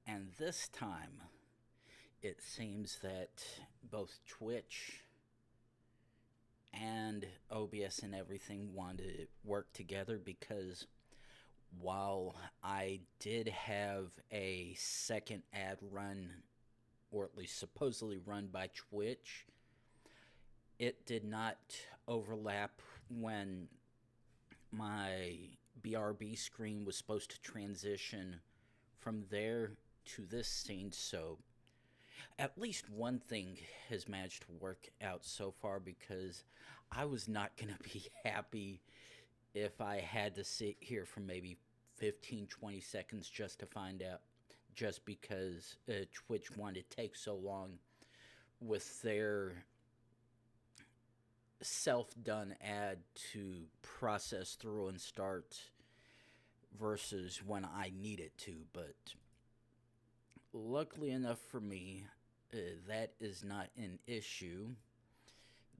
And this time, it seems that both Twitch and OBS and everything want to work together, because while I did have a second ad run, or at least supposedly run by Twitch, it did not overlap when my BRB screen was supposed to transition from there to this scene. So at least one thing has managed to work out so far, because I was not going to be happy if I had to sit here for maybe 15-20 seconds just to find out, just because Twitch wanted to take so long with their self-done ad to process through and start versus when I needed to. But luckily enough for me, that is not an issue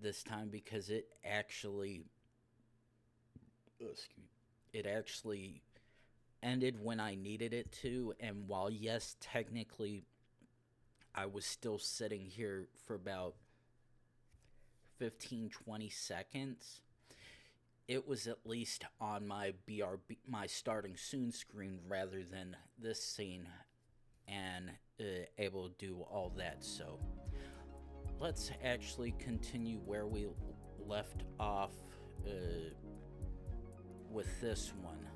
this time, because it actually ended when I needed it to. And while yes, technically I was still sitting here for about 15-20 seconds, it was at least on my BRB, my starting soon screen, rather than this scene, and able to do all that. So let's actually continue where we left off with this one.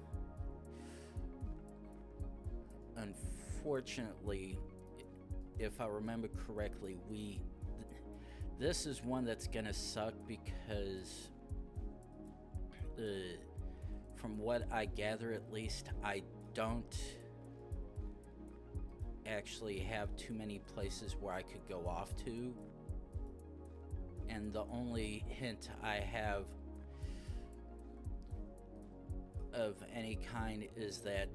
Unfortunately, if I remember correctly, this is one that's gonna suck, because from what I gather, at least, I don't actually have too many places where I could go off to, and the only hint I have of any kind is that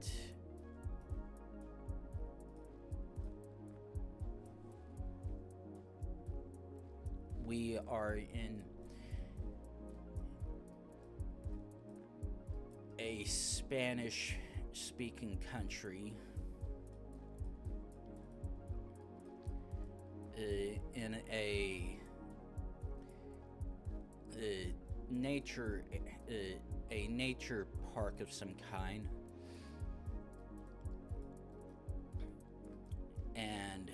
we are in a Spanish-speaking country, in a nature park of some kind, and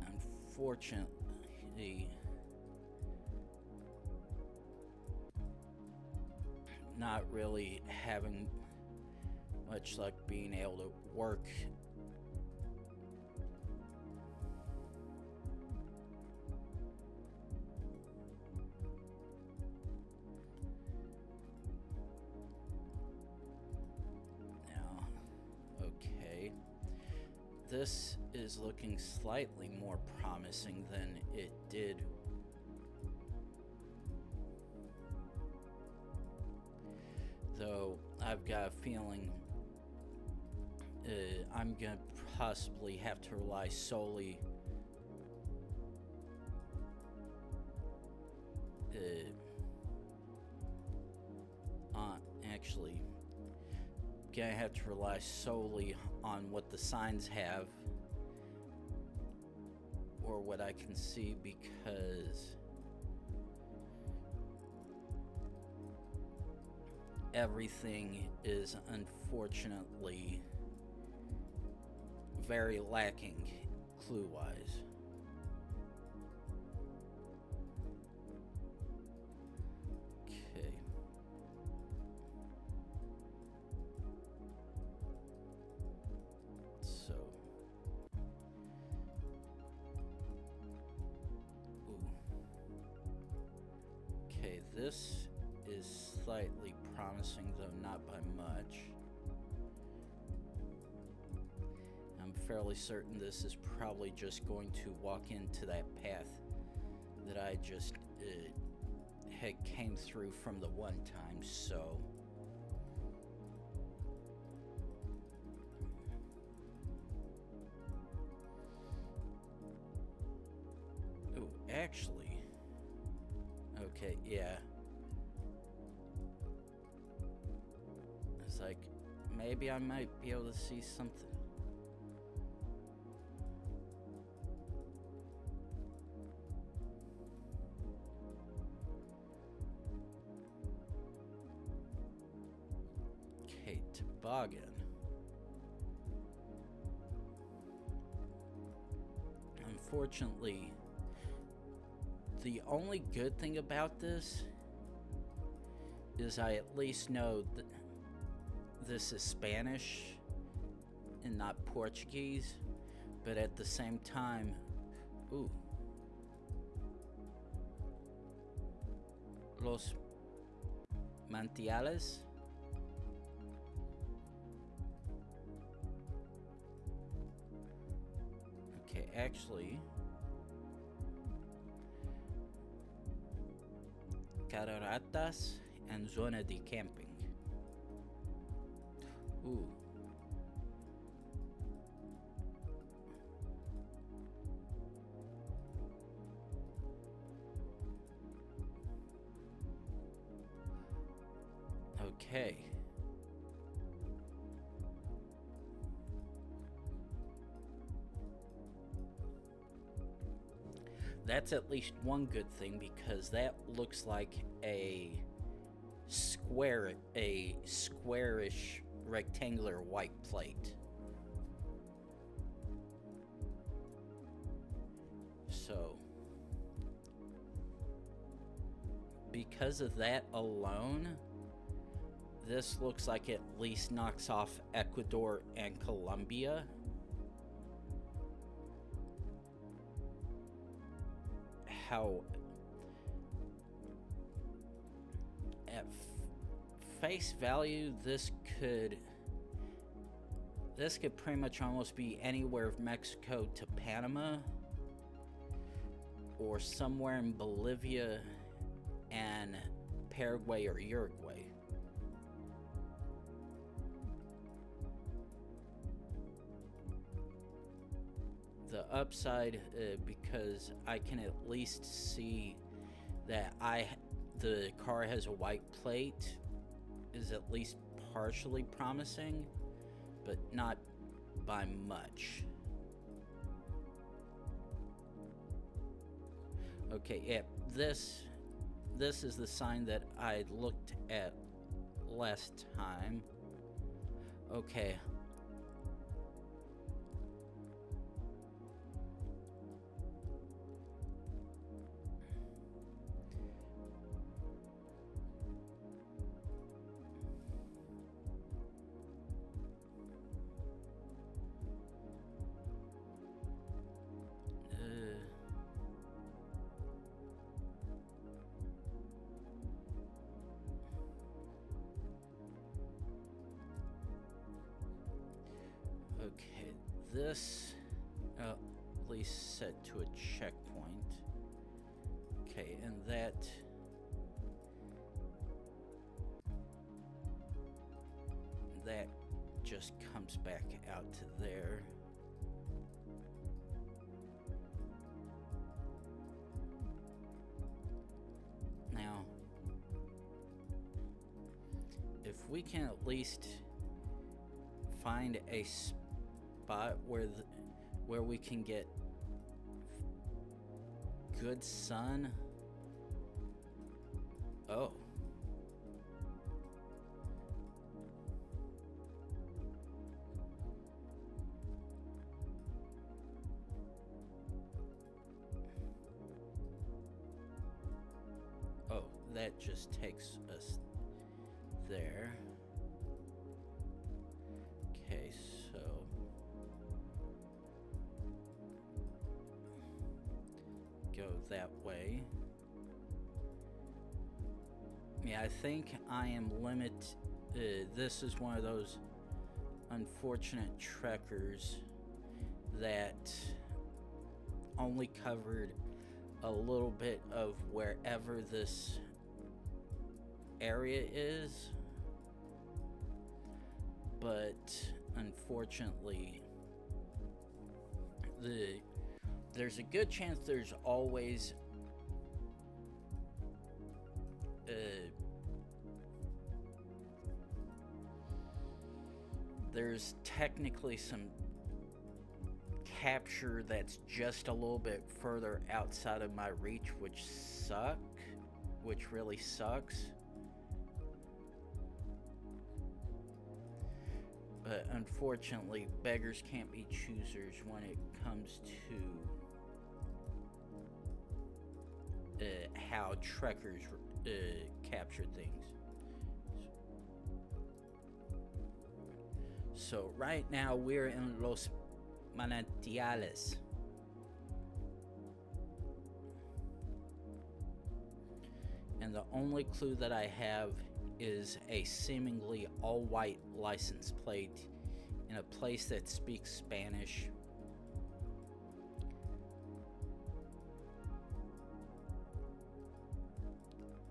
unfortunately not really having much luck being able to work now. Okay, this is looking slightly more promising than it did. Though I've got a feeling I'm gonna possibly have to rely solely on, actually, gonna have to rely solely on what the signs have, or what I can see, because everything is unfortunately very lacking clue-wise. Okay. So. Ooh. Okay, this is slightly promising, though not by much. I'm fairly certain this is probably just going to walk into that path that I just had came through from the one time, so oh, actually, okay, yeah. It's like, maybe I might be able to see something. Okay, toboggan. Unfortunately, the only good thing about this is I at least know that this is Spanish and not Portuguese, but at the same time, ooh, los mantiales. Okay, actually, cataratas and zona de camping. Ooh. Okay. That's at least one good thing, because that looks like a squarish rectangular white plate. So because of that alone, this looks like it at least knocks off Ecuador and Colombia. How at face value, this could pretty much almost be anywhere from Mexico to Panama, or somewhere in Bolivia and Paraguay or Uruguay. The upside, because I can at least see that the car has a white plate, is at least partially promising, but not by much. Okay, yeah, this is the sign that I looked at last time. Okay. Okay, this at least set to a checkpoint. Okay, and that just comes back out to there. Now, if we can at least find a spot where we can get good sun. Oh. Oh, that just takes us there. Okay, so go that way. Yeah, I think I am this is one of those unfortunate trekkers that only covered a little bit of wherever this area is, but unfortunately there's a good chance there's always there's technically some capture that's just a little bit further outside of my reach, which really sucks. But unfortunately, beggars can't be choosers when it comes to how trekkers capture things. So right now we're in Los Manantiales. And the only clue that I have is a seemingly all-white license plate in a place that speaks Spanish.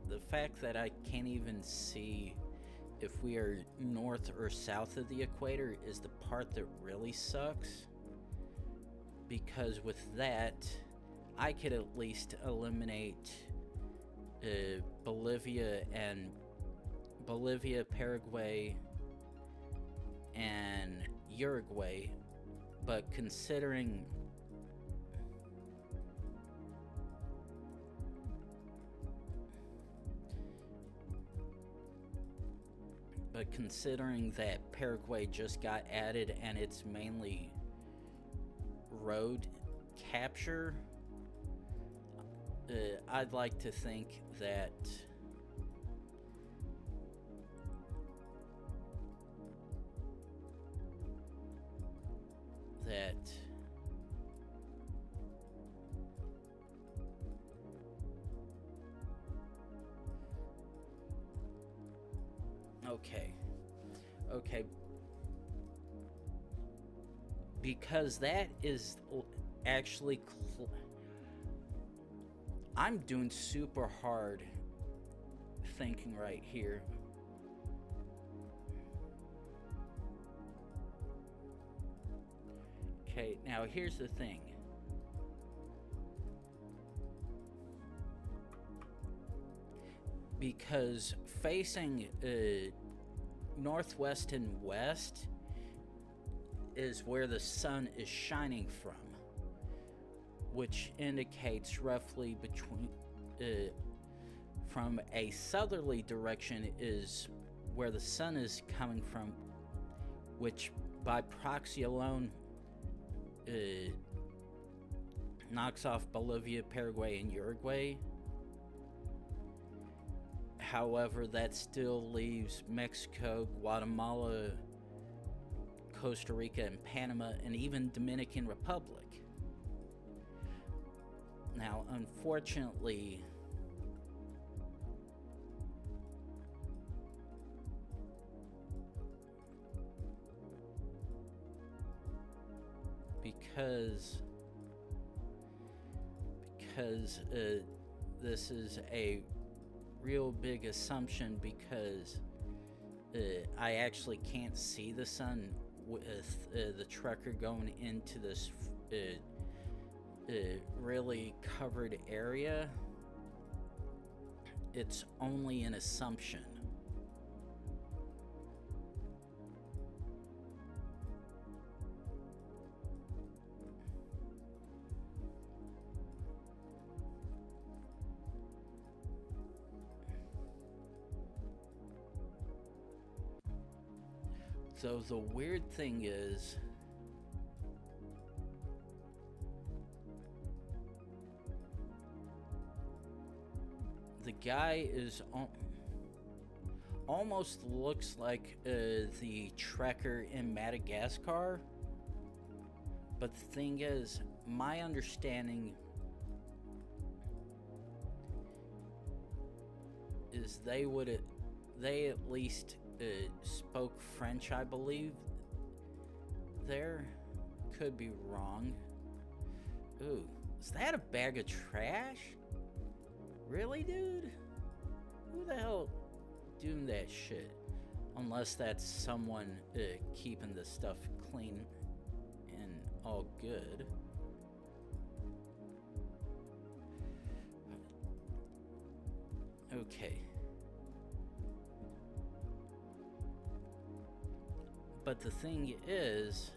The fact that I can't even see if we are north or south of the equator is the part that really sucks, because with that I could at least eliminate Bolivia, Paraguay, and Uruguay. But considering that Paraguay just got added and it's mainly road capture, I'd like to think that okay, because that is actually I'm doing super hard thinking right here. Okay, now here's the thing. Because facing northwest and west is where the sun is shining from, which indicates roughly between from a southerly direction is where the sun is coming from, which by proxy alone knocks off Bolivia, Paraguay, and Uruguay. However, that still leaves Mexico, Guatemala, Costa Rica, and Panama, and even Dominican Republic. Now, unfortunately, because this is a real big assumption, because I actually can't see the sun with the trucker going into this really covered area. It's only an assumption. So the weird thing is, the guy is almost looks like the trekker in Madagascar, but the thing is, my understanding is they at least spoke French, I believe. There, could be wrong. Ooh, is that a bag of trash? Really, dude? Who the hell doing that shit? Unless that's someone keeping the stuff clean and all good. Okay. But the thing is,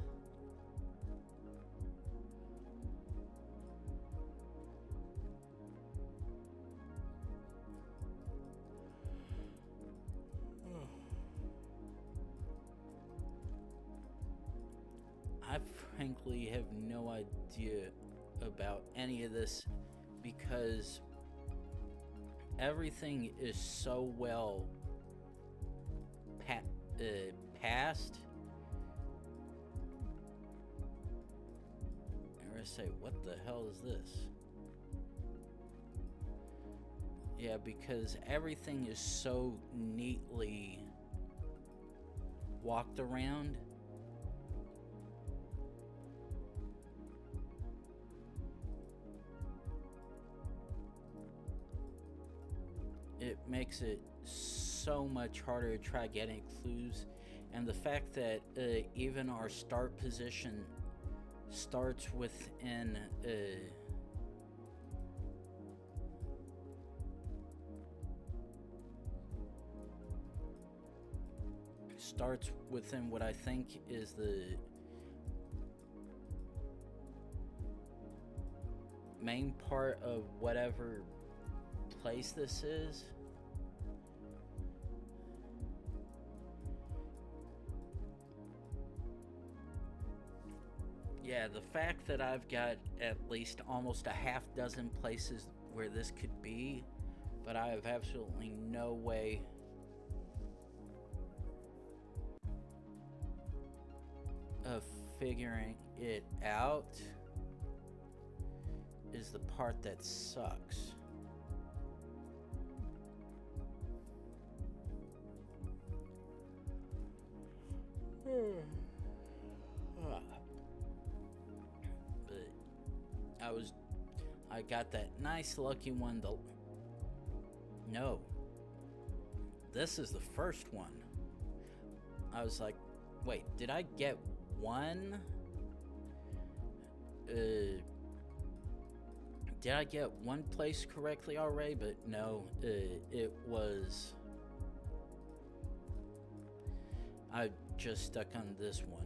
I frankly have no idea about any of this because everything is so well passed. I'm gonna say, what the hell is this? Yeah, because everything is so neatly walked around. It makes it so much harder to try getting clues, and the fact that even our start position starts within what I think is the main part of whatever place this is. Yeah, the fact that I've got at least almost a half dozen places where this could be, but I have absolutely no way of figuring it out is the part that sucks. But I got that nice lucky one. No, this is the first one. I was like, wait, did I get one? Did I get one place correctly already? But no, it was... I just stuck on this one.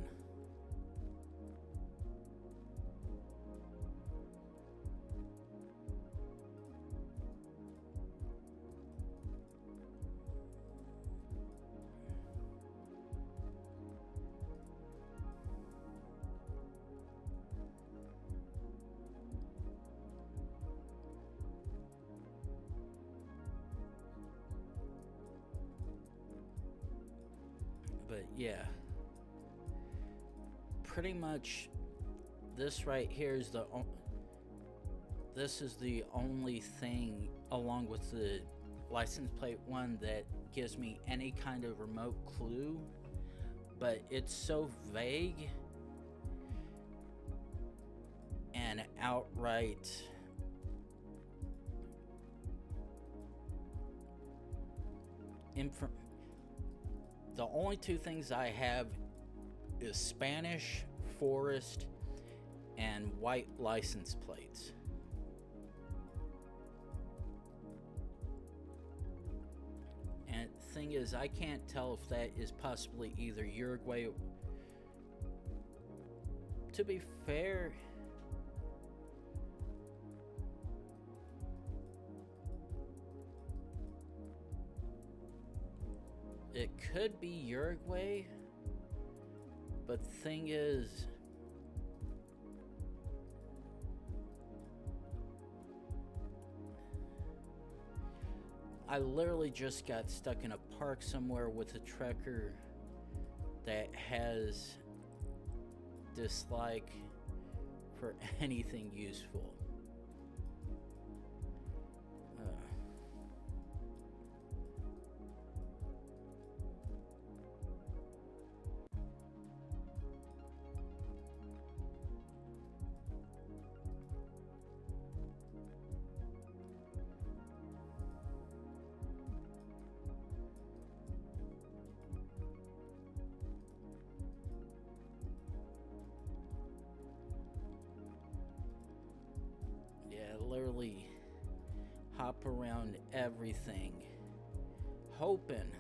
But yeah, pretty much this right here is this is the only thing along with the license plate one that gives me any kind of remote clue, but it's so vague and outright the only two things I have is Spanish, forest, and white license plates. And the thing is, I can't tell if that is possibly either Uruguay. To be fair, it could be Uruguay, but the thing is, I literally just got stuck in a park somewhere with a trekker that has dislike for anything useful. Literally hop. hop around everything, hoping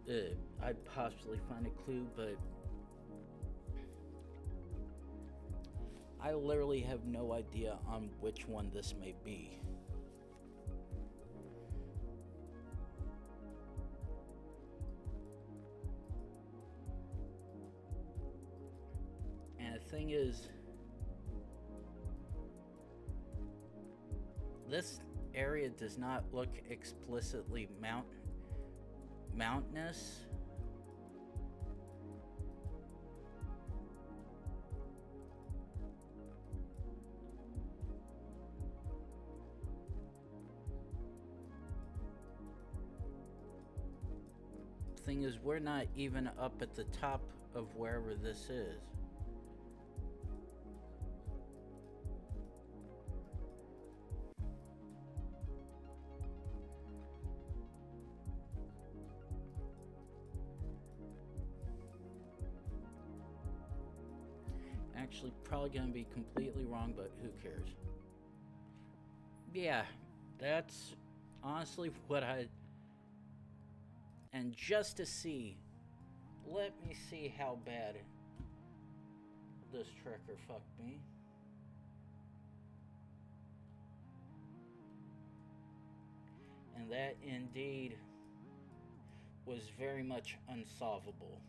I'd possibly find a clue, but I literally have no idea on which one this may be. And the thing is, this area does not look explicitly mountainous. Thing is, we're not even up at the top of wherever this is. Actually, probably gonna be completely wrong, but who cares? Yeah, that's honestly what I... And just to see, let me see how bad this tracker fucked me. And that indeed was very much unsolvable.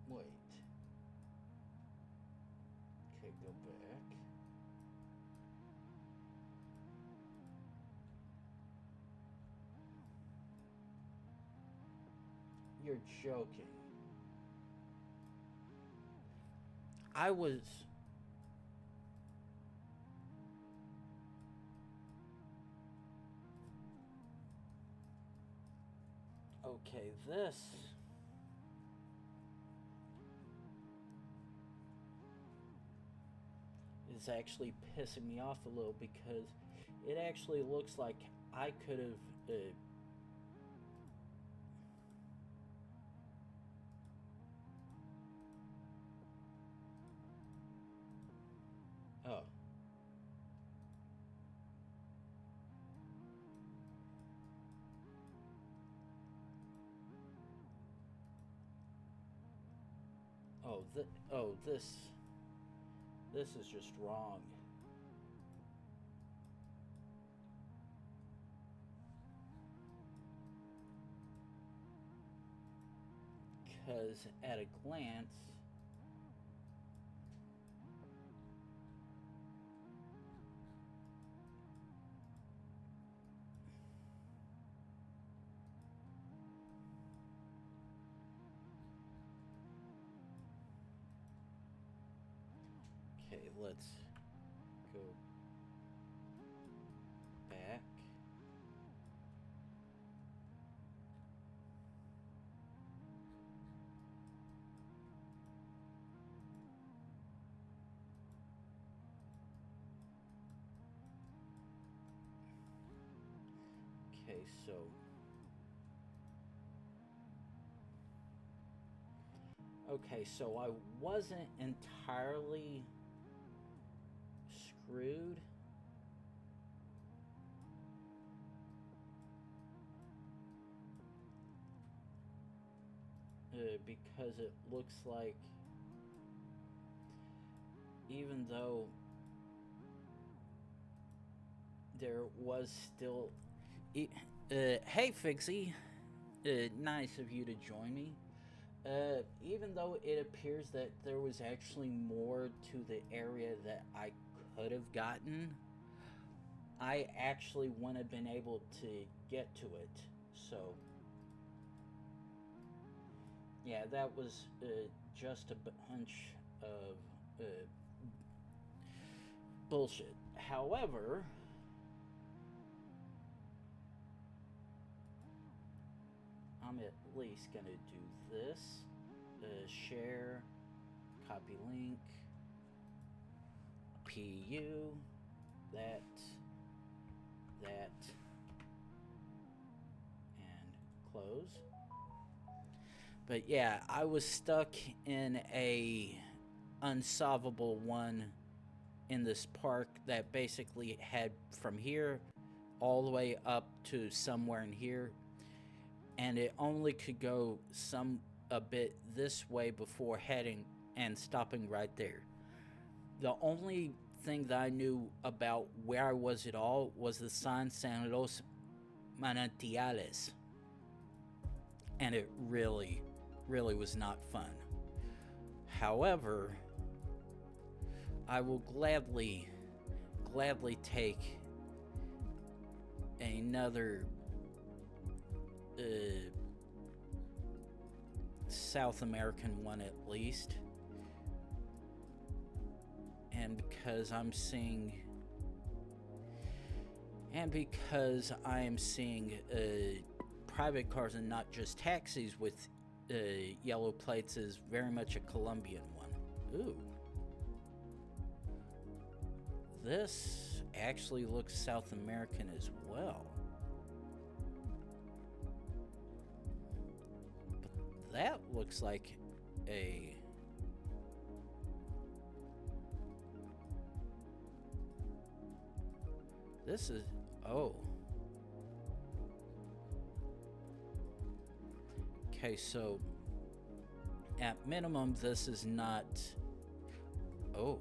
Wait. Okay, go back. You're joking. I was... Okay, this... is actually pissing me off a little because it actually looks like I could have... Oh. This is just wrong. Because at a glance, okay, let's go back. Okay, so I wasn't entirely screwed. Because it looks like even though there was still... hey Fixie, nice of you to join me. Even though it appears that there was actually more to the area that I could have gotten, I actually wouldn't have been able to get to it. So yeah, that was just a bunch of bullshit. However, I'm at least gonna do this. Share, copy link, PU, that, that, and close. But yeah, I was stuck in a unsolvable one in this park that basically had from here all the way up to somewhere in here, and it only could go a bit this way before heading and stopping right there. The only thing that I knew about where I was at all was the sign San Los Manantiales, and it really was not fun. However, I will gladly take another South American one at least. And because I am seeing private cars and not just taxis with yellow plates is very much a Colombian one. Ooh. This actually looks South American as well. But that looks like a... This is... Oh. Okay, so... At minimum, this is not... Oh.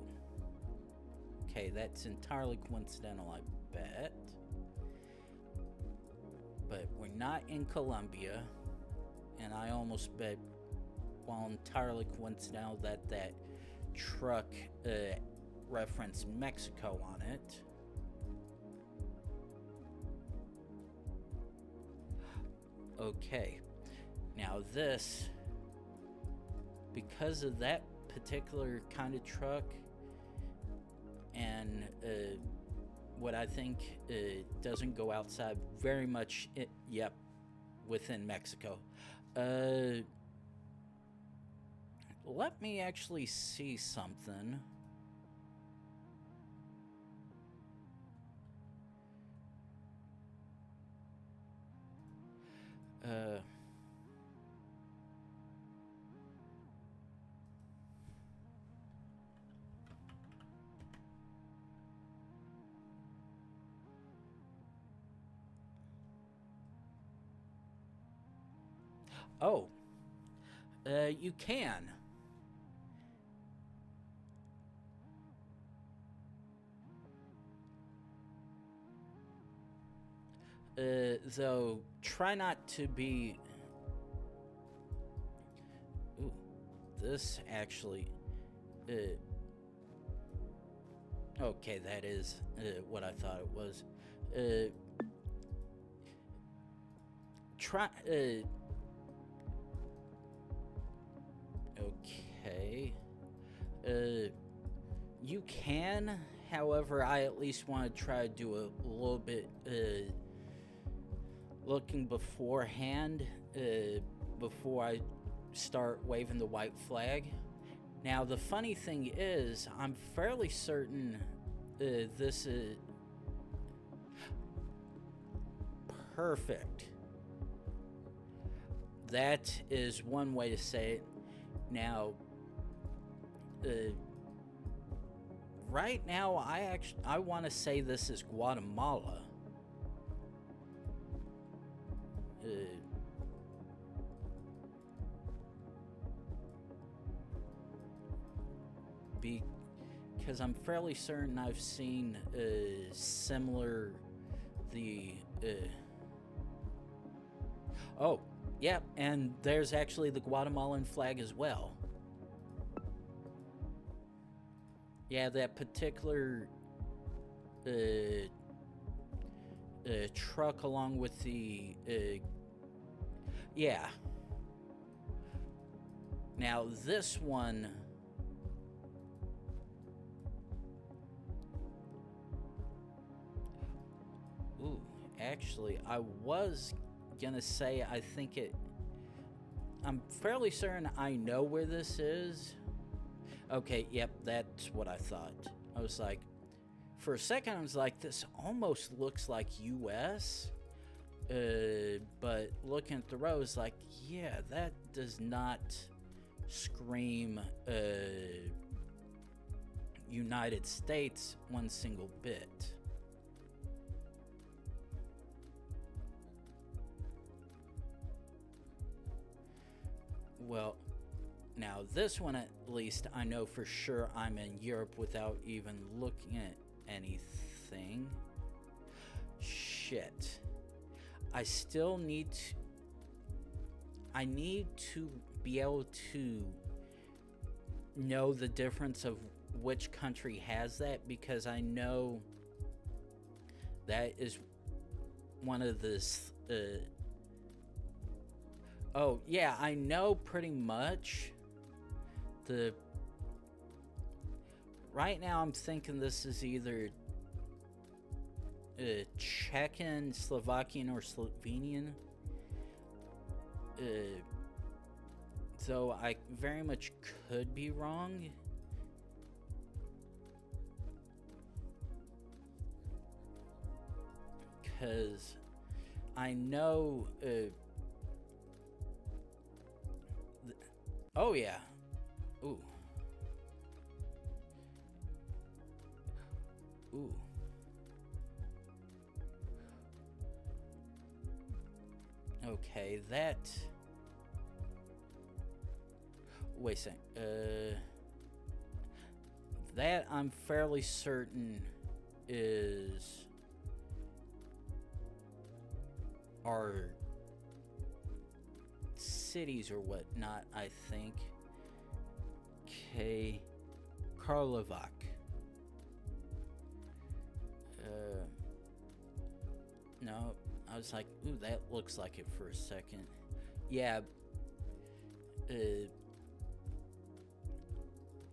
Okay, that's entirely coincidental, I bet. But we're not in Colombia. And I almost bet, while entirely coincidental, that that truck referenced Mexico on it. Okay. Now this, because of that particular kind of truck, and what I think doesn't go outside very much, within Mexico. Let me actually see something. Oh, you can. Though, try not to be... Ooh, this actually... okay, that is what I thought it was. Try... okay. You can, however, I at least want to try to do a little bit looking beforehand before I start waving the white flag. Now, the funny thing is, I'm fairly certain this is perfect. That is one way to say it. Now, right now, I want to say this is Guatemala. Because I'm fairly certain I've seen similar oh, yeah, and there's actually the Guatemalan flag as well. Yeah, that particular truck along with the yeah. Now this one, ooh, actually I was gonna say I'm fairly certain I know where this is. Okay, yep, that's what I thought. I was like, For a second, I was like, this almost looks like US. But looking at the rows, like, yeah, that does not scream United States one single bit. Well, now this one at least I know for sure I'm in Europe without even looking at anything. Shit. I still need to... I need to be able to know the difference of which country has that, because I know that is one of the... oh, yeah, I know pretty much the... Right now I'm thinking this is either Czechian, Slovakian, or Slovenian. Though I very much could be wrong. Because I know... oh, yeah. Ooh. Ooh. Okay, that... Wait a second. That I'm fairly certain is... our cities or whatnot, I think. Okay. Karlovac. No, I was like, ooh, that looks like it for a second. Yeah.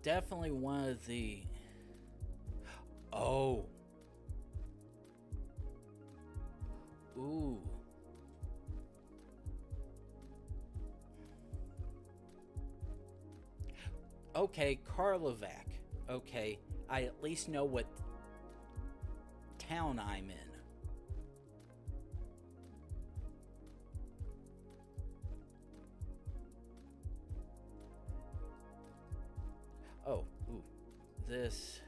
Definitely one of the... Oh. Ooh. Okay, Karlovac. Okay, I at least know what town I'm in. Oh, ooh, this...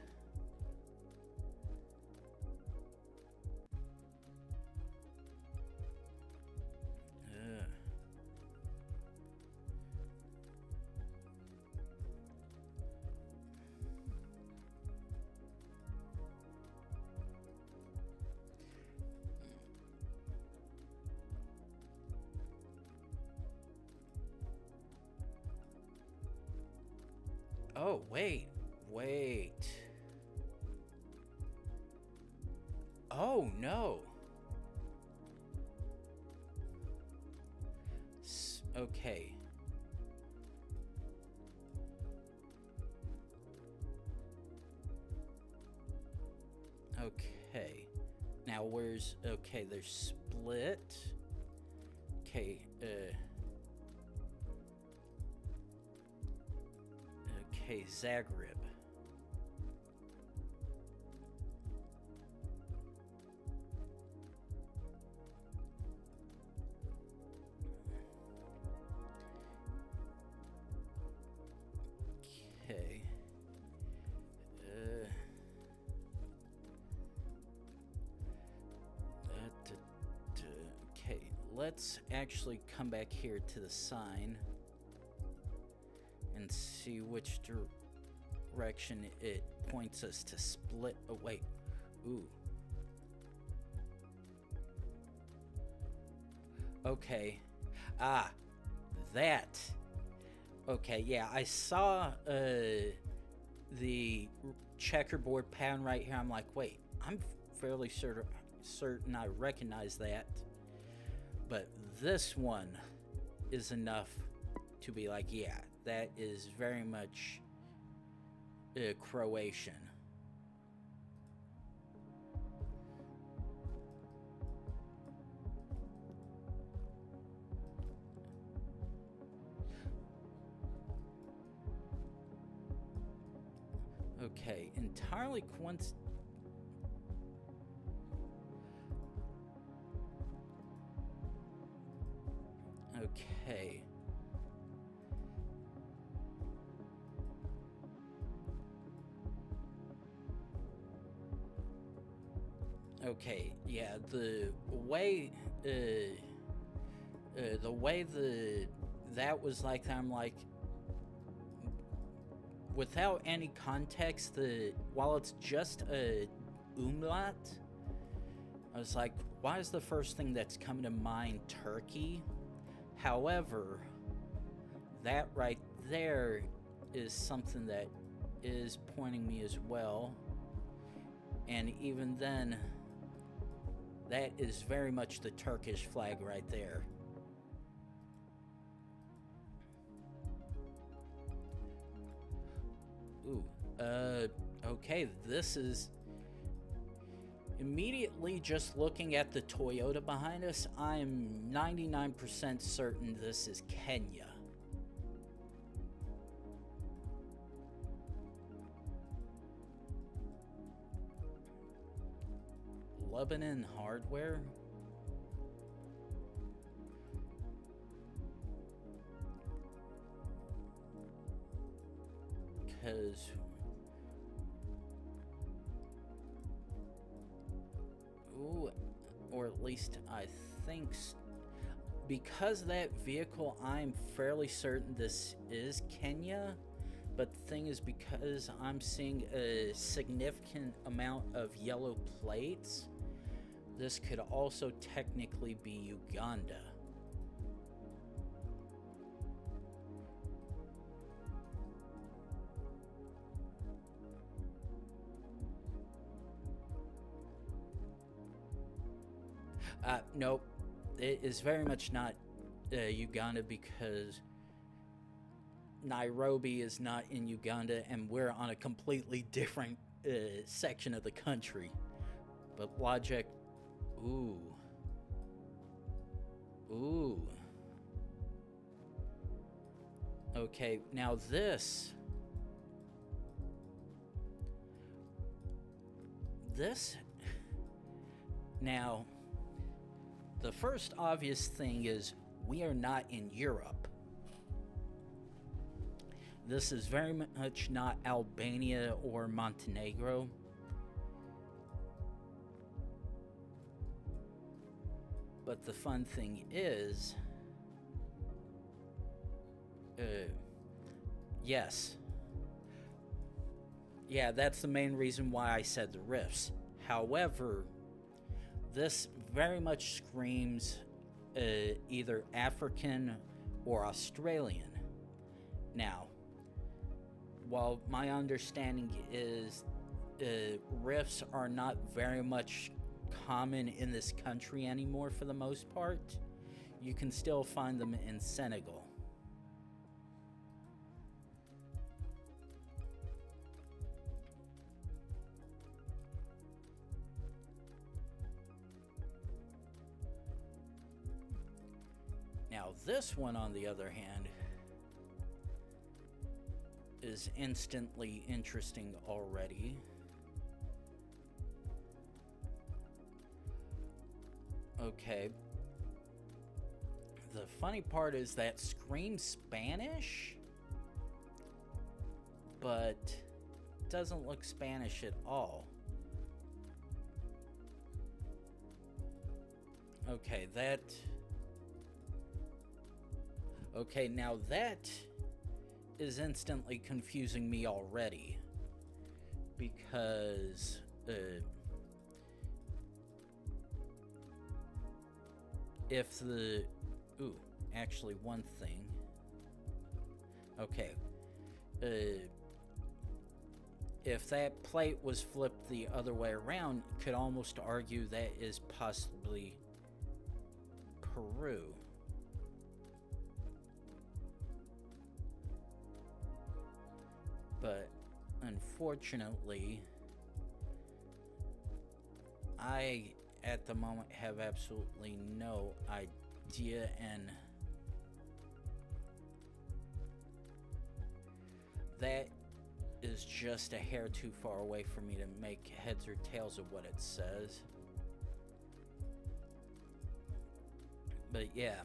Oh, wait. Oh, no. Okay. Okay. Now, where's... Okay, there's Split. Okay, Okay, Zagreb. Okay. Okay, let's actually come back here to the sign and see which direction it points us to. Split. Oh, wait. Ooh. Okay. Ah, that. Okay, yeah, I saw the checkerboard pattern right here. I'm like, wait, I'm fairly certain I recognize that. But this one is enough to be like, yeah, that is very much Croatian. Okay, entirely Okay. Okay, yeah, the way that was like, I'm like, without any context, while it's just a umlaut, I was like, why is the first thing that's coming to mind Turkey? However, that right there is something that is pointing me as well. And even then, that is very much the Turkish flag right there. Ooh, okay, this is... Immediately just looking at the Toyota behind us, I'm 99% certain this is Kenya. Lebanon hardware? Because... Ooh, or at least I think... Because that vehicle, I'm fairly certain this is Kenya. But the thing is, because I'm seeing a significant amount of yellow plates, this could also technically be Uganda. Nope. It is very much not Uganda, because Nairobi is not in Uganda, and we're on a completely different section of the country. But logic... Ooh. Ooh. Okay, now this... Now, the first obvious thing is we are not in Europe. This is very much not Albania or Montenegro. But the fun thing is... yes. Yeah, that's the main reason why I said the rifts. However, this very much screams either African or Australian. Now, while my understanding is rifts are not very much common in this country anymore for the most part, you can still find them in Senegal. Now, this one, on the other hand, is instantly interesting already. Okay. The funny part is that screams Spanish, but doesn't look Spanish at all. Okay, that... Okay, now that is instantly confusing me already, because if the... Ooh, actually one thing. Okay. If that plate was flipped the other way around, could almost argue that is possibly Peru. But unfortunately, I at the moment have absolutely no idea, and that is just a hair too far away for me to make heads or tails of what it says. But yeah,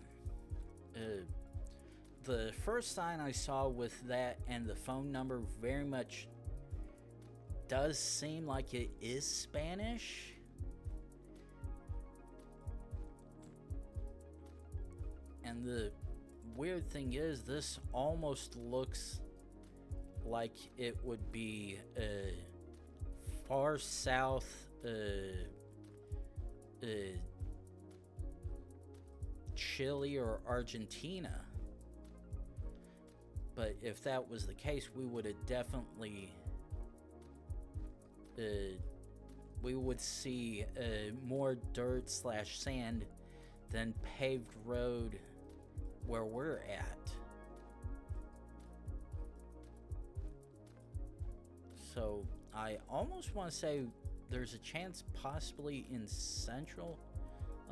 the first sign I saw with that and the phone number very much does seem like it is Spanish. And the weird thing is, this almost looks like it would be far south Chile or Argentina. But if that was the case, we would have definitely we would see more dirt / sand than paved road where we're at. So I almost want to say there's a chance possibly in Central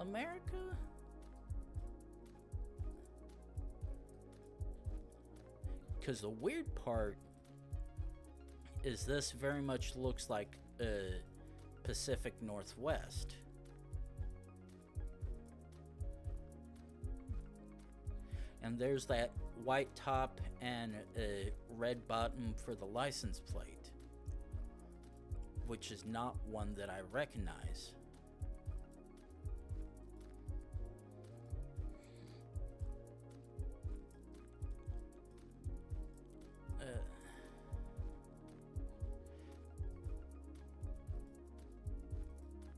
America. Because the weird part is this very much looks like Pacific Northwest. And there's that white top and red bottom for the license plate, which is not one that I recognize.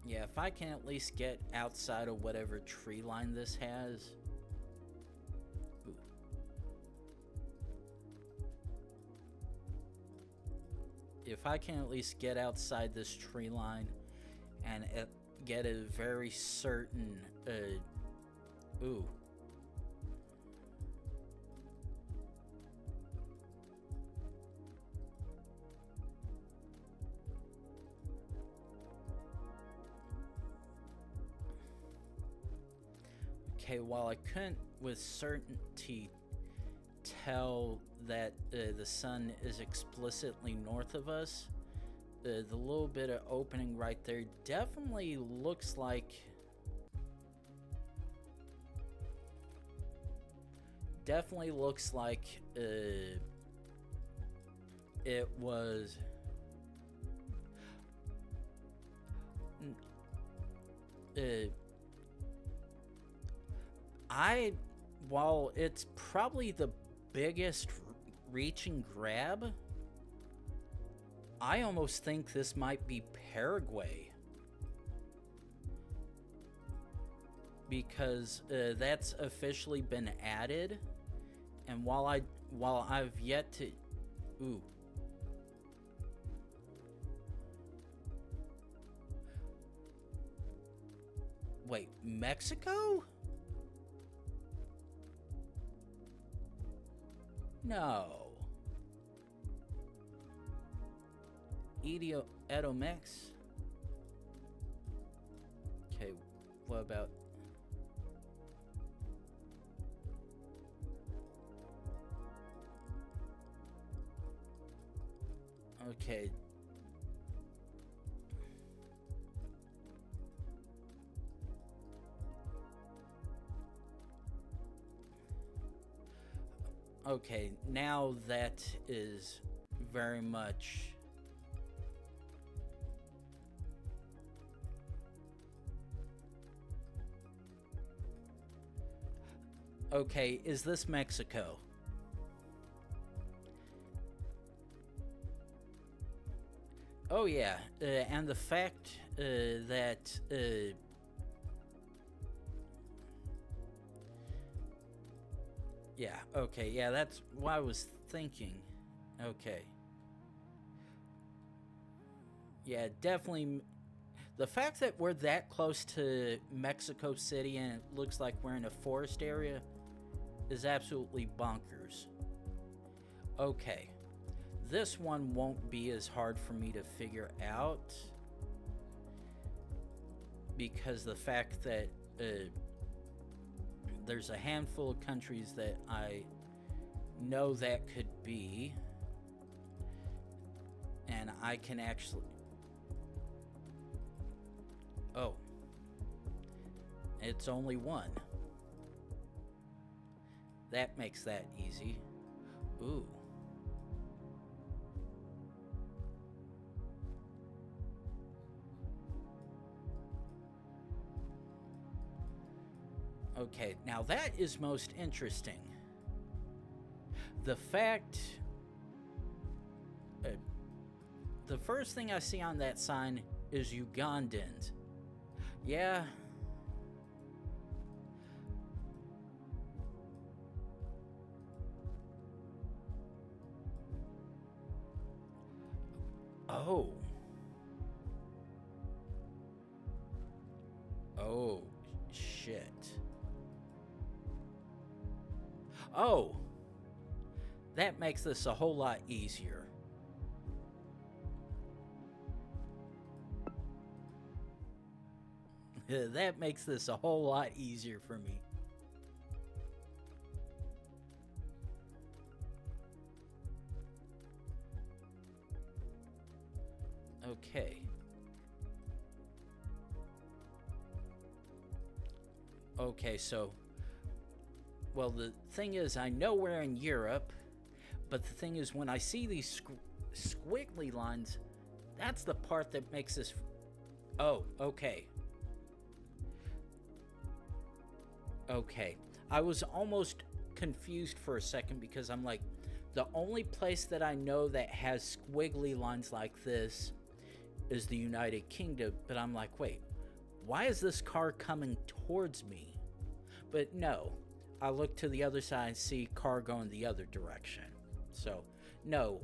Yeah, if I can at least get outside of whatever tree line this has. Ooh. If I can at least get outside this tree line and get a very certain ooh. Okay, while I couldn't with certainty tell that the sun is explicitly north of us, the little bit of opening right there definitely looks like it was while it's probably the biggest reach and grab, I almost think this might be Paraguay, because that's officially been added. And while I've yet to wait, Mexico? No. Edomex? Okay, what about... Okay. Okay, now that is very much... Okay, is this Mexico? Oh yeah, and the fact that... yeah, okay, yeah, that's what I was thinking. Okay. Yeah, definitely. The fact that we're that close to Mexico City and it looks like we're in a forest area is absolutely bonkers. Okay. This one won't be as hard for me to figure out, because the fact that there's a handful of countries that I know that could be, and I can actually... Oh. It's only one. That makes that easy. Ooh. Okay, now that is most interesting. The fact... the first thing I see on that sign is Ugandans. Yeah. Oh. Oh, shit. Oh. That makes this a whole lot easier. That makes this a whole lot easier for me. Okay. Okay, so... well, the thing is, I know we're in Europe, but the thing is, when I see these squiggly lines, that's the part that makes this... oh, okay. Okay. I was almost confused for a second because I'm like, the only place that I know that has squiggly lines like this is the United Kingdom, but I'm like, wait, why is this car coming towards me? But no, I look to the other side and see car going the other direction. So, no,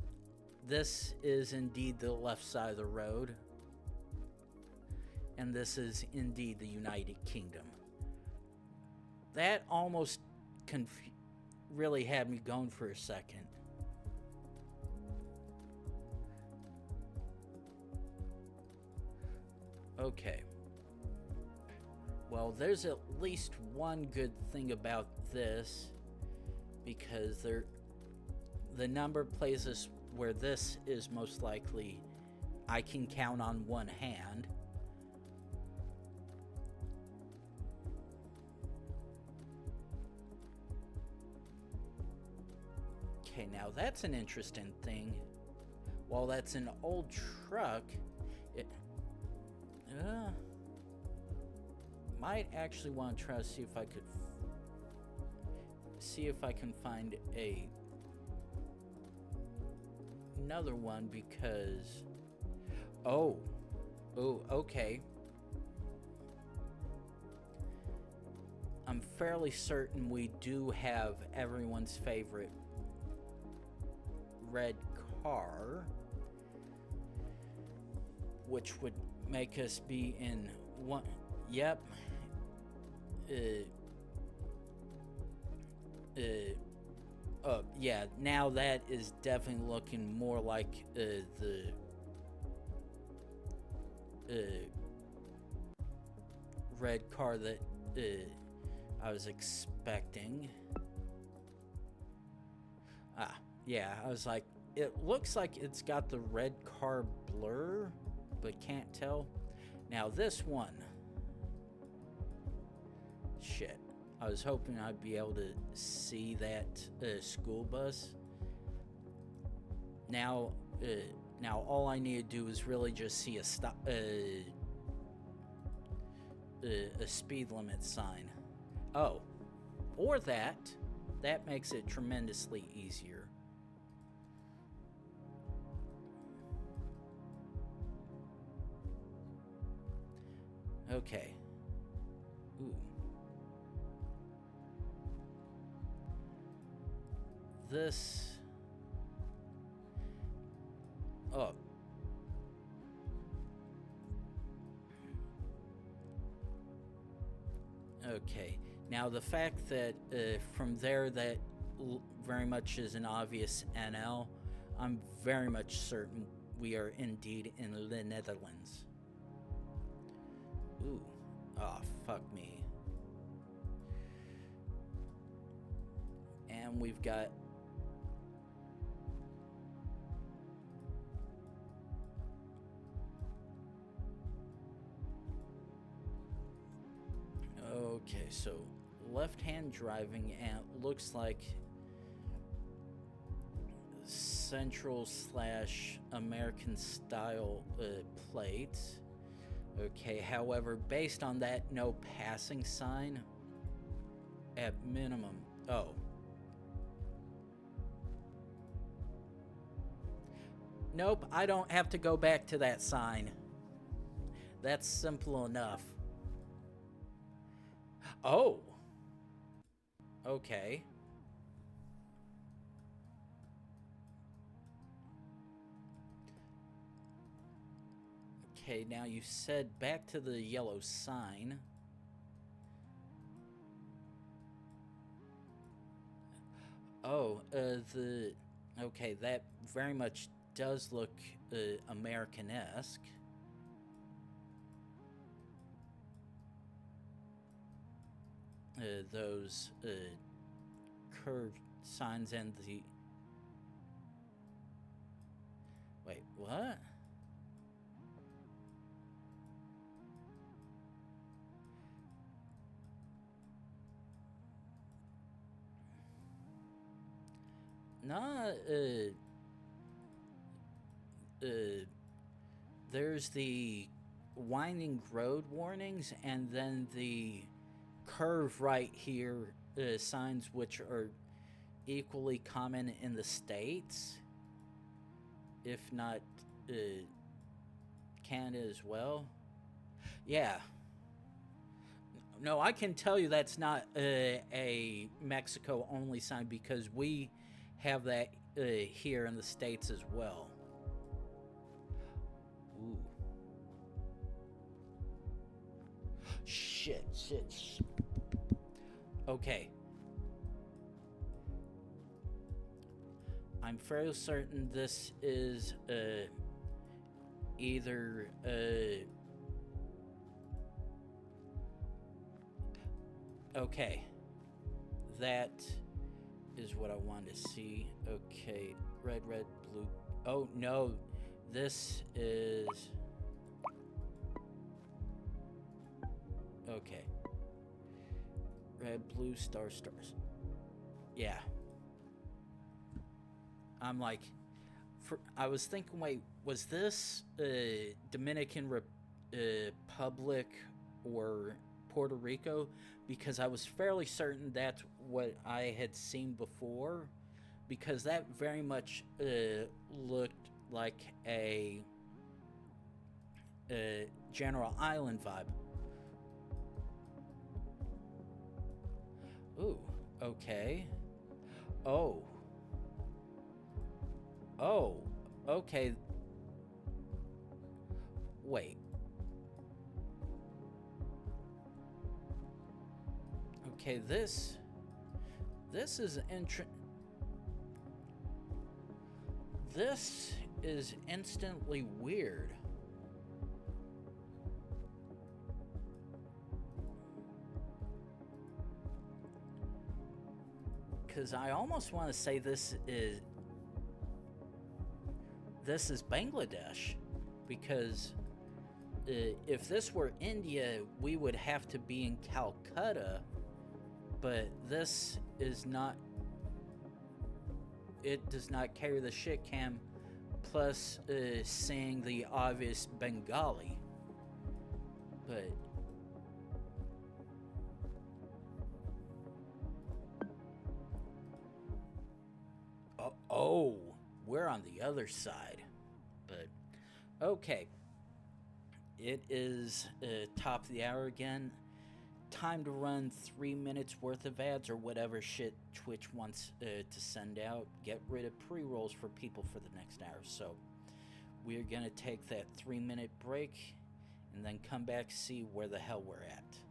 this is indeed the left side of the road, and this is indeed the United Kingdom. That almost really had me going for a second. Okay. Well, there's at least one good thing about this, because the number places where this is most likely I can count on one hand. Okay, now that's an interesting thing. While that's an old truck, it might actually want to try to see if I can find another one, because oh, okay. I'm fairly certain we do have everyone's favorite red car, which would make us be in one. Yep. Yeah, now that is definitely looking more like the red car that I was expecting. Yeah, I was like, it looks like it's got the red car blur, but can't tell. Now this one, shit, I was hoping I'd be able to see that school bus. Now all I need to do is really just see a speed limit sign. Oh, or that makes it tremendously easier. Okay. Ooh. This... oh. Okay. Now the fact that from there that very much is an obvious NL, I'm very much certain we are indeed in the Netherlands. Ooh. Oh, fuck me. And we've got... okay, so left-hand driving, and it looks like Central / American style plates. Okay, however, based on that no passing sign, at minimum. Oh. Nope, I don't have to go back to that sign. That's simple enough. Oh. Okay. Okay, now you said back to the yellow sign. Oh, okay, that very much does look American-esque. Those curved signs and the... Wait, what? Nah, there's the winding road warnings, and then the curve right here signs, which are equally common in the States, if not Canada as well. Yeah. No, I can tell you that's not a Mexico-only sign, because we have that here in the States as well. Ooh. Shit. Okay. I'm fairly certain this is either okay. That is what I wanted to see. Okay, red, blue. Oh no, this is okay. Red, blue, stars. Yeah. I'm like, I was thinking, wait, was this Dominican Republic or Puerto Rico? Because I was fairly certain that's what I had seen before, because that very much looked like a General Island vibe. Ooh, okay. Oh, okay. Wait. Okay, this is This is instantly weird. Because I almost want to say this is Bangladesh, because if this were India, we would have to be in Calcutta, but this is not. It does not carry the shit cam, plus saying the obvious Bengali, but. Oh, we're on the other side. But, okay. It is top of the hour again. Time to run 3 minutes worth of ads or whatever shit Twitch wants to send out. Get rid of pre-rolls for people for the next hour. So, we're going to take that 3-minute break and then come back, see where the hell we're at.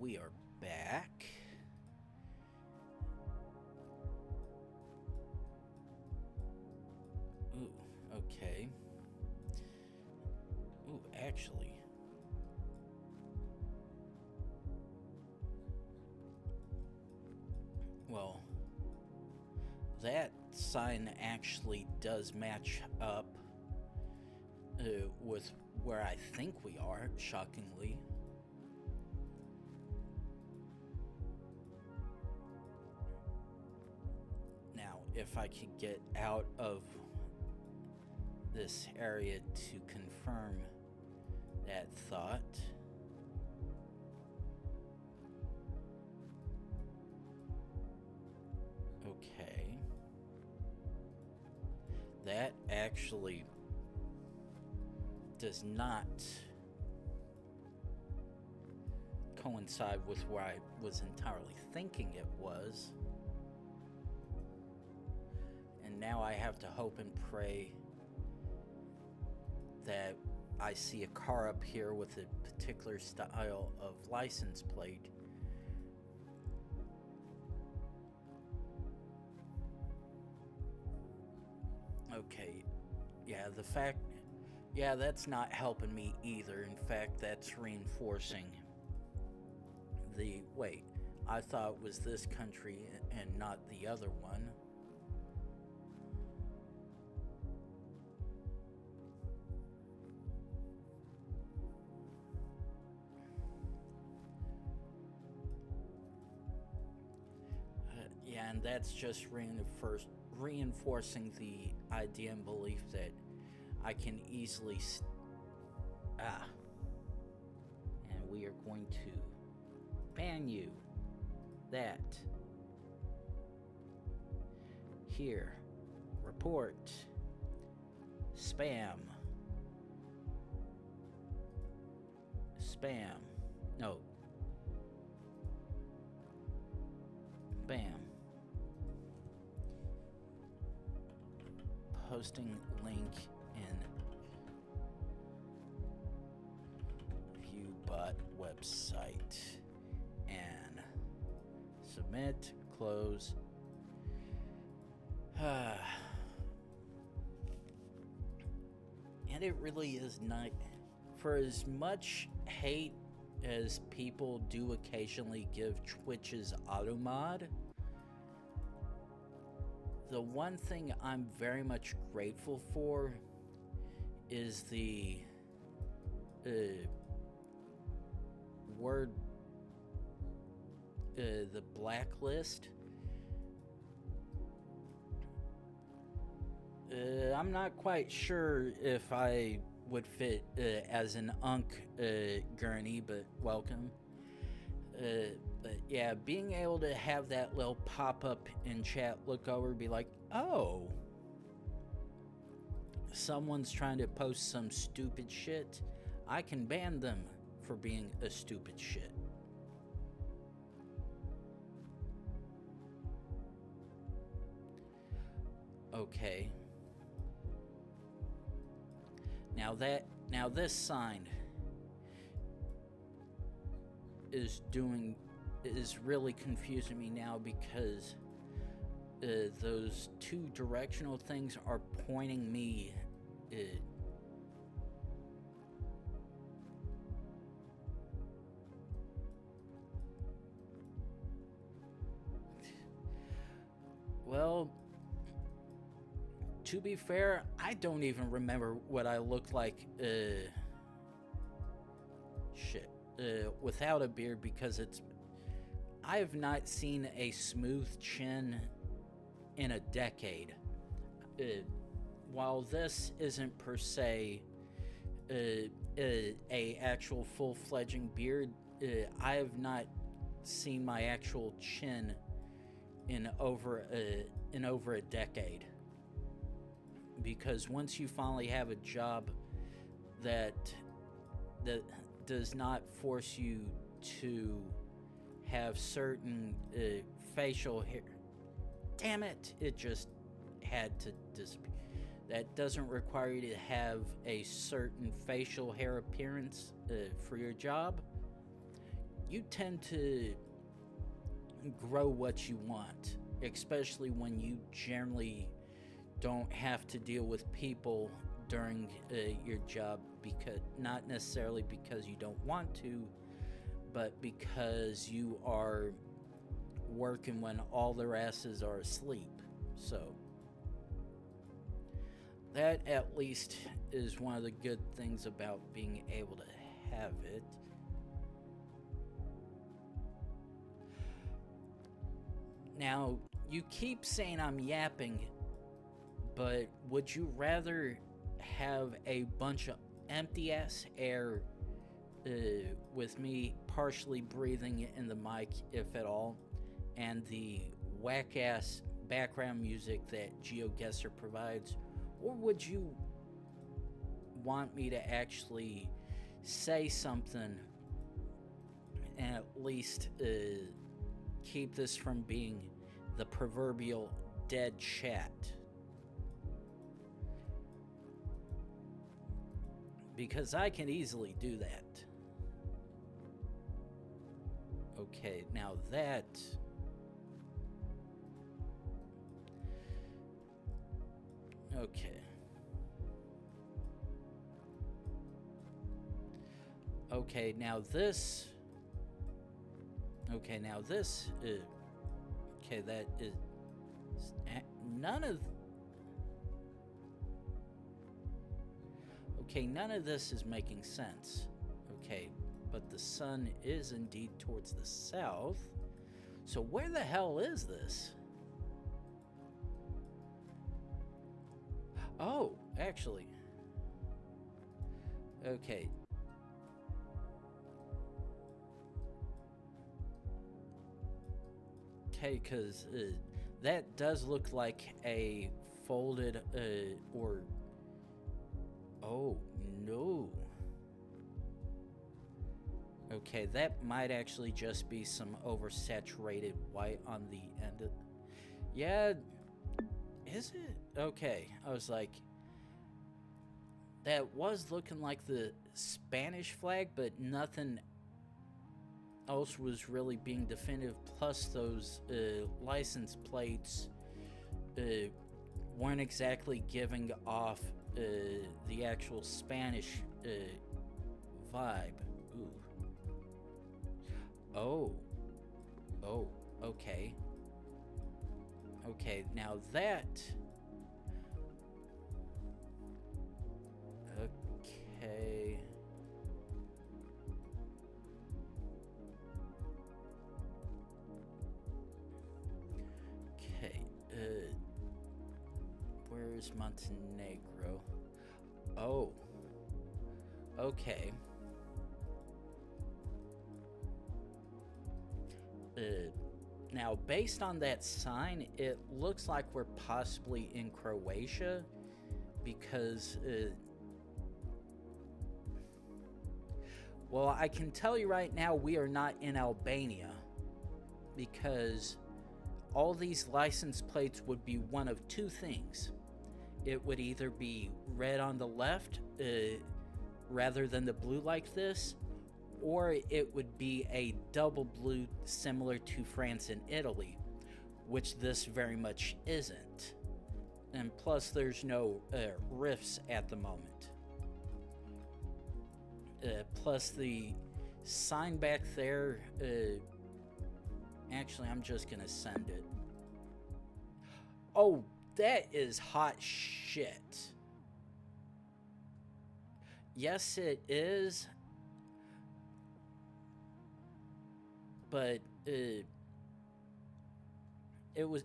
we are back. Ooh, okay. Ooh, actually. Well, that sign actually does match up with where I think we are, shockingly. Now, if I could get out of this area to confirm that thought. Okay. That actually does not coincide with where I was entirely thinking it was. And now I have to hope and pray that I see a car up here with a particular style of license plate. Okay, yeah, that's not helping me either. In fact, that's reinforcing wait, I thought it was this country and not the other one. Yeah, and that's just reinforcing the idea and belief that I can easily and we are going to ban you. That. Here. Report. Spam. Spam. No. Bam. Posting link in ViewBot website and submit, close. And it really is not, for as much hate as people do occasionally give Twitch's auto mod, the one thing I'm very much grateful for is the the blacklist. I'm not quite sure if I would fit as an gurney, but welcome. But yeah, being able to have that little pop-up in chat, look over, be like, oh, someone's trying to post some stupid shit, I can ban them for being a stupid shit. Okay. Now this sign is really confusing me now, because those two directional things are pointing me well, to be fair, I don't even remember what I looked like without a beard, because I have not seen a smooth chin in a decade. While this isn't per se a actual full-fledged beard, I have not seen my actual chin in over a decade. Because once you finally have a job that does not force you to have certain facial hair, damn it, it just had to disappear. That doesn't require you to have a certain facial hair appearance for your job. you tend to grow what you want, especially when you generally don't have to deal with people during your job, because not necessarily because you don't want to, but because you are working when all their asses are asleep. So that at least is one of the good things about being able to have it. Now, you keep saying I'm yapping, but would you rather have a bunch of empty ass air with me partially breathing in the mic, if at all, and the whack ass background music that GeoGuessr provides? Or would you want me to actually say something and at least keep this from being the proverbial dead chat? Because I can easily do that. Okay, now that... Okay. Okay, now this... Okay, now this... okay, that is... None of... Okay, none of this is making sense. Okay, but the sun is indeed towards the south. So where the hell is this? Oh, actually. Okay. Okay, because that does look like a folded, or... Oh, no. Okay, that might actually just be some oversaturated white on the end of... Yeah, is it? Okay, I was like... That was looking like the Spanish flag, but nothing else was really being definitive. Plus, those license plates weren't exactly giving off the actual Spanish vibe. Ooh. Oh. Oh, okay. Okay, now that... Okay... Okay, where's Montenegro? Oh. Okay. Now, based on that sign, it looks like we're possibly in Croatia, because, well, I can tell you right now, we are not in Albania, because all these license plates would be one of two things. It would either be red on the left, rather than the blue like this, or it would be a double blue similar to France and Italy, which this very much isn't. And plus, there's no rifts at the moment. Plus, the sign back there... actually, I'm just gonna send it. Oh, that is hot shit. Yes, it is. But it was...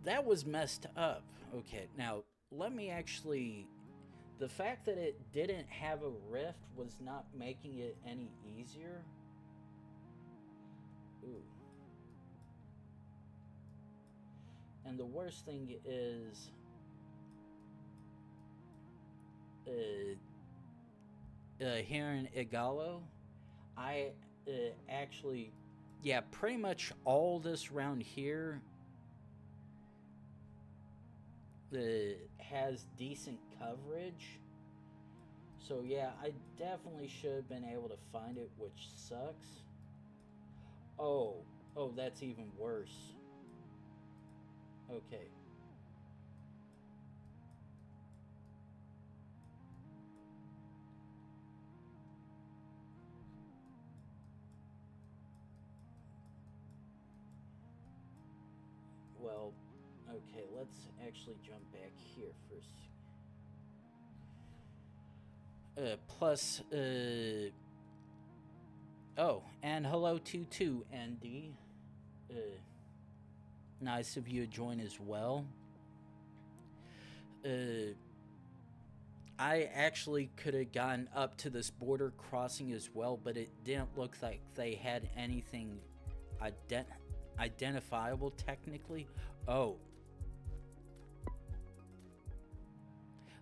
That was messed up. Okay, now let me actually... The fact that it didn't have a rift was not making it any easier. Ooh. And the worst thing is... here in Igalo, I actually... Yeah, pretty much all this around here has decent coverage. So yeah, I definitely should have been able to find it, which sucks. Oh, oh, that's even worse. Okay. Well, okay, let's actually jump back here first. Plus, oh, and hello to ND. Uh, nice of you to join as well. Uh, I actually could have gotten up to this border crossing as well, but it didn't look like they had anything identifiable technically. Oh.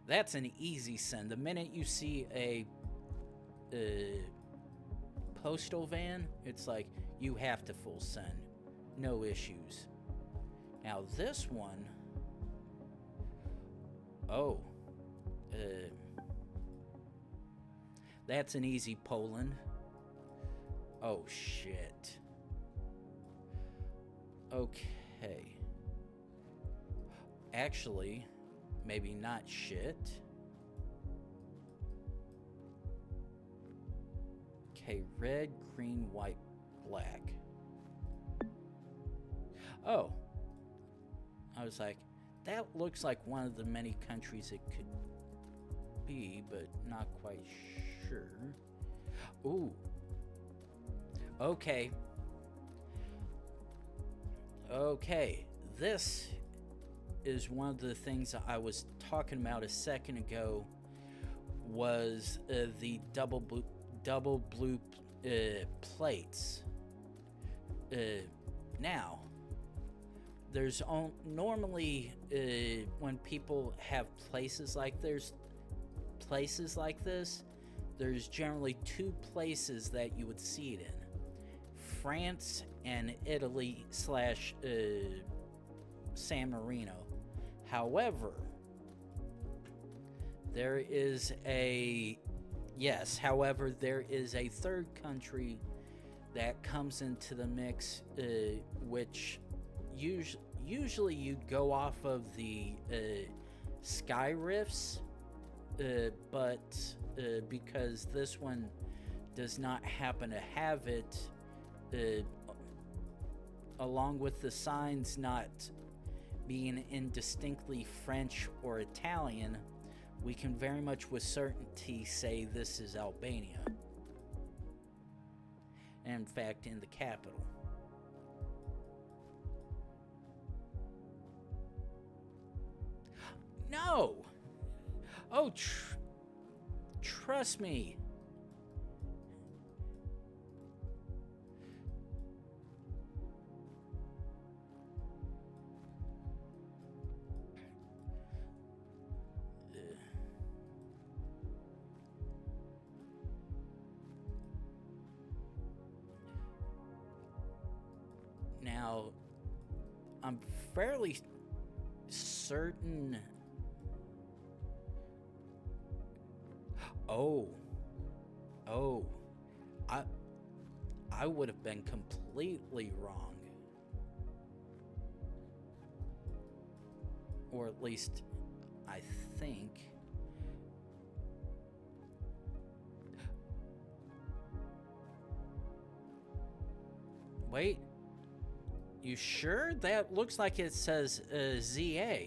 That's an easy send. The minute you see a postal van, it's like you have to full send. No issues. Now this one, oh, that's an easy Poland. Oh shit. Okay. Actually, maybe not shit. Okay, red, green, white, black. Oh. I was like, that looks like one of the many countries it could be, but not quite sure. Ooh. Okay. Okay. This is one of the things I was talking about a second ago, was the double blue plates. Now, there's normally when people have places like this, there's generally two places that you would see it in: France and Italy / San Marino. However, there is a third country that comes into the mix, which usually you'd go off of the sky rifts, but because this one does not happen to have it, along with the signs not being indistinctly French or Italian, we can very much with certainty say this is Albania. And in fact, in the capital. No! Oh, trust me. Now, I'm fairly certain. Oh, I would have been completely wrong, or at least I think. Wait. You sure? That looks like it says ZA.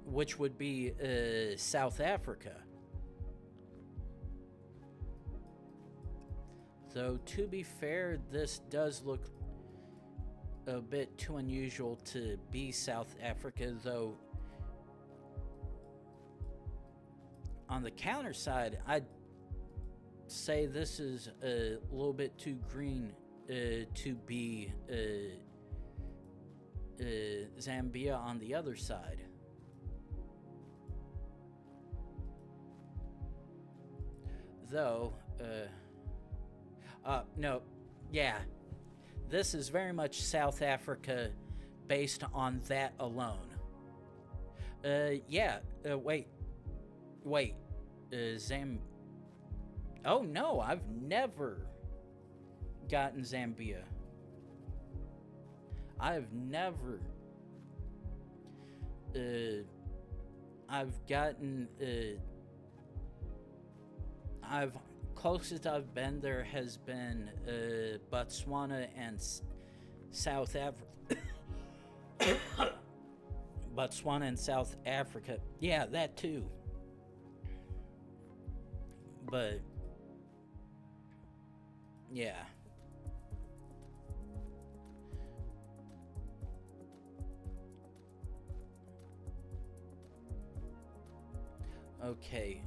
Which would be South Africa. Though, to be fair, this does look a bit too unusual to be South Africa, though on the counter side, I'd say this is a little bit too green to be Zambia on the other side. Though, no, yeah, this is very much South Africa based on that alone. Yeah. Wait. Wait. Zam. Oh no, I've never gotten Zambia. I've never. I've gotten. I've closest I've been there has been Botswana and South Africa. Botswana and South Africa. Yeah, that too. But yeah. Okay.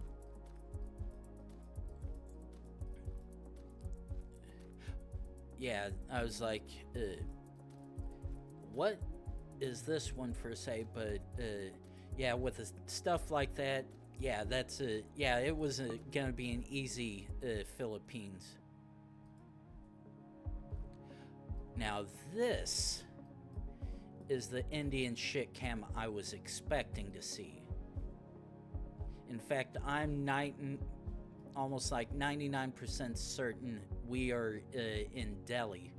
Yeah, I was like, what is this one for say? But yeah, with the stuff like that, yeah, that's yeah, it was gonna be an easy Philippines. Now this is the Indian shit cam I was expecting to see. In fact, I'm almost like 99% certain we are in Delhi.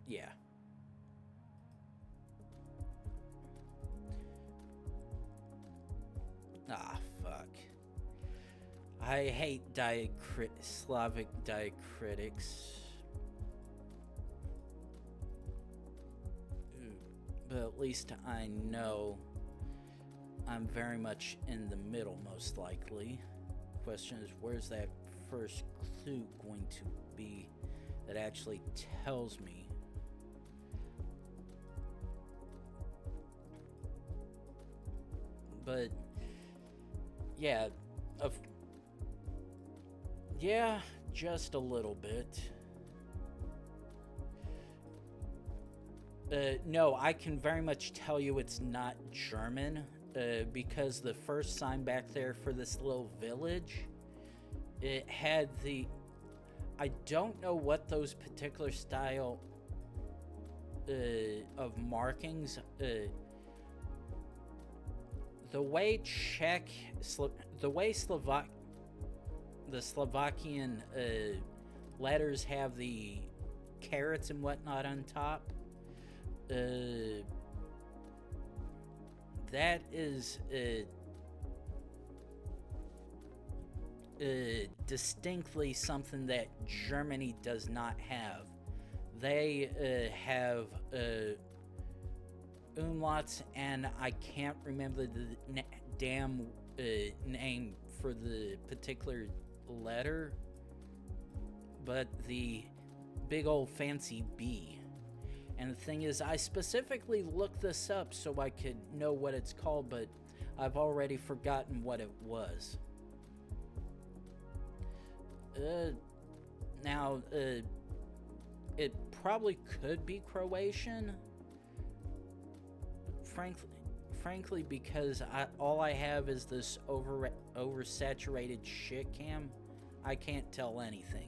Yeah. Ah, fuck. I hate Slavic diacritics. But at least I know I'm very much in the middle, most likely. Question is, where's that first clue going to be that actually tells me? But yeah, yeah, just a little bit. No, I can very much tell you it's not German, because the first sign back there for this little village, it had the... I don't know what those particular style of markings... the way the Slovakian letters have the carrots and whatnot on top, that is distinctly something that Germany does not have. They have umlauts, and I can't remember the damn name for the particular letter, but the big old fancy B. And the thing is, I specifically looked this up so I could know what it's called, but I've already forgotten what it was. Now, it probably could be Croatian. Frankly, because all I have is this oversaturated shit cam, I can't tell anything.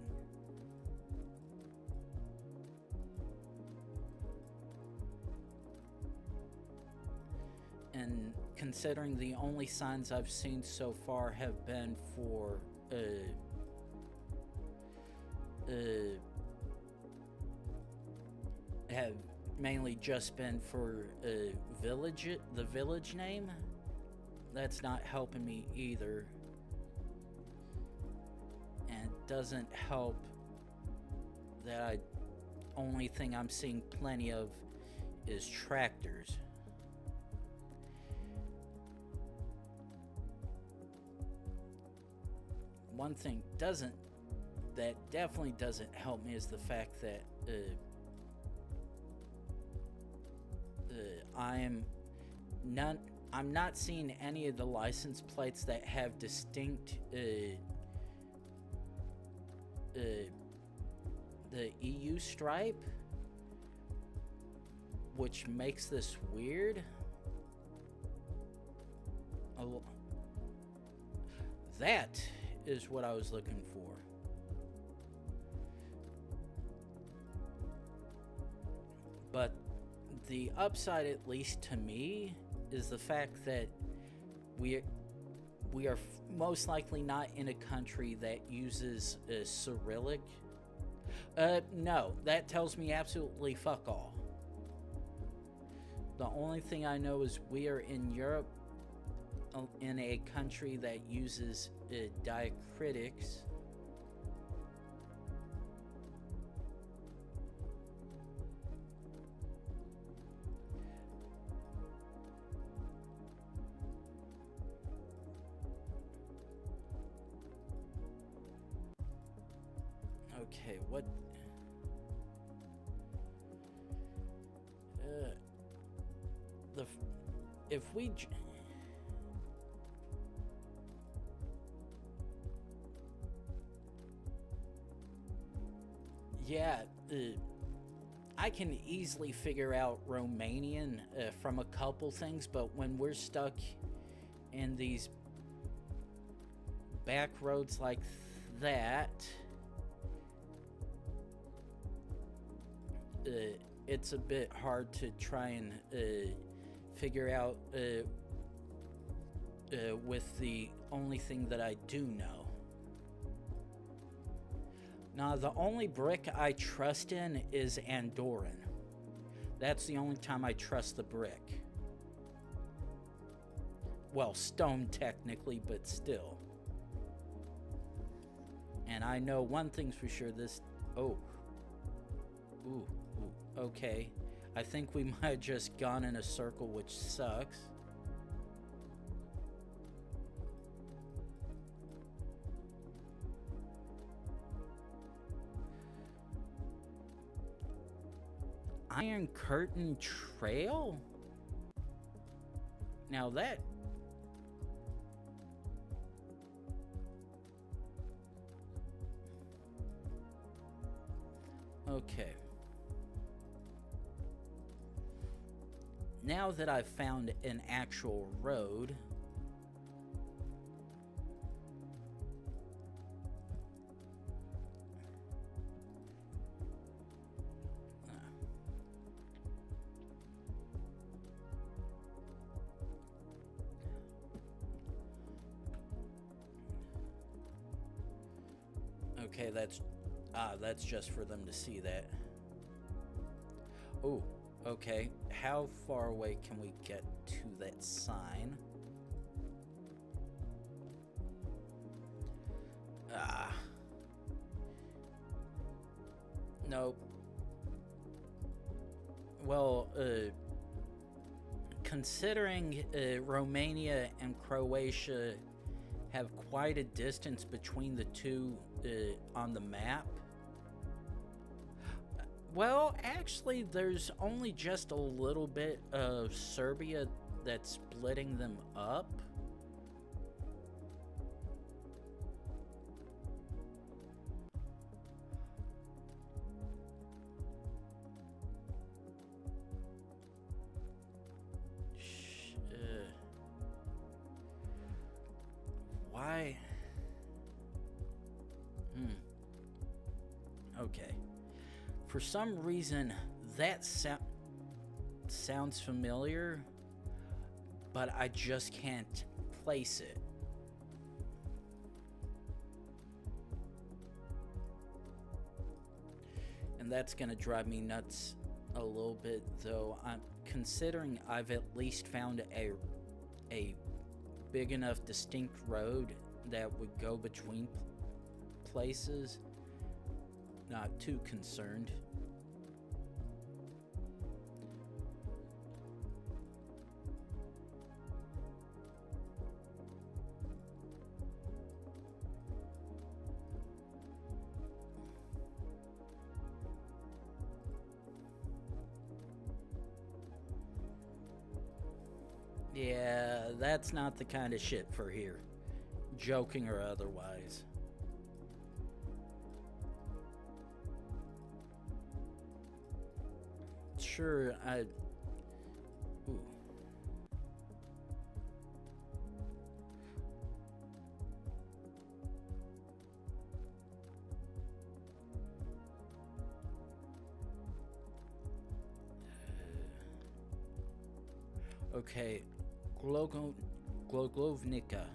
And considering the only signs I've seen so far have been for have mainly just been for the village name, that's not helping me either. And it doesn't help that only thing I'm seeing plenty of is tractors. One thing that definitely doesn't help me is the fact that I'm not seeing any of the license plates that have distinct the EU stripe, which makes this weird. That is what I was looking for. But the upside, at least to me, is the fact that we we are most likely not in a country that uses Cyrillic. No, that tells me absolutely fuck all. The only thing I know is we are in Europe, in a country that uses diacritics. Okay, what? If we yeah, I can easily figure out Romanian from a couple things, but when we're stuck in these back roads like that, it's a bit hard to try and figure out with the only thing that I do know. Now, the only brick I trust in is Andorran. That's the only time I trust the brick. Well, stone technically, but still. And I know one thing's for sure, this... Oh. Ooh. Okay. I think we might have just gone in a circle, which sucks. Iron Curtain Trail? Now that... Okay. Now that I've found an actual road... Okay, that's just for them to see that. Oh, okay. How far away can we get to that sign? Nope. Well, considering Romania and Croatia have quite a distance between the two on the map. Well, actually, there's only just a little bit of Serbia that's splitting them up. Why? Okay. For some reason, that sounds familiar, but I just can't place it. And that's gonna drive me nuts a little bit, though. I'm considering I've at least found a big enough distinct road that would go between places. Not too concerned. Yeah, that's not the kind of shit for here. Joking or otherwise. Sure, ooh. Okay, Gloglovnica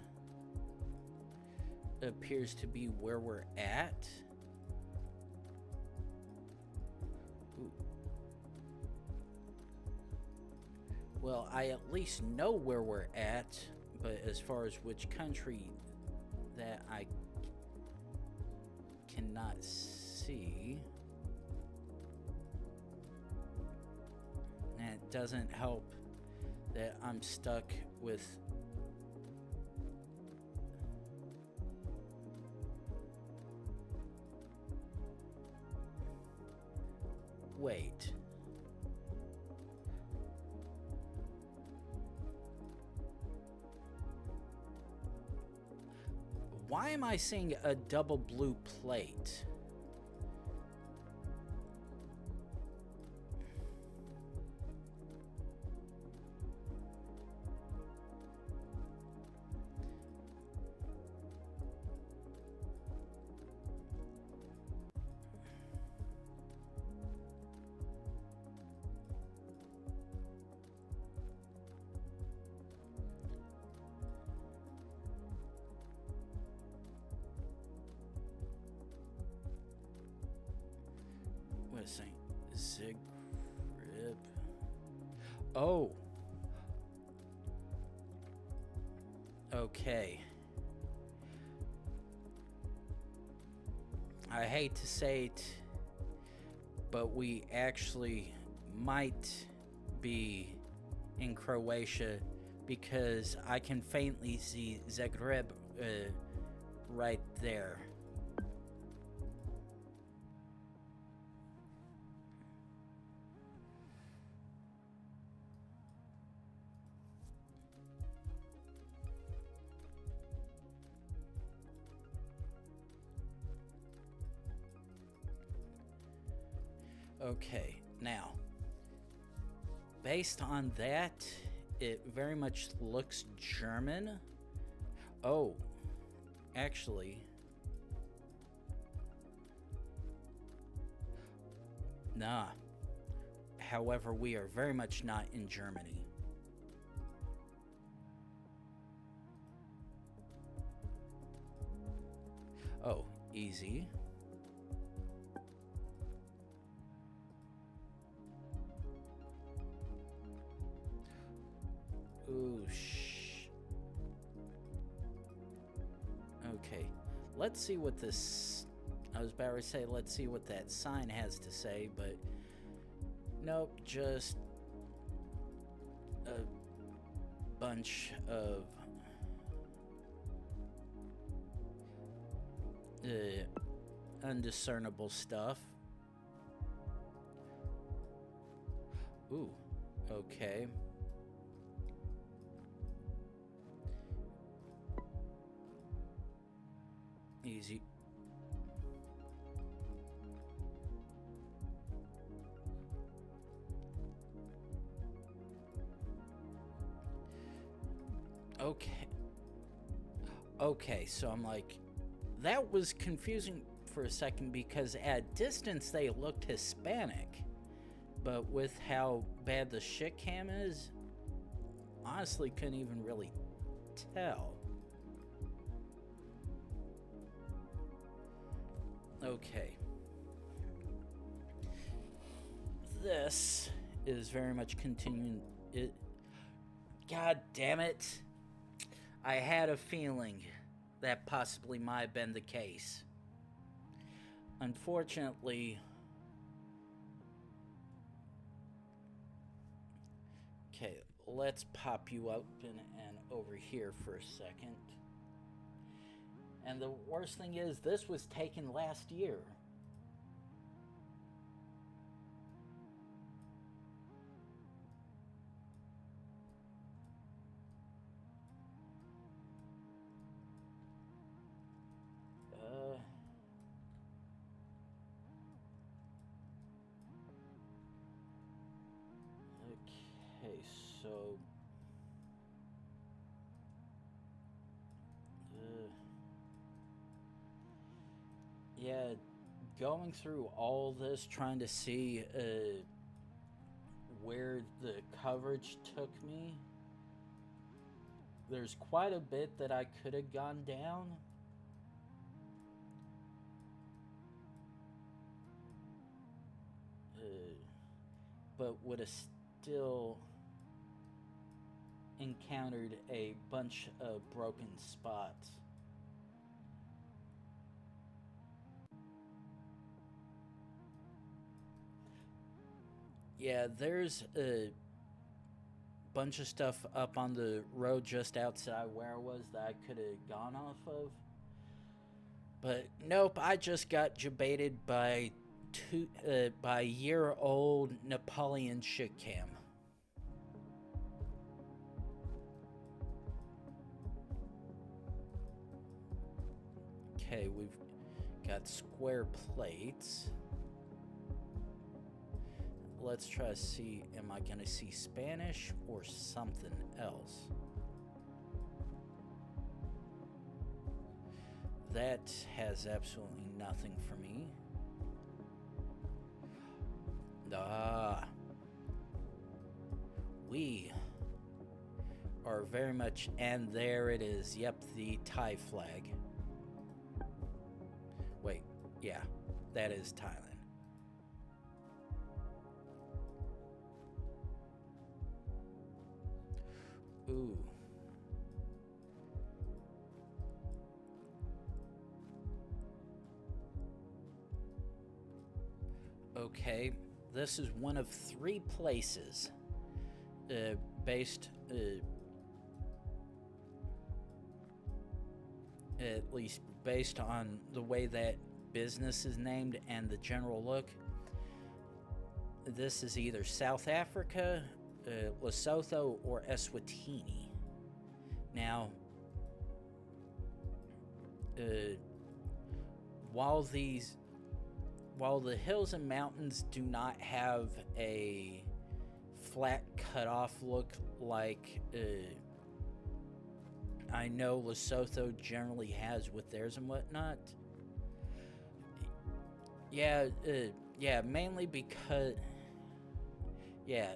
appears to be where we're at. Ooh. Well, I at least know where we're at, but as far as which country, that I cannot see. And it doesn't help that I'm stuck with wait. Why am I seeing a double blue plate? Zigrib. Oh. Okay. I hate to say it, but we actually might be in Croatia because I can faintly see Zagreb right there. Okay, now, based on that, it very much looks German. Oh, actually, nah. However, we are very much not in Germany. Oh, easy. Ooh, okay, let's see what this... I was about to say, let's see what that sign has to say, but... Nope, just... a bunch of... undiscernible stuff. Ooh, okay. Easy. Okay. Okay, so I'm like, that was confusing for a second because at distance they looked Hispanic, but with how bad the shit cam is, honestly couldn't even really tell. Okay. This is very much continuing it. God damn it. I had a feeling that possibly might have been the case. Unfortunately, okay, let's pop you up and over here for a second. And the worst thing is, this was taken last year. Okay, so... yeah, going through all this, trying to see where the coverage took me. There's quite a bit that I could have gone down. But would have still encountered a bunch of broken spots. Yeah, there's a bunch of stuff up on the road just outside where I was that I could have gone off of. But nope, I just got debated by by year-old Napoleon shitcam. Okay, we've got square plates. Let's try to see, am I gonna see Spanish or something else? That has absolutely nothing for me. We are very much, and there it is. Yep, the Thai flag. Wait, yeah, that is Thailand. Ooh. Okay, this is one of 3 places based, at least based on the way that business is named and the general look. This is either South Africa, Lesotho, or Eswatini. Now, while the hills and mountains do not have a flat cut-off look like I know Lesotho generally has with theirs and whatnot. Yeah, mainly because, yeah,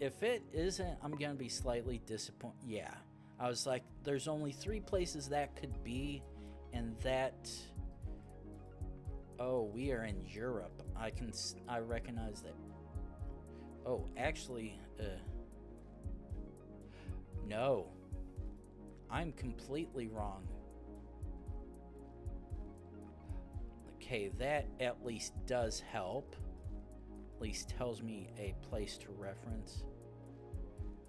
if it isn't, I'm gonna be slightly disappointed. Yeah, I was like, there's only 3 places that could be, and that. Oh, we are in Europe. I recognize that. Oh, actually, no. I'm completely wrong. Okay, that at least does help. At least tells me a place to reference.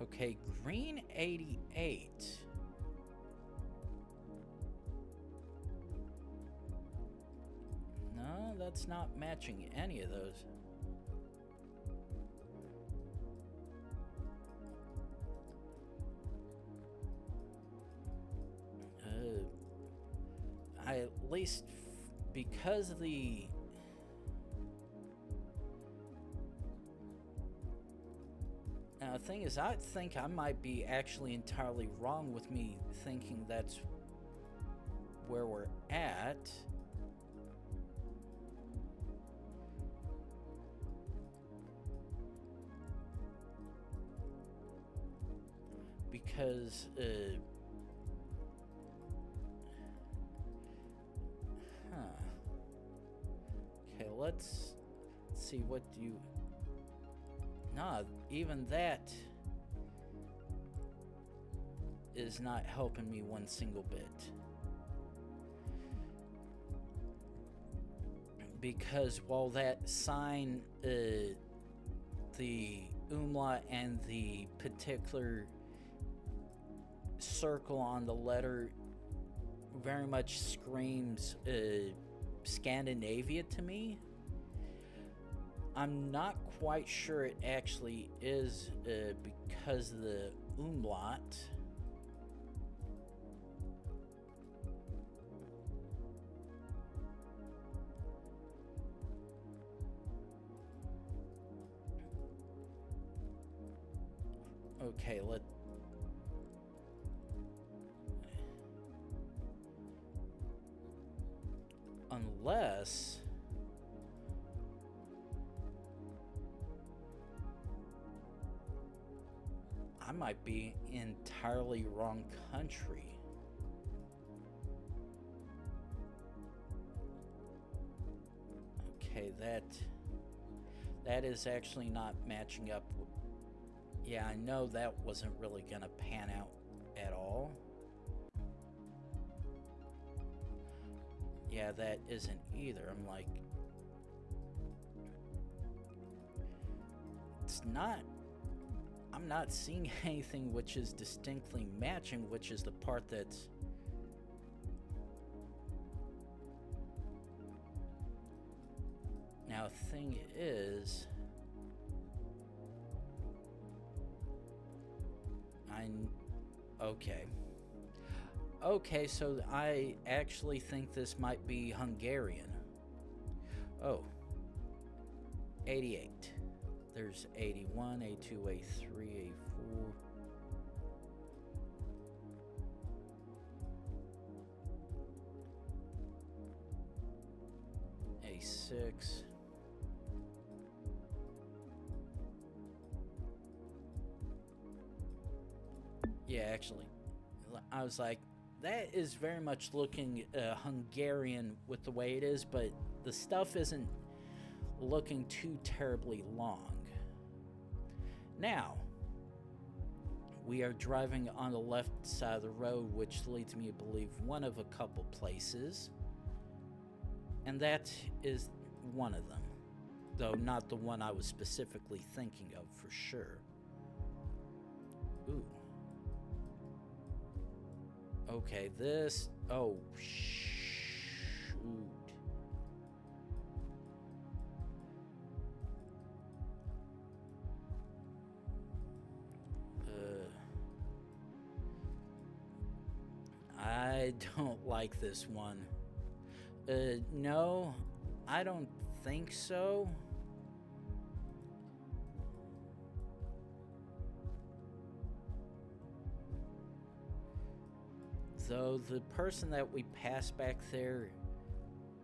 Okay, green 88. No, that's not matching any of those. I at least, because the thing is, I think I might be actually entirely wrong with me thinking that's where we're at. Because, okay, let's see, what do you... Nah, even that is not helping me one single bit. Because while that sign, the umlaut and the particular circle on the letter very much screams Scandinavia to me, I'm not quite sure it actually is because of the umlaut. Okay, unless might be entirely wrong country. Okay, that is actually not matching up. Yeah, I know that wasn't really gonna pan out at all. Yeah, that isn't either. I'm like, it's not. I'm not seeing anything which is distinctly matching, which is the part that's. Now, thing is, okay. Okay, so I actually think this might be Hungarian. Oh. 88. There's 81, A2, A3, A4. A6. Yeah, actually, I was like, that is very much looking Hungarian with the way it is, but the stuff isn't looking too terribly long. Now, we are driving on the left side of the road, which leads me to believe one of a couple places, and that is one of them, though not the one I was specifically thinking of for sure. Ooh. Okay, this... Oh, shoot. I don't like this one. No, I don't think so. Though the person that we passed back there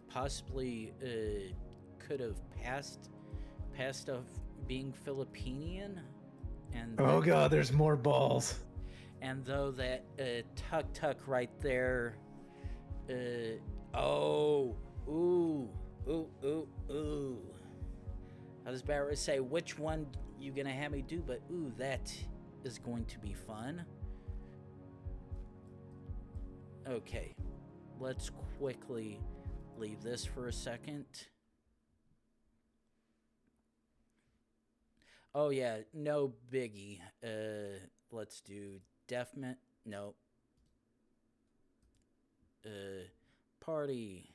possibly could have passed of being Filipinian, and oh god, there's more balls. And though that tuk right there, oh, ooh. I was about to say which one you gonna have me do, but ooh, that is going to be fun. Okay, let's quickly leave this for a second. Oh yeah, no biggie. Let's do definite. No. Party.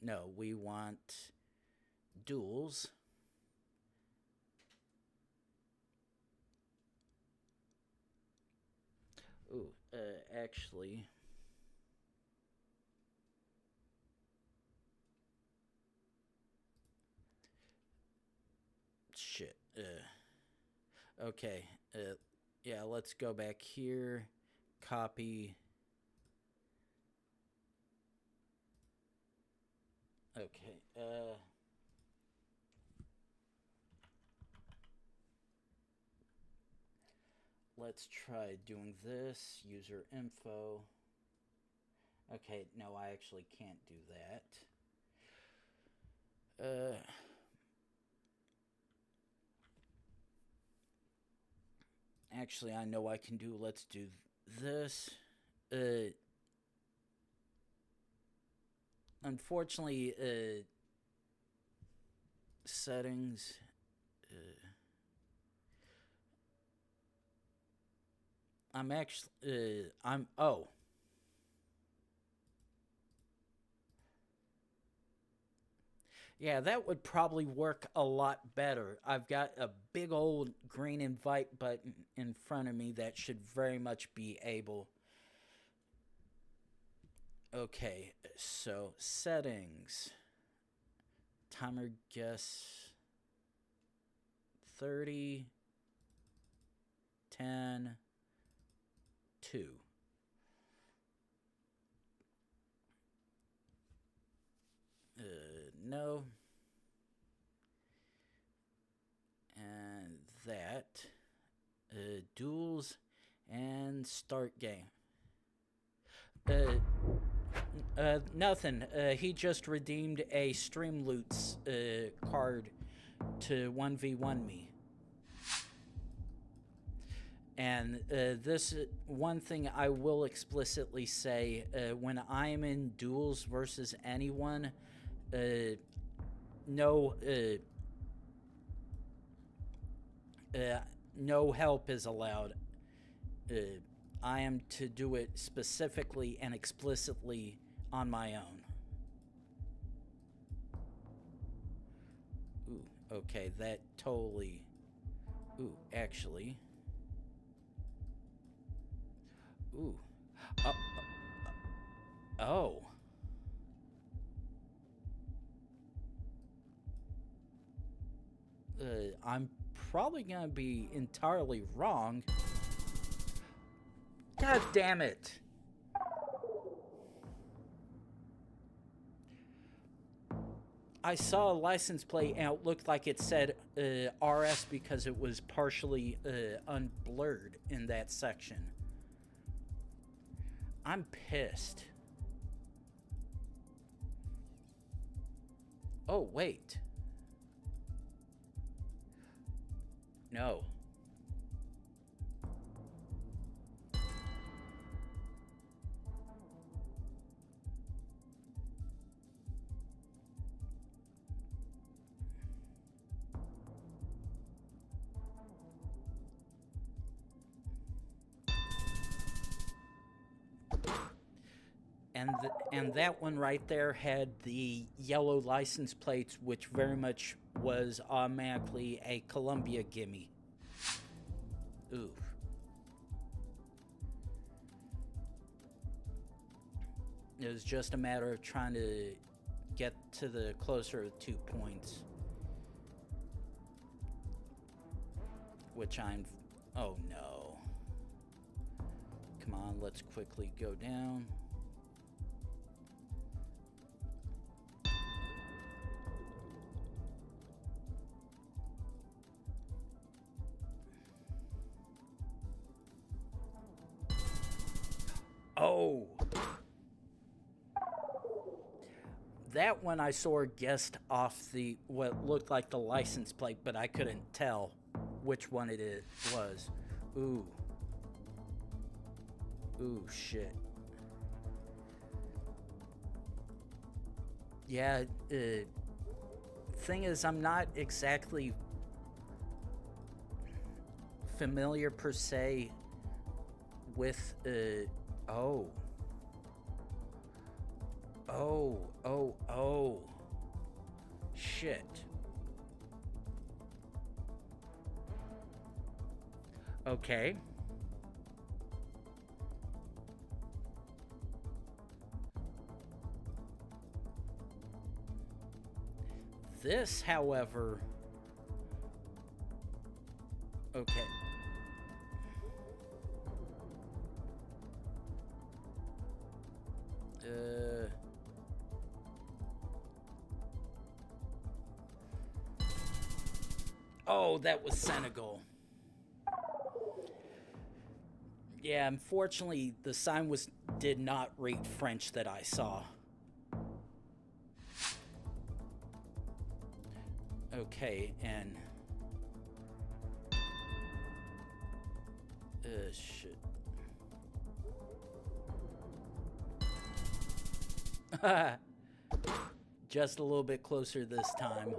No, we want duels. Ooh, actually, shit. Okay. Yeah, let's go back here. Copy. Okay. Let's try doing this. User info. Okay, no, I actually can't do that. Actually, I know I can do. Let's do this. Unfortunately, settings. I'm actually. Oh. Yeah, that would probably work a lot better. I've got a big old green invite button in front of me that should very much be able. Okay, so settings. Timer guess 30, 10, 2. No. that. Duels and start game. Nothing. He just redeemed a Streamloots card to 1v1 me. And this one thing I will explicitly say, when I am in duels versus anyone, no help is allowed. I am to do it specifically and explicitly on my own. Ooh, okay, that totally... Ooh, actually... Ooh. Oh. I'm probably gonna be entirely wrong. God damn it. I saw a license plate and it looked like it said RS because it was partially unblurred in that section. I'm pissed. Oh, wait. No. And that one right there had the yellow license plates, which very much was automatically a Columbia gimme. Ooh. It was just a matter of trying to get to the closer 2 points. Which I'm... Oh no. Come on, let's quickly go down. Oh! That one I saw guessed off the what looked like the license plate, but I couldn't tell which one it was. Ooh. Ooh, shit. Yeah, thing is, I'm not exactly familiar per se with, oh. Oh. Shit. Okay. This, however... Okay. Oh, that was Senegal. Yeah, unfortunately, the sign did not read French that I saw. Okay, and... shit. Just a little bit closer this time.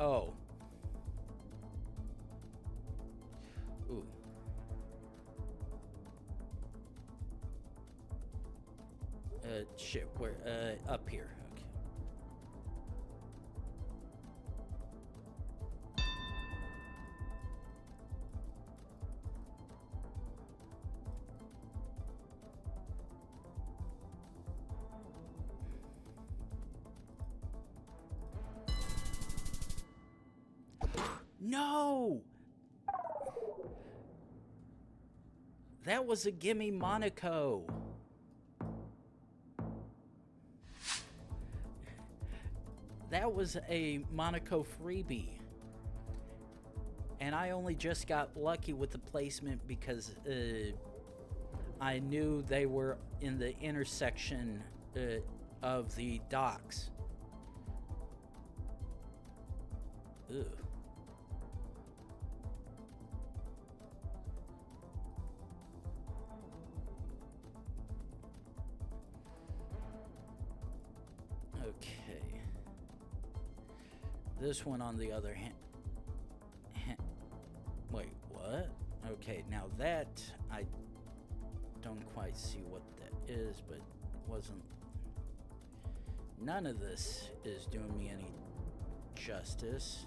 Oh. Ooh. Shit, where, up here. Okay. No! That was a gimme Monaco. That was a Monaco freebie. And I only just got lucky with the placement because I knew they were in the intersection of the docks. Ugh. Okay. This one, on the other hand. Wait, what? Okay, now that I don't quite see what that is, but wasn't. None of this is doing me any justice.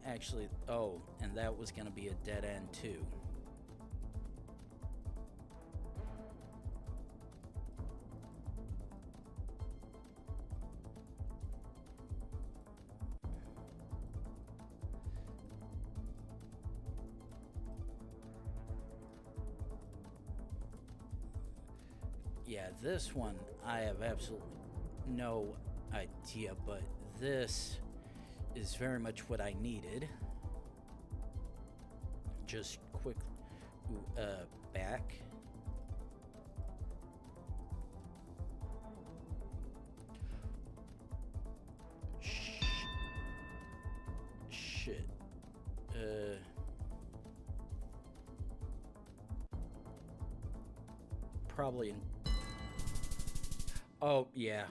Actually, oh, and that was going to be a dead end too. Yeah, this one I have absolutely no idea, but this is very much what I needed. Just quick, back. Shit. Probably in. Oh, yeah.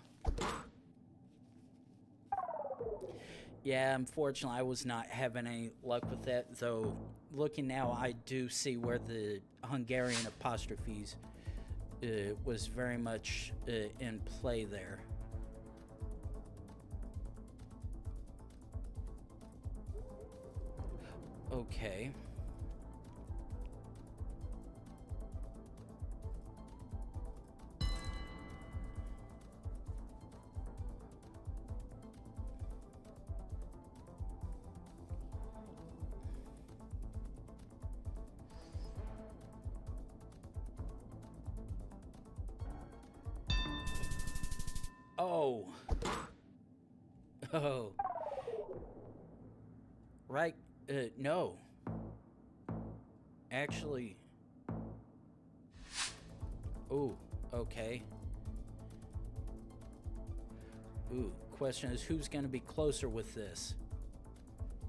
Yeah, unfortunately, I was not having any luck with that, though looking now, I do see where the Hungarian apostrophes was very much in play there. Okay. Oh. Oh. Right. No. Actually. Ooh, okay. Ooh, question is who's going to be closer with this?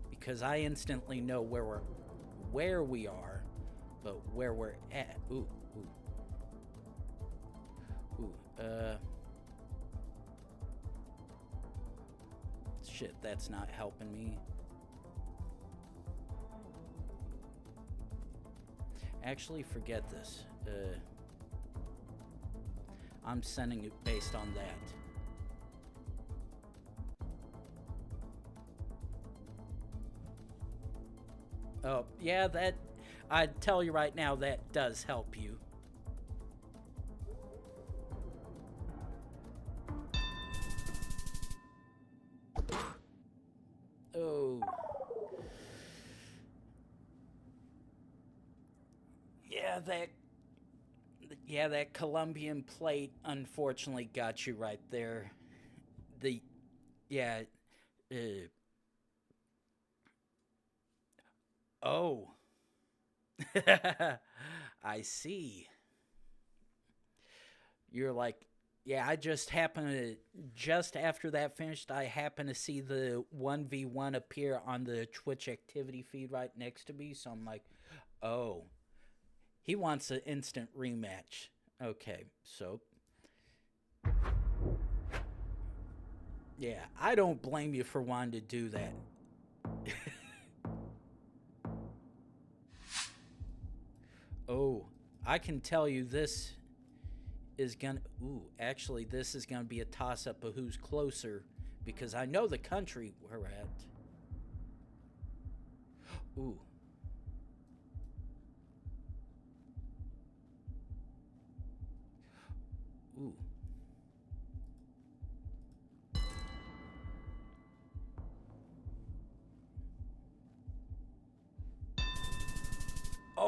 Because I instantly know where we are, but where we're at. Ooh, ooh. Ooh, shit, that's not helping me. Actually, forget this. I'm sending it based on that. Oh, yeah, that... I'd tell you right now, that does help you. Oh. Yeah, that Colombian plate unfortunately got you right there. Yeah, oh. I see. You're like, yeah, I just happened to, just after that finished, I happened to see the 1v1 appear on the Twitch activity feed right next to me. So I'm like, oh, he wants an instant rematch. Okay, so. Yeah, I don't blame you for wanting to do that. Oh, I can tell you this is gonna. Ooh, actually, this is gonna be a toss-up of who's closer because I know the country we're at. Ooh. Ooh.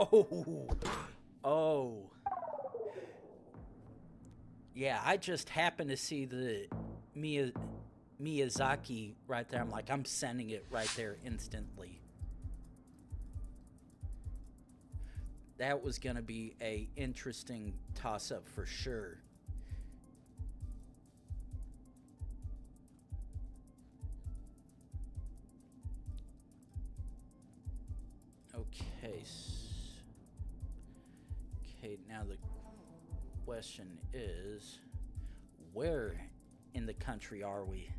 Oh, oh. Yeah, I just happened to see the Miyazaki right there. I'm like, I'm sending it right there instantly. That was going to be a interesting toss-up for sure. Okay. Okay, now the question is, where in the country are we?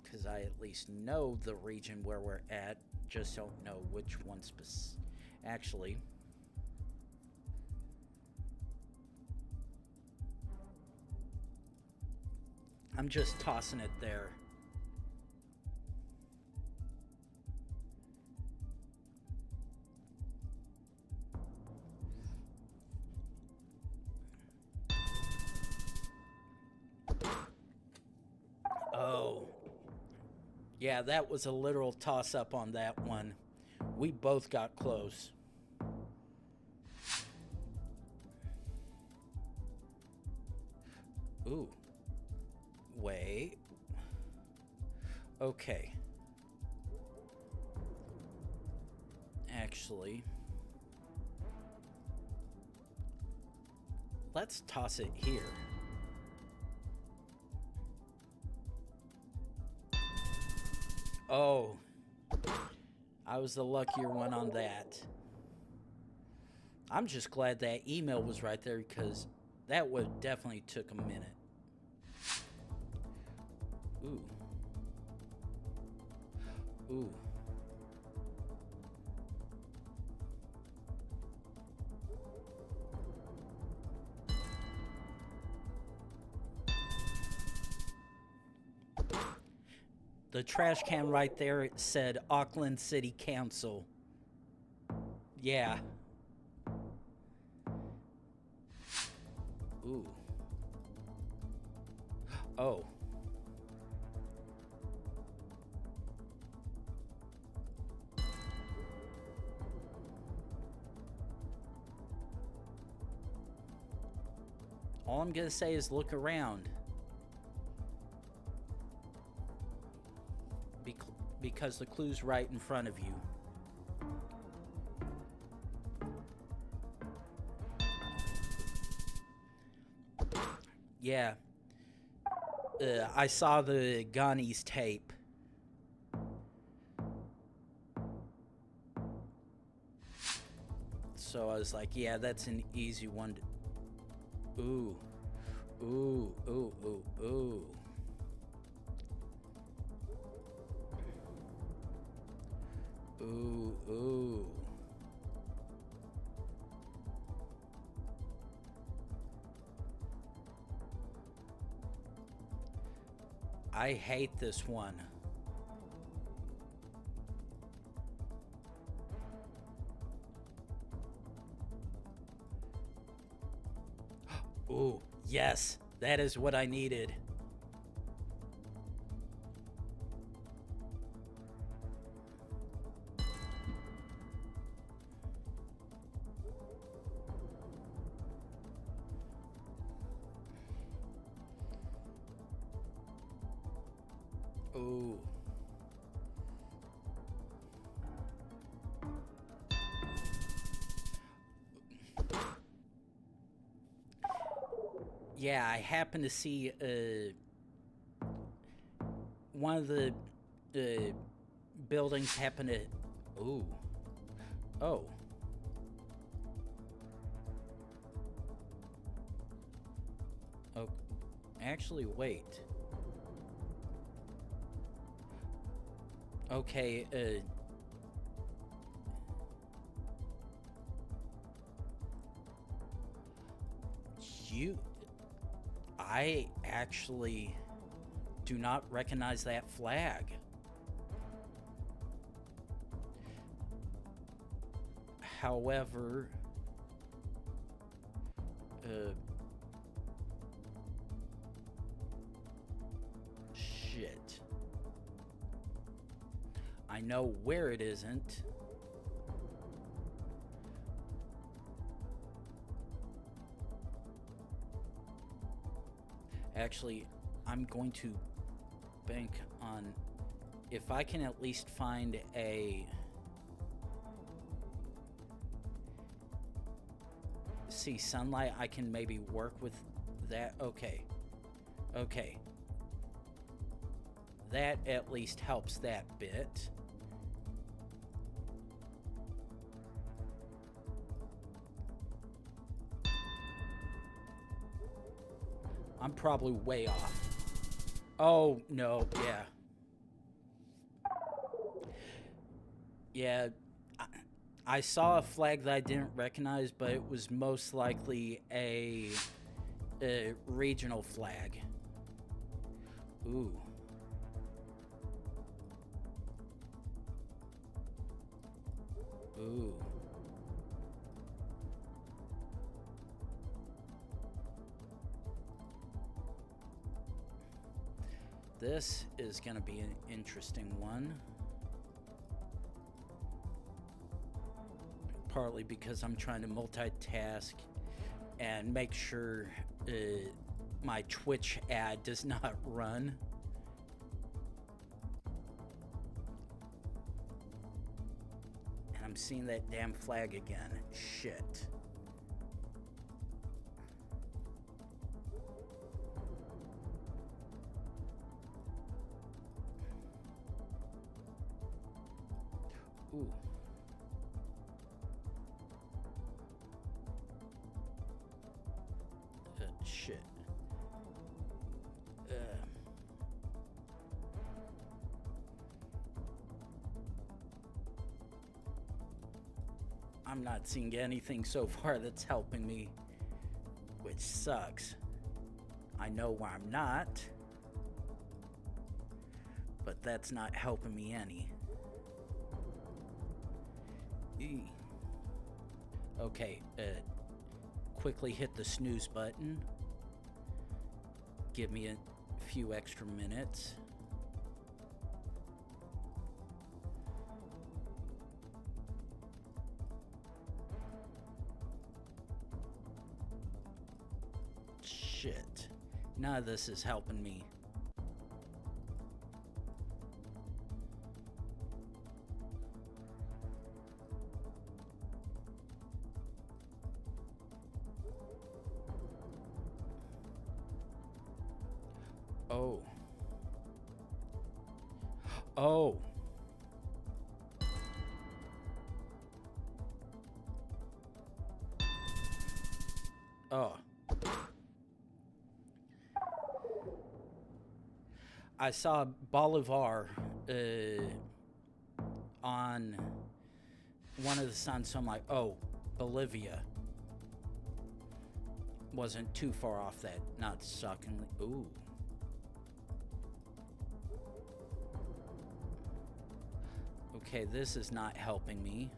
Because I at least know the region where we're at, just don't know which one actually. I'm just tossing it there. Oh. Yeah, that was a literal toss-up on that one. We both got close. Ooh. Wait. Okay. Actually, let's toss it here. Oh. I was the luckier one on that. I'm just glad that email was right there because that would definitely took a minute. Ooh. Ooh. The trash can right there, it said Auckland City Council. Yeah. Ooh. Oh. All I'm gonna say is look around. Because the clue's right in front of you. Yeah. I saw the Ghani's tape. So I was like, yeah, that's an easy one to... Ooh. Ooh, ooh, ooh, ooh. Ooh, ooh. I hate this one. Ooh, yes, that is what I needed. Ooh. Yeah, I happened to see one of the buildings happened to... Ooh. Oh. Oh. Actually, wait. Okay, I actually do not recognize that flag. However, shit. I know where it isn't. Actually, I'm going to bank on if I can at least find a... See sunlight, I can maybe work with that. Okay. Okay. That at least helps that bit. I'm probably way off. Oh, no, yeah. Yeah, I saw a flag that I didn't recognize, but it was most likely a regional flag. Ooh. Ooh. This is going to be an interesting one. Partly because I'm trying to multitask and make sure my Twitch ad does not run. And I'm seeing that damn flag again. Shit. Ooh. Shit. I'm not seeing anything so far that's helping me, which sucks. I know where I'm not, but that's not helping me any. Okay, quickly hit the snooze button. Give me a few extra minutes. Shit. None of this is helping me. Oh. Oh. Oh. I saw Bolivar on one of the signs, so I'm like, oh, Bolivia. Wasn't too far off that, not shockingly. Ooh. Okay, this is not helping me.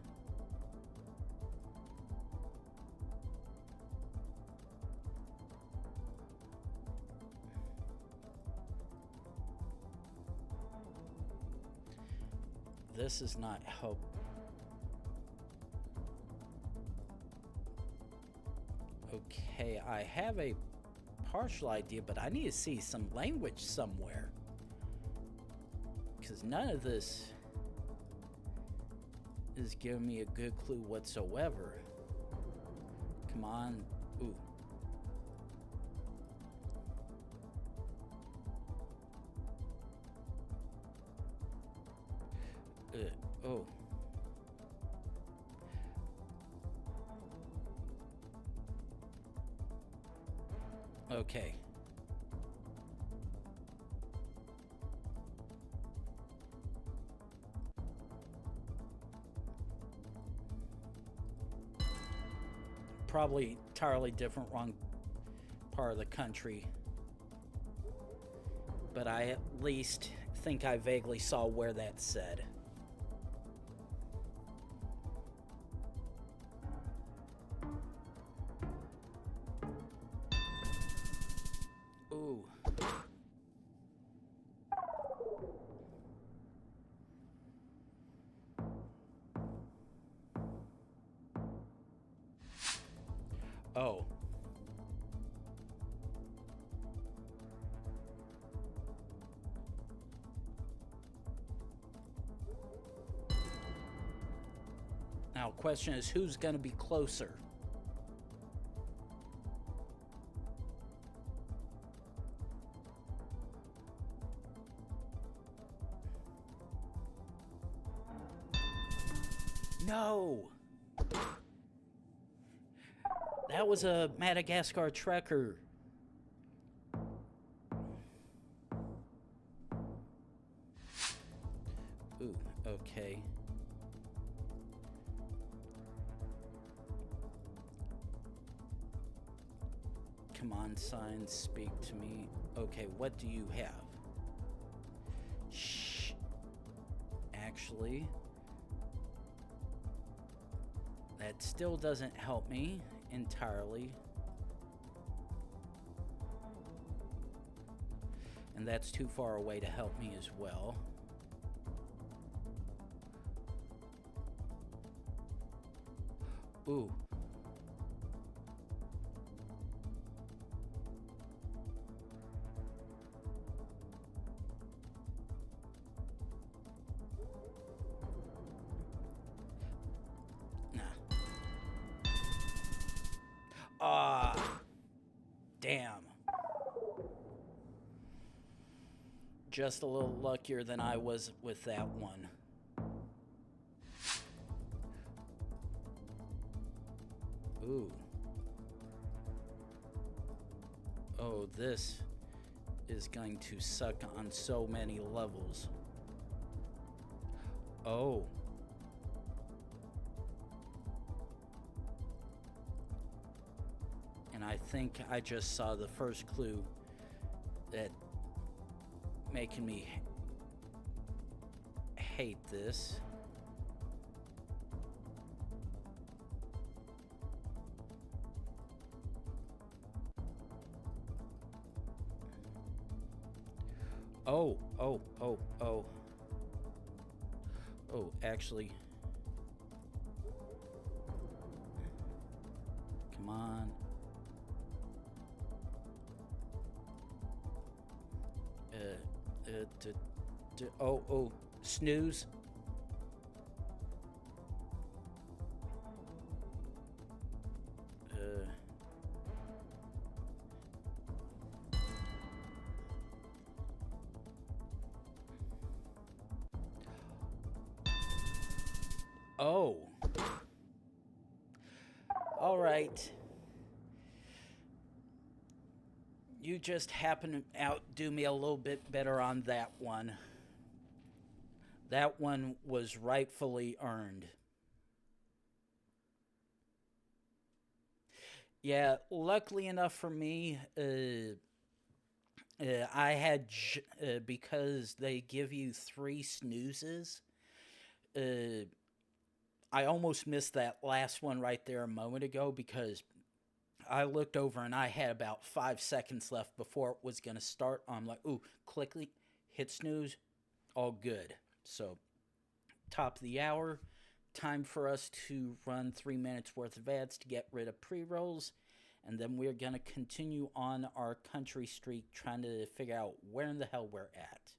This is not help. Okay, I have a partial idea, but I need to see some language somewhere. Because none of this is giving me a good clue whatsoever. Come on. Ooh. Oh. Okay. Probably entirely different, wrong part of the country. But I at least think I vaguely saw where that said. Ooh. Oh. Now, question is, who's going to be closer? No! That was a Madagascar trekker. Ooh, okay. Come on, signs, speak to me. Okay, what do you have? Shh. Actually, that still doesn't help me entirely. And that's too far away to help me as well. Ooh. Ah, damn. Just a little luckier than I was with that one. Ooh. Oh, this is going to suck on so many levels. Oh. And I think I just saw the first clue that making me hate this. Oh, oh, oh, oh. Oh, actually. Come on. Oh, snooze. Oh. All right. You just happen to outdo me a little bit better on that one. That one was rightfully earned. Yeah, luckily enough for me, I had, because they give you 3 snoozes, I almost missed that last one right there a moment ago because I looked over and I had about 5 seconds left before it was going to start. I'm like, ooh, quickly, hit snooze, all good. So, top of the hour, time for us to run 3 minutes worth of ads to get rid of pre-rolls. And then we're going to continue on our country streak trying to figure out where in the hell we're at.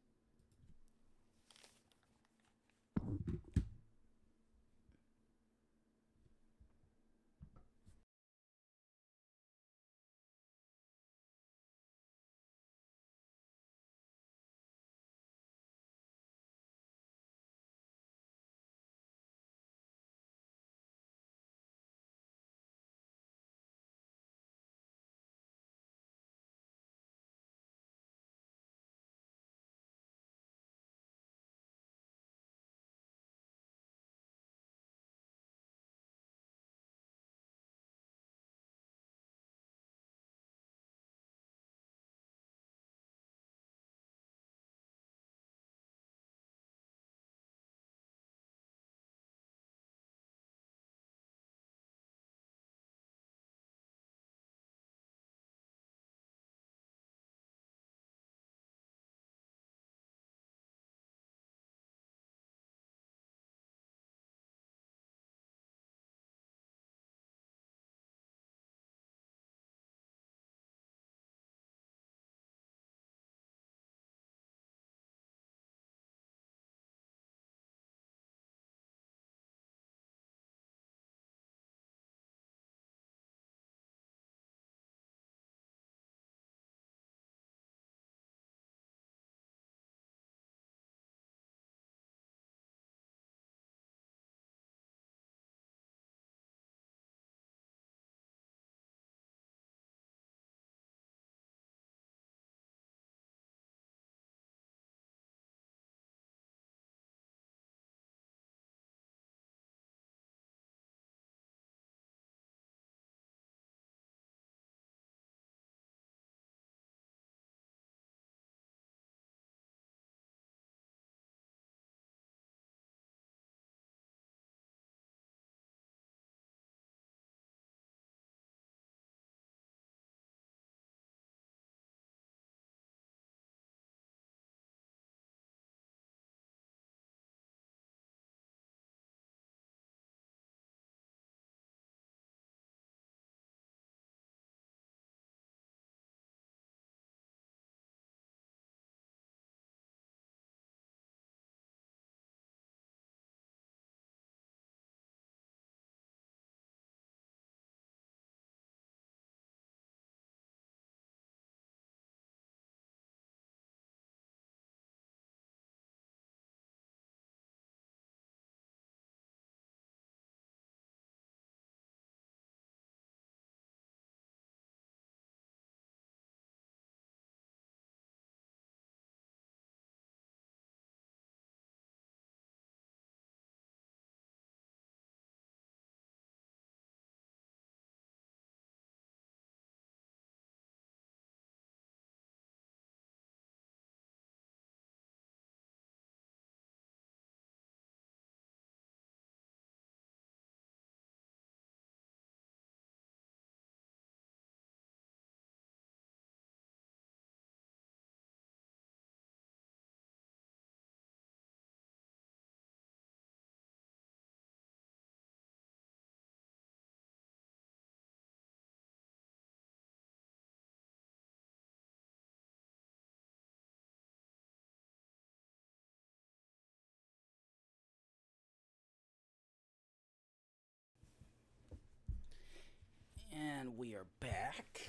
And we are back.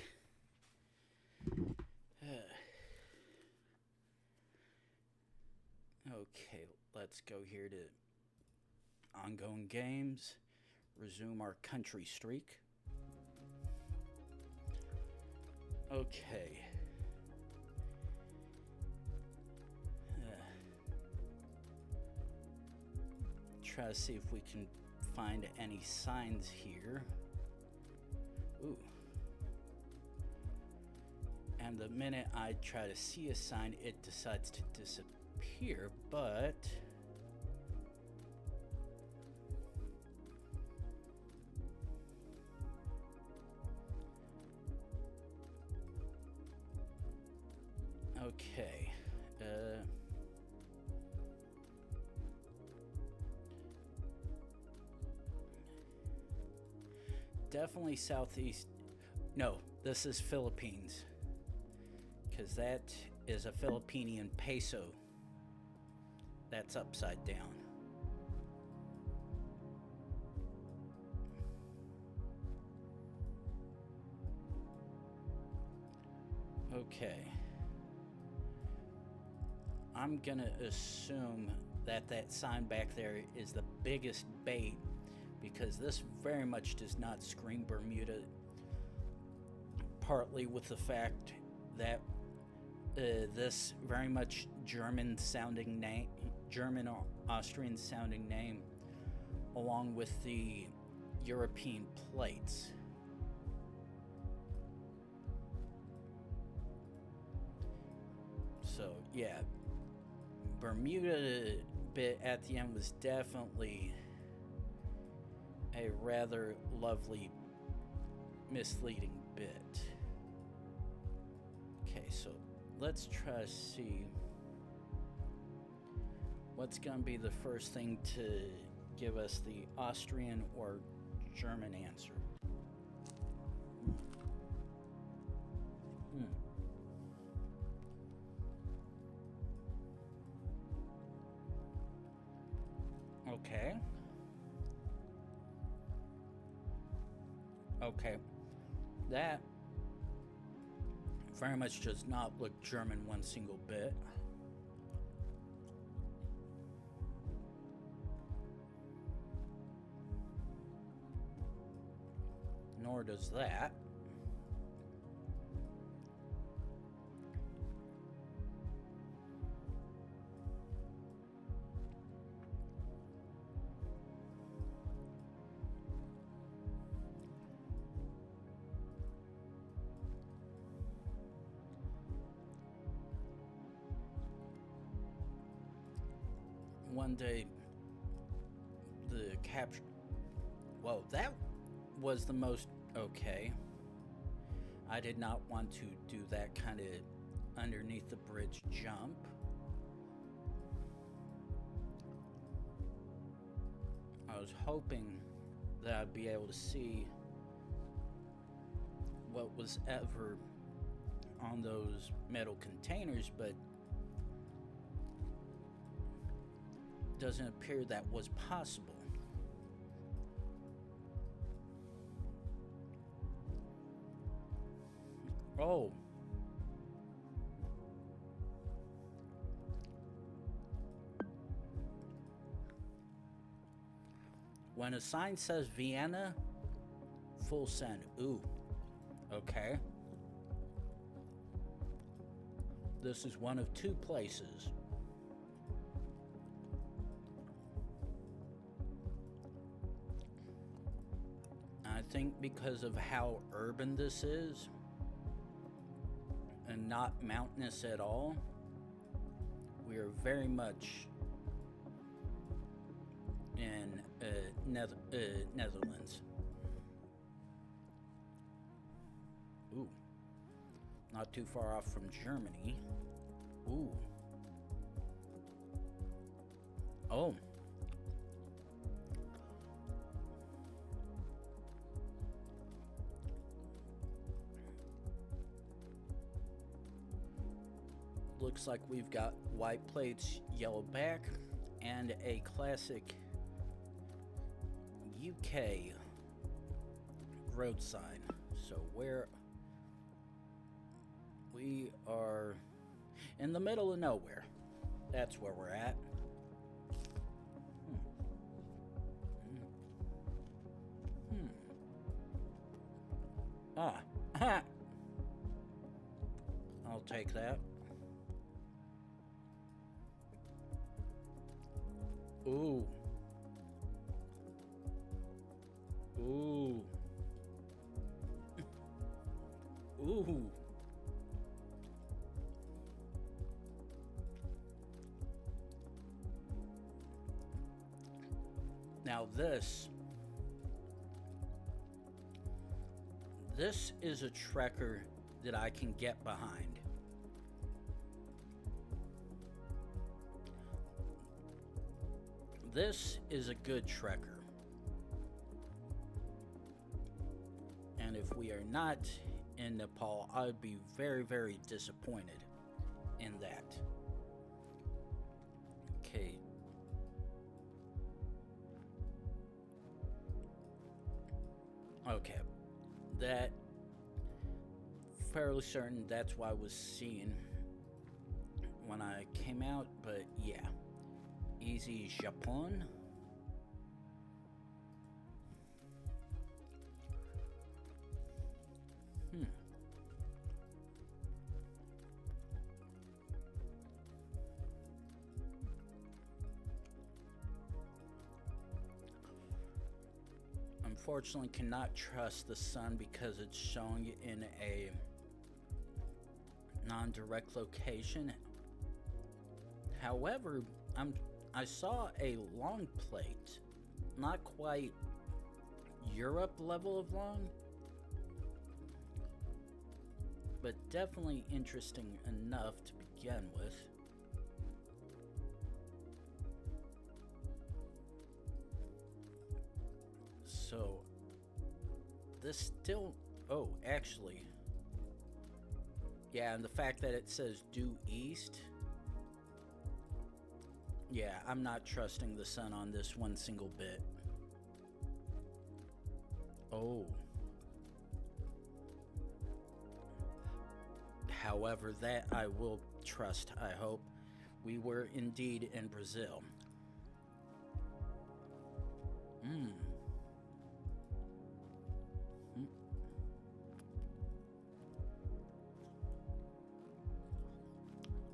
Okay, let's go here to ongoing games. Resume our country streak. Okay. Try to see if we can find any signs here. Ooh. And the minute I try to see a sign, it decides to disappear, but... Okay. Definitely southeast. No, this is Philippines. Because that is a Philippine peso. That's upside down. Okay. I'm gonna assume that that sign back there is the biggest bait, because this very much does not scream Bermuda, partly with the fact that this very much German sounding name, German or Austrian sounding name, along with the European plates. So yeah, Bermuda bit at the end was definitely a rather lovely misleading bit. Okay, so let's try to see what's gonna be the first thing to give us the Austrian or German answer. Okay. Okay. That very much does not look German one single bit. Nor does that. One day, the capture... Whoa, that was the most... Okay. I did not want to do that kind of underneath the bridge jump. I was hoping that I'd be able to see what was ever on those metal containers, but doesn't appear that was possible. Oh. When a sign says Vienna, full send. Ooh. Okay. This is one of two places. I think because of how urban this is and not mountainous at all, we are very much in Netherlands. Ooh. Not too far off from Germany. Ooh. Oh. Looks like we've got white plates, yellow back, and a classic UK road sign. So where we are in the middle of nowhere. That's where we're at. Ah, I'll take that. Ooh. Ooh. Ooh. Now this is a trekker that I can get behind. This is a good trekker. And if we are not in Nepal, I would be very, very disappointed in that. Okay. Okay. That, fairly certain that's what I was seeing when I came out, but yeah. Easy Japan. Unfortunately, cannot trust the sun because it's showing in a non-direct location. However, I saw a long plate, not quite Europe level of long, but definitely interesting enough to begin with. So this still, oh, actually, yeah, and the fact that it says due east, yeah, I'm not trusting the sun on this one single bit. Oh. However, that I will trust, I hope. We were indeed in Brazil.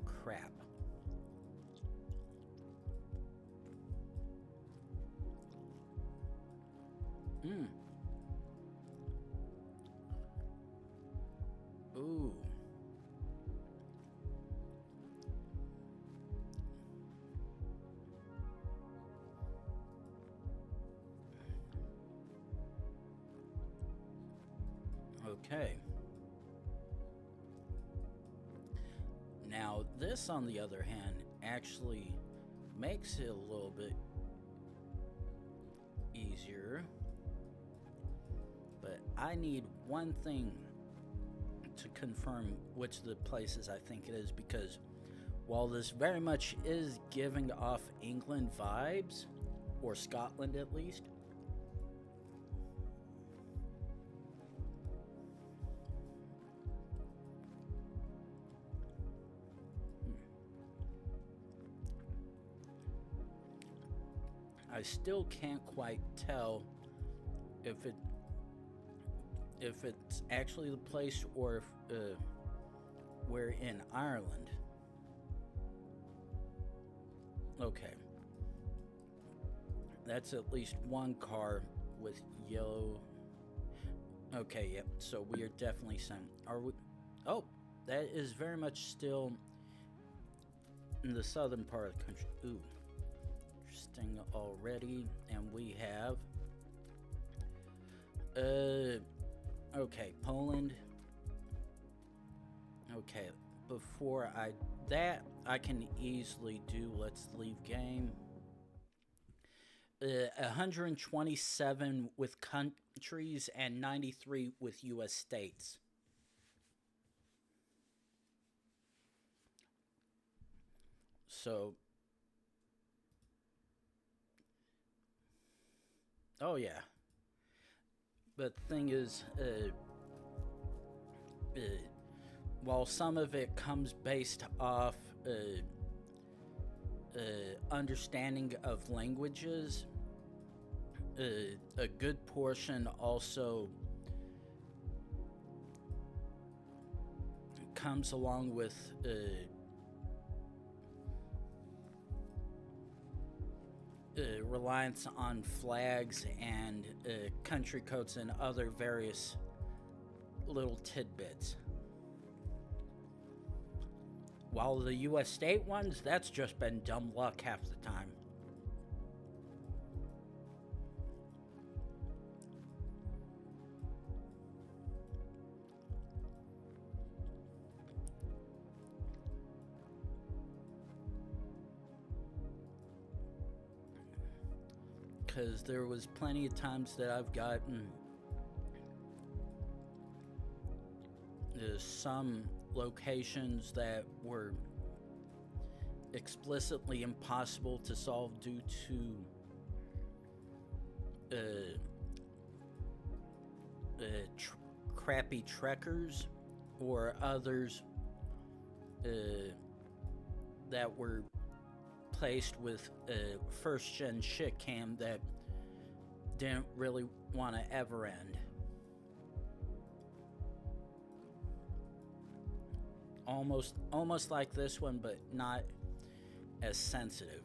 Crap. Ooh. Okay. Now, this, on the other hand, actually makes it a little bit easier. But I need one thing to confirm which of the places I think it is, because while this very much is giving off England vibes, or Scotland at least, I still can't quite tell if it's actually the place or if we're in Ireland. Okay. That's at least one car with yellow. Okay, yep. So we are definitely saying, are we? Oh, that is very much still in the southern part of the country. Ooh, interesting already. And we have, okay, Poland. Okay, before I can easily do. Let's leave game. 127 with countries and 93 with U.S. states. So, oh yeah. But the thing is, while some of it comes based off understanding of languages, a good portion also comes along with reliance on flags and country codes and other various little tidbits. While the US state ones, that's just been dumb luck half the time. Because there was plenty of times that I've gotten some locations that were explicitly impossible to solve due to crappy trekkers or others that were placed with first gen shit cam that didn't really want to ever end. Almost like this one, but not as sensitive.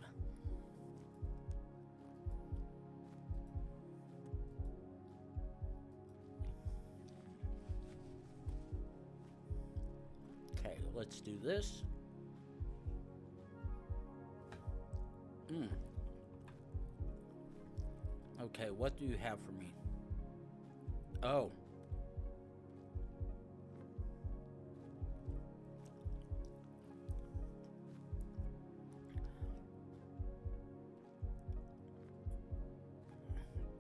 Okay, let's do this. Okay, what do you have for me? Oh.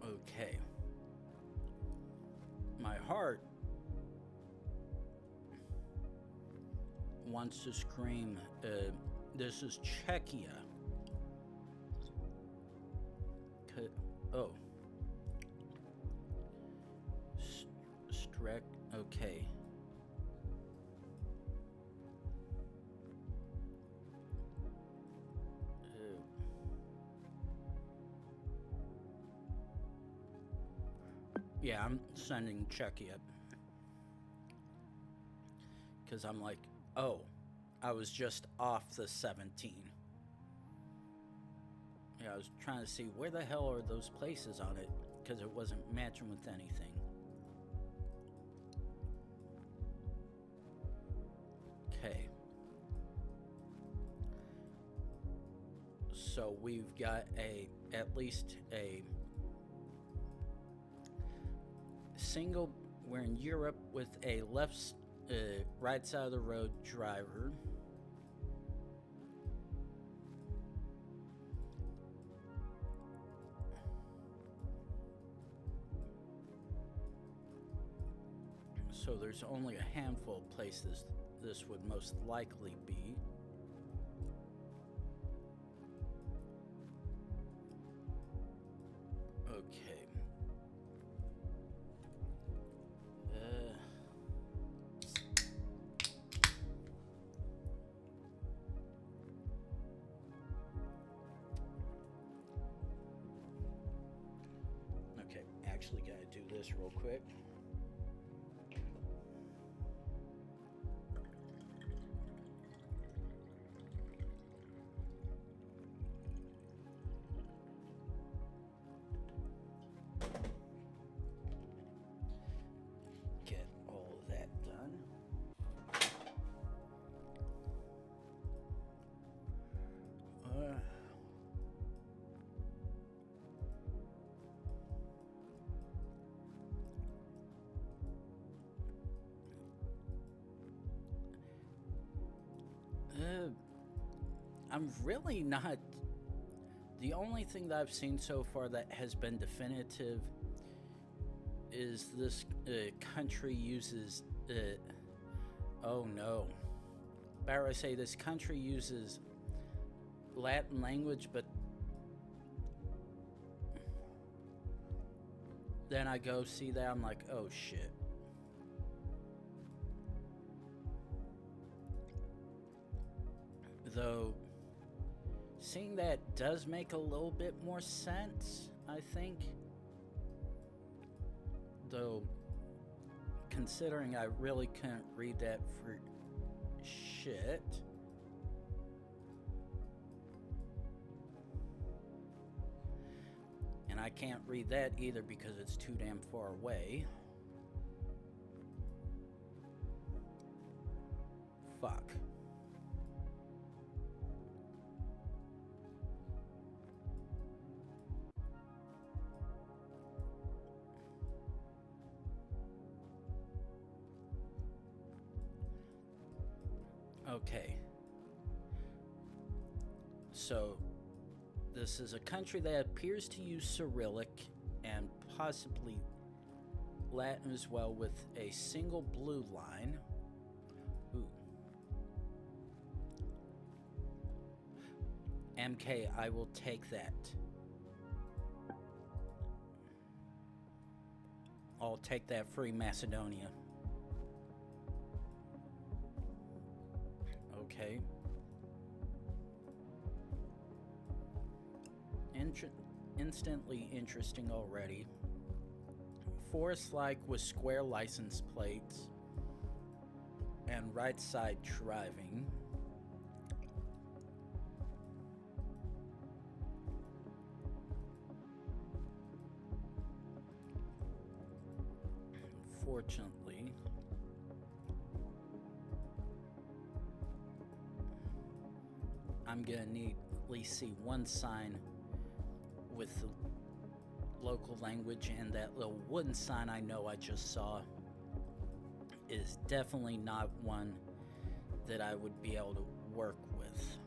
Okay. My heart wants to scream, this is Czechia. Oh. Strek, okay. Yeah, I'm sending Czechia. Because I'm like, oh, I was just off the 17. Yeah, I was trying to see where the hell are those places on it, because it wasn't matching with anything. Okay. So we've got at least a single, we're in Europe with a right side of the road driver. So there's only a handful of places this would most likely be. Okay. Okay, actually gotta do this real quick. Get all of that done. I'm really not. The only thing that I've seen so far that has been definitive is this country uses. Oh no. Better I say this country uses Latin language, but then I go see that, I'm like, oh shit. Though, seeing that does make a little bit more sense, I think. Though, considering I really couldn't read that for shit. And I can't read that either because it's too damn far away. Fuck. Okay. So, this is a country that appears to use Cyrillic and possibly Latin as well, with a single blue line. Ooh. MK, I will take that. I'll take that free Macedonia. Okay. Instantly interesting already. Forest-like with square license plates and right side driving. Fortunately, I'm gonna need at least see one sign with the local language, and that little wooden sign I know I just saw is definitely not one that I would be able to work with.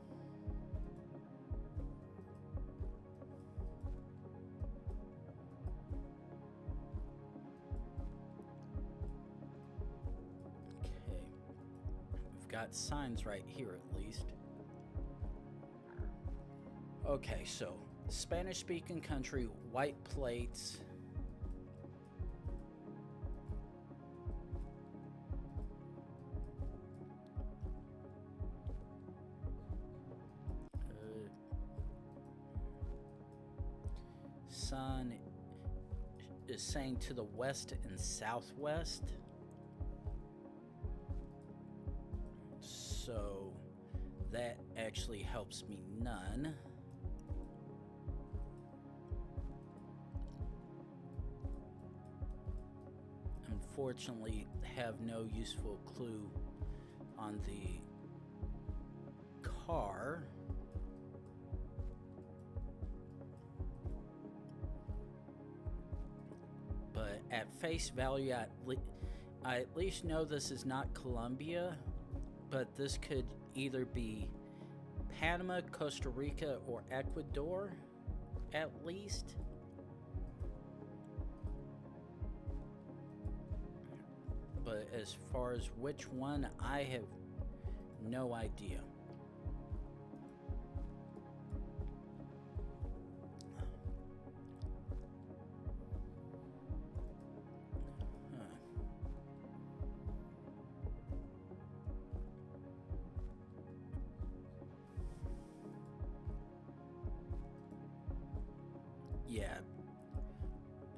Okay, we've got signs right here at least. Okay, so Spanish-speaking country, white plates. Sun is saying to the west and southwest. So that actually helps me none. Unfortunately, have no useful clue on the car. But at face value, I at least know this is not Colombia, but this could either be Panama, Costa Rica, or Ecuador, at least. But as far as which one, I have no idea. Yeah,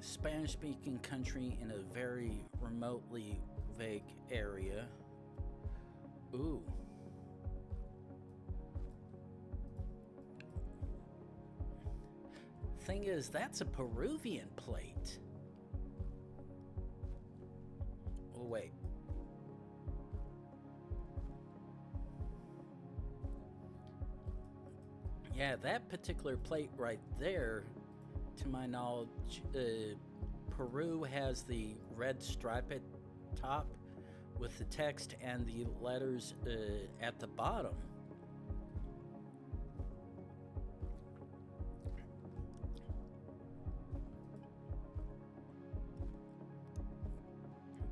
Spanish-speaking country in a very remotely vague area. Ooh. Thing is, that's a Peruvian plate. Oh, wait. Yeah, that particular plate right there, to my knowledge, Peru has the red stripe at top with the text and the letters at the bottom.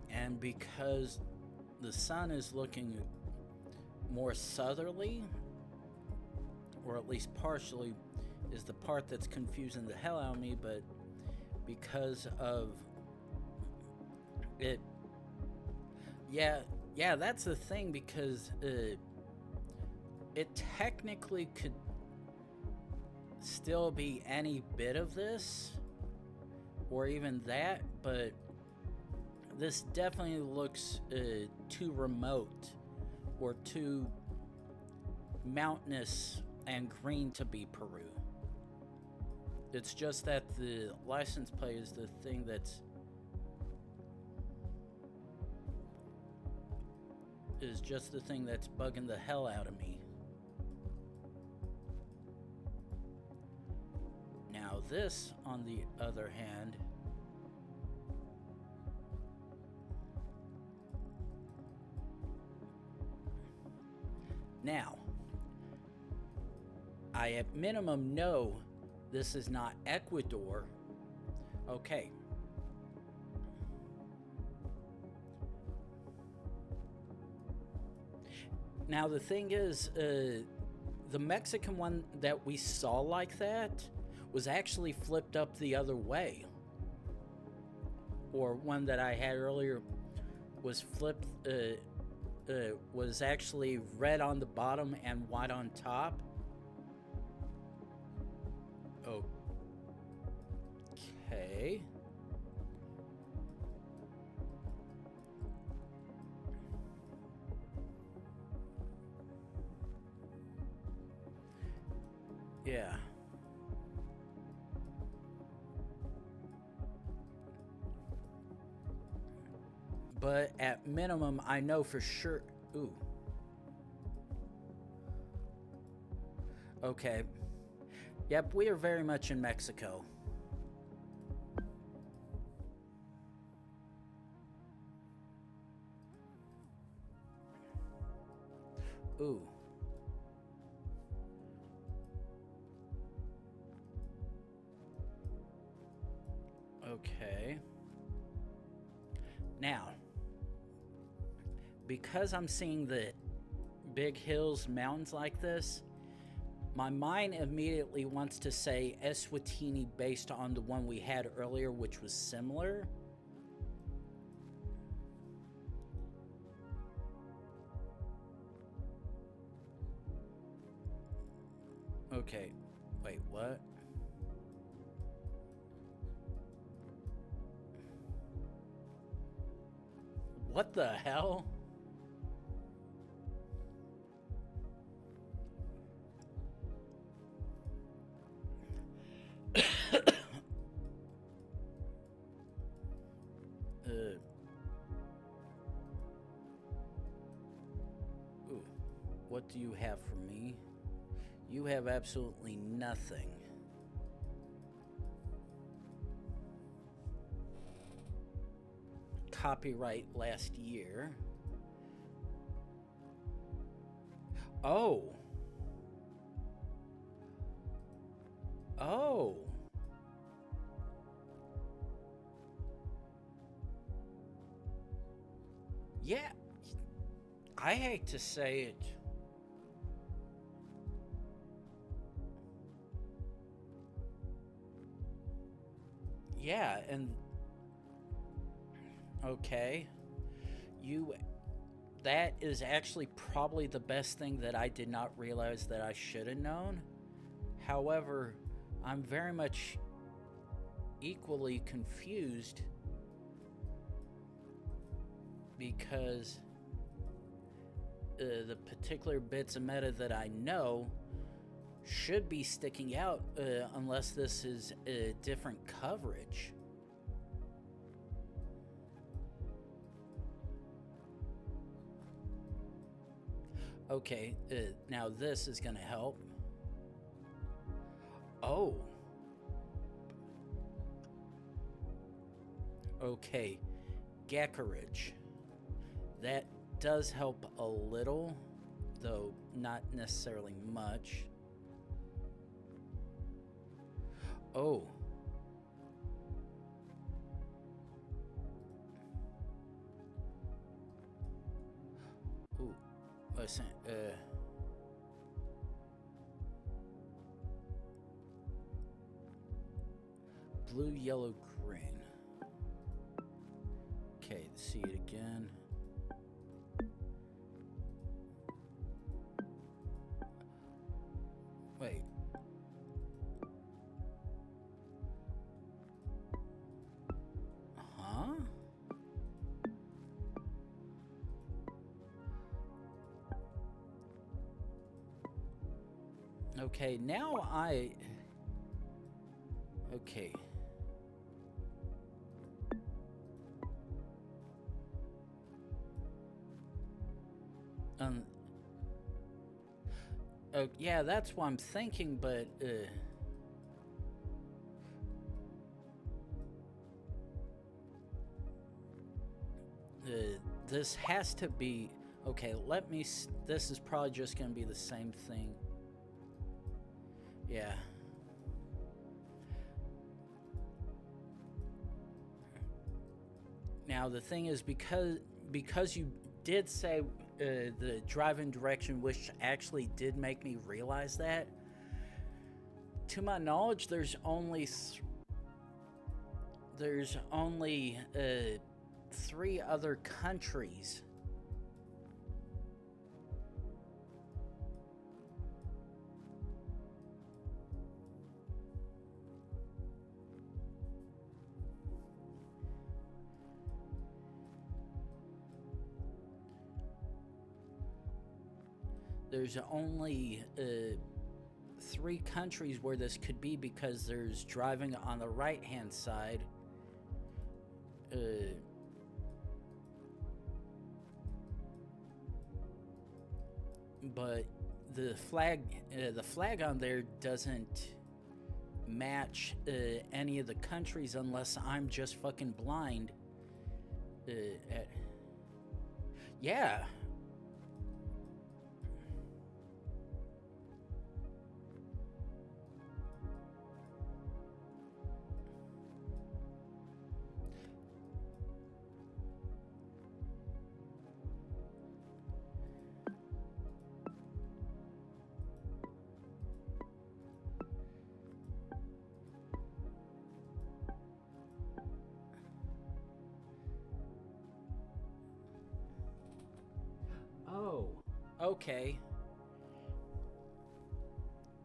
And because the sun is looking more southerly, or at least partially, is the part that's confusing the hell out of me, but because of it, yeah, that's the thing, because it technically could still be any bit of this, or even that, but this definitely looks too remote or too mountainous and green to be Peru. It's just that the license plate is the thing that's bugging the hell out of me. Now this, on the other hand, now, I at minimum know this is not Ecuador. Okay. Now the thing is, the Mexican one that we saw like that was actually flipped up the other way. Or one that I had earlier was flipped, was actually red on the bottom and white on top. Okay. Yeah. But at minimum, I know for sure. Ooh. Okay. Yep, we are very much in Mexico. Ooh. Okay. Now, because I'm seeing the big hills, mountains like this, my mind immediately wants to say Eswatini based on the one we had earlier, which was similar. Okay, wait, what? What the hell? Ooh, what do you have for me? You have absolutely nothing. Copyright last year. Oh. Oh. Yeah. I hate to say it. Yeah, and okay. That is actually probably the best thing that I did not realize that I should have known. However, I'm very much equally confused because the particular bits of meta that I know should be sticking out unless this is a different coverage. Okay, now this is gonna help. Oh. Okay, Gackerage. That does help a little, though not necessarily much. Oh. Ooh. Listen, blue, yellow, green. Okay, see it again. Okay, okay. Um. Oh, yeah, that's what I'm thinking, but this has to be okay. This is probably just gonna be the same thing. Yeah. Now the thing is, because you did say the driving direction, which actually did make me realize that. To my knowledge, there's only 3 other countries. There's only 3 countries where this could be, because there's driving on the right-hand side. But the flag on there doesn't match any of the countries, unless I'm just fucking blind. Yeah. Oh, okay.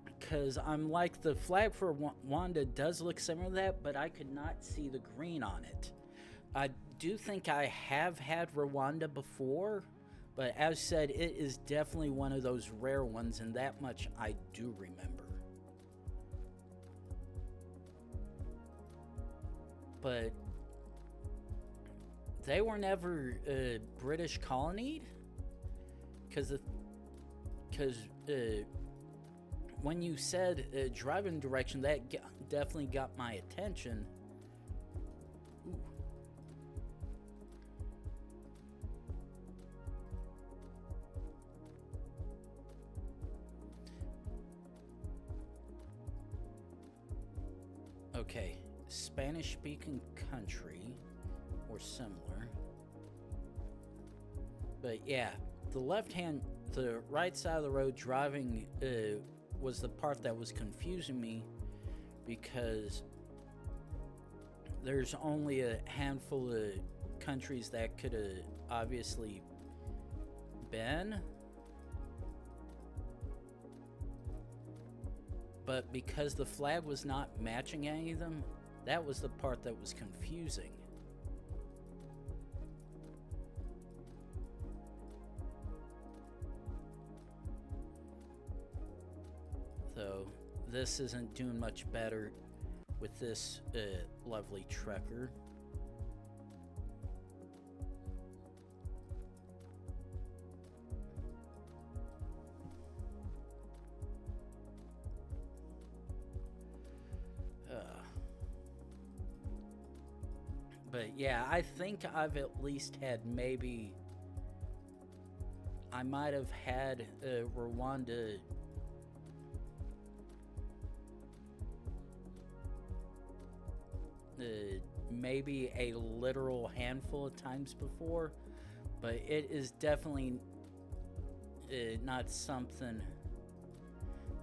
Because I'm like, the flag for Wanda does look similar to that, but I could not see the green on it. I do think I have had Rwanda before, but as said, it is definitely one of those rare ones, and that much I do remember. But they were never British colonied, because when you said driving direction, that definitely got my attention. Ooh. Okay, Spanish-speaking country or similar. But yeah, the right side of the road driving was the part that was confusing me, because there's only a handful of countries that could have obviously been. But because the flag was not matching any of them, that was the part that was confusing. So this isn't doing much better with this lovely trekker. But yeah, I think I've at least had maybe... I might have had Rwanda... maybe a literal handful of times before, but it is definitely not something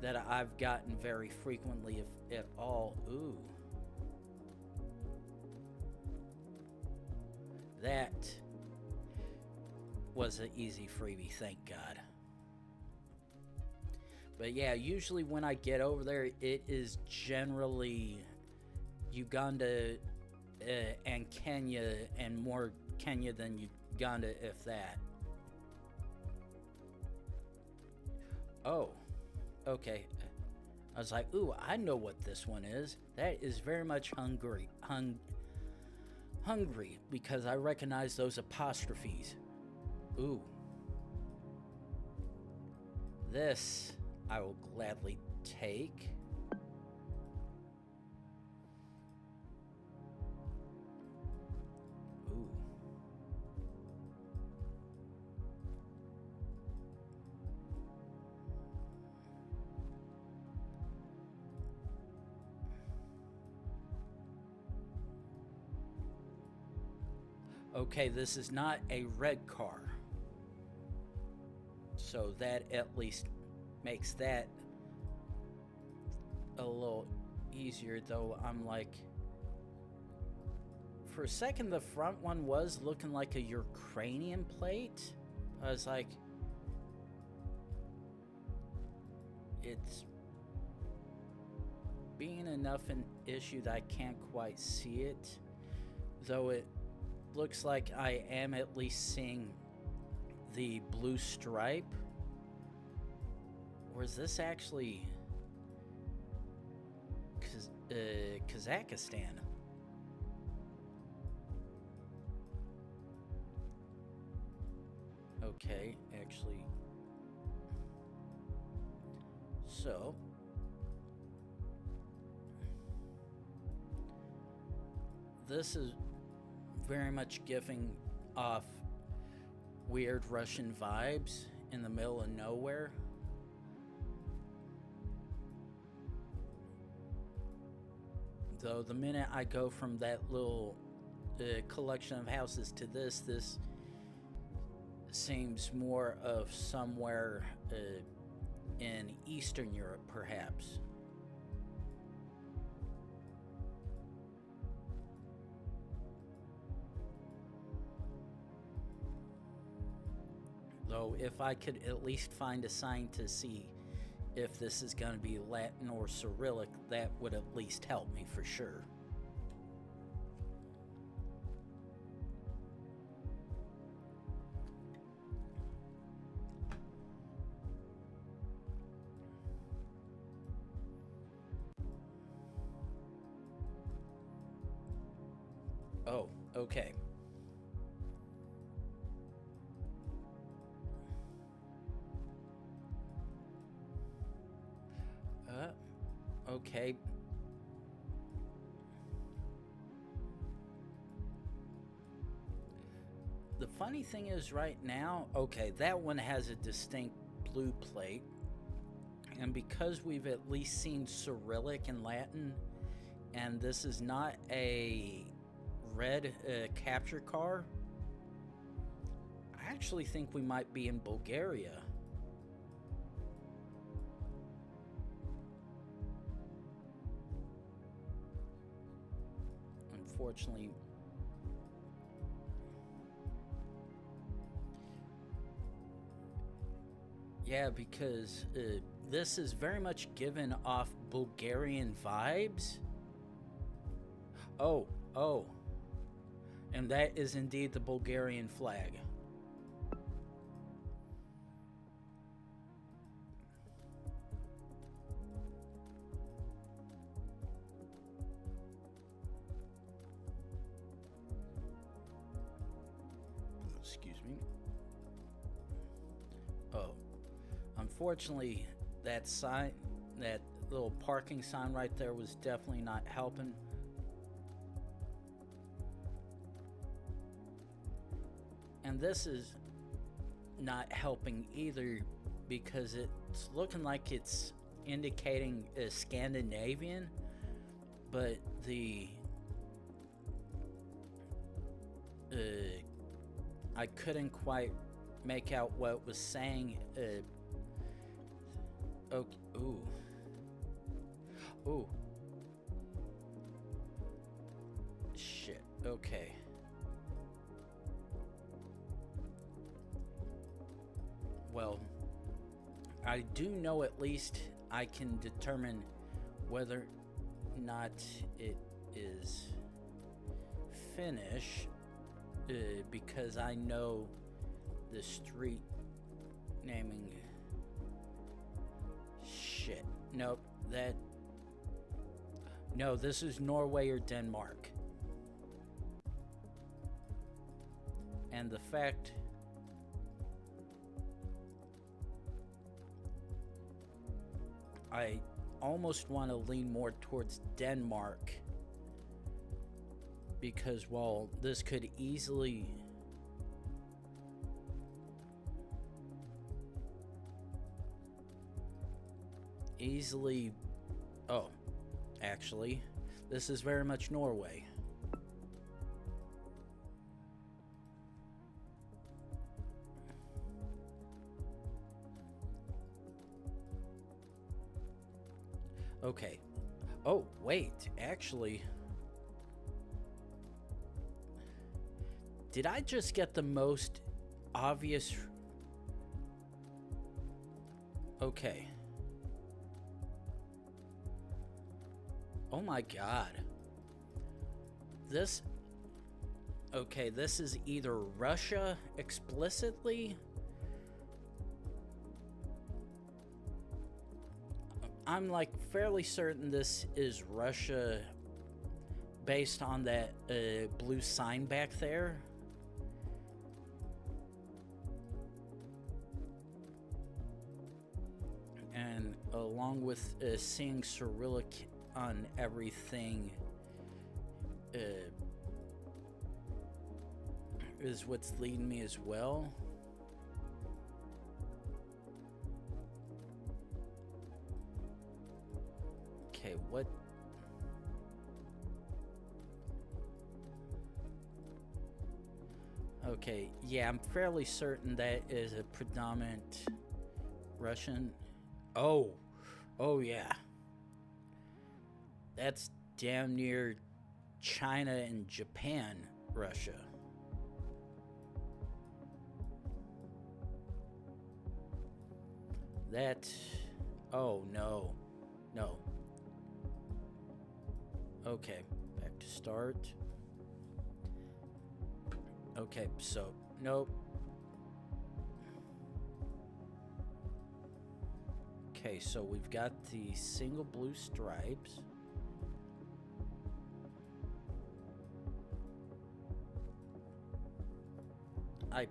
that I've gotten very frequently, if at all. Ooh. That was an easy freebie, thank God. But yeah, usually when I get over there, it is generally Uganda and Kenya, and more Kenya than Uganda, if that. Oh, okay. I was like, ooh, I know what this one is. That is very much hungry, because I recognize those apostrophes. Ooh. This I will gladly take. Ooh. Okay, this is not a red car. So that at least makes that a little easier, though I'm like... For a second, the front one was looking like a Ukrainian plate. I was like... It's being enough an issue that I can't quite see it. Though it looks like I am at least seeing the blue stripe. Or is this actually Kazakhstan? Okay, actually. So this is very much giving off weird Russian vibes in the middle of nowhere. Though the minute I go from that little collection of houses to this seems more of somewhere in Eastern Europe, perhaps. Though if I could at least find a sign to see if this is going to be Latin or Cyrillic, that would at least help me for sure. Oh, okay. Okay. The funny thing is right now, okay, that one has a distinct blue plate. And because we've at least seen Cyrillic and Latin, and this is not a red capture car, I actually think we might be in Bulgaria. Unfortunately, yeah, because this is very much given off Bulgarian vibes. Oh, and that is indeed the Bulgarian flag. Excuse me. Oh, unfortunately, that sign, that little parking sign right there was definitely not helping. And this is not helping either, because it's looking like it's indicating a Scandinavian, but the I couldn't quite make out what it was saying. Okay, ooh, shit. Okay. Well, I do know at least I can determine whether or not it is Finnish, because I know the street naming. Shit. Nope, That... No, this is Norway or Denmark. And the fact... I almost want to lean more towards Denmark. Because while this could easily... Oh, actually, this is very much Norway. Okay. Oh, wait, actually... Did I just get the most obvious... Okay. Oh my god. This... Okay, this is either Russia explicitly... I'm like fairly certain this is Russia based on that blue sign back there. And along with seeing Cyrillic on everything is what's leading me as well. Okay, what? Okay, yeah, I'm fairly certain that is a predominant Russian. Oh, yeah. That's damn near China and Japan, Russia. That... Oh, no. No. Okay, back to start. Okay, so, nope. Okay, so we've got the single blue stripes. I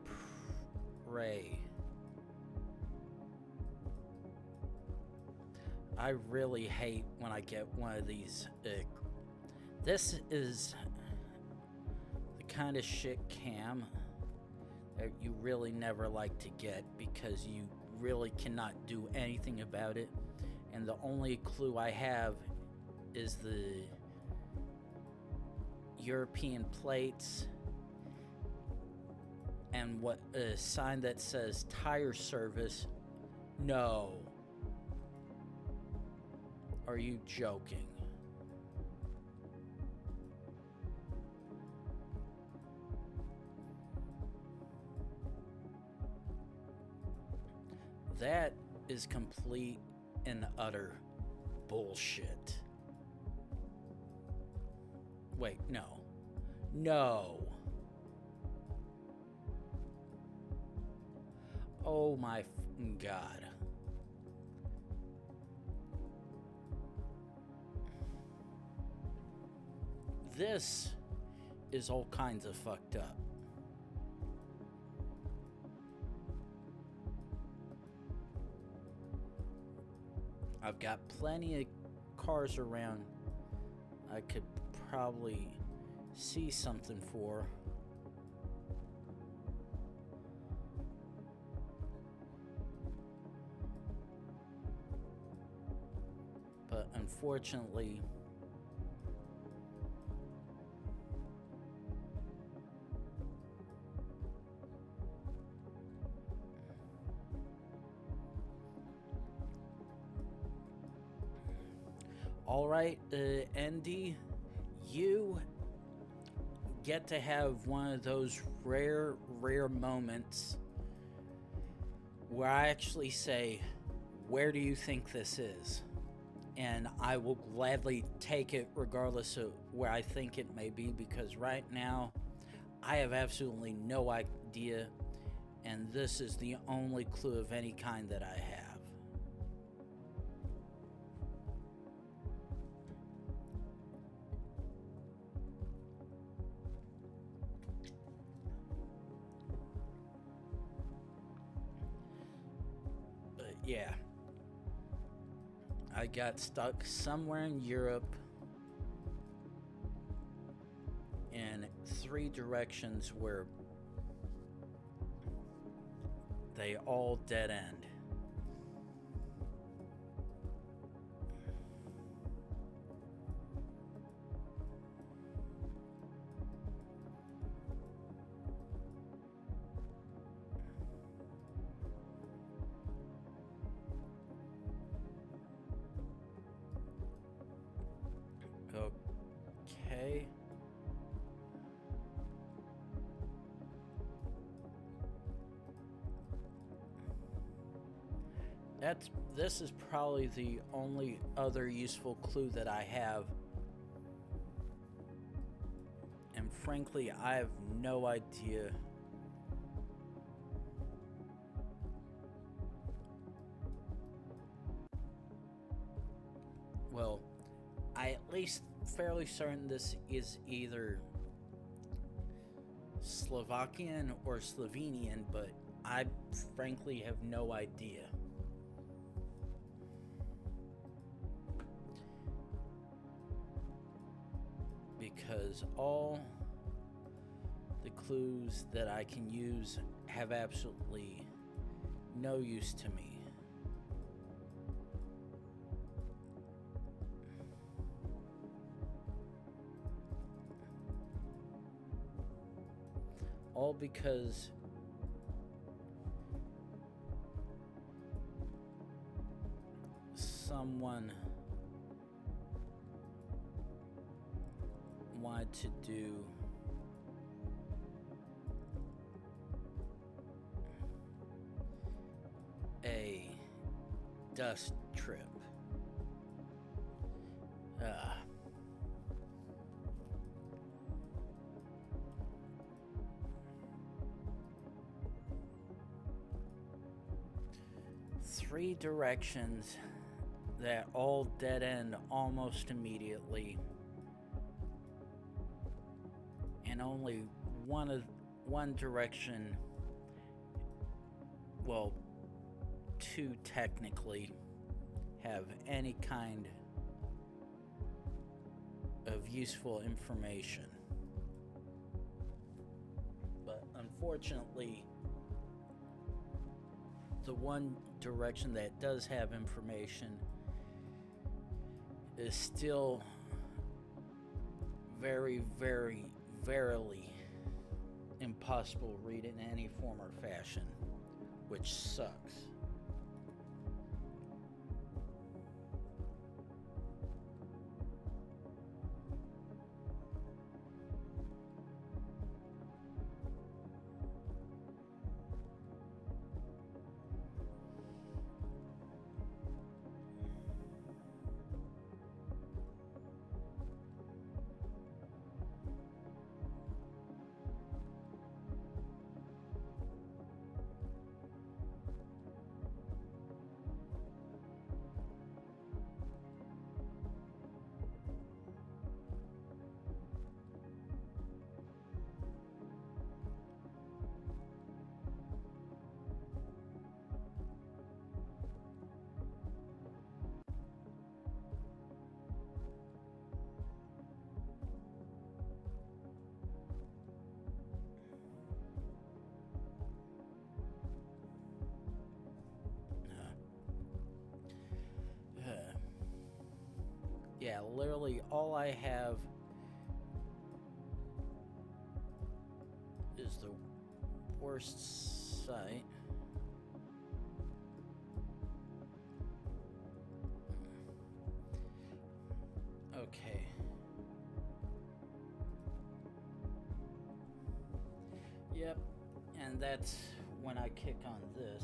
pray. I really hate when I get one of these. This is the kind of shit cam that you really never like to get because you really cannot do anything about it. And the only clue I have is the European plates and what a sign that says tire service. No. Are you joking? That is complete and utter bullshit. Wait, no. No. Oh my god. This is all kinds of fucked up. I've got plenty of cars around I could probably see something for. But unfortunately, all right, Andy, you get to have one of those rare moments where I actually say, where do you think this is? And I will gladly take it regardless of where I think it may be, because right now I have absolutely no idea, and this is the only clue of any kind that I have. yeah, I got stuck somewhere in Europe in 3 directions where they all dead end. Okay. This is probably the only other useful clue that I have. And frankly, I have no idea well, I at least fairly certain this is either Slovakian or Slovenian, but I frankly have no idea. Because all the clues that I can use have absolutely no use to me. All because someone wanted to do a dust trip. 3 directions that all dead end almost immediately, and only one direction, well, 2 technically, have any kind of useful information. But unfortunately, the one direction that does have information is still very, very, verily impossible to read in any form or fashion, which sucks. Yeah, literally all I have is the worst site. Okay. Yep, and that's when I kick on this.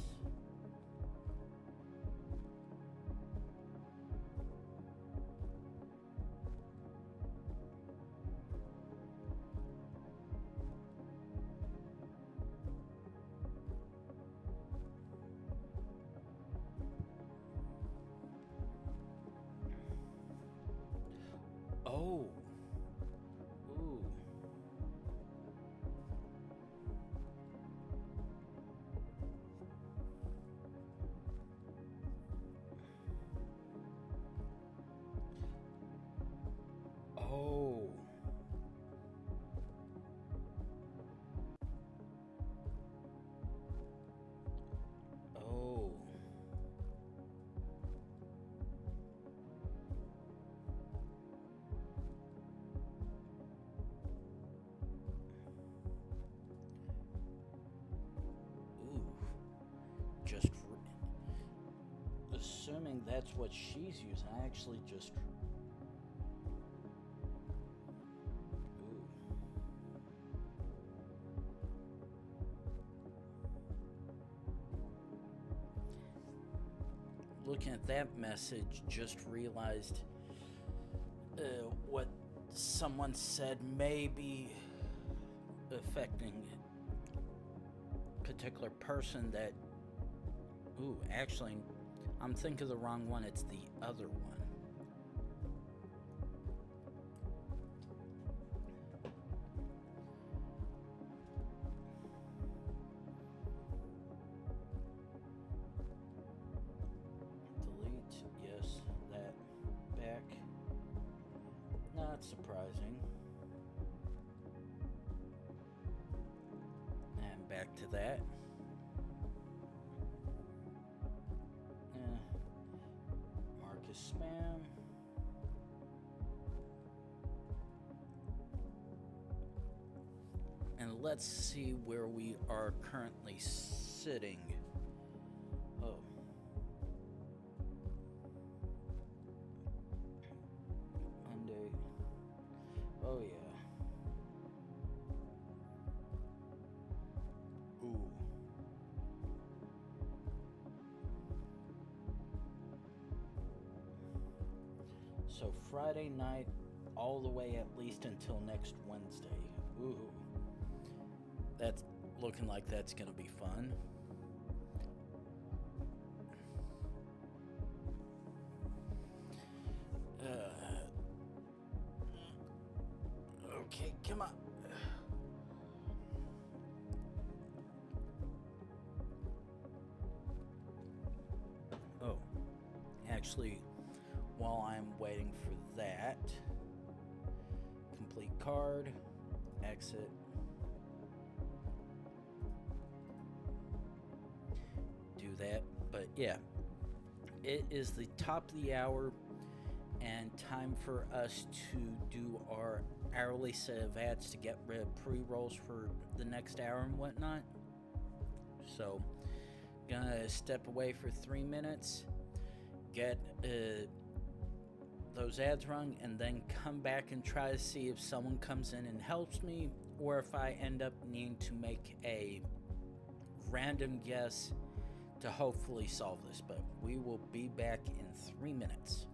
Oh. Ooh. just assuming that's what she's using. I actually just. Ooh. Looking at that message, just realized what someone said may be affecting a particular person that. Ooh, actually, I'm thinking of the wrong one. It's the other one. Delete, yes, that. Back. Not surprising. And back to that. Mark as spam. And let's see where we are currently sitting. Oh. Monday. Oh, yeah. Ooh. So Friday night, all the way at least until next Wednesday. Ooh. That's looking like that's gonna be fun. Okay, come on. Oh, actually, while I'm waiting for that, complete card, exit. Do that, but yeah, it is the top of the hour and time for us to do our hourly set of ads to get rid of pre-rolls for the next hour and whatnot. So gonna step away for 3 minutes, get those ads rung, and then come back and try to see if someone comes in and helps me, or if I end up needing to make a random guess to hopefully solve this. But we will be back in 3 minutes.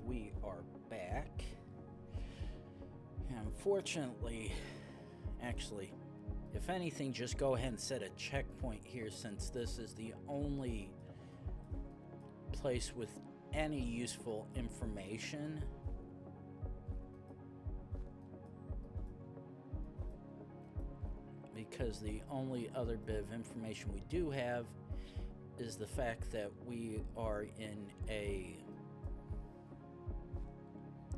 we are back. Unfortunately, actually, if anything, just go ahead and set a checkpoint here, since this is the only place with any useful information. Because the only other bit of information we do have is the fact that we are in a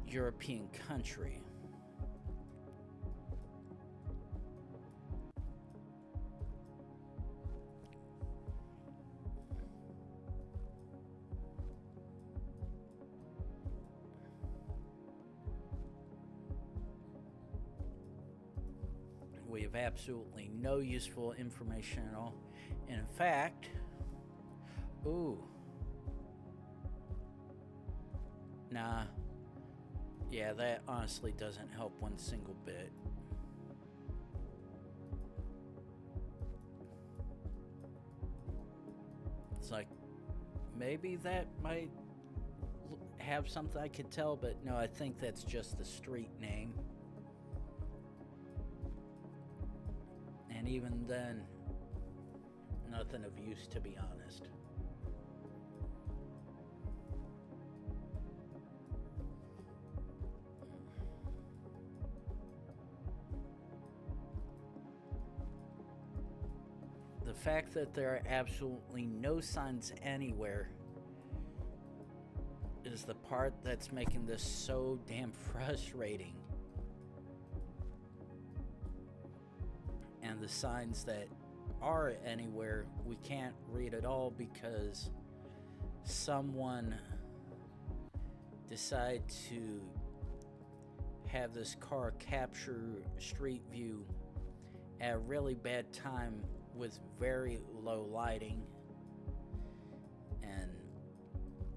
European country. We have absolutely no useful information at all. And in fact, nah, yeah, that honestly doesn't help one single bit. It's like, maybe that might have something I could tell, but no, I think that's just the street name. And even then, nothing of use, to be honest. The fact that there are absolutely no signs anywhere is the part that's making this so damn frustrating. And the signs that are anywhere, we can't read at all because someone decided to have this car capture street view at a really bad time with very low lighting, and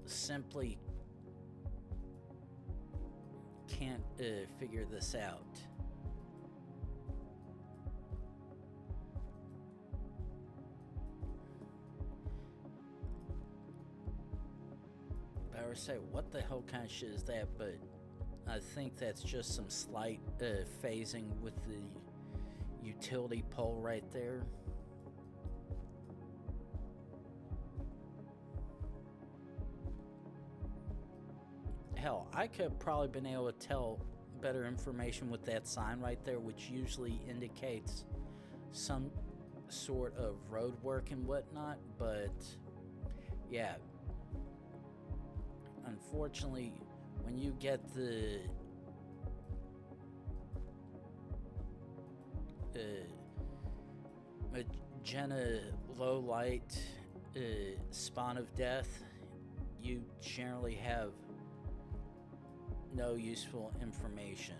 simply can't figure this out. I would say, what the hell kind of shit is that? But I think that's just some slight phasing with the utility pole right there. Hell, I could have probably been able to tell better information with that sign right there, which usually indicates some sort of road work and whatnot, but yeah. Unfortunately, when you get the magenta low light spawn of death, you generally have no useful information.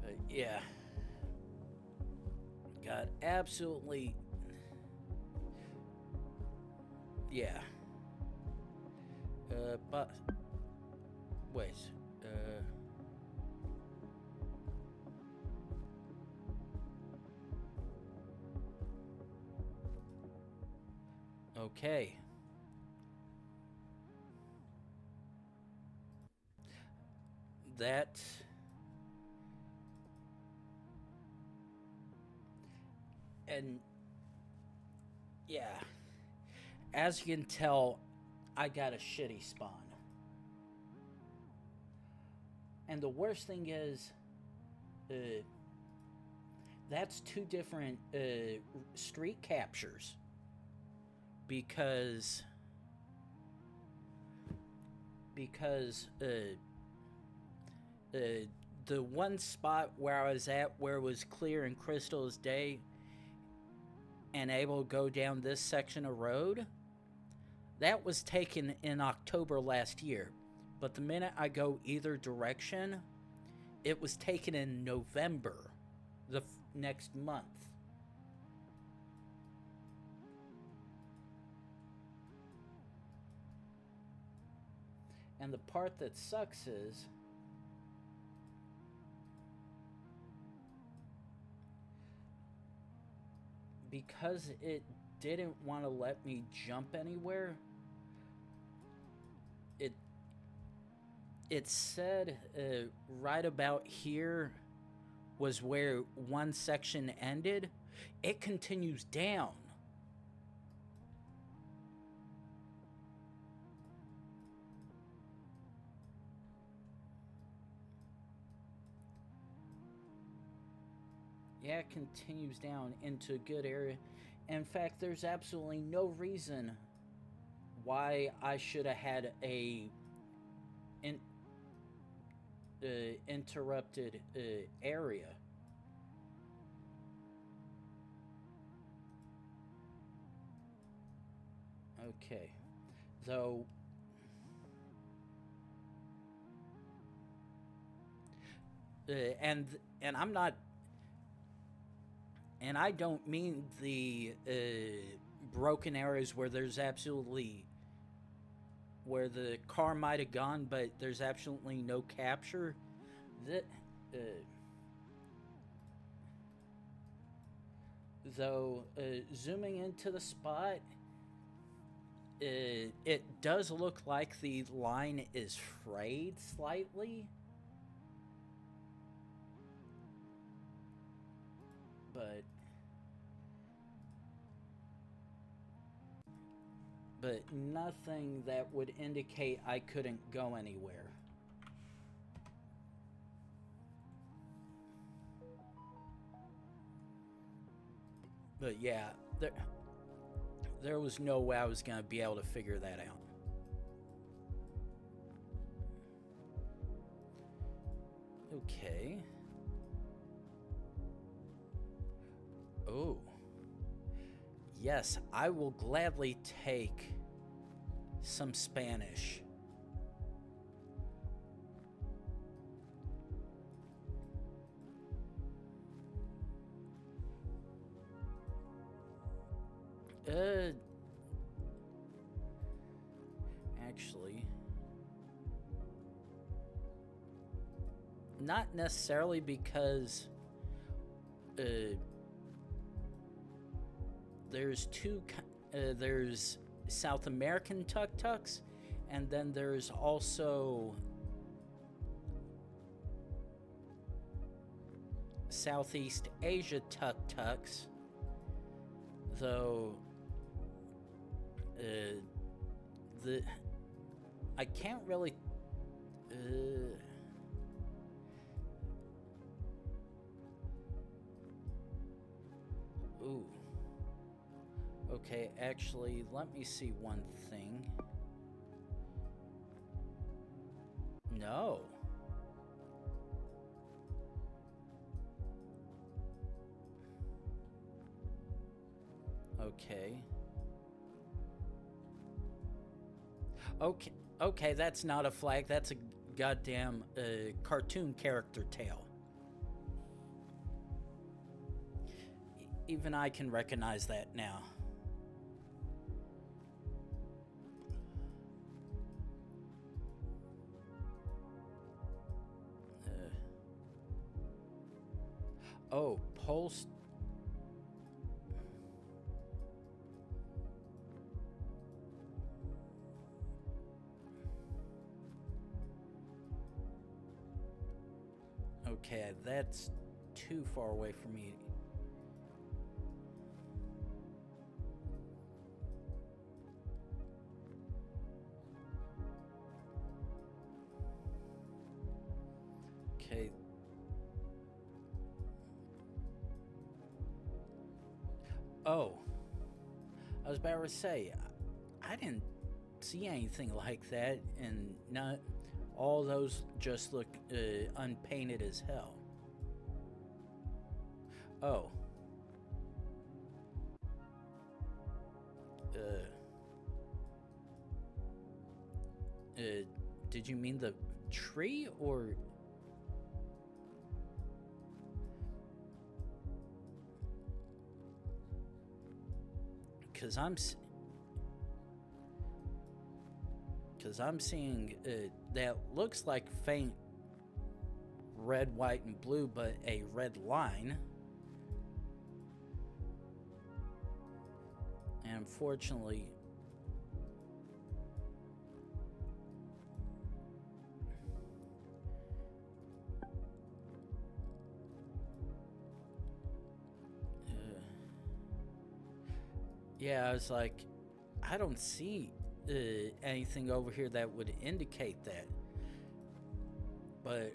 But yeah, got absolutely, yeah. But wait. Okay. That and yeah, as you can tell, I got a shitty spawn. And the worst thing is, that's two different street captures. Because the one spot where I was at, where it was clear and crystal as day and able to go down this section of road, that was taken in October last year. But the minute I go either direction, it was taken in November, the next month. And the part that sucks is because it didn't want to let me jump anywhere, it said right about here was where one section ended. It continues down. Yeah, it continues down into a good area. In fact, there's absolutely no reason why I should have had a interrupted area. Okay, though. And I'm not, and I don't mean the broken areas where there's absolutely, where the car might have gone, but there's absolutely no capture. That though, zooming into the spot, it does look like the line is frayed slightly, but nothing that would indicate I couldn't go anywhere. But yeah, there was no way I was going to be able to figure that out. Okay. Oh. Yes, I will gladly take some Spanish. Actually, not necessarily, because there's there's South American tuk-tuks, and then there's also Southeast Asia tuk-tuks, though I can't really ooh. Okay, actually, let me see one thing. No. Okay. Okay, that's not a flag. That's a goddamn cartoon character tail. Even I can recognize that now. Oh, pulse. Okay, that's too far away from me. Okay. Oh, I was about to say, I didn't see anything like that, and not all those just look unpainted as hell. Oh. Did you mean the tree, or? Because Because I'm seeing that looks like faint red, white, and blue, but a red line. And unfortunately, yeah, I was like, I don't see anything over here that would indicate that. But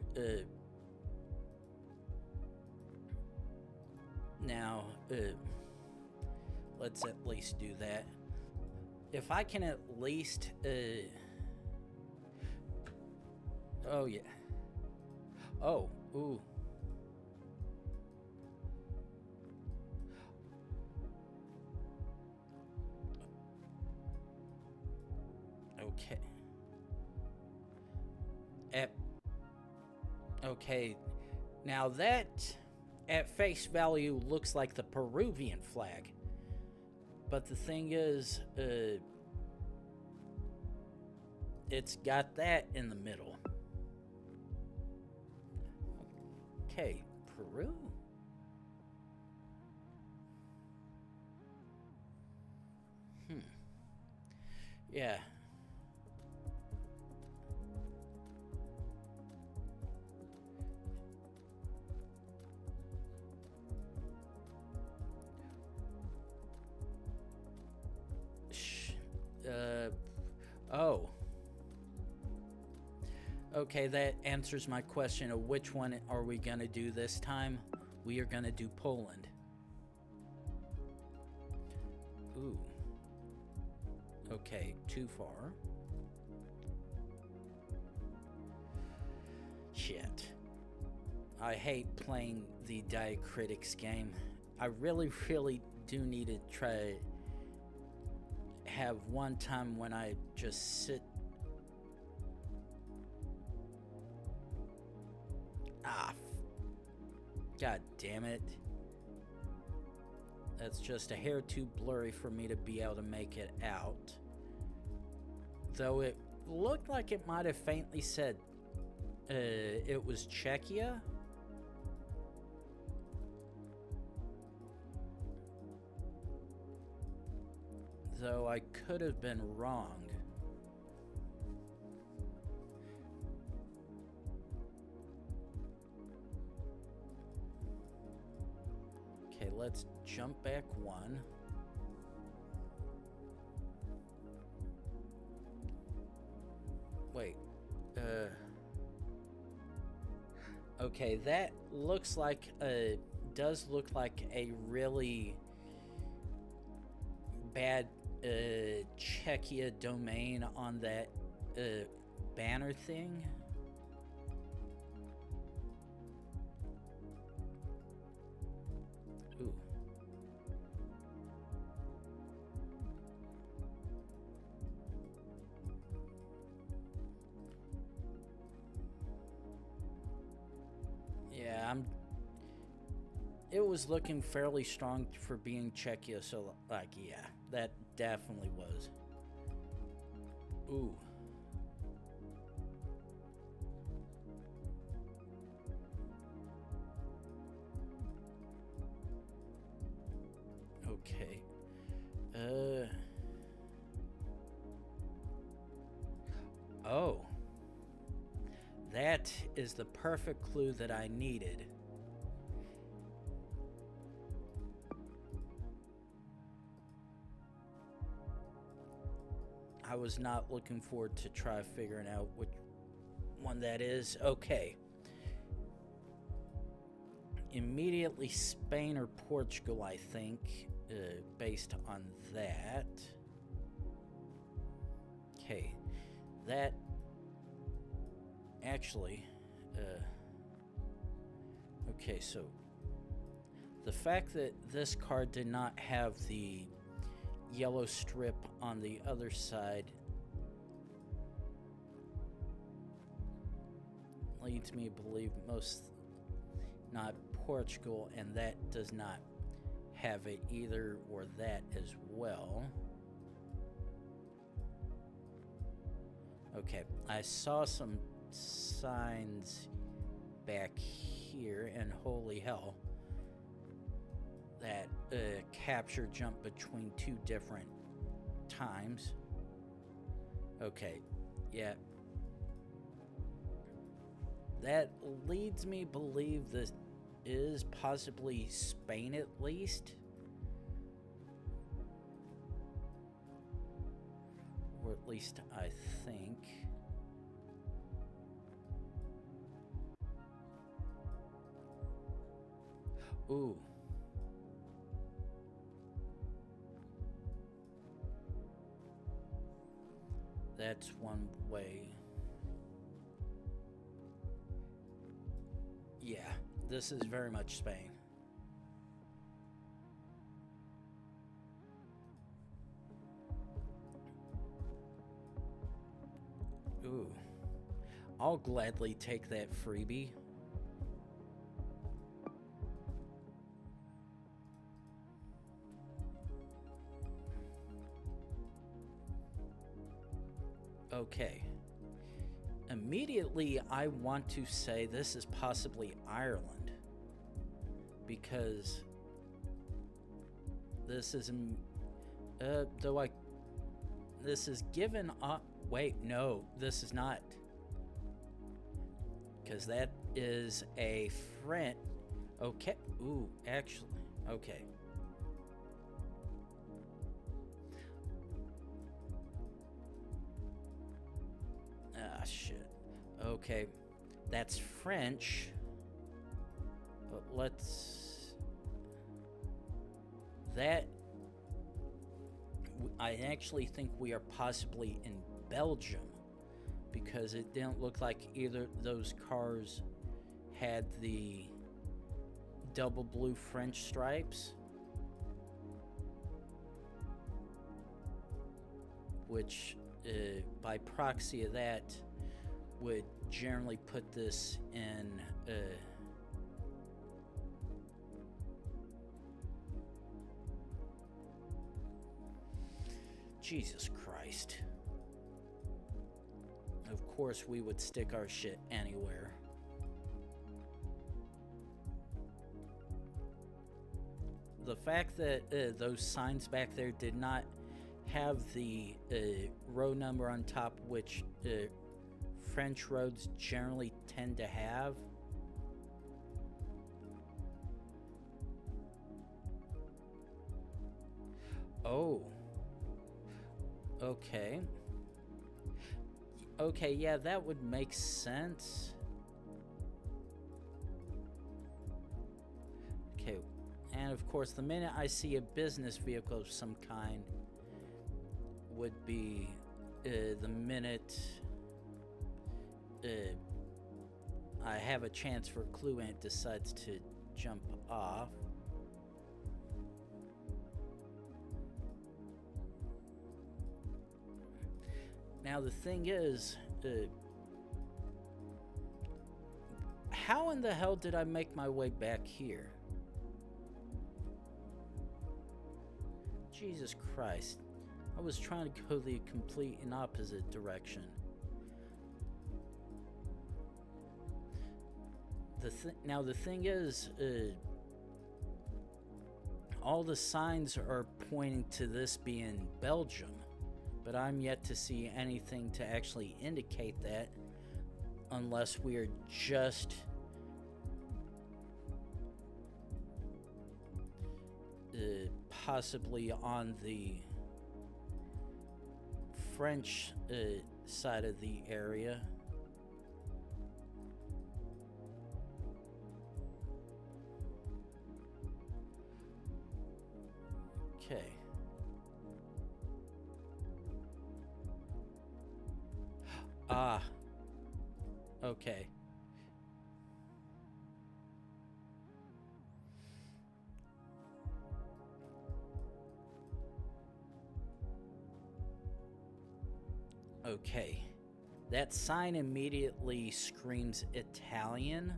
now, let's at least do that. If I can at least, oh yeah, oh, ooh. Okay. Okay, now that at face value looks like the Peruvian flag. But the thing is, it's got that in the middle. Okay, Peru. Yeah. Oh. Okay, that answers my question of which one are we gonna do this time. We are gonna do Poland. Ooh. Okay, too far. Shit. I hate playing the diacritics game. I really do need to try have one time when I just sit. God damn it. That's just a hair too blurry for me to be able to make it out. Though it looked like it might have faintly said it was Czechia. Though I could have been wrong. Okay, let's jump back one. Wait, okay, that looks like does look like a really bad Czechia domain on that banner thing. Ooh. Yeah, it was looking fairly strong for being Czechia, so like, yeah, that definitely was. Ooh. Okay. Oh. That is the perfect clue that I needed. I was not looking forward to try figuring out which one that is. Okay. Immediately Spain or Portugal, I think, based on that. Okay. That actually, okay, so the fact that this card did not have the yellow strip on the other side leads me to believe not Portugal, and that does not have it either, or that as well. Okay, I saw some signs back here, and holy hell, that capture jumped between two different times. Okay, yeah. That leads me believe this is possibly Spain at least. Or at least I think. Ooh. That's one way. Yeah, this is very much Spain. Ooh. I'll gladly take that freebie. Okay. Immediately, I want to say this is possibly Ireland. Because this is... This is given up... Wait, no, this is not. Because that is a French... Okay. Ooh, actually. Okay. Ah, shit. Okay. That's French. But let's... That... I actually think we are possibly in Belgium. Because it didn't look like either of those cars had the double blue French stripes. Which, by proxy of that, would generally put this in... Jesus Christ. Of course we would stick our shit anywhere. The fact that those signs back there did not have the row number on top, which French roads generally tend to have. Oh. Okay. Okay, yeah, that would make sense. Okay, and of course, the minute I see a business vehicle of some kind would be the minute I have a chance for a clue and it decides to jump off. Now the thing is, how in the hell did I make my way back here? Jesus Christ. I was trying to go the complete and opposite direction. Now the thing is, all the signs are pointing to this being Belgium, but I'm yet to see anything to actually indicate that, unless we are just possibly on the French side of the area. Okay. Ah. Okay. Okay. That sign immediately screams Italian.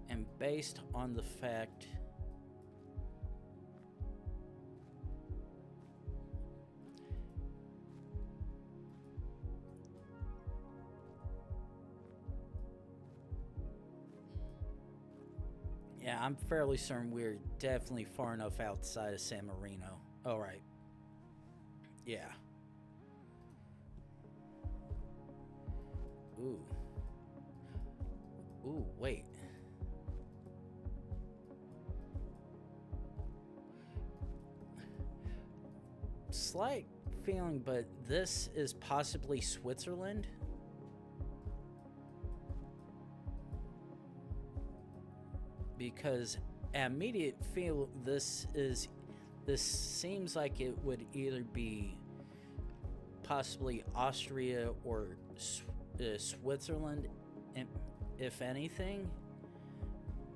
And based on the fact Yeah, I'm fairly certain we're definitely far enough outside of San Marino. All right. Yeah. Ooh. Ooh, wait. Slight feeling, but this is possibly Switzerland. Because immediate feel this seems like it would either be possibly Austria or Switzerland, if anything.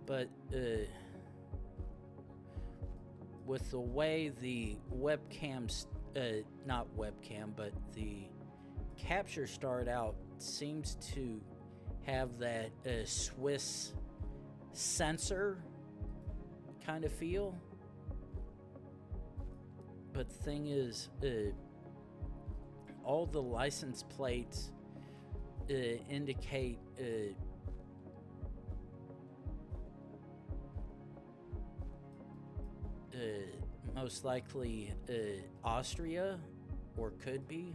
But with the way the webcams, not webcam, but the capture started out, seems to have that Swiss sensor kind of feel. But the thing is, all the license plates indicate most likely Austria, or could be.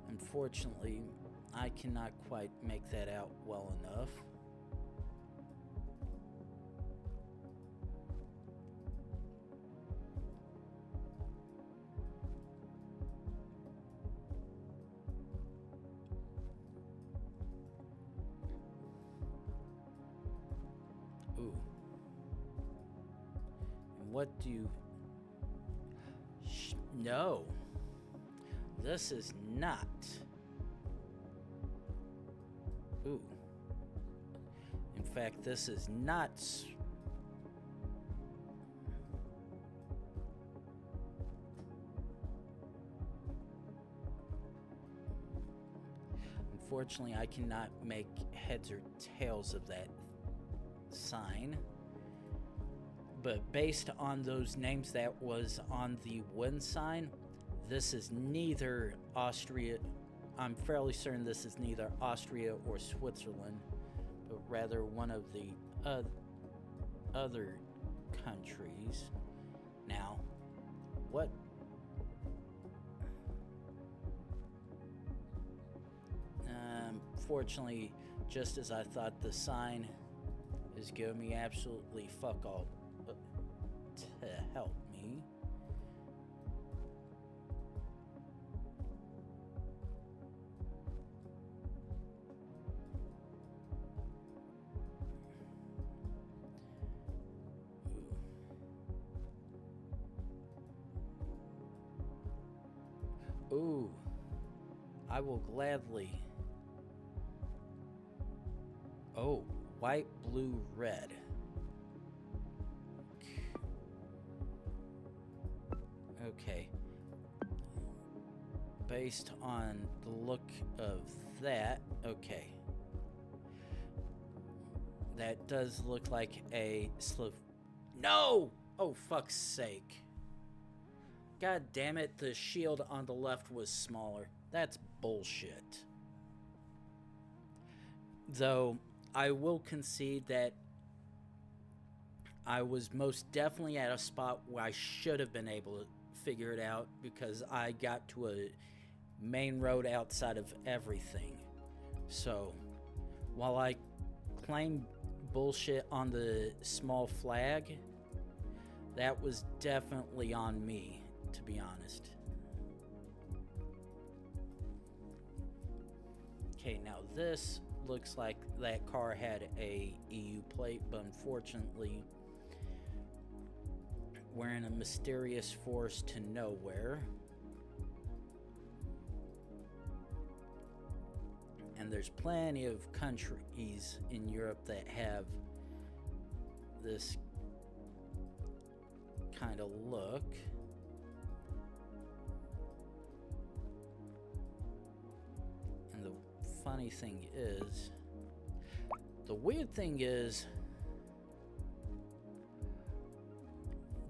Unfortunately, I cannot quite make that out well enough. Ooh. And what do you... No. This is not. Ooh. In fact, this is not. Unfortunately, I cannot make heads or tails of that sign. But based on those names that was on the wooden sign, this is neither Austria. I'm fairly certain this is neither Austria or Switzerland, but rather one of the other countries. Now, what? Fortunately, just as I thought, the sign is giving me absolutely fuck all to help me. Ooh, I will gladly. Oh, white, blue, red. Okay. Based on the look of that, okay. That does look like a No! Oh, fuck's sake. God damn it, the shield on the left was smaller. That's bullshit. Though, I will concede that I was most definitely at a spot where I should have been able to figure it out, because I got to a main road outside of everything. So, while I claim bullshit on the small flag, that was definitely on me, to be honest. Okay, now this looks like that car had a EU plate, but unfortunately we're in a mysterious forest to nowhere. And there's plenty of countries in Europe that have this kind of look. And the funny thing is, the weird thing is,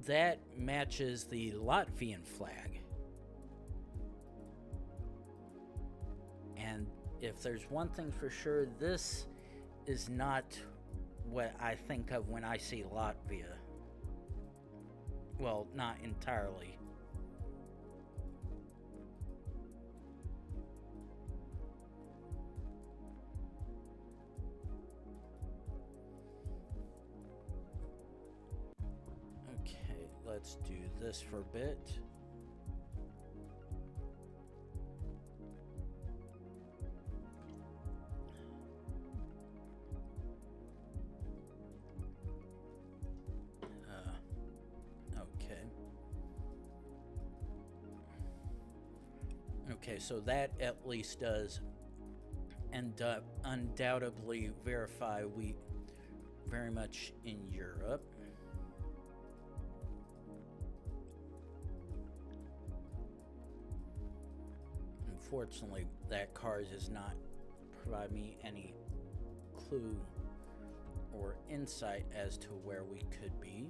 that matches the Latvian flag. And if there's one thing for sure, this is not what I think of when I see Latvia. Well, not entirely. Okay, let's do this for a bit. Okay, so that at least does undoubtedly verify we very much in Europe. Unfortunately, that card does not provide me any clue or insight as to where we could be.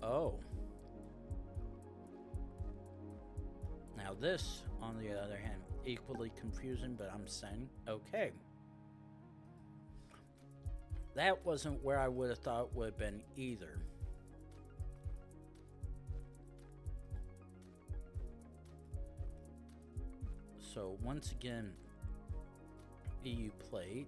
Oh. Now this, on the other hand, equally confusing, but I'm saying, okay. That wasn't where I would have thought would have been either. So once again, EU plate.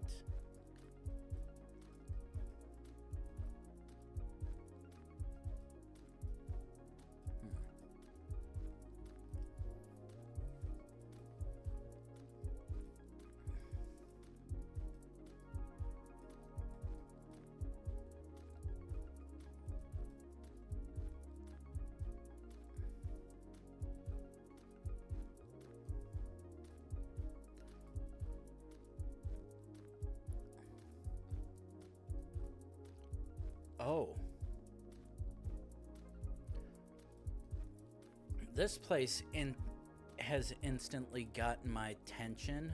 Oh. This place has instantly gotten my attention.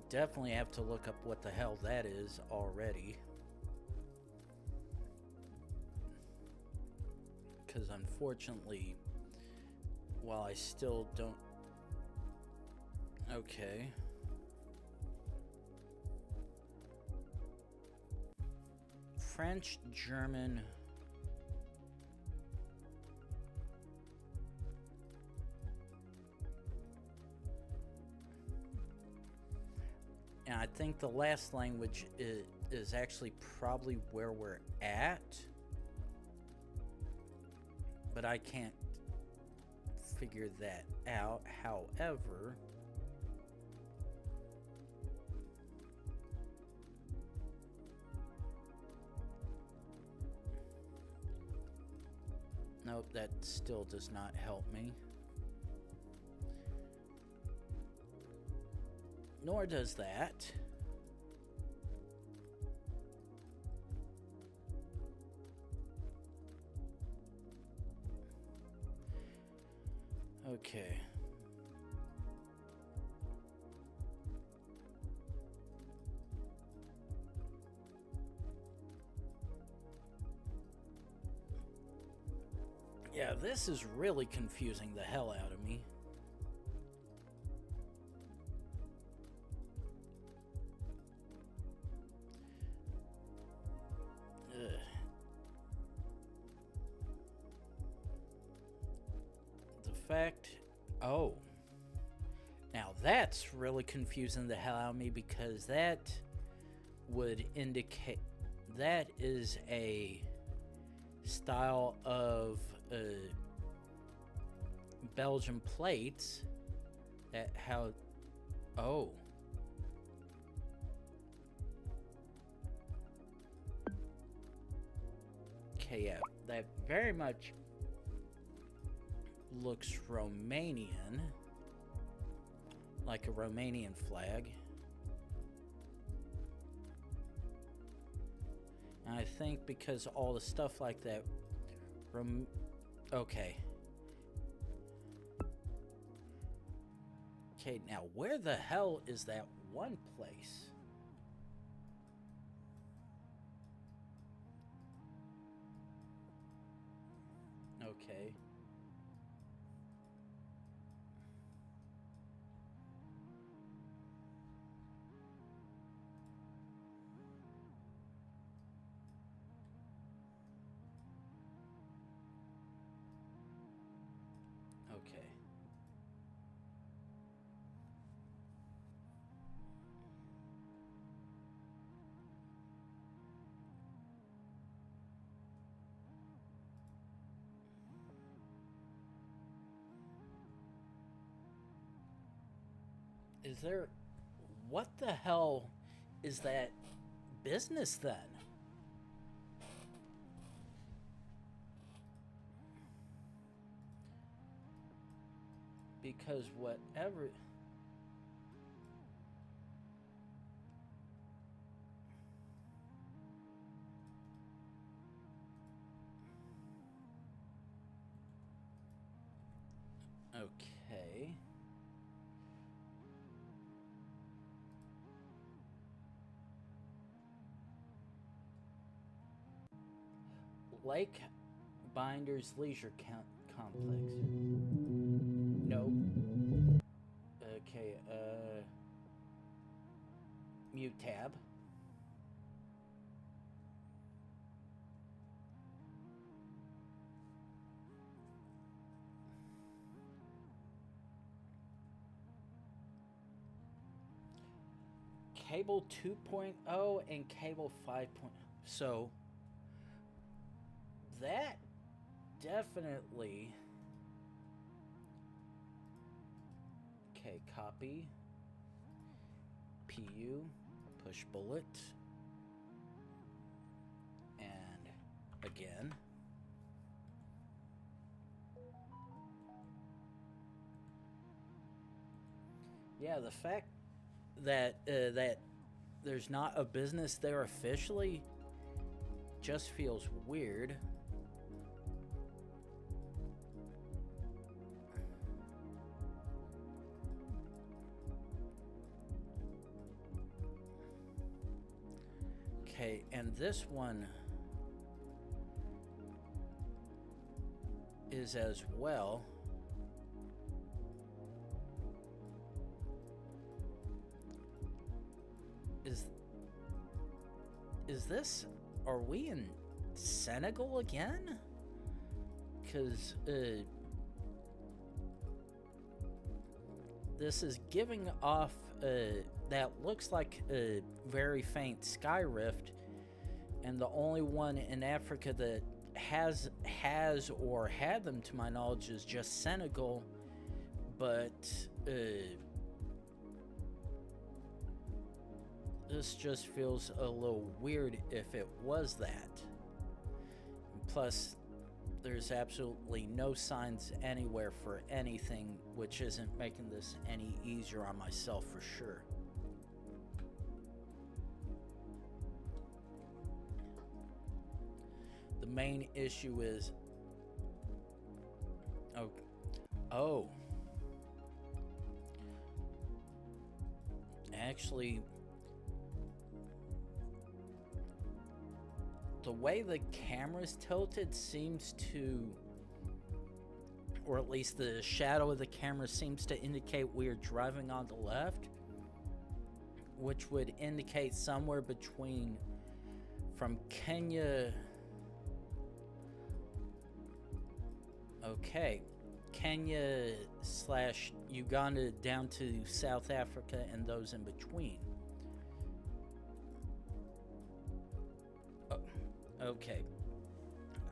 Definitely have to look up what the hell that is already. Because unfortunately, while I still don't... Okay. French, German... And I think the last language is actually probably where we're at. But I can't figure that out. However... Nope, that still does not help me. Nor does that. Okay. Yeah, this is really confusing the hell out of me. Ugh. The fact... Oh. Now that's really confusing the hell out of me, because that would indicate... That is a style of... Belgian plates that how... Oh. Okay, yeah, that very much looks Romanian, like a Romanian flag. And I think because all the stuff like that, okay. Okay, now where the hell is that one place? Okay. Okay. Is there... What the hell is that business then? Because whatever... Okay. Lake Binders Leisure Complex. Nope. Okay, mute tab. Cable 2.0 and cable 5.0. So that definitely... Okay, copy. PU, push bullet. And again. Yeah, the fact that that there's not a business there officially just feels weird. Okay, and this one is as well. Is this... Are we in Senegal again? Because this is giving off that looks like a very faint sky rift, and the only one in Africa that has or had them to my knowledge is just Senegal. But this just feels a little weird if it was that. Plus, there's absolutely no signs anywhere for anything, which isn't making this any easier on myself for sure. The main issue is... Oh. Actually... The way the camera's tilted seems to, or at least the shadow of the camera seems to indicate we're driving on the left, which would indicate somewhere between from Kenya. Okay, Kenya / Uganda down to South Africa and those in between. Okay,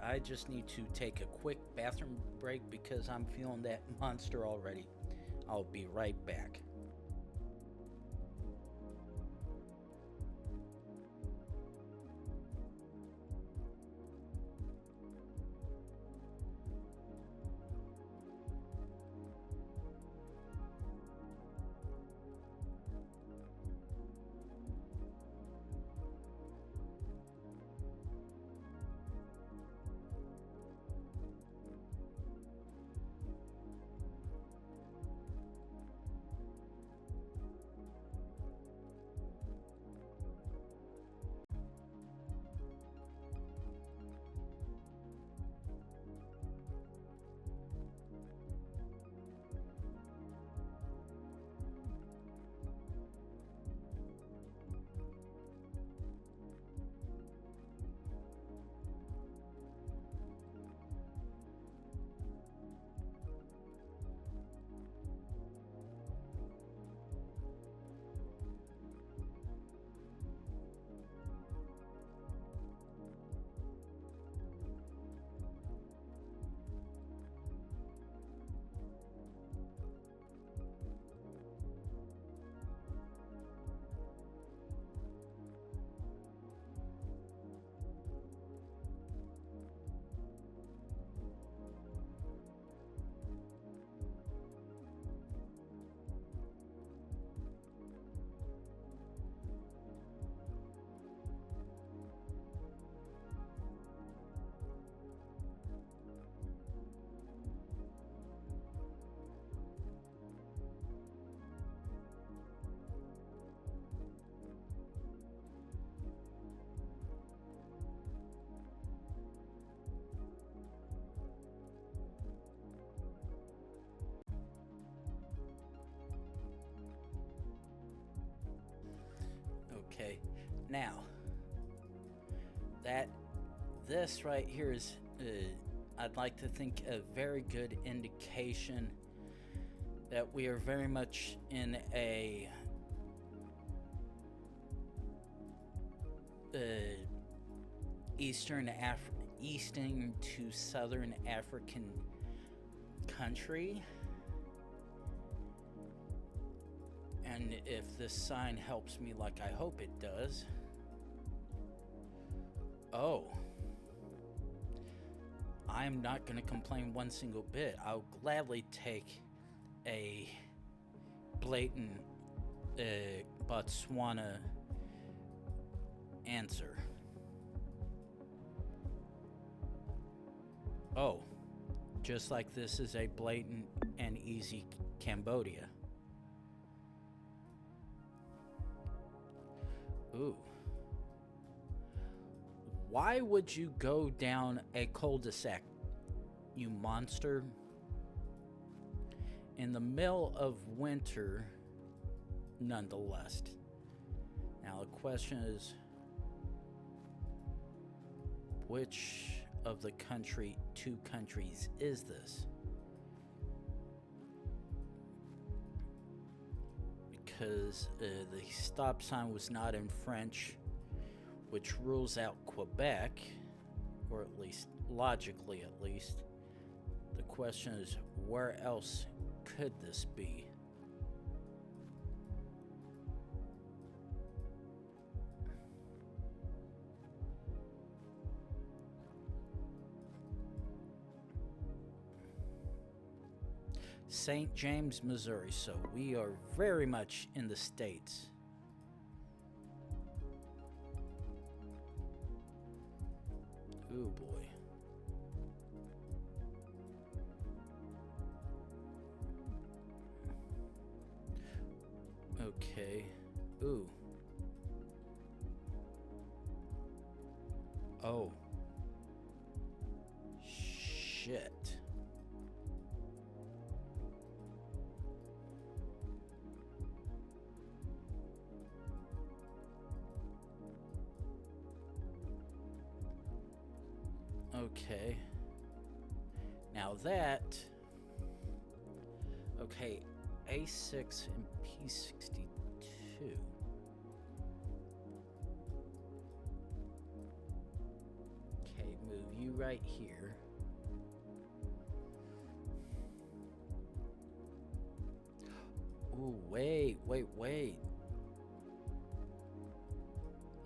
I just need to take a quick bathroom break because I'm feeling that monster already. I'll be right back. Now, this right here is, I'd like to think, a very good indication that we are very much in a eastern to southern African country. And if this sign helps me like I hope it does. Oh. I'm not going to complain one single bit. I'll gladly take a blatant Botswana answer. Oh. Just like this is a blatant and easy Cambodia. Ooh. Why would you go down a cul-de-sac, you monster, in the middle of winter, nonetheless? Now the question is, which of the two countries is this? Because the stop sign was not in French, which rules out Quebec, or at least logically at least. The question is, where else could this be? St. James, Missouri, so we are very much in the States. Ooh, boy. Okay. Ooh. Oh. Shit. Okay. Now that... Okay, A6 and P62. Okay, move you right here. Ooh, wait.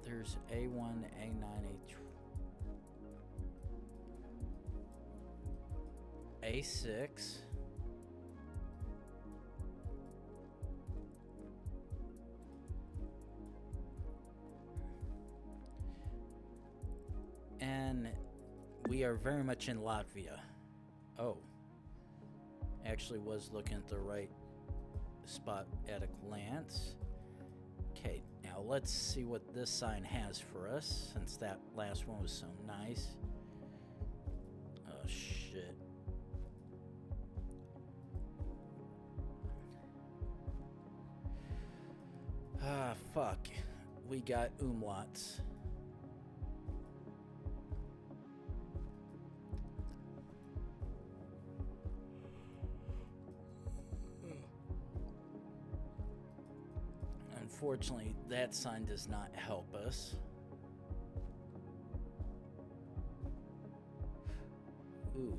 There's A1, A9, A6. And we are very much in Latvia. Oh. Actually was looking at the right spot at a glance. Okay, now let's see what this sign has for us, since that last one was so nice. Oh, shit. Ah, fuck. We got umlauts. Unfortunately, that sign does not help us. Ooh.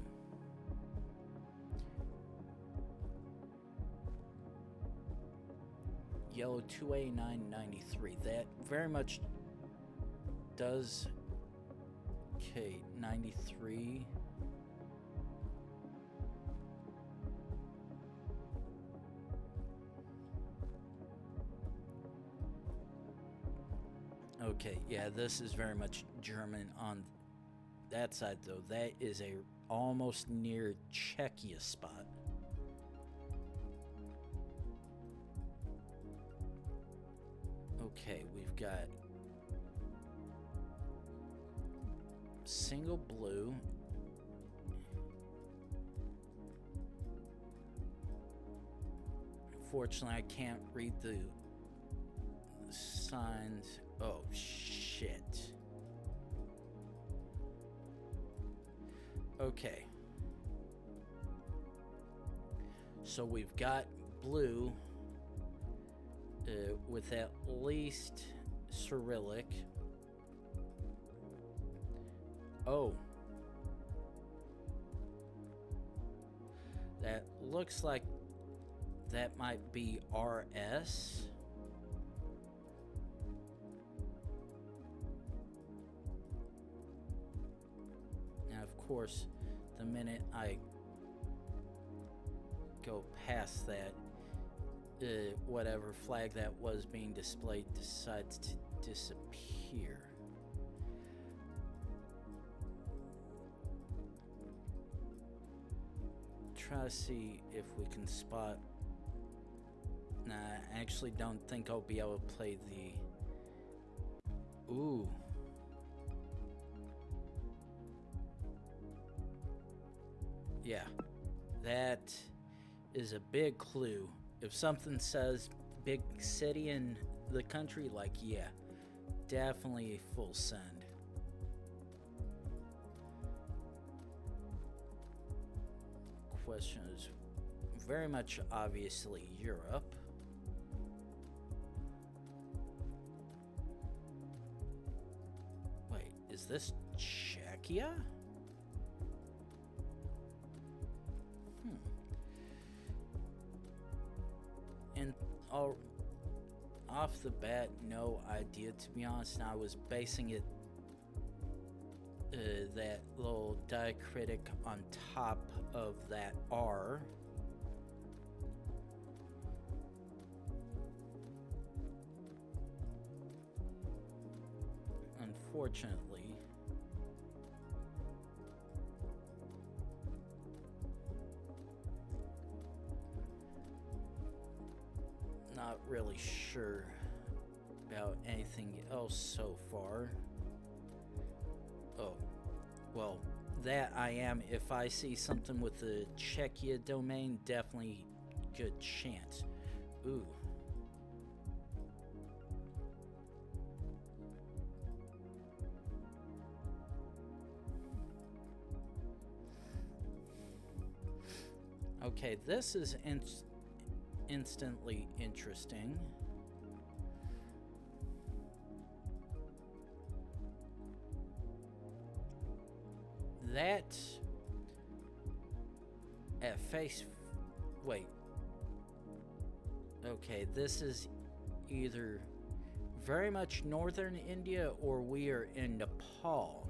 Yellow 2A993. That very much does. Okay, 93. Okay, yeah, this is very much German on that side, though. That is a almost near Czechia spot. Okay, we've got single blue. Unfortunately, I can't read the signs. Oh, shit. Okay. So we've got blue with at least Cyrillic. Oh. That looks like that might be RS. Now, of course, the minute I go past that, whatever flag that was being displayed decides to disappear. Try to see if we can spot. Nah, I actually don't think I'll be able to play the... Ooh. Yeah, that is a big clue. If something says big city in the country, like, yeah, definitely full send. Question is very much obviously Europe. Wait, is this Czechia? And off the bat, no idea, to be honest. And I was basing it, that little diacritic on top of that R. Unfortunately, not really sure about anything else so far. Oh, well, that I am. If I see something with the Czechia domain, definitely good chance. Ooh. Okay, this is instantly interesting. That at face... Wait. Okay, this is either very much northern India or we are in Nepal.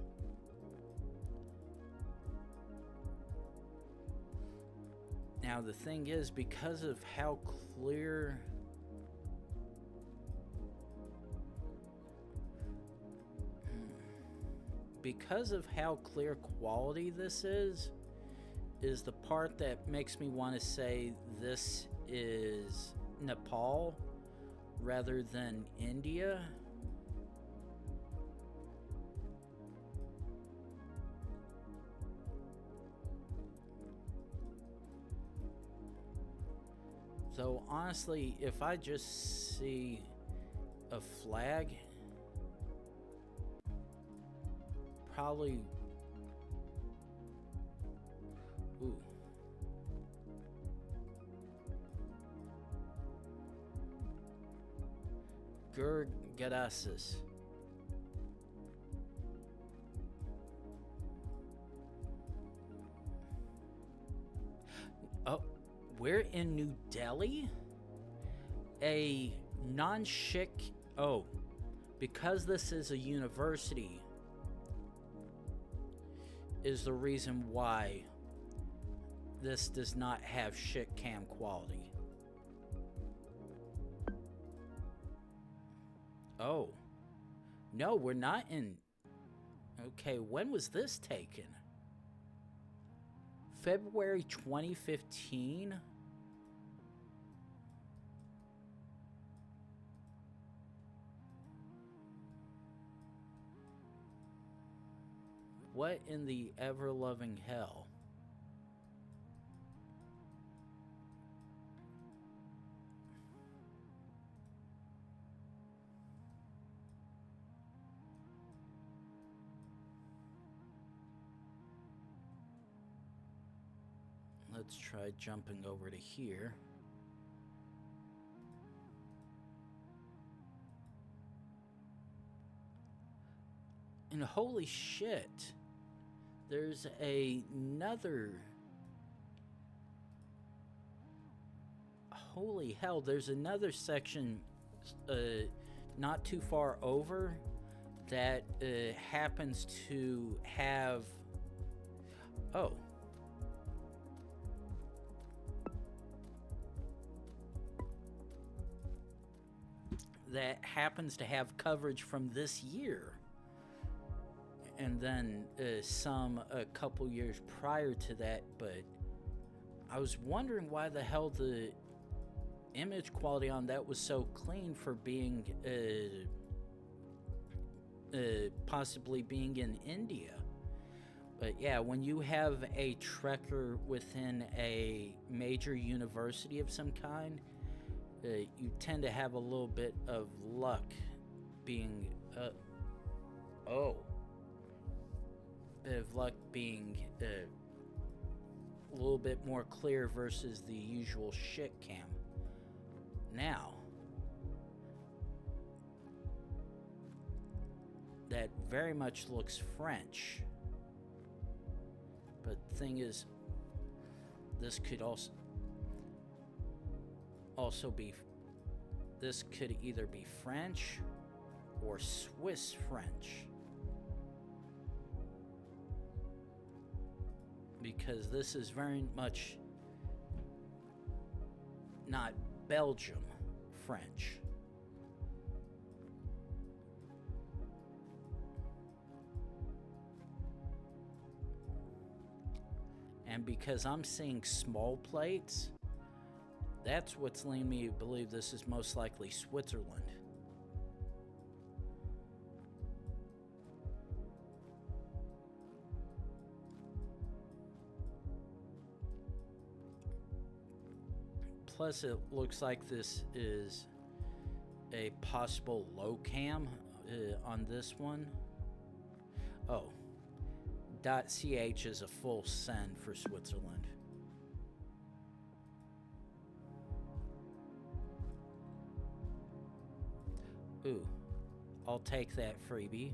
Now the thing is, because of how clear quality this is the part that makes me want to say this is Nepal rather than India. So honestly, if I just see a flag, probably... Ooh. GeoGuessr. Oh, we're in New Delhi? A non-Sikh... Oh, because this is a university is the reason why this does not have Sikh cam quality. Oh. No, we're not in... Okay, when was this taken? February 2015? What in the ever-loving hell? let's try jumping over to here. And holy shit, there's another... Holy hell, there's another section not too far over that happens to have... Oh. That happens to have coverage from this year. And then some a couple years prior to that, but I was wondering why the hell the image quality on that was so clean for being possibly being in India. But yeah, when you have a trekker within a major university of some kind, you tend to have a little bit of luck being bit of luck being a little bit more clear versus the usual shit cam. Now, that very much looks French, but the thing is, this could also be, this could either be French or Swiss French, because this is very much not Belgium French. And because I'm seeing small plates, that's what's leading me to believe this is most likely Switzerland. Plus, it looks like this is a possible low cam on this one. Oh, .ch is a full send for Switzerland. Ooh, I'll take that freebie.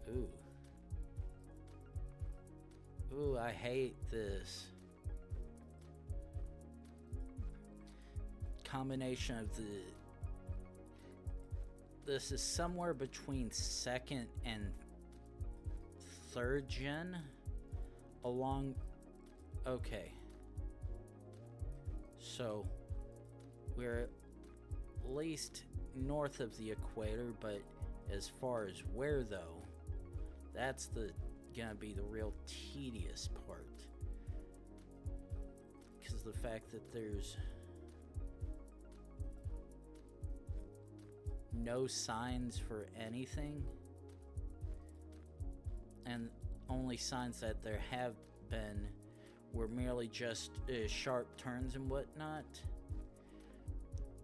Ooh. Ooh, I hate this. Combination of the... This is somewhere between second and third gen along... Okay. So, we're at least north of the equator, but as far as where though, that's gonna be the real tedious part. Because the fact that there's no signs for anything, and only signs that there have been were merely just sharp turns and whatnot,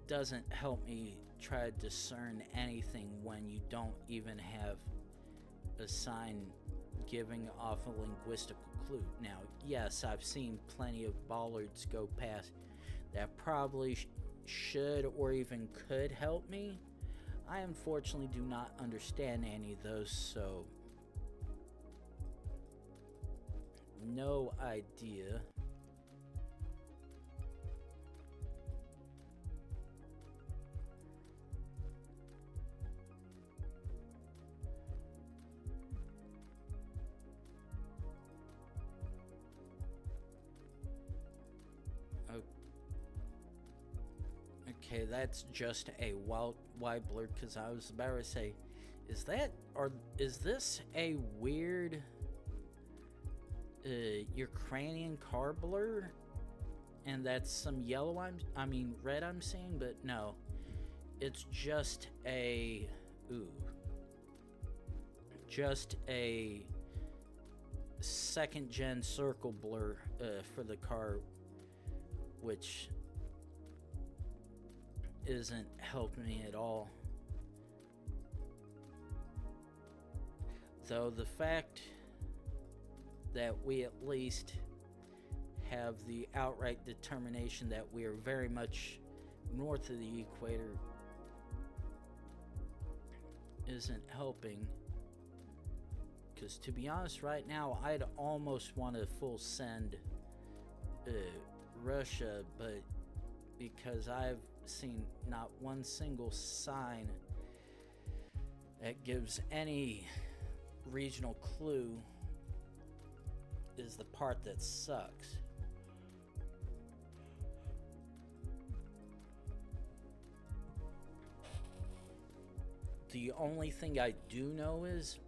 doesn't help me try to discern anything when you don't even have a sign giving off a linguistical clue. Now, yes, I've seen plenty of bollards go past that probably should or even could help me. I unfortunately do not understand any of those, so no idea. Okay, that's just a wide blur, because I was about to say, is this a weird Ukrainian car blur? And that's some yellow red I'm seeing, but no. It's just a second gen circle blur for the car, which isn't helping me at all. Though the fact that we at least have the outright determination that we are very much north of the equator isn't helping. Because to be honest, right now, I'd almost want to full send Russia, but because I've seen not one single sign that gives any regional clue, is the part that sucks. The only thing I do know is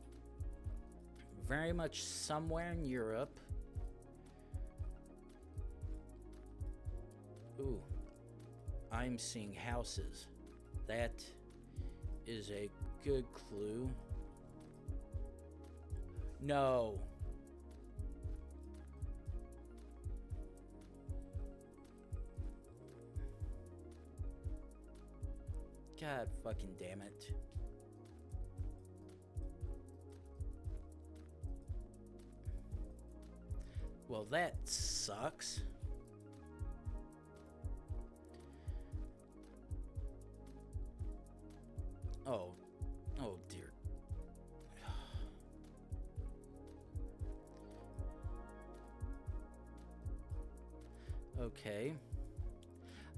very much somewhere in Europe. Ooh, I'm seeing houses. That is a good clue. No. God fucking damn it. Well, that sucks. Oh dear. Okay.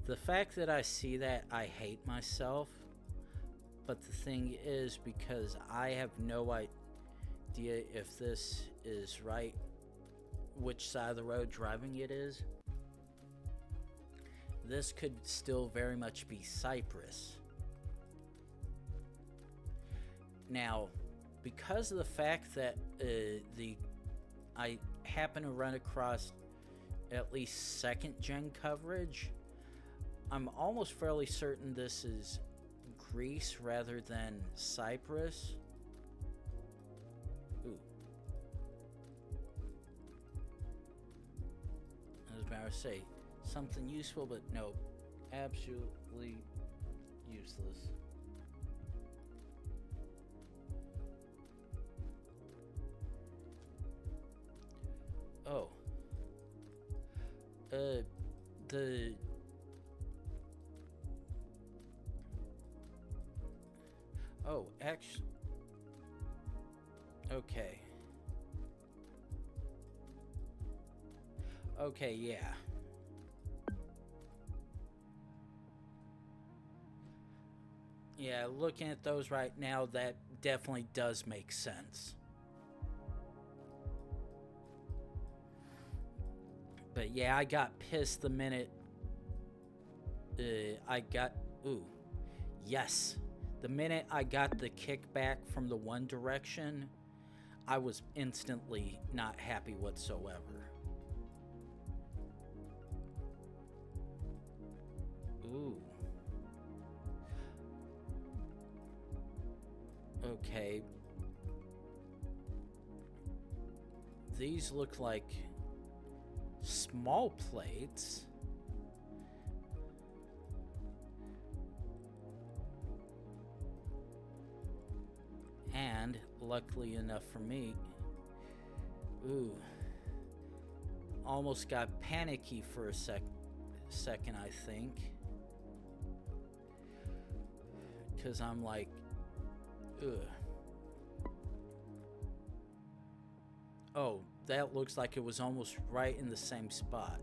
The fact that I see that, I hate myself. But the thing is, because I have no idea if this is right, which side of the road driving it is, this could still very much be Cyprus. Now, because of the fact that I happen to run across at least second gen coverage, I'm almost fairly certain this is Greece rather than Cyprus. Ooh. I was about to say something useful, but no, absolutely useless. Oh. Oh, actually... Okay. Okay, yeah. Yeah, looking at those right now, that definitely does make sense. But yeah, I got pissed the minute I got... Ooh. Yes. The minute I got the kickback from the One Direction, I was instantly not happy whatsoever. Ooh. Okay. These look like small plates. And luckily enough for me, ooh, almost got panicky for a second, I think, because I'm like, ugh. Oh, that looks like it was almost right in the same spot.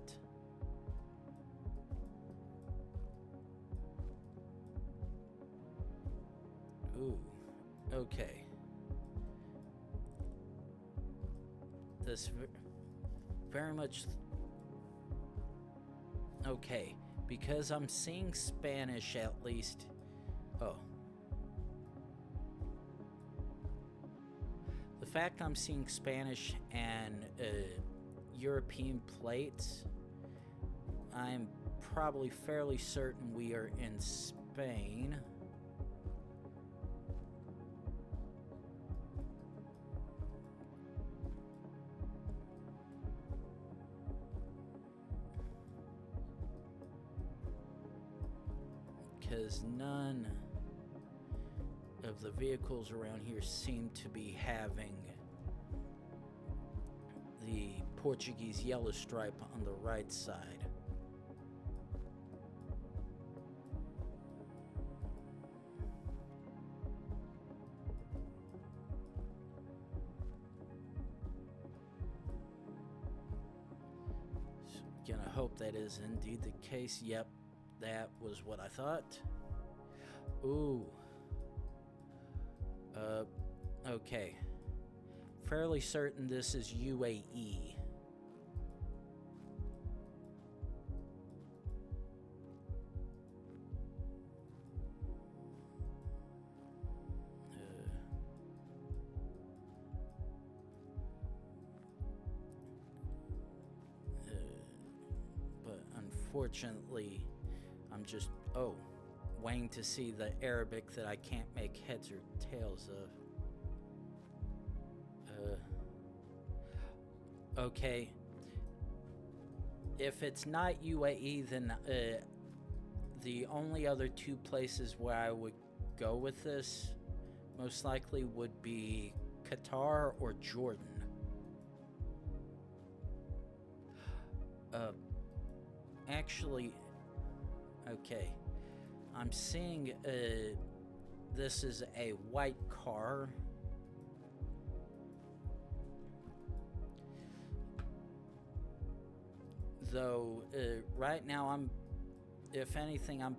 Ooh, okay. This very much... Okay, because I'm seeing Spanish at least... Oh. The fact I'm seeing Spanish and European plates, I'm probably fairly certain we are in Spain. Because none of the vehicles around here seem to be having the Portuguese yellow stripe on the right side. So, gonna hope that is indeed the case. Yep, that was what I thought. Ooh. Okay. Fairly certain this is UAE. But unfortunately, I'm just, waiting to see the Arabic that I can't make heads or tails of. Okay. If it's not UAE, then the only other two places where I would go with this most likely would be Qatar or Jordan. Actually, okay. I'm seeing this is a white car. Though right now if anything, I'm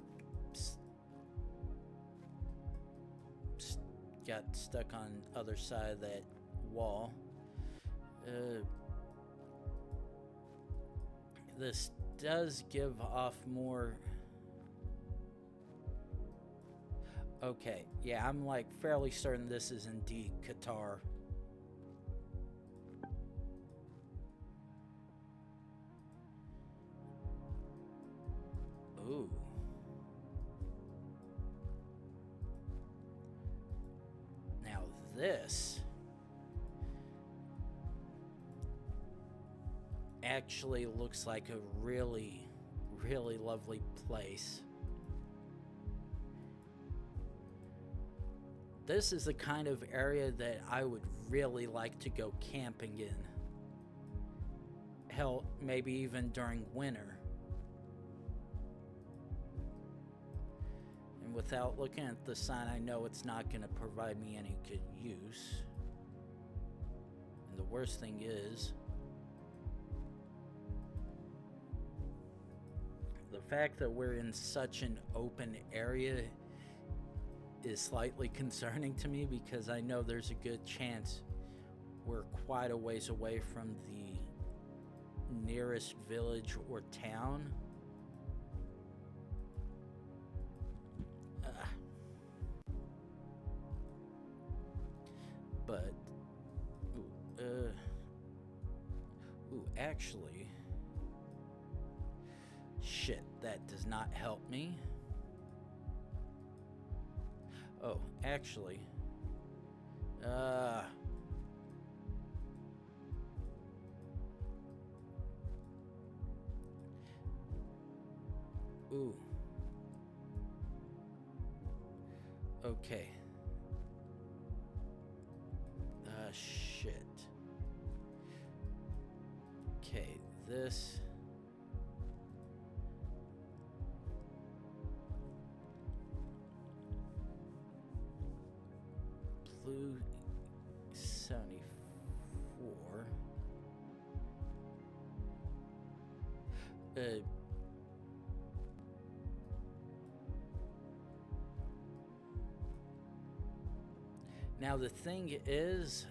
got stuck on other side of that wall. This does give off more. Okay, yeah, I'm like fairly certain this is indeed Qatar. Ooh. Now this actually looks like a really, really lovely place. This is the kind of area that I would really like to go camping in. Hell, maybe even during winter. And without looking at the sign, I know it's not going to provide me any good use. And the worst thing is, the fact that we're in such an open area is slightly concerning to me, because I know there's a good chance we're quite a ways away from the nearest village or town. But actually, shit, that does not help me. Oh, actually, ooh. Okay. Shit. Okay, this. Blue 74. Now the thing is,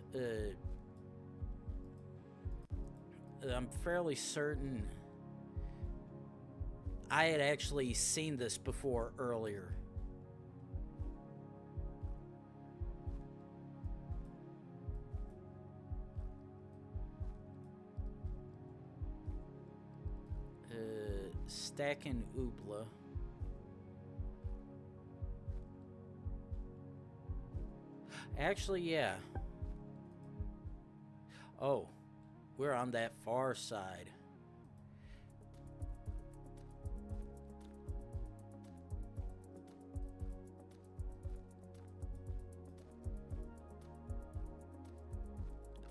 I'm fairly certain I had actually seen this before earlier. Stacking Ubla. Actually, yeah. Oh, we're on that far side.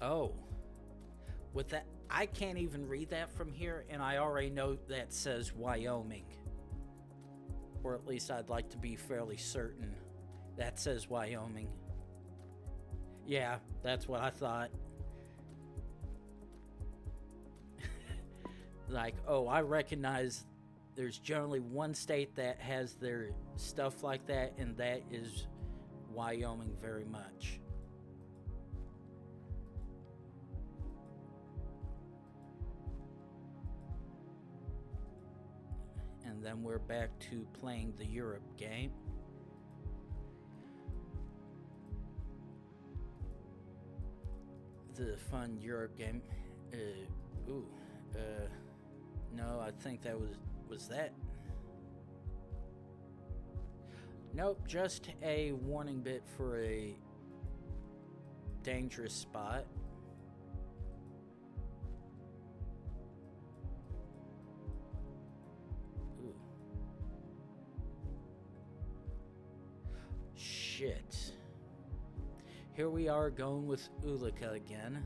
Oh, with that, I can't even read that from here, and I already know that says Wyoming. Or at least I'd like to be fairly certain that says Wyoming. Yeah, that's what I thought. Like, oh, I recognize there's generally one state that has their stuff like that, and that is Wyoming very much. And then we're back to playing the Europe game. The fun Europe game. No, I think that was that. Nope, just a warning bit for a dangerous spot. Ooh. Shit. Here we are going with Ulika again.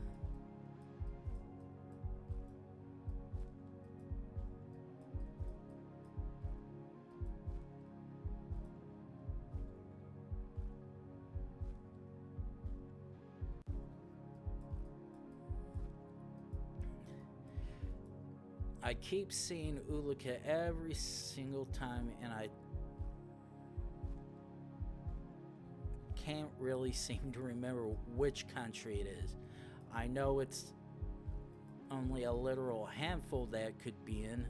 I keep seeing Ulika every single time, and I can't really seem to remember which country it is. I know it's only a literal handful that could be in,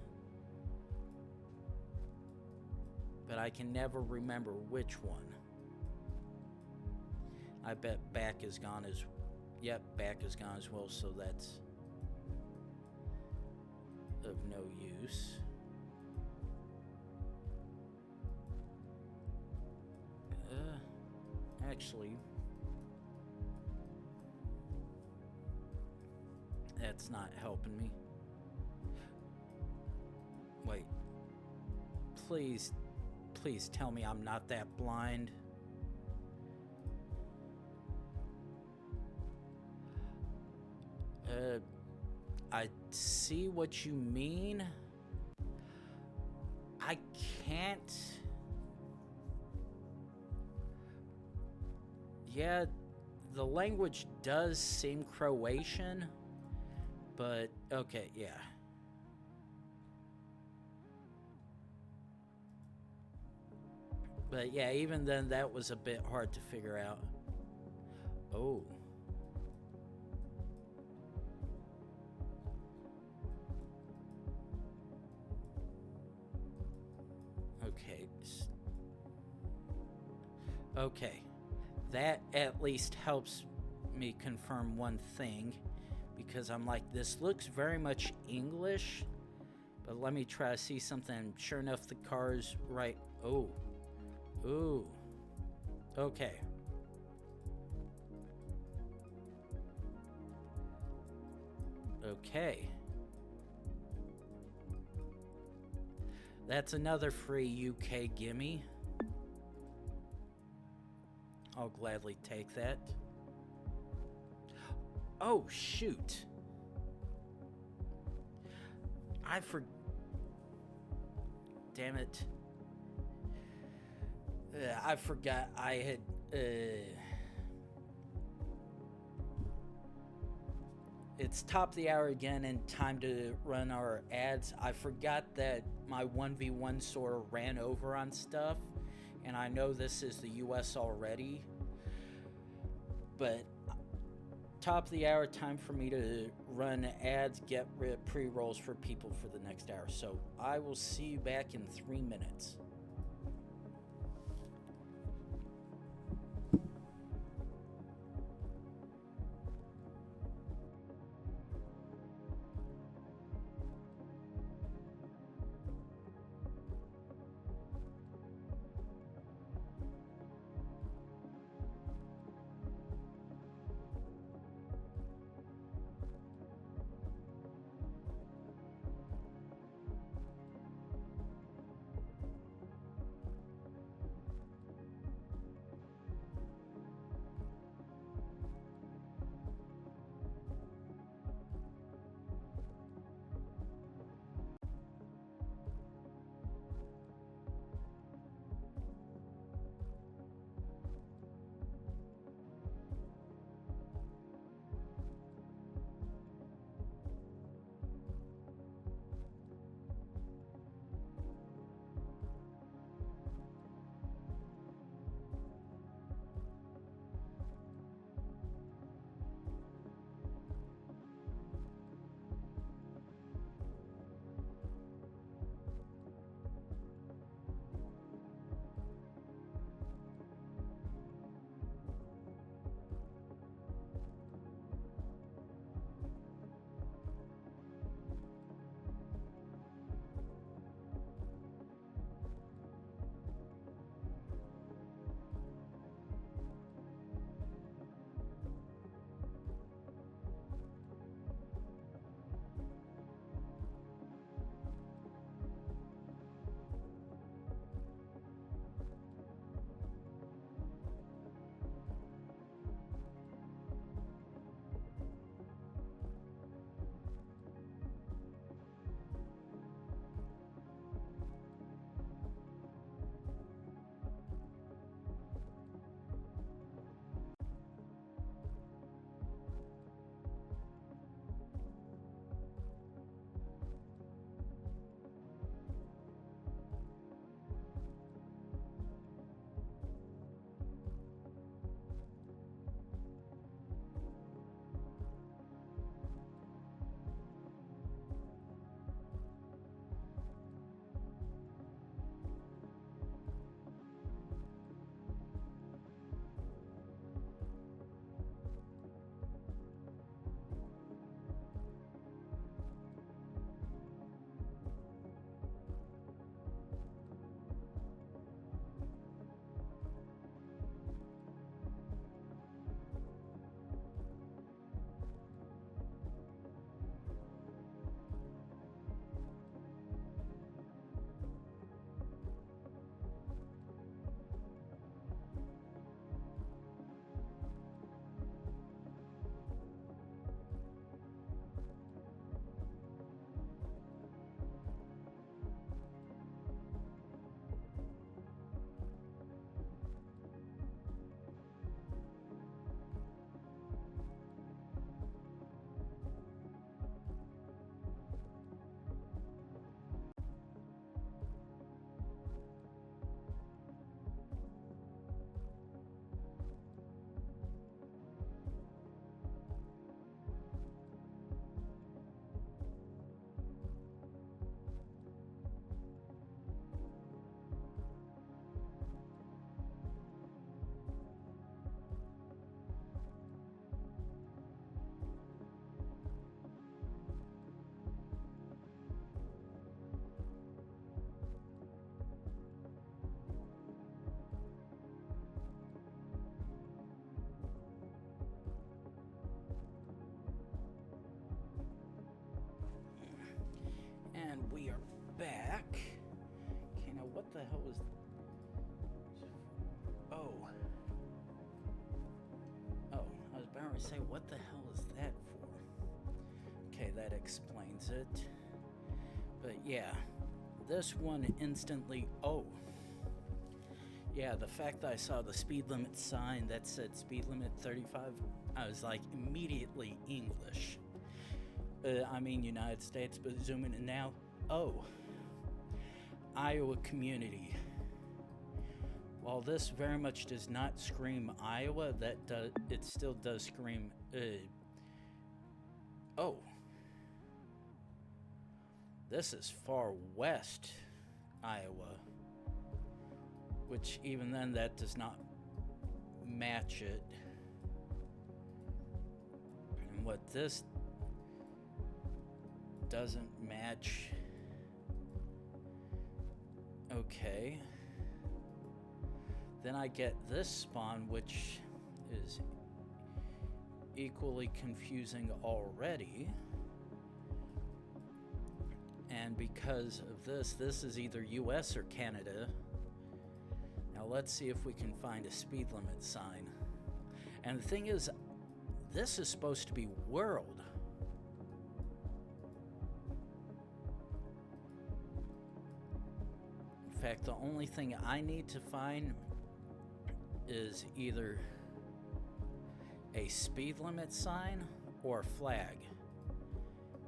but I can never remember which one. I bet back is gone as... Yep, back is gone as well, so that's of no use. Actually, that's not helping me. Wait. Please tell me I'm not that blind. I see what you mean. I can't... Yeah, the language does seem Croatian, but okay, yeah. But yeah, even then that was a bit hard to figure out. Oh. Okay. Okay. That at least helps me confirm one thing, because I'm like, this looks very much English, but let me try to see something. Sure enough, the car's right. Oh. Ooh. Okay. Okay. That's another free UK gimme. I'll gladly take that. Oh, shoot. Damn it. I forgot I had... It's top of the hour again and time to run our ads. I forgot that my 1v1 sort of ran over on stuff, and I know this is the US already, but top of the hour, time for me to run ads, get pre-rolls for people for the next hour. So I will see you back in 3 minutes. What the hell was... Oh. Oh, I was about to say, what the hell is that for? Okay, that explains it. But yeah, this one instantly... Oh. Yeah, the fact that I saw the speed limit sign that said speed limit 35, I was like, immediately English. I mean United States, but zooming in now. Oh. Iowa community. While this very much does not scream Iowa, it still does scream... Oh. This is far west Iowa. Which, even then, that does not match it. And what this doesn't match... Okay. Then I get this spawn, which is equally confusing already. And because of this is either US or Canada. Now let's see if we can find a speed limit sign. And the thing is, this is supposed to be world. In fact, the only thing I need to find is either a speed limit sign or a flag,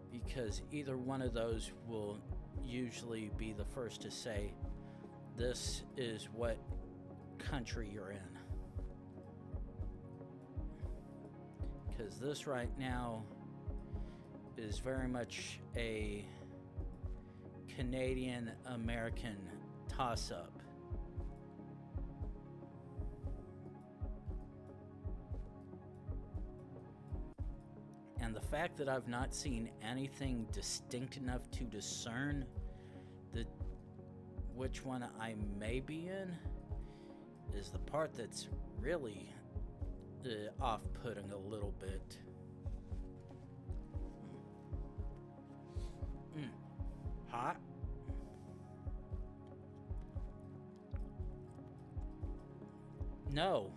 because either one of those will usually be the first to say this is what country you're in. Because this right now is very much a Canadian-American toss-up. And the fact that I've not seen anything distinct enough to discern which one I may be in is the part that's really off-putting a little bit. Hot? No.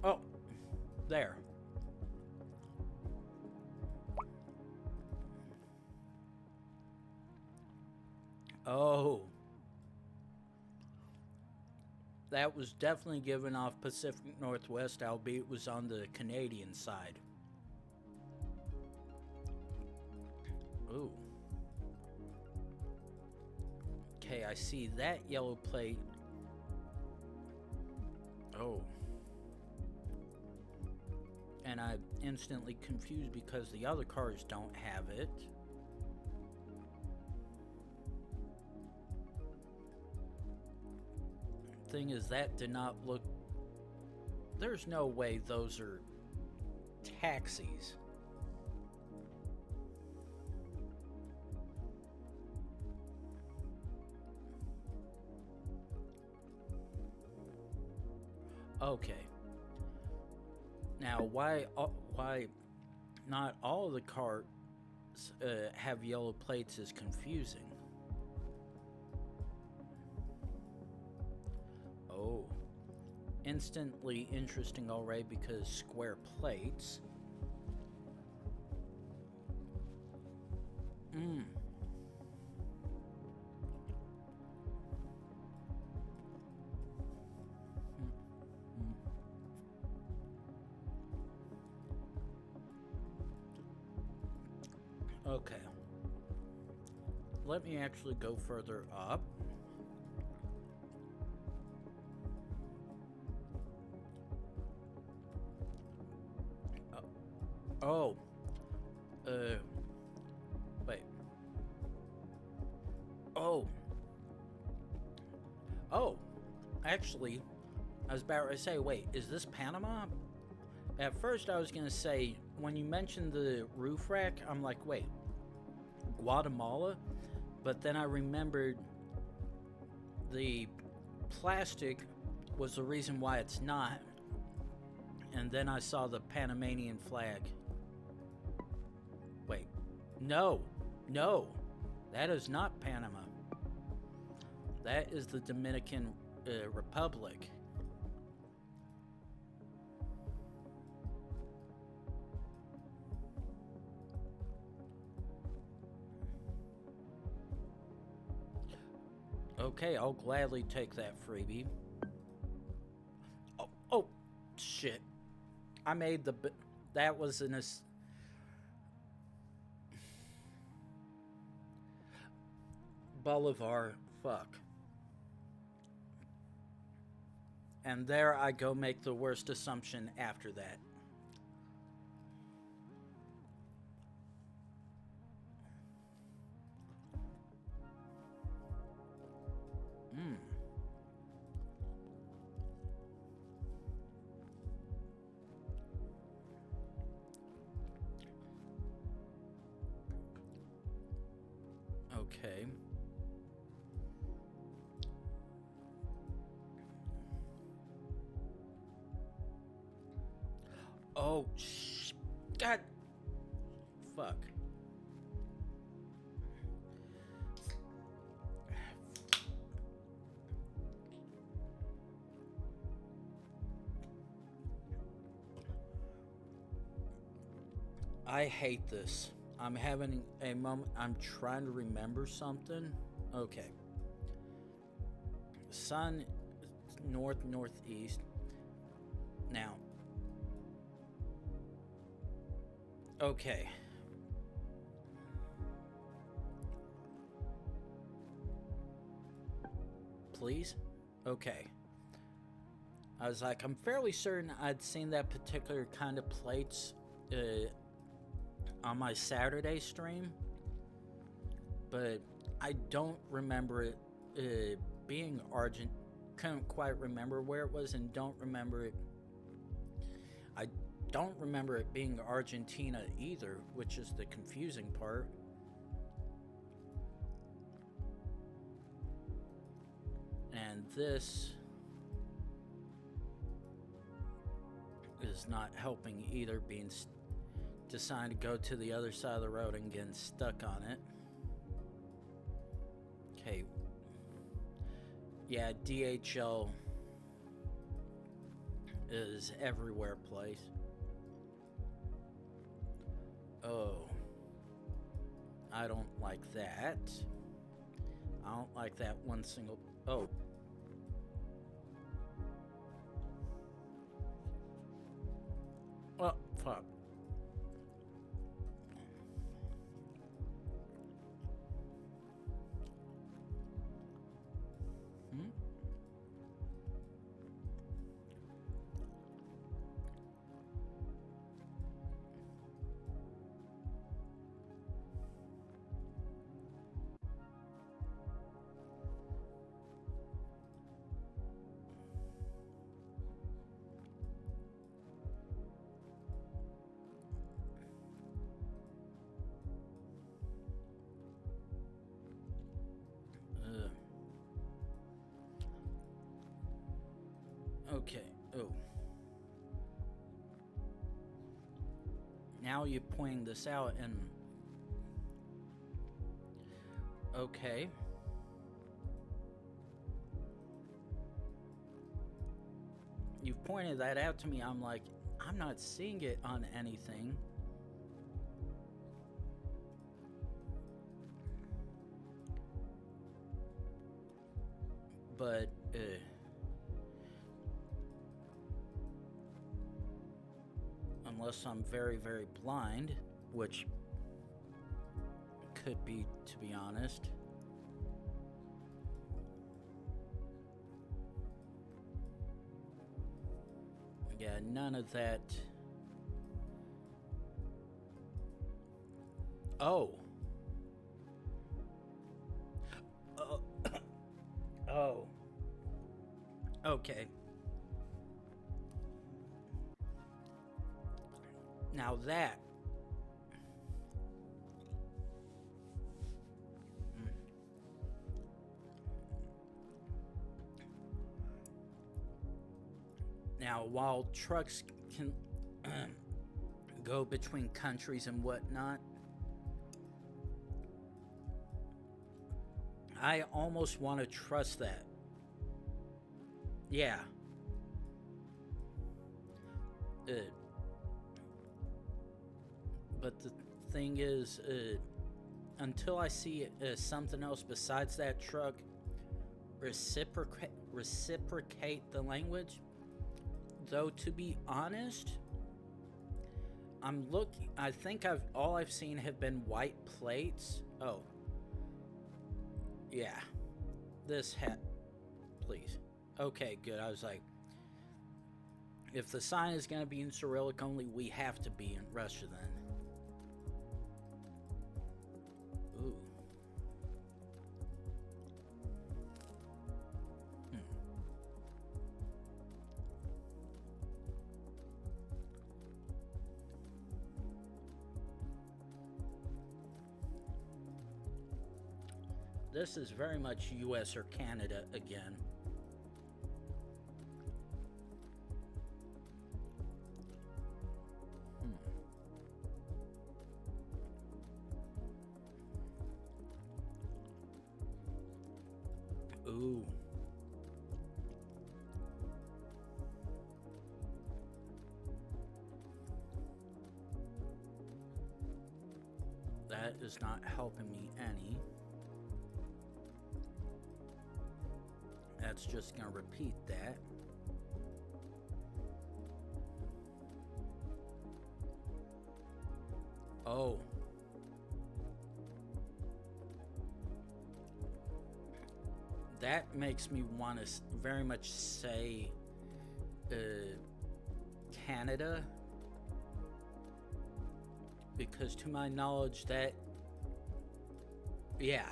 Oh, there. Oh. That was definitely given off Pacific Northwest, albeit it was on the Canadian side. Ooh. Okay, I see that yellow plate. Oh. And I'm instantly confused because the other cars don't have it. Thing is, that did not look... There's no way those are taxis. Okay. Now, why not all of the cars have yellow plates is confusing. Oh. Instantly interesting already because square plates. Okay. Let me actually go further up. Oh. Wait. Oh. Oh. Actually, I was about to say, wait, is this Panama? At first I was going to say, when you mentioned the roof rack, I'm like, wait, Guatemala? But then I remembered the plastic was the reason why it's not. And then I saw the Panamanian flag. Wait, no. That is not Panama. That is the Dominican Republic. Okay, I'll gladly take that freebie. Oh, shit. I made the... That was an... Bolivar. Fuck. And there I go make the worst assumption after that. Okay. Oh, God. Fuck. I hate this. I'm having a moment. I'm trying to remember something. Okay. Sun, northeast. Now. Okay. Please? Okay. I was like, I'm fairly certain I'd seen that particular kind of plates on my Saturday stream, but I don't remember it being Argent. Couldn't quite remember where it was, and don't remember it. I don't remember it being Argentina either, which is the confusing part. And this is not helping either, being deciding to go to the other side of the road and getting stuck on it. Okay. Yeah, DHL is everywhere place. Oh. I don't like that. I don't like that one single... Oh. Oh, fuck. Okay. Oh. Now you're pointing this out, and okay. You've pointed that out to me. I'm like, I'm not seeing it on anything. But unless I'm very, very blind, which could be, to be honest. Yeah, none of that. Oh. Oh. Okay. Now that. Now, while trucks can go between countries and whatnot, I almost want to trust that. Yeah. But the thing is, until I see something else besides that truck reciprocate the language, though, to be honest, I think all I've seen have been white plates. Oh. Yeah. This hat, please. Okay, good. I was like, if the sign is going to be in Cyrillic only, we have to be in Russia then. Ooh. This is very much US or Canada again. Ooh. That is not helping me any. That's just going to repeat that. Oh. That makes me want to very much say Canada, because to my knowledge that, yeah.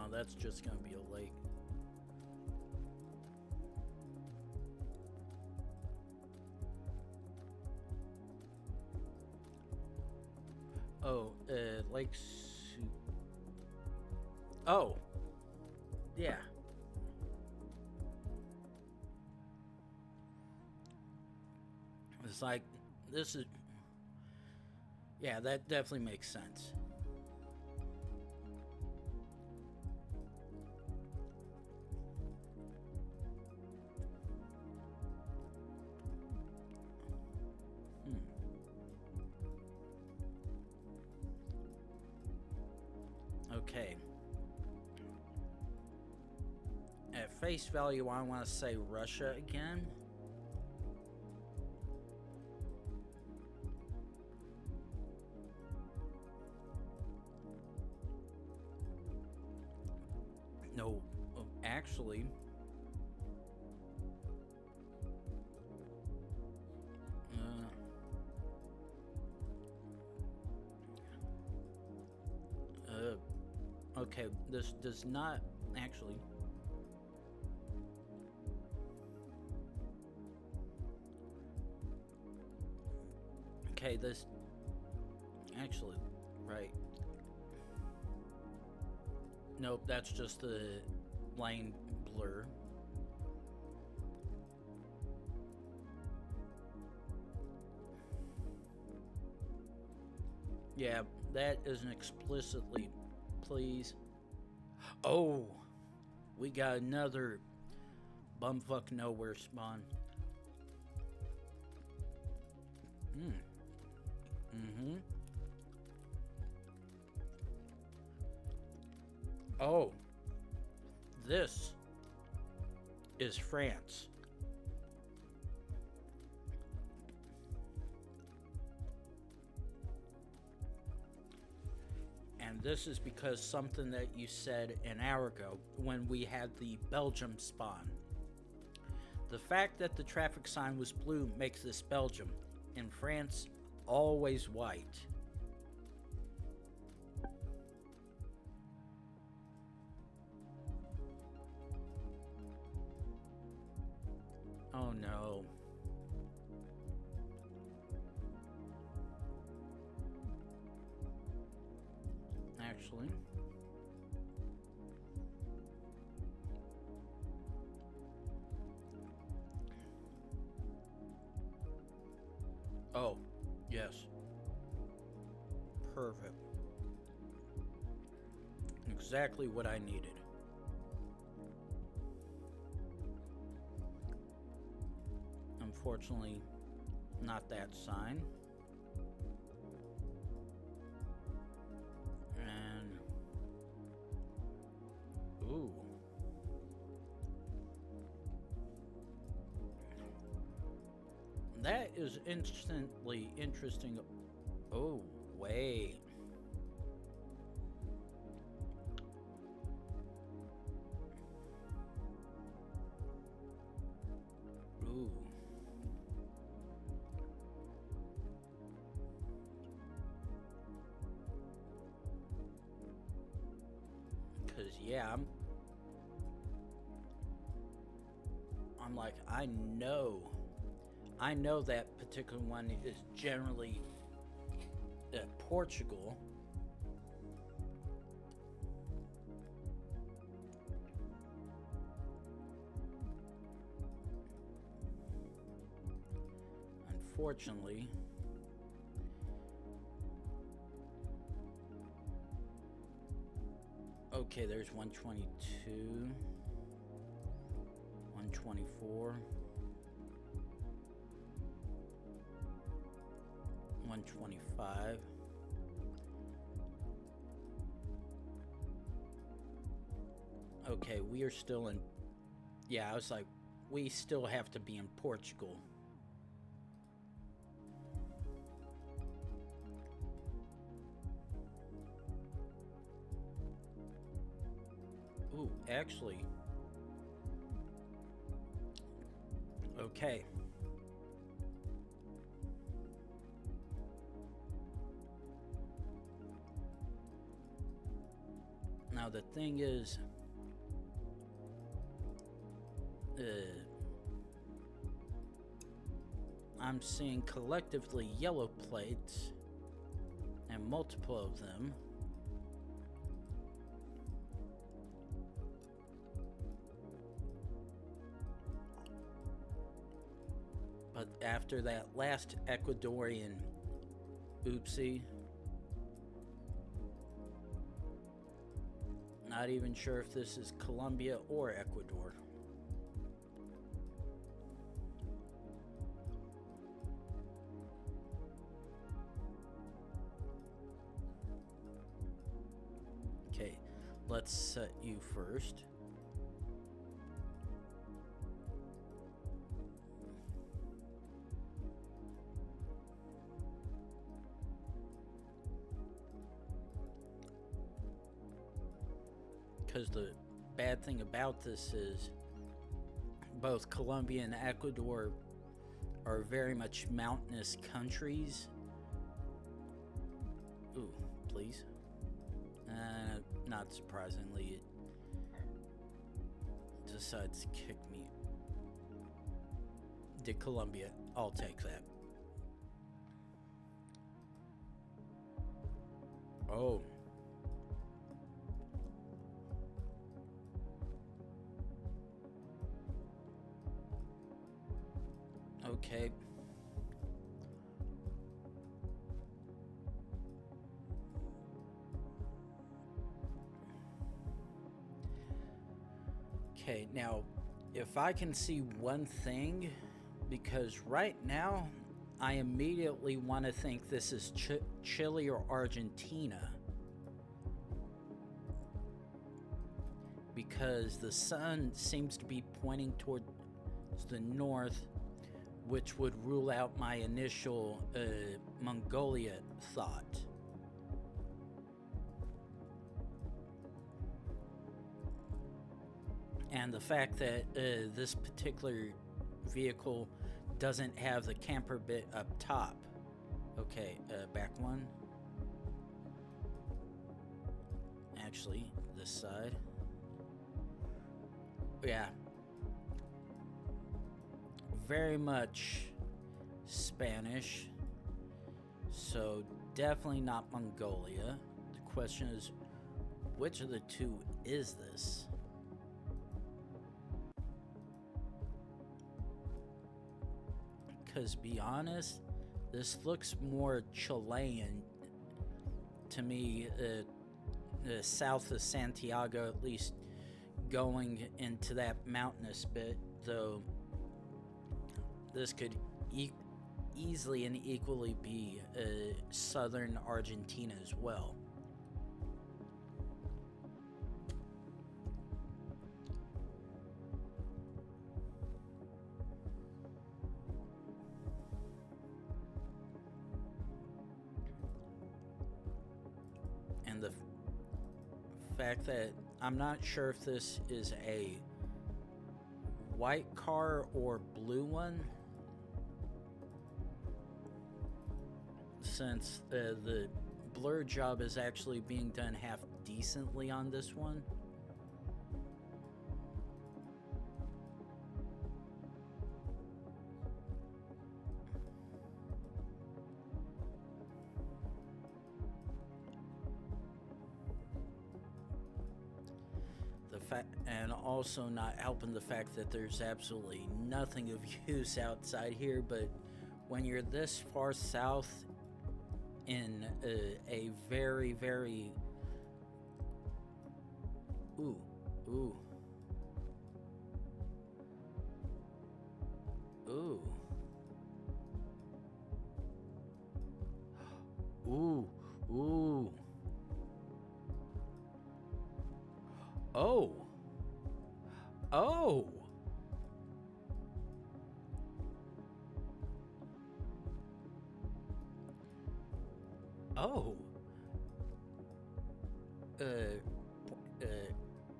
That's just gonna be a lake. Oh, Lake Oh, yeah. It's like, this is, yeah, that definitely makes sense. Okay. At face value, I want to say Russia again. No, actually, okay, this does not actually. Okay, this actually, right. Nope, that's just the lane blur. Yeah, that isn't explicitly, please. Oh, we got another bumfuck nowhere spawn. Oh, this is France. And this is because something that you said an hour ago when we had the Belgium spawn. The fact that the traffic sign was blue makes this Belgium. In France, always white. Oh no. Actually, Oh, yes. Perfect. Exactly what I needed. Unfortunately, not that sign. And ooh. That is instantly interesting. Oh, wait. Ooh. Cause yeah, I'm like, I know that particular one is generally Portugal. Unfortunately, okay, there's 122, 124, 125. Okay, we are still in. Yeah, I was like, we still have to be in Portugal. Ooh, actually. Okay. Now the thing is, I'm seeing collectively yellow plates and multiple of them. But after that last Ecuadorian oopsie, not even sure if this is Colombia or Ecuador. Okay, let's set you first. Because the bad thing about this is both Colombia and Ecuador are very much mountainous countries. Ooh, please. Not surprisingly, it decides to kick me. Did Colombia? I'll take that. Oh. Okay. Okay, now, if I can see one thing, because right now, I immediately want to think this is Chile or Argentina. Because the sun seems to be pointing towards the north, which would rule out my initial Mongolia thought. And the fact that this particular vehicle doesn't have the camper bit up top. Okay, back one. Actually, this side. Yeah. Very much Spanish. So definitely not Mongolia. The question is, which of the two is this? Because be honest, This looks more Chilean to me, south of Santiago, at least going into that mountainous bit, though this could easily and equally be southern Argentina as well. And the fact that I'm not sure if this is a white car or blue one, since the blur job is actually being done half decently on this one. And also not helping the fact that there's absolutely nothing of use outside here, but when you're this far south in a very, very... Ooh. Ooh. Ooh. Ooh. Oh. Oh. Oh.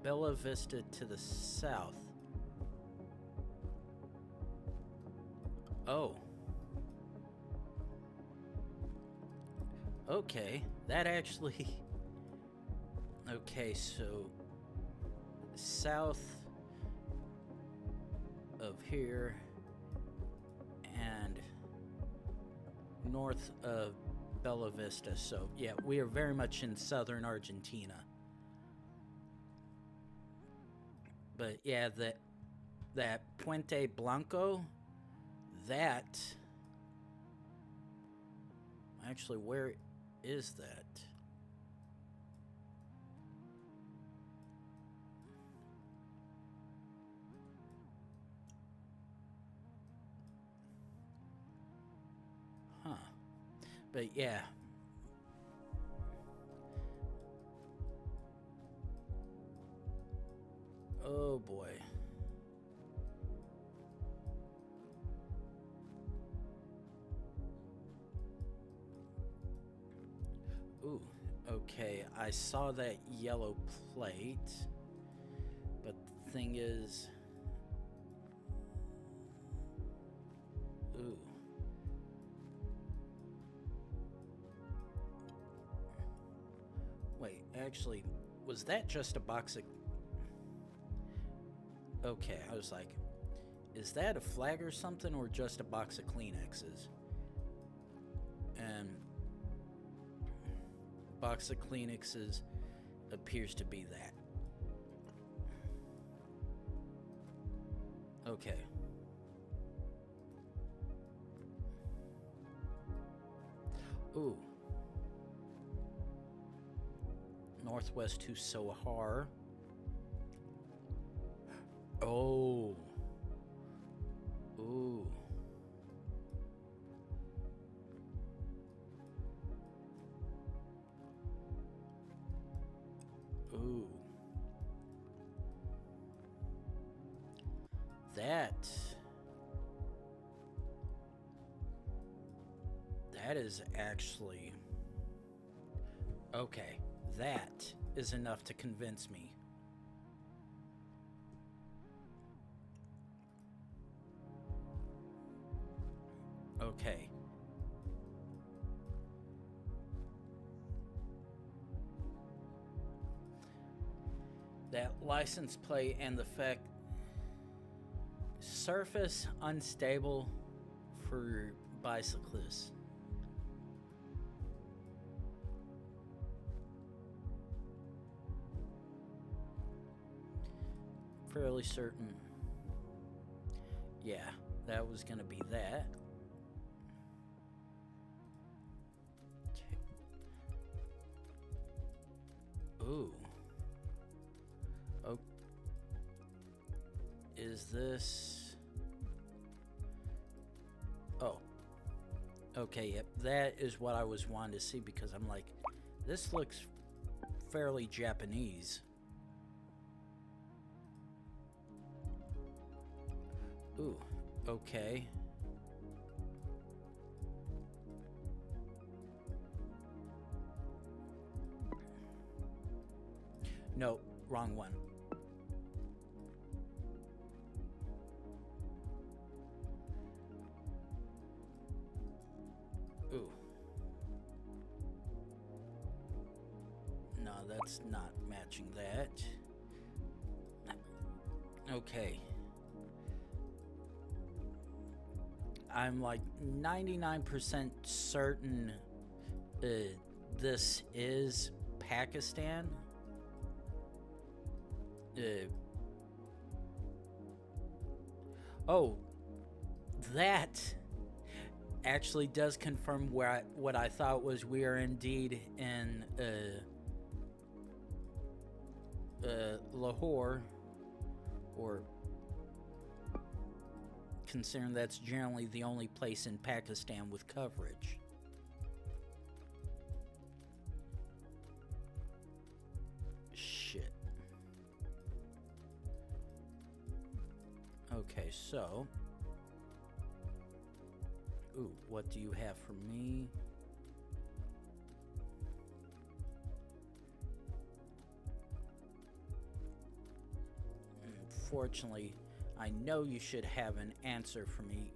Bella Vista to the south. Oh. Okay, that actually... Okay, so... south of here and north of Bella Vista. So yeah, we are very much in southern Argentina. But yeah, that Puente Blanco, that actually, where is that? Huh. But yeah. Oh boy. Ooh, okay, I saw that yellow plate, but the thing is... Ooh. Wait, actually, was that just a box of... Okay, I was like, is that a flag or something, or just a box of Kleenexes? And box of Kleenexes appears to be that. Okay. Ooh. Northwest to Sohar. Oh. Ooh. Ooh. That is actually... Okay, that is enough to convince me. Okay. That license plate and the fact... Surface unstable for bicyclists. Fairly certain. Yeah, that was gonna be that. Ooh. Oh. Is this... Oh. Okay, yep. That is what I was wanting to see, because I'm like, this looks fairly Japanese. Ooh, okay. No, wrong one. Ooh. No, that's not matching that. Okay. I'm like 99% certain this is Pakistan. Oh, that actually does confirm what I thought was we are indeed in Lahore, or considering that's generally the only place in Pakistan with coverage. Shit. Okay, so... Ooh, what do you have for me? Unfortunately, I know you should have an answer for me.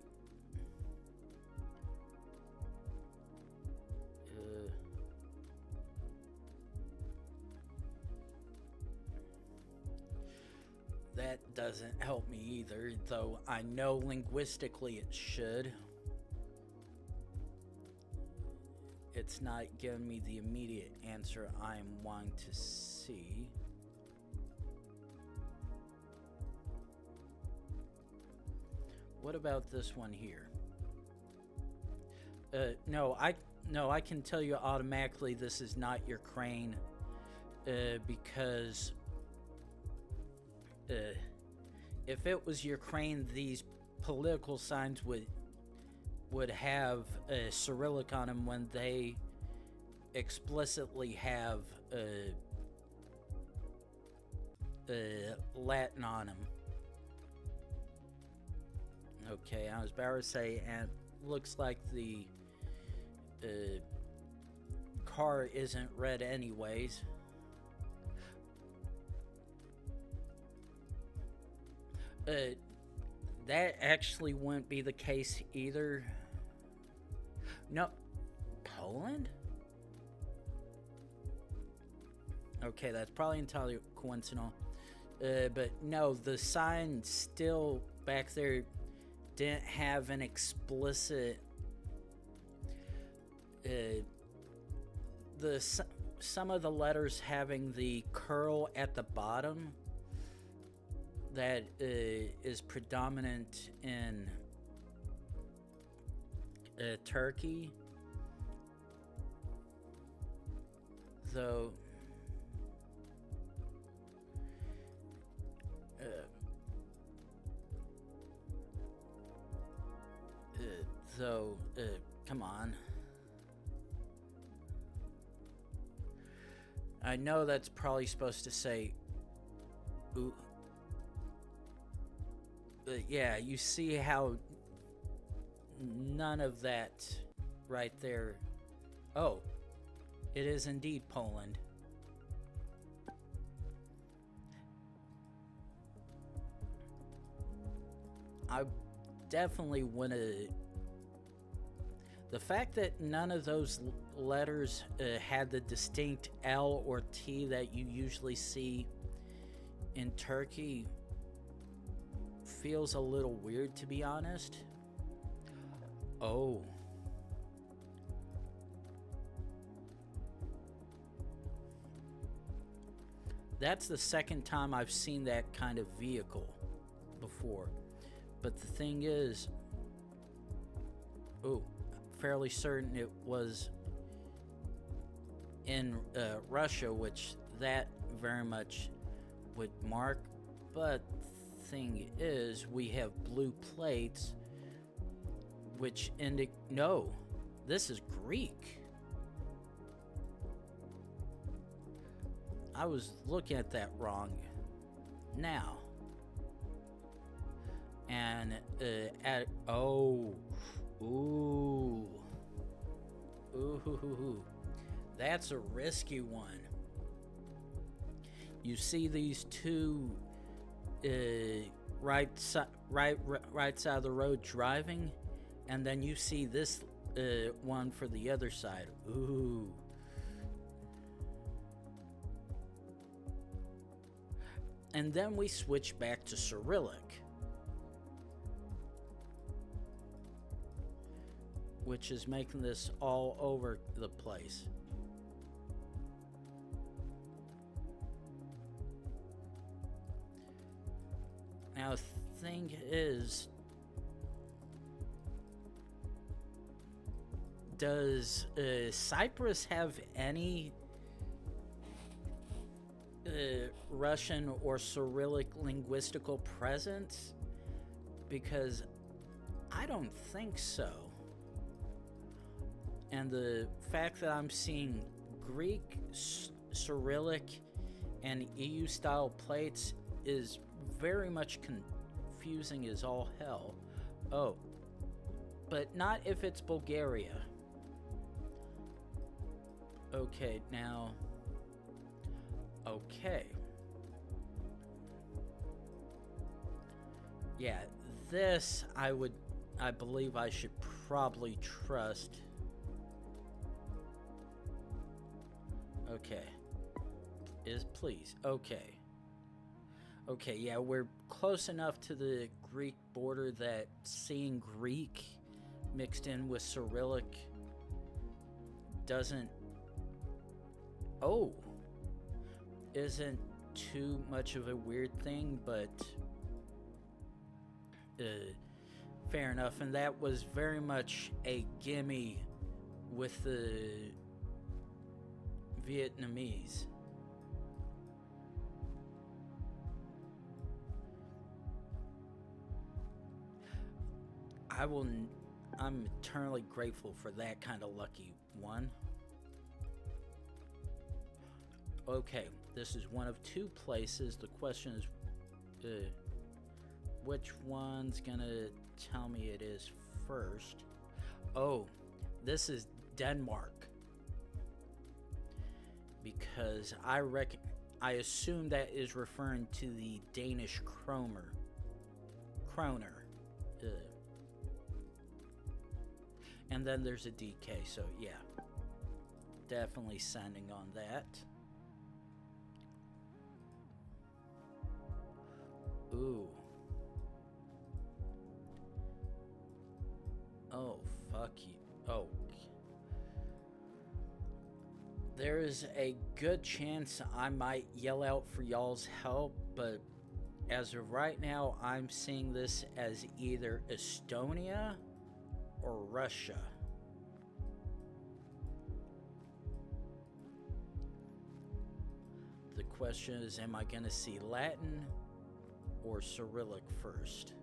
That doesn't help me either, though I know linguistically it should. It's not giving me the immediate answer I'm wanting to see. What about this one here? No, I can tell you automatically this is not your crane, because if it was your crane, these political signs would have Cyrillic on them when they explicitly have Latin on them. Okay, I was about to say, and looks like the car isn't red anyways. That actually wouldn't be the case either. No, Poland? Okay, that's probably entirely coincidental. But no, the sign still back there didn't have an explicit some of the letters having the curl at the bottom that is predominant in Turkey, though come on. I know that's probably supposed to say ooh. Yeah, you see how none of that right there. Oh, it is indeed Poland. I definitely want to... The fact that none of those letters had the distinct L or T that you usually see in Turkey feels a little weird, to be honest. Oh. That's the second time I've seen that kind of vehicle before. But the thing is... Oh, fairly certain it was in Russia, which that very much would mark, but thing is, we have blue plates, which indicate no, this is Greek. I was looking at that wrong. Now, and that's a risky one. You see these two right side of the road driving, and then you see this one for the other side. Ooh. And then we switch back to Cyrillic, which is making this all over the place. Now, the thing is, does Cyprus have any Russian or Cyrillic linguistical presence? Because I don't think so. And the fact that I'm seeing Greek, Cyrillic, and EU style plates is very much confusing as all hell. Oh, but not if it's Bulgaria. Okay, now. Okay. Yeah, this I believe I should probably trust. Okay. Please. Okay. Okay, yeah, we're close enough to the Greek border that seeing Greek mixed in with Cyrillic isn't too much of a weird thing, but fair enough. And that was very much a gimme with the Vietnamese. I'm eternally grateful for that kind of lucky one. Okay, this is one of two places. The question is, which one's gonna tell me it is first? Oh, this is Denmark. Because I assume that is referring to the Danish kroner. And then there's a DK, so yeah. Definitely sending on that. Ooh. Oh, fuck you. Oh. There is a good chance I might yell out for y'all's help, but as of right now, I'm seeing this as either Estonia or Russia. The question is, am I going to see Latin or Cyrillic first?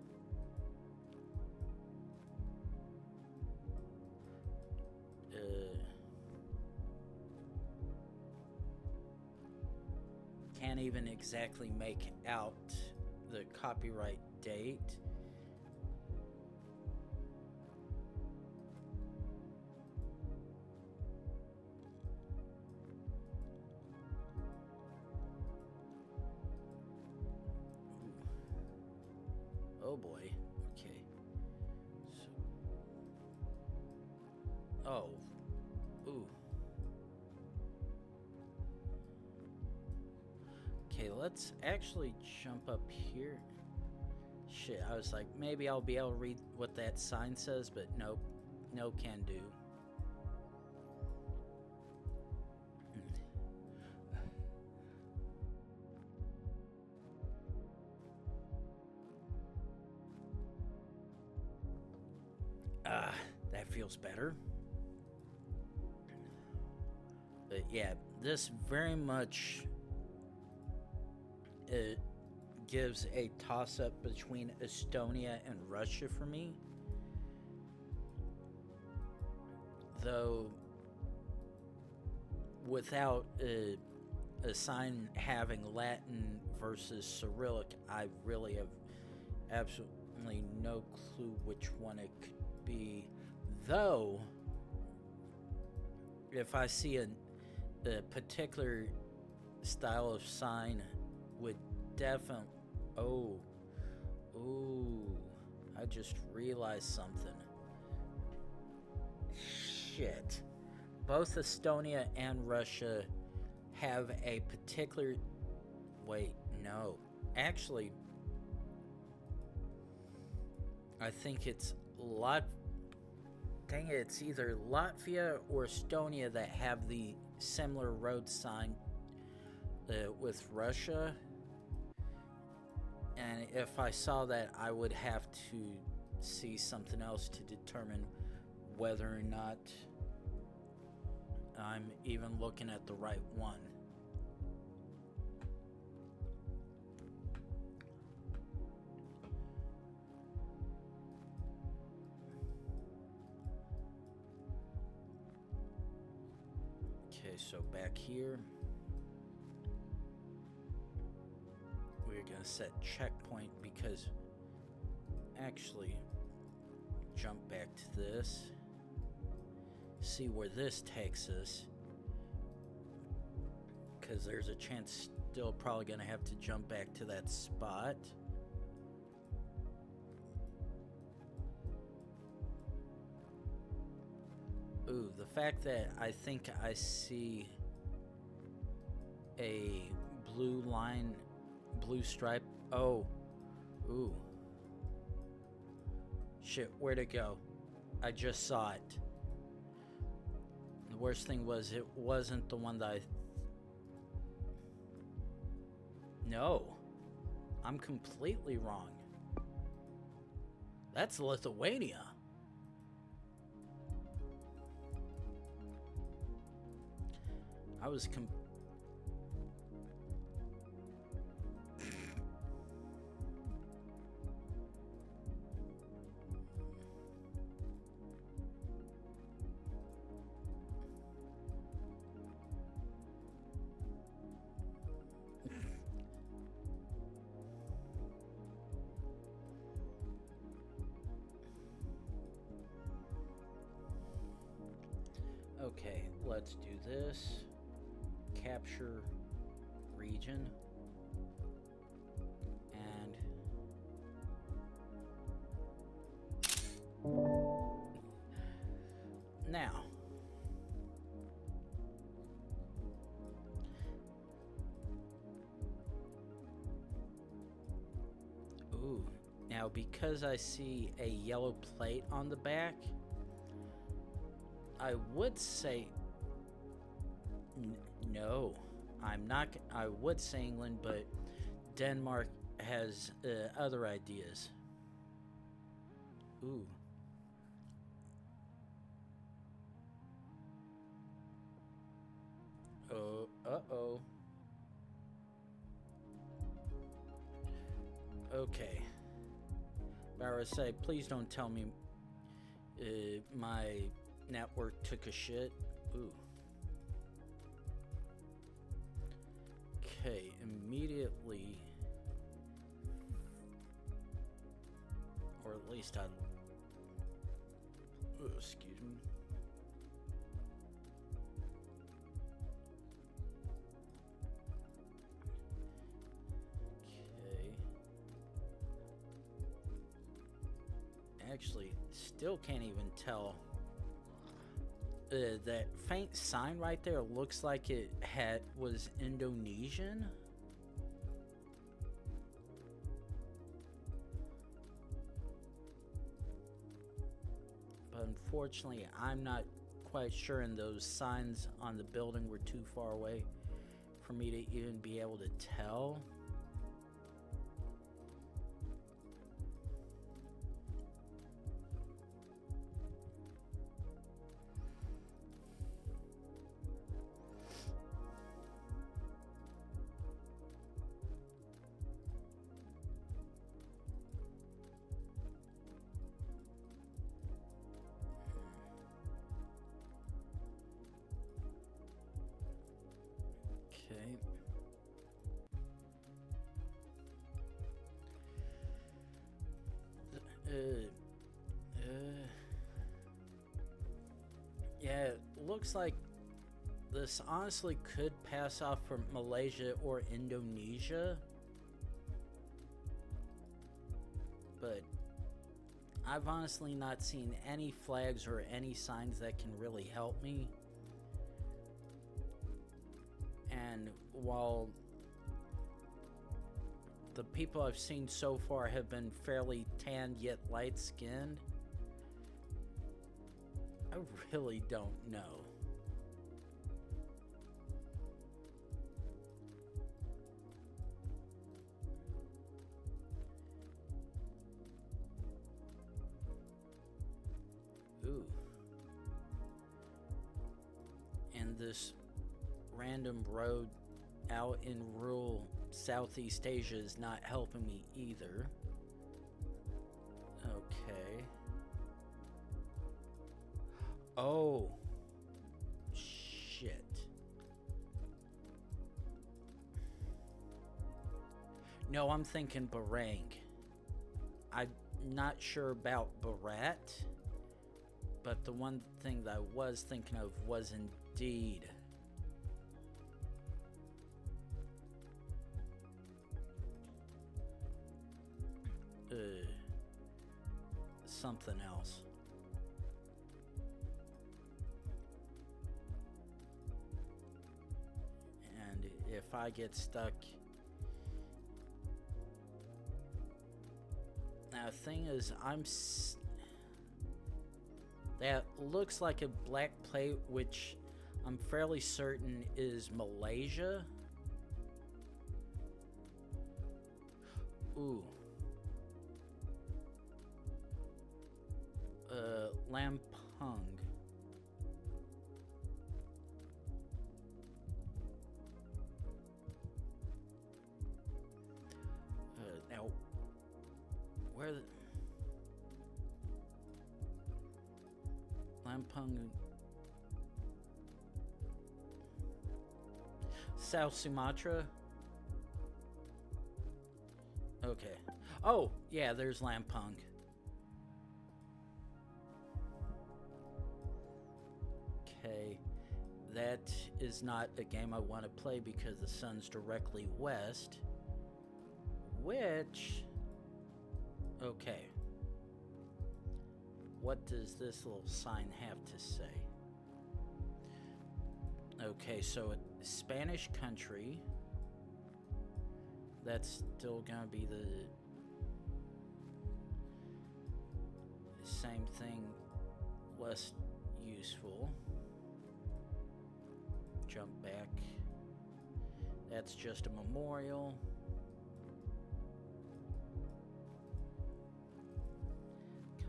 Can't even exactly make out the copyright date. Oh boy. Okay. So. Oh. Ooh. Okay, let's actually jump up here. Shit, I was like, maybe I'll be able to read what that sign says, but nope. No can do. That feels better. But yeah, this very much it gives a toss-up between Estonia and Russia for me. Though, without a sign having Latin versus Cyrillic, I really have absolutely no clue which one it could be. Though, if I see a particular style of sign would definitely... Oh, I just realized something. Shit. Both Estonia and Russia have a particular... Wait, no. Actually, I think it's Dang it, it's either Latvia or Estonia that have the similar road sign with Russia. And if I saw that, I would have to see something else to determine whether or not I'm even looking at the right one. Okay, so back here, we're gonna set checkpoint because actually jump back to this, see where this takes us, because there's a chance still probably gonna have to jump back to that spot. Ooh, the fact that I think I see a blue line, blue stripe. Oh, ooh. Shit, where'd it go? I just saw it. The worst thing was it wasn't the one that No, I'm completely wrong. That's Lithuania. I was Okay, let's do this. Capture region. And now now because I see a yellow plate on the back, I would say no, I'm not. I would say England, but Denmark has other ideas. Ooh. Oh, uh-oh. Okay. But I would say, please don't tell me my network took a shit. Ooh. Okay, immediately, or at least excuse me. Okay. Actually, still can't even tell. That faint sign right there looks like it was Indonesian. But unfortunately, I'm not quite sure, and those signs on the building were too far away for me to even be able to tell. Uh, yeah, it looks like this honestly could pass off for Malaysia or Indonesia. But I've honestly not seen any flags or any signs that can really help me. And while the people I've seen so far have been fairly tanned yet light-skinned, I really don't know. Ooh. And this random road out in rural Southeast Asia is not helping me either. Okay. Oh. Shit. No, I'm thinking Bahrain. I'm not sure about Barat, but the one thing that I was thinking of was indeed something else. And if I get stuck, now the thing is, that looks like a black plate, which I'm fairly certain is Malaysia. Ooh. Lampung. Now, where the... Lampung... South Sumatra? Okay. Oh, yeah, there's Lampung. Okay. That is not a game I want to play because the sun's directly west. Which... Okay. What does this little sign have to say? Okay, so a Spanish country. That's still gonna be the same thing, less useful. Jump back. That's just a memorial.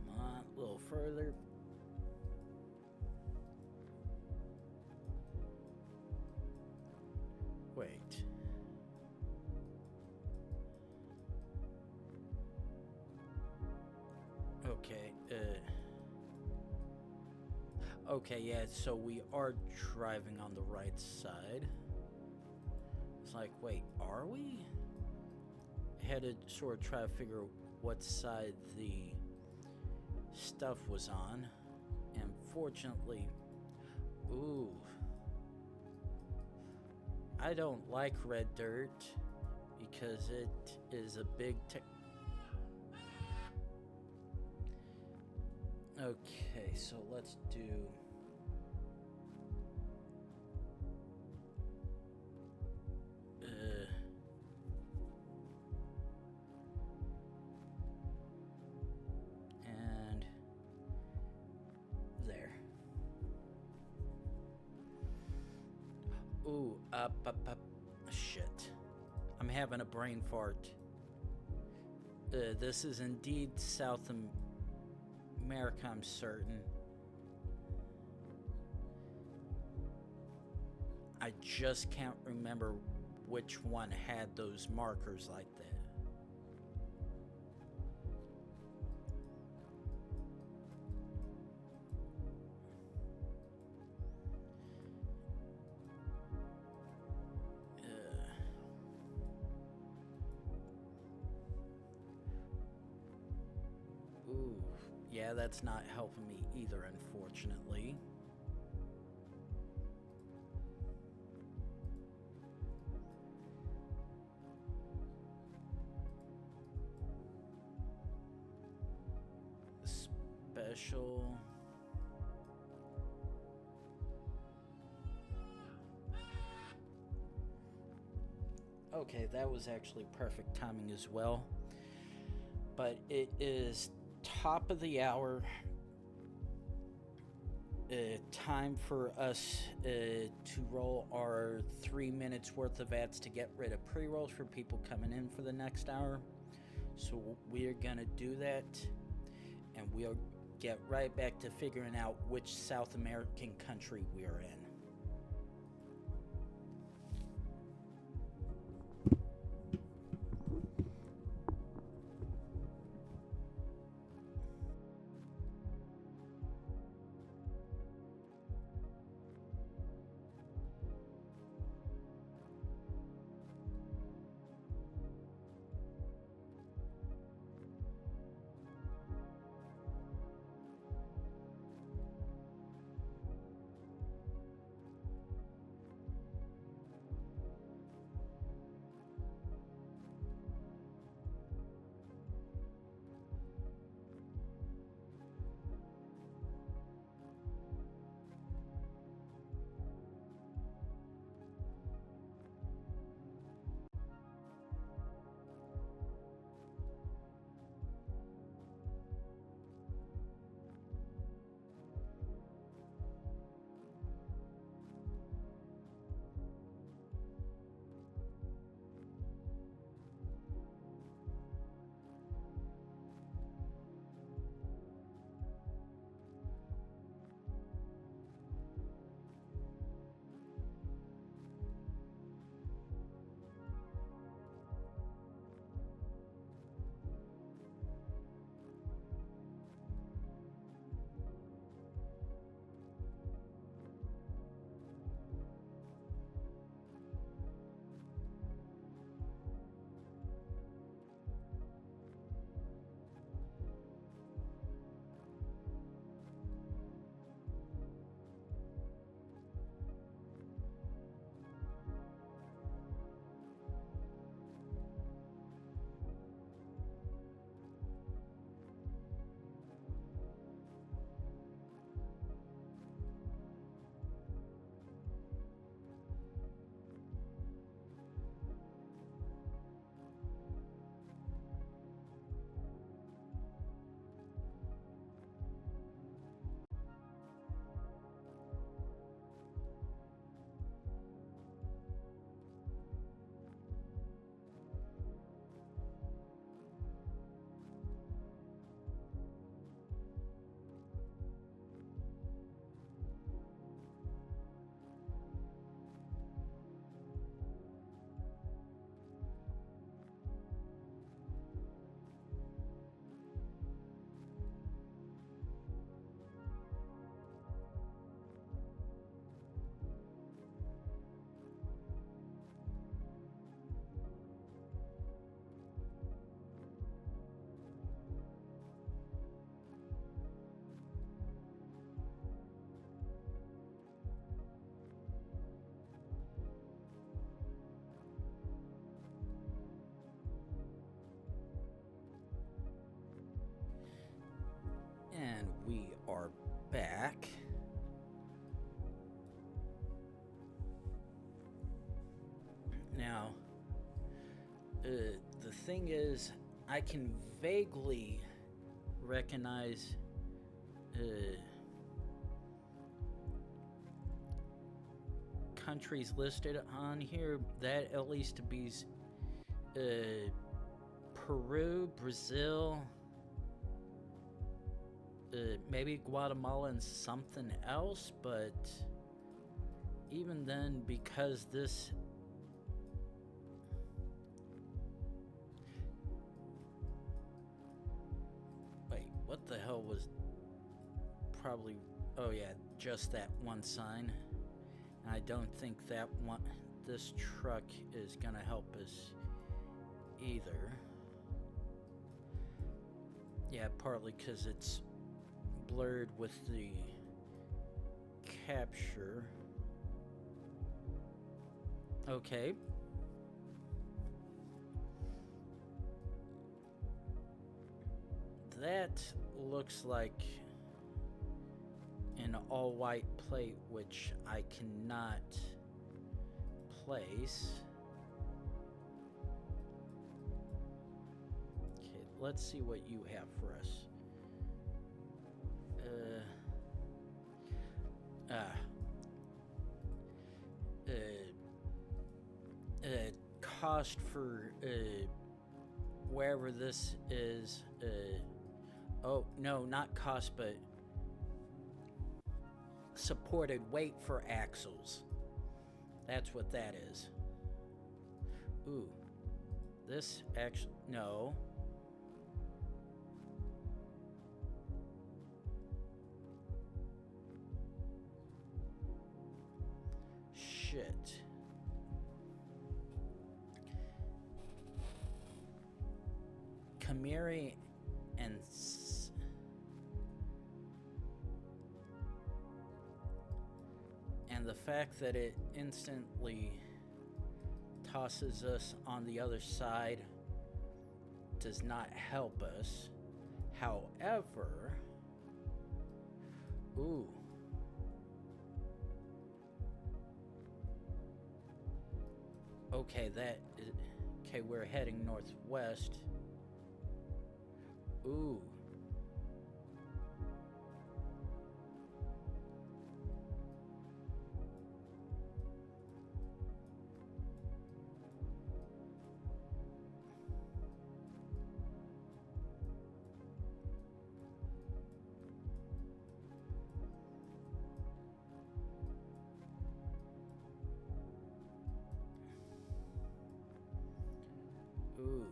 Come on, a little further. Wait. Okay, okay, yeah, so we are driving on the right side. It's like, wait, are we? I had to sort of try to figure what side the stuff was on. And fortunately, ooh. I don't like red dirt because it is a big Okay, so let's do... and... there. Ooh, up. Shit. I'm having a brain fart. This is indeed South America, I'm certain. I just can't remember which one had those markers like that. Yeah, that's not helping me either, unfortunately. Special. Okay, that was actually perfect timing as well. But it is top of the hour. Time for us to roll our 3 minutes worth of ads to get rid of pre-rolls for people coming in for the next hour. So we're gonna do that, and we'll get right back to figuring out which South American country we're in. And we are back. Now, the thing is, I can vaguely recognize countries listed on here. That at least to be Peru, Brazil, maybe Guatemala and something else, but even then, because this... Wait, what the hell was... Probably... Oh yeah, just that one sign. And I don't think that one... This truck is gonna help us either. Yeah, partly because it's blurred with the capture. Okay. That looks like an all-white plate, which I cannot place. Okay, let's see what you have for us. Cost for wherever this is. Oh no, not cost, but supported weight for axles. That's what that is. Ooh, this actually no. Shit. Kamiri and the fact that it instantly tosses us on the other side does not help us. However, ooh. Okay, okay, we're heading northwest. Ooh. Ooh.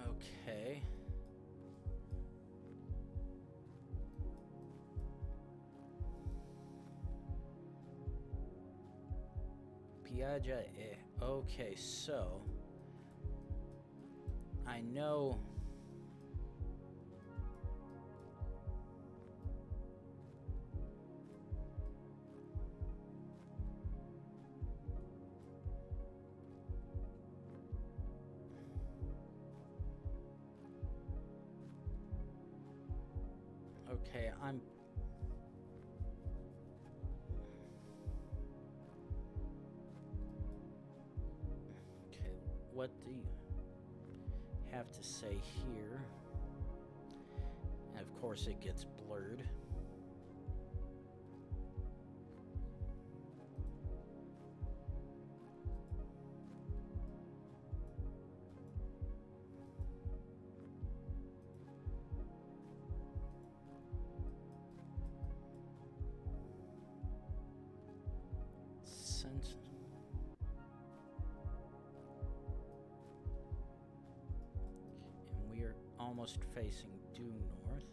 Okay. Piaggia. Okay, so I know. Okay, okay, what do you have to say here? And of course it gets blurred. And we are almost facing due north.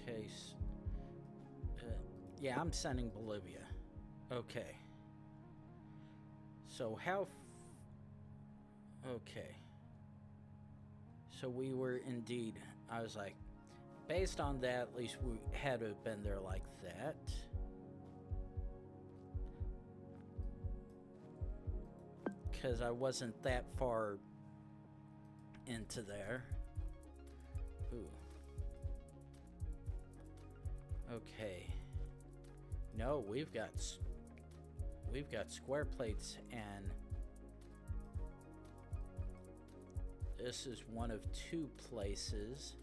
Case. Yeah, I'm sending Bolivia. Okay. So how? Okay. So we were indeed. I was like, based on that, at least we had to have been there like that. Because I wasn't that far into there. Ooh. Okay. No, we've got square plates, and this is one of two places.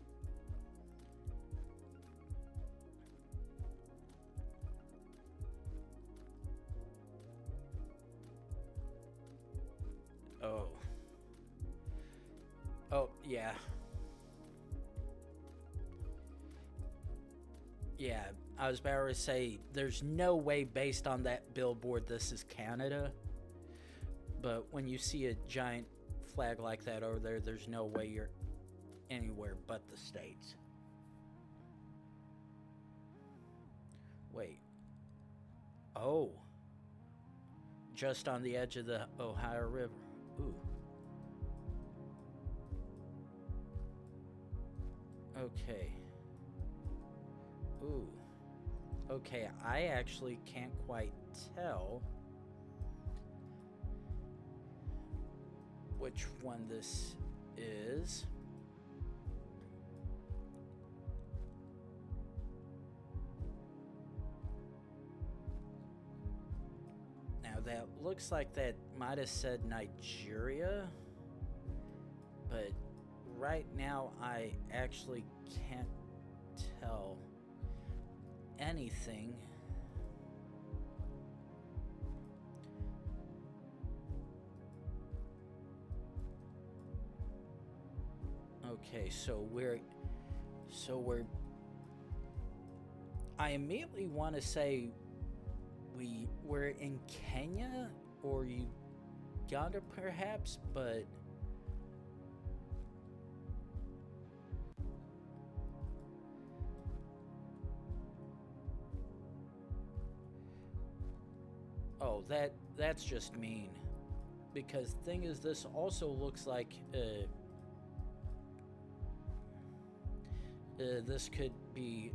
Oh. Oh, yeah. Yeah, I was about to say, there's no way based on that billboard this is Canada. But when you see a giant flag like that over there, there's no way you're anywhere but the States. Wait. Oh. Just on the edge of the Ohio River. Ooh. Okay. Ooh. Okay, I actually can't quite tell which one this is. Now that looks like that might have said Nigeria, but right now I actually can't tell anything. Okay, so we're I immediately want to say we're in Kenya or Uganda perhaps, but oh, that's just mean. Because thing is, this also looks like this could be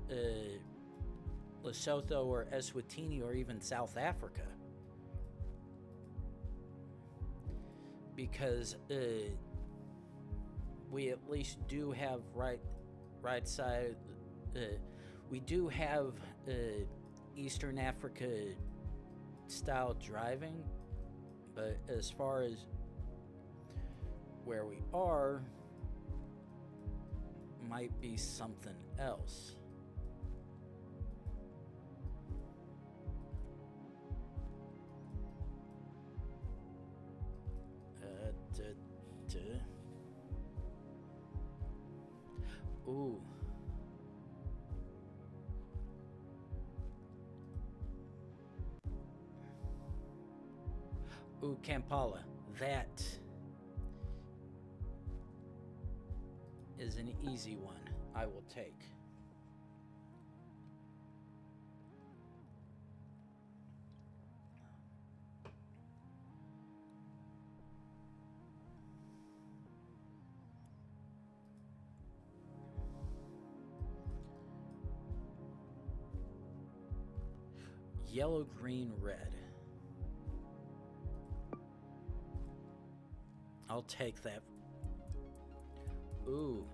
Lesotho or Eswatini or even South Africa. Because we at least do have right side. We do have Eastern Africa style driving, but as far as where we are, might be something else. Ooh. Ooh, Kampala. That is an easy one. I will take. Yellow, green, red. I'll take that. Ooh.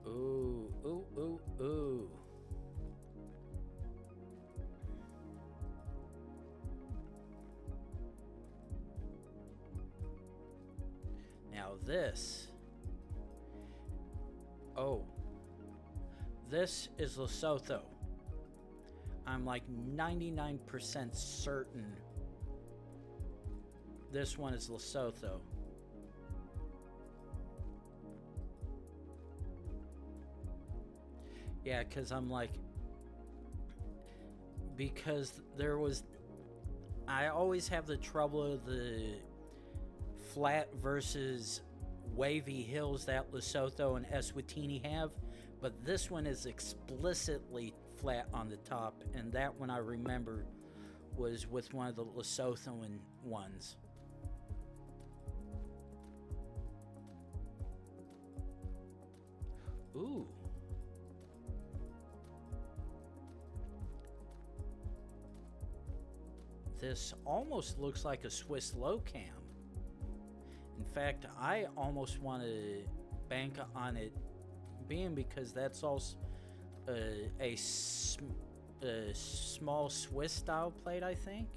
Ooh, ooh, ooh, ooh. Now this. Oh. This is Lesotho. I'm like 99% certain this one is Lesotho. Yeah, because I'm like, because there was, I always have the trouble of the flat versus wavy hills that Lesotho and Eswatini have, but this one is explicitly flat on the top, and that one I remember was with one of the Lesothoan ones. Ooh. This almost looks like a Swiss low cam. In fact, I almost want to bank on it being, because that's also a small Swiss style plate, I think.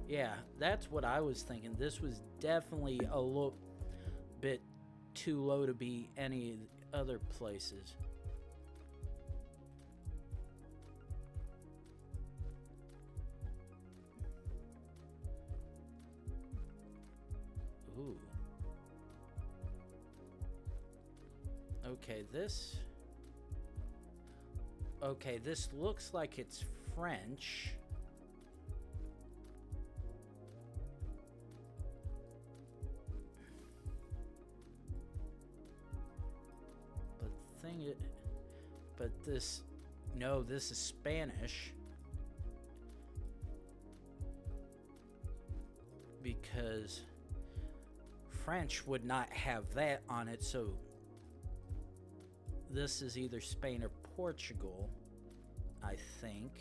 Yeah, that's what I was thinking. This was definitely a little bit too low to be any other places. Okay, this... Okay, this looks like it's French. But the thing is... But this... No, this is Spanish. Because French would not have that on it, so this is either Spain or Portugal, I think.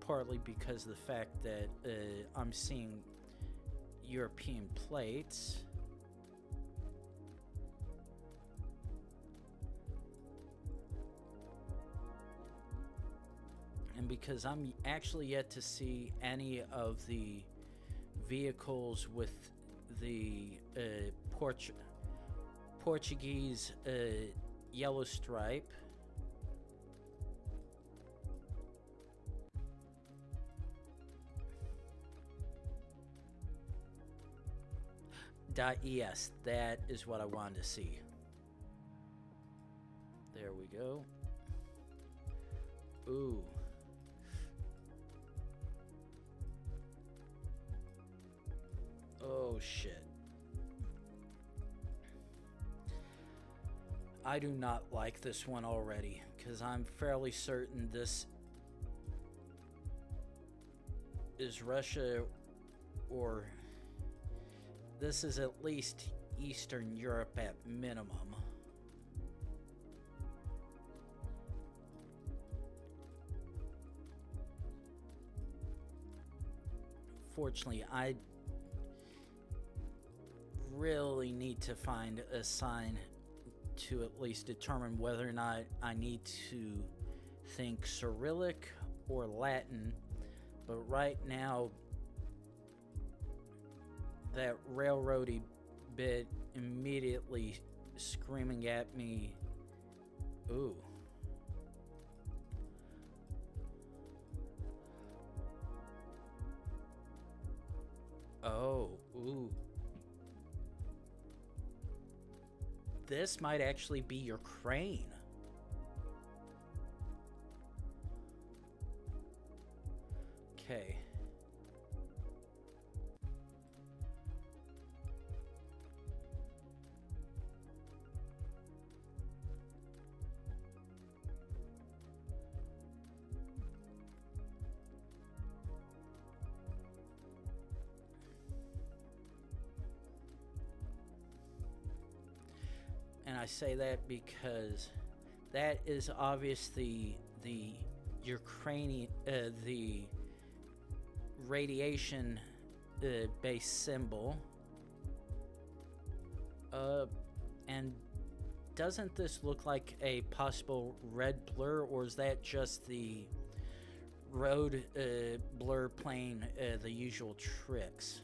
Partly because of the fact that I'm seeing European plates. And because I'm actually yet to see any of the vehicles with the Portuguese yellow stripe. .es, that is what I wanted to see. There we go. Ooh. Oh shit. I do not like this one already, because I'm fairly certain this is Russia, or this is at least Eastern Europe at minimum. Fortunately, I really need to find a sign to at least determine whether or not I need to think Cyrillic or Latin. But right now, that railroady bit immediately screaming at me, ooh. Oh, ooh. This might actually be Ukraine. Okay. And I say that because that is obviously the Ukrainian, the radiation based symbol. And doesn't this look like a possible red blur, or is that just the road blur playing the usual tricks?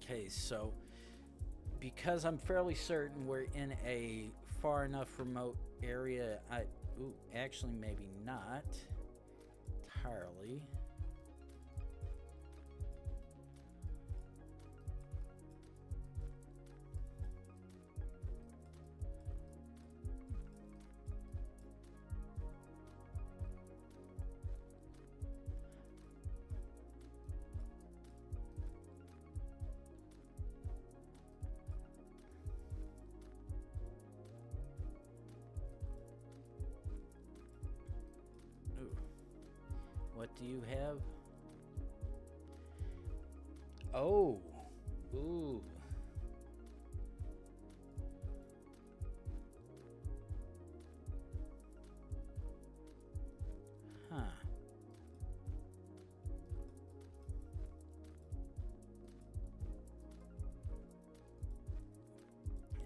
Okay, so because I'm fairly certain we're in a far enough remote area, actually maybe not entirely. What do you have? Oh, ooh. Huh.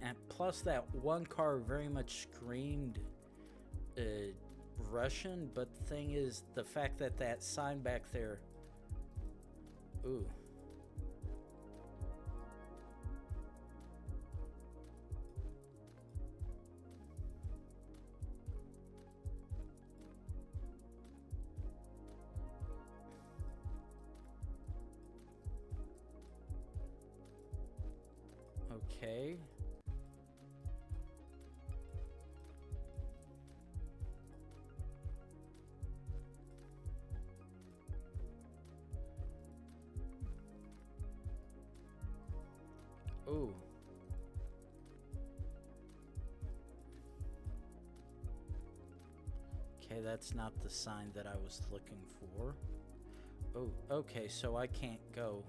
And plus that one car very much screamed Russian, but the thing is, the fact that that sign back there. Ooh. Okay. Ooh. Okay, that's not the sign that I was looking for. Oh, okay, so I can't go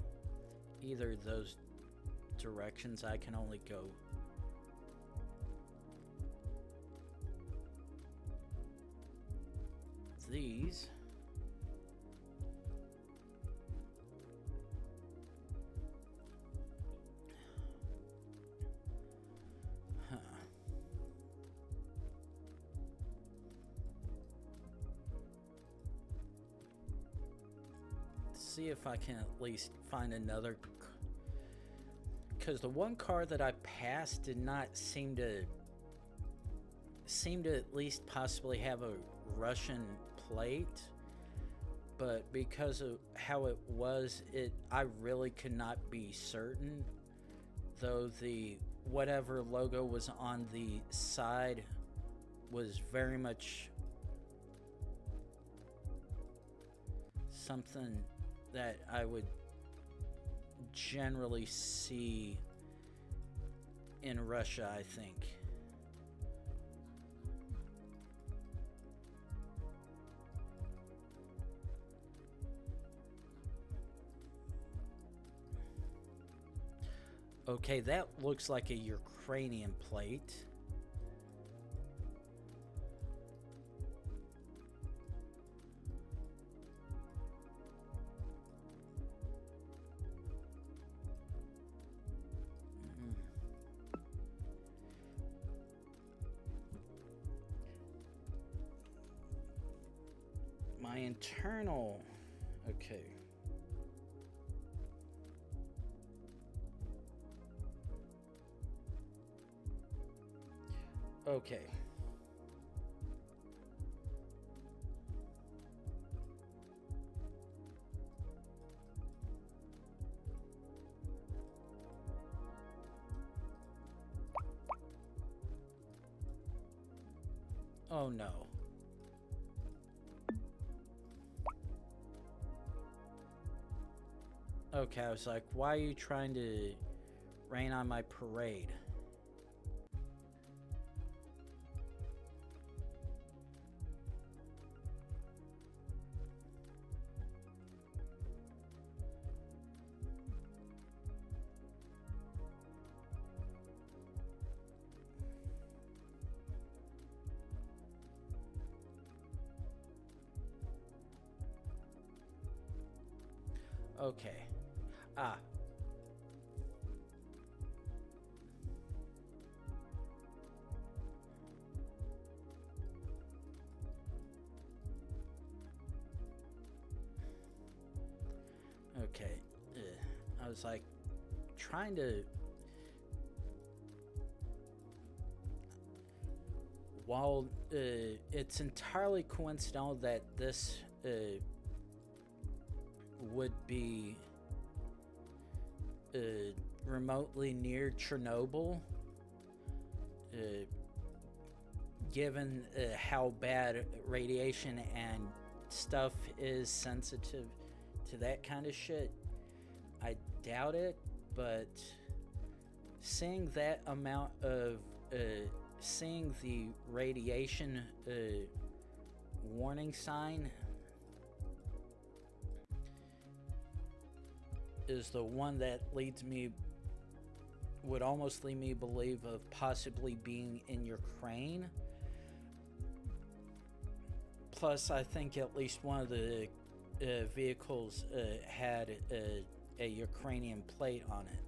either of those directions. I can only go these. Huh. See if I can at least find another, because the one car that I passed did not seem to at least possibly have a Russian plate, but because of how it was, I really could not be certain, though the whatever logo was on the side was very much something that I would generally see in Russia, I think. Okay, that looks like a Ukrainian plate. My internal, okay. Okay. Oh no. Okay, I was like, why are you trying to rain on my parade? Okay. Ah. Okay. I was like trying to, while it's entirely coincidental that this would be remotely near Chernobyl, given how bad radiation and stuff is sensitive to that kind of shit. I doubt it, but seeing that amount of seeing the radiation warning sign is the one that would almost lead me believe of possibly being in Ukraine. Plus, I think at least one of the vehicles had a Ukrainian plate on it.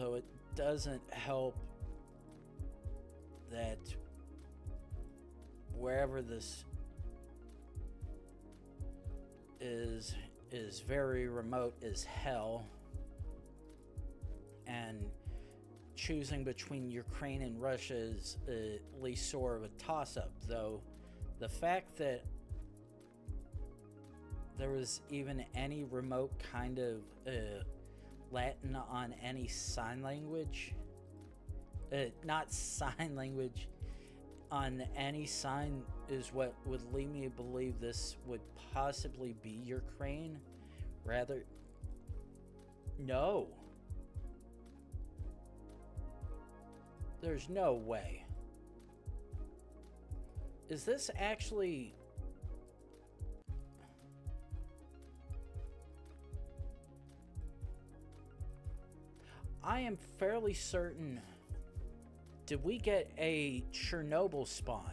Though it doesn't help that wherever this is very remote as hell, and choosing between Ukraine and Russia is at least sort of a toss-up. Though the fact that there was even any remote kind of Latin on any sign language, not sign language, on any sign is what would lead me to believe this would possibly be Ukraine. Rather, no. There's no way. Is this actually... I am fairly certain... Did we get a Chernobyl spawn?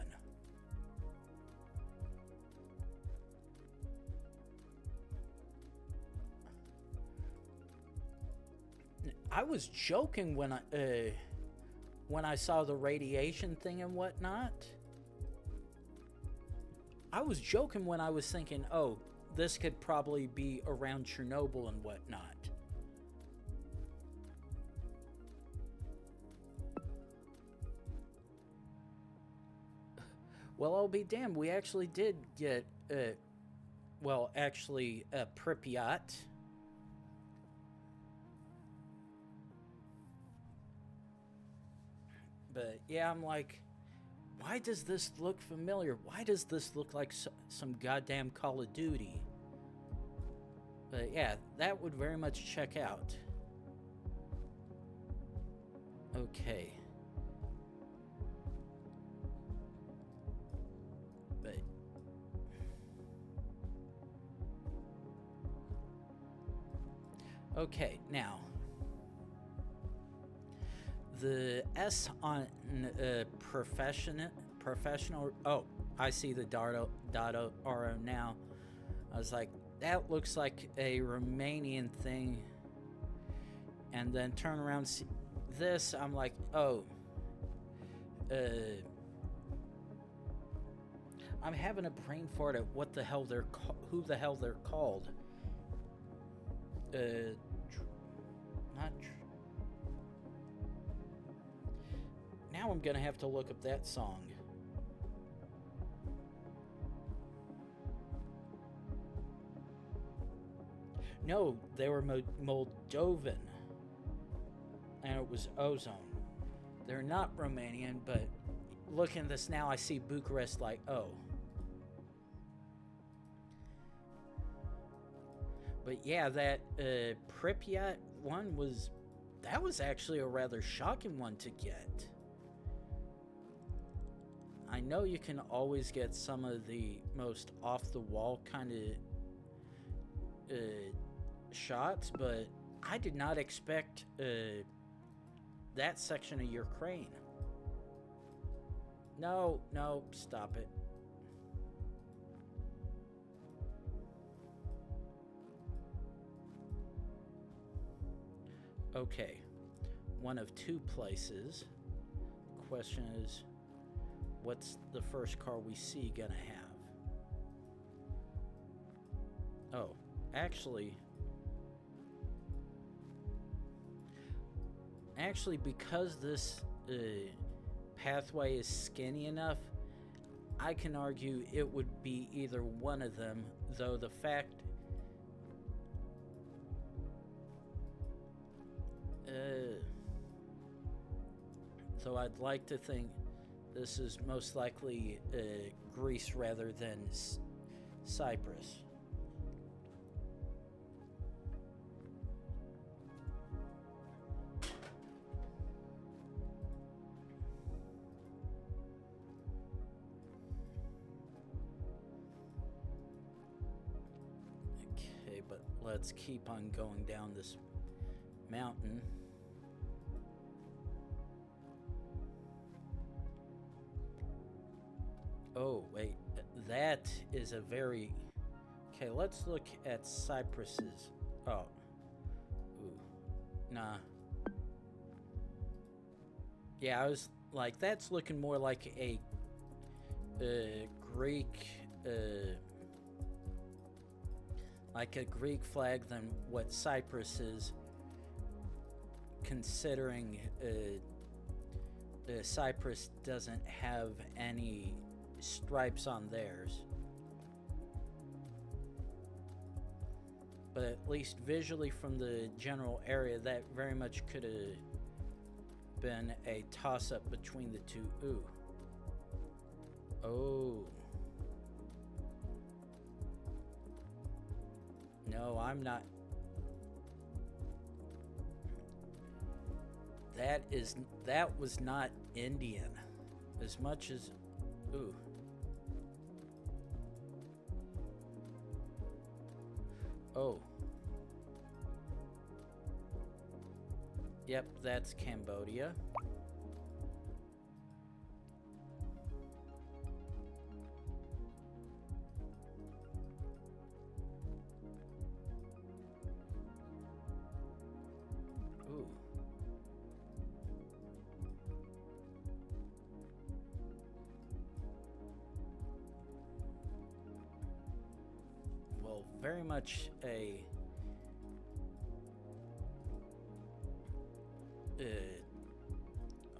I was joking when I saw the radiation thing and whatnot. I was joking when I was thinking, oh, this could probably be around Chernobyl and whatnot. Well, I'll be damned. We actually did get, Pripyat. But yeah, I'm like, why does this look familiar? Why does this look like some goddamn Call of Duty? But yeah, that would very much check out. Okay. But okay, now the S on professional. Oh, I see the dado RO now. I was like, that looks like a Romanian thing. And then turn around, see this. I'm like, oh, I'm having a brain fart at what the hell they're who the hell they're called. Now I'm gonna have to look up that song. No, they were Moldovan, and it was Ozone. They're not Romanian, but looking at this now, I see Bucharest like, oh. But yeah, that Pripyat one was actually a rather shocking one to get. I know you can always get some of the most off-the-wall kind of shots, but I did not expect that section of Ukraine. No, stop it. Okay, one of two places. Question is, what's the first car we see gonna have? Oh, actually, because this pathway is skinny enough, I can argue it would be either one of them, though the fact so I'd like to think this is most likely Greece rather than Cyprus. Okay, but let's keep on going down this mountain. Oh, wait, that is a very... Okay, let's look at Cyprus's... Oh. Ooh. Nah. Yeah, I was like, that's looking more like a Greek, like a Greek flag than what Cyprus is, considering Cyprus doesn't have any stripes on theirs. But at least visually from the general area, that very much could have been a toss-up between the two. Ooh. Oh. No, I'm not. That was not Indian. As much as, ooh. Oh. Yep, that's Cambodia. Ooh. Well, very much a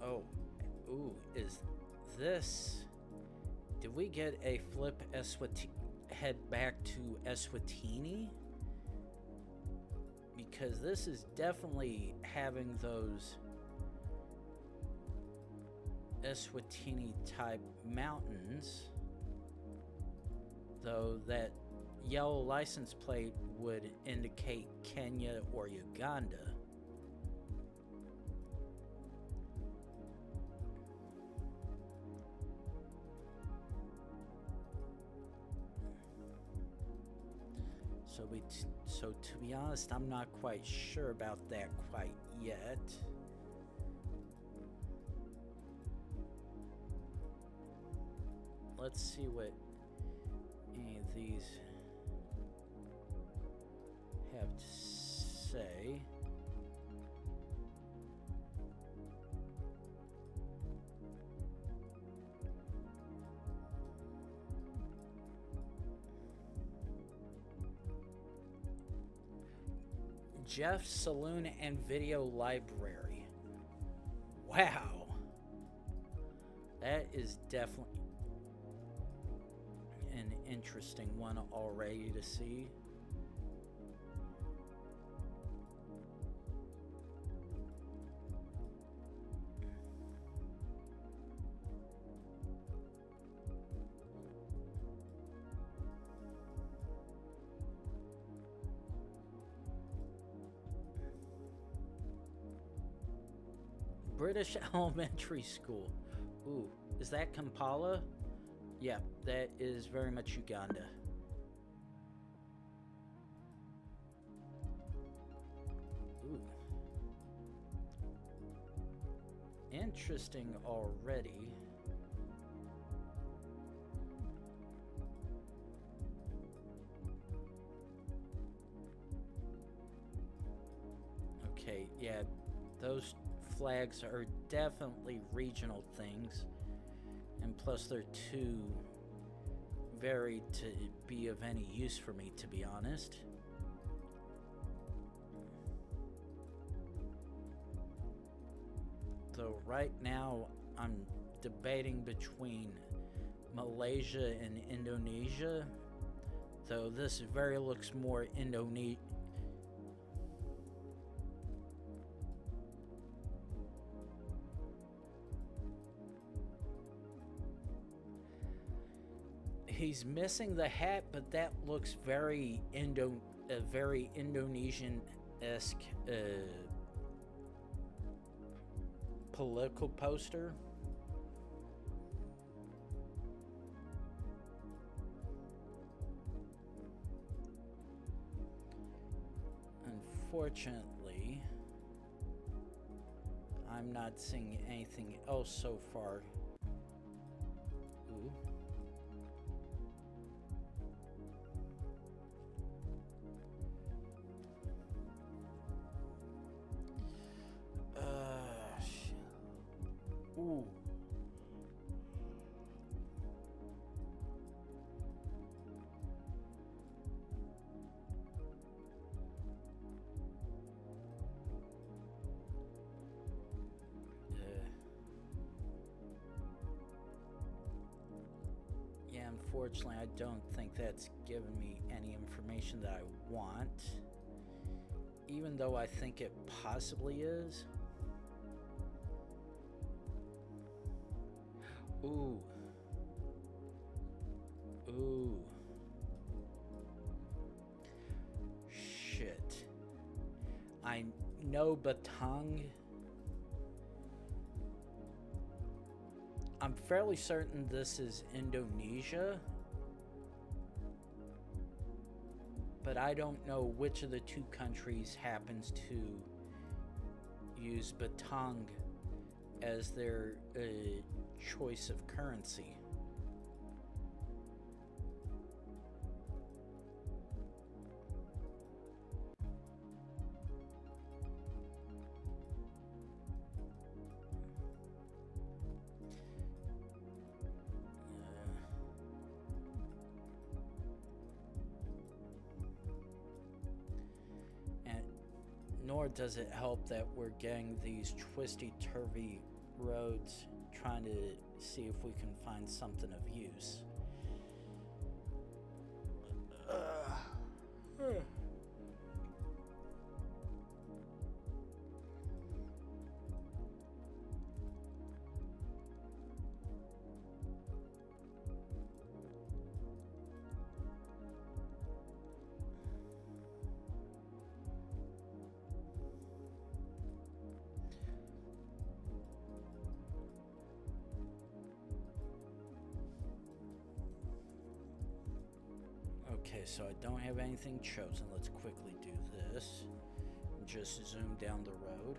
oh, ooh, is this, did we get a flip head back to Eswatini? Because this is definitely having those Eswatini type mountains, though that yellow license plate would indicate Kenya or Uganda. So to be honest, I'm not quite sure about that quite yet. Let's see what any of these have to say. Jeff's Saloon and Video Library. Wow. That is definitely an interesting one already to see. British Elementary School. Ooh, is that Kampala? Yeah, that is very much Uganda. Ooh. Interesting already. Okay, yeah, those flags are definitely regional things, and plus they're too varied to be of any use for me, to be honest. Though right now I'm debating between Malaysia and Indonesia, though this very looks more Indonesia. He's missing the hat, but that looks very very Indonesian-esque political poster. Unfortunately, I'm not seeing anything else so far. Ooh. unfortunately, I don't think that's given me any information that I want. Even though I think it possibly is. Ooh. Ooh. Shit. I know Batang. I'm fairly certain this is Indonesia. But I don't know which of the two countries happens to use Batang as their choice of currency. Nor does it help that we're getting these twisty-turvy roads trying to see if we can find something of use. Okay, so I don't have anything chosen. Let's quickly do this. Just zoom down the road.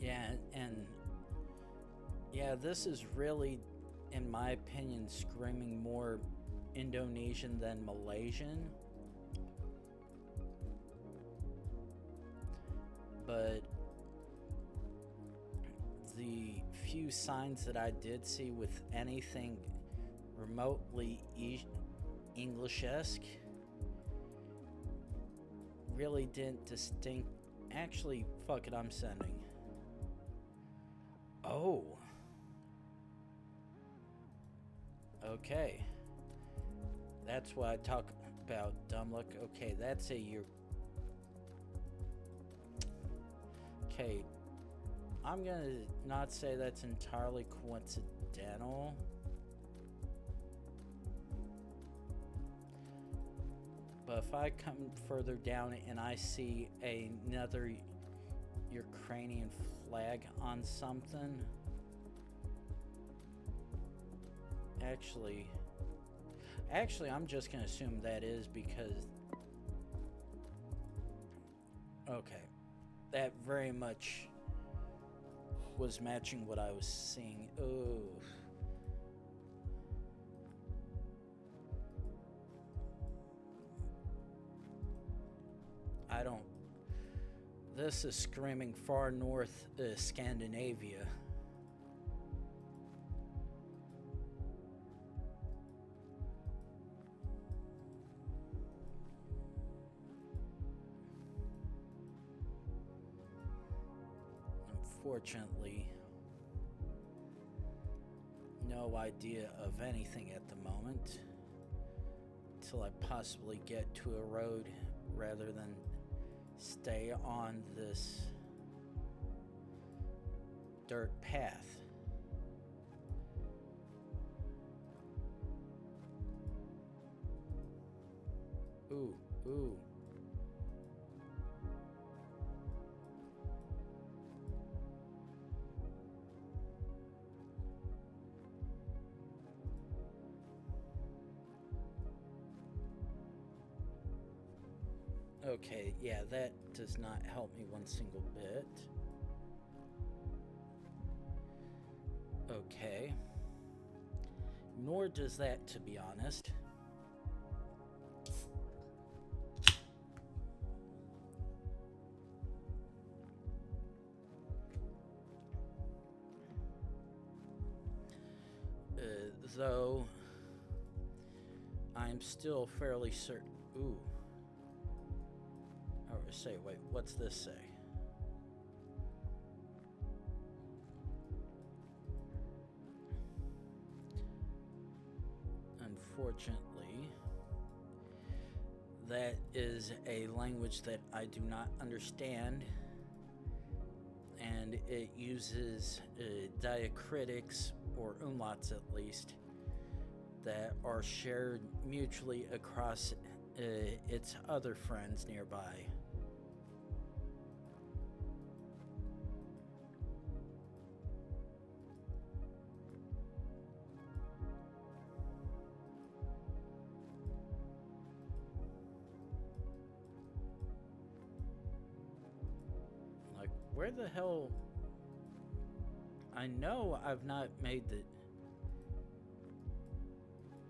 Yeah, and yeah, this is really, in my opinion, screaming more Indonesian than Malaysian. But the few signs that I did see with anything remotely English-esque really didn't distinct. Actually, fuck it, I'm sending. Oh. Okay. That's what I talk about, dumb luck. Okay, that's a year. Okay. I'm gonna not say that's entirely coincidental. But if I come further down and I see another Ukrainian flag on something, actually I'm just gonna assume that is because, okay, that very much was matching what I was seeing. Oh, I don't. This is screaming far north Scandinavia. Unfortunately, no idea of anything at the moment until I possibly get to a road rather than stay on this dirt path. Ooh, ooh. Okay, yeah, that does not help me one single bit. Okay. Nor does that, to be honest. Though I'm still fairly certain. Ooh. I would say, wait, what's this say? Unfortunately, that is a language that I do not understand, and it uses diacritics, or umlauts at least, that are shared mutually across its other friends nearby. Like, where the hell? I know I've not made the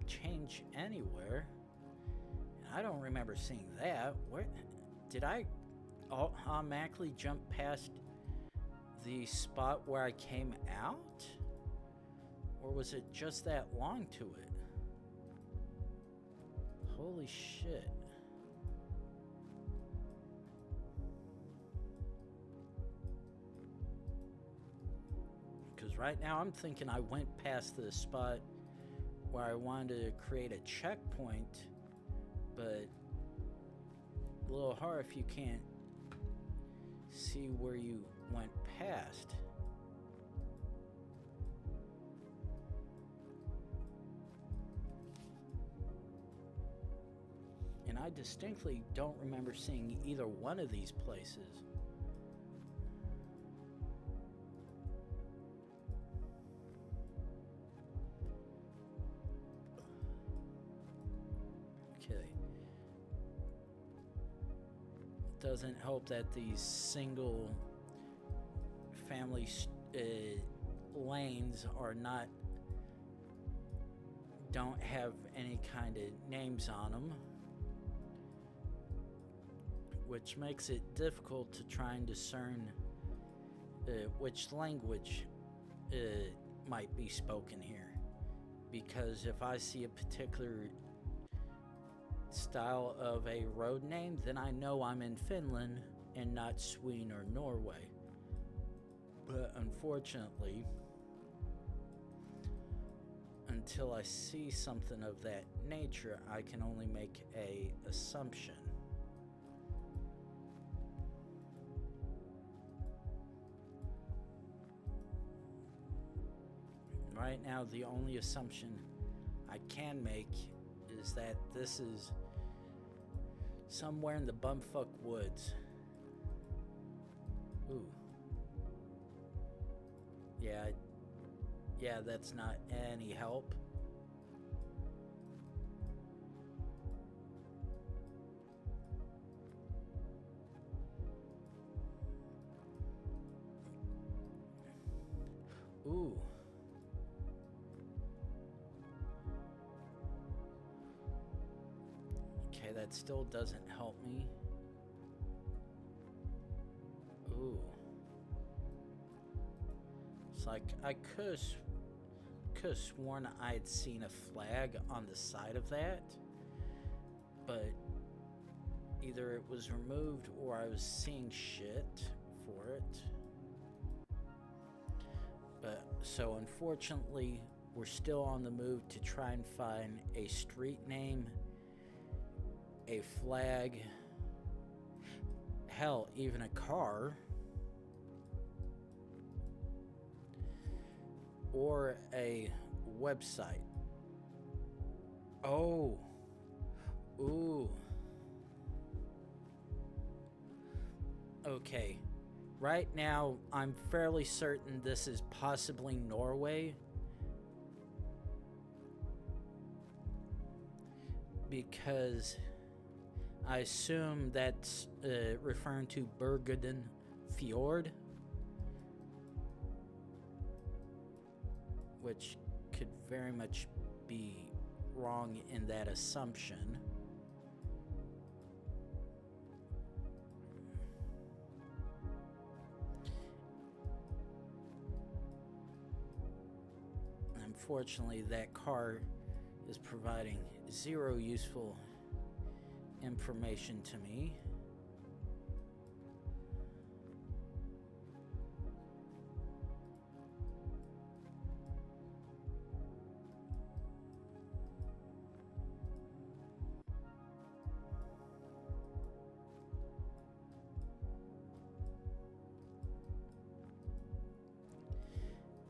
change anywhere. I don't remember seeing that. Where did I automatically jump past the spot where I came out? Or was it just that long to it? Holy shit. Because right now I'm thinking I went past the spot where I wanted to create a checkpoint, but a little hard if you can't see where you went past. And I distinctly don't remember seeing either one of these places. Okay. Doesn't help that these single family lanes don't have any kind of names on them, which makes it difficult to try and discern which language might be spoken here. Because if I see a particular style of a road name, then I know I'm in Finland and not Sweden or Norway. But unfortunately, until I see something of that nature, I can only make an assumption. Right now, the only assumption I can make is that this is somewhere in the bumfuck woods. Ooh. Yeah, that's not any help. Ooh. Okay, that still doesn't help me. Ooh. It's like I could have sworn I had seen a flag on the side of that, but either it was removed or I was seeing shit for it. But so unfortunately, we're still on the move to try and find a street name, a flag, hell, even a car, or a website. Oh. Ooh. Okay. Right now, I'm fairly certain this is possibly Norway. Because I assume that's referring to Bergeden Fjord, which could very much be wrong in that assumption. Unfortunately, that car is providing zero useful information to me.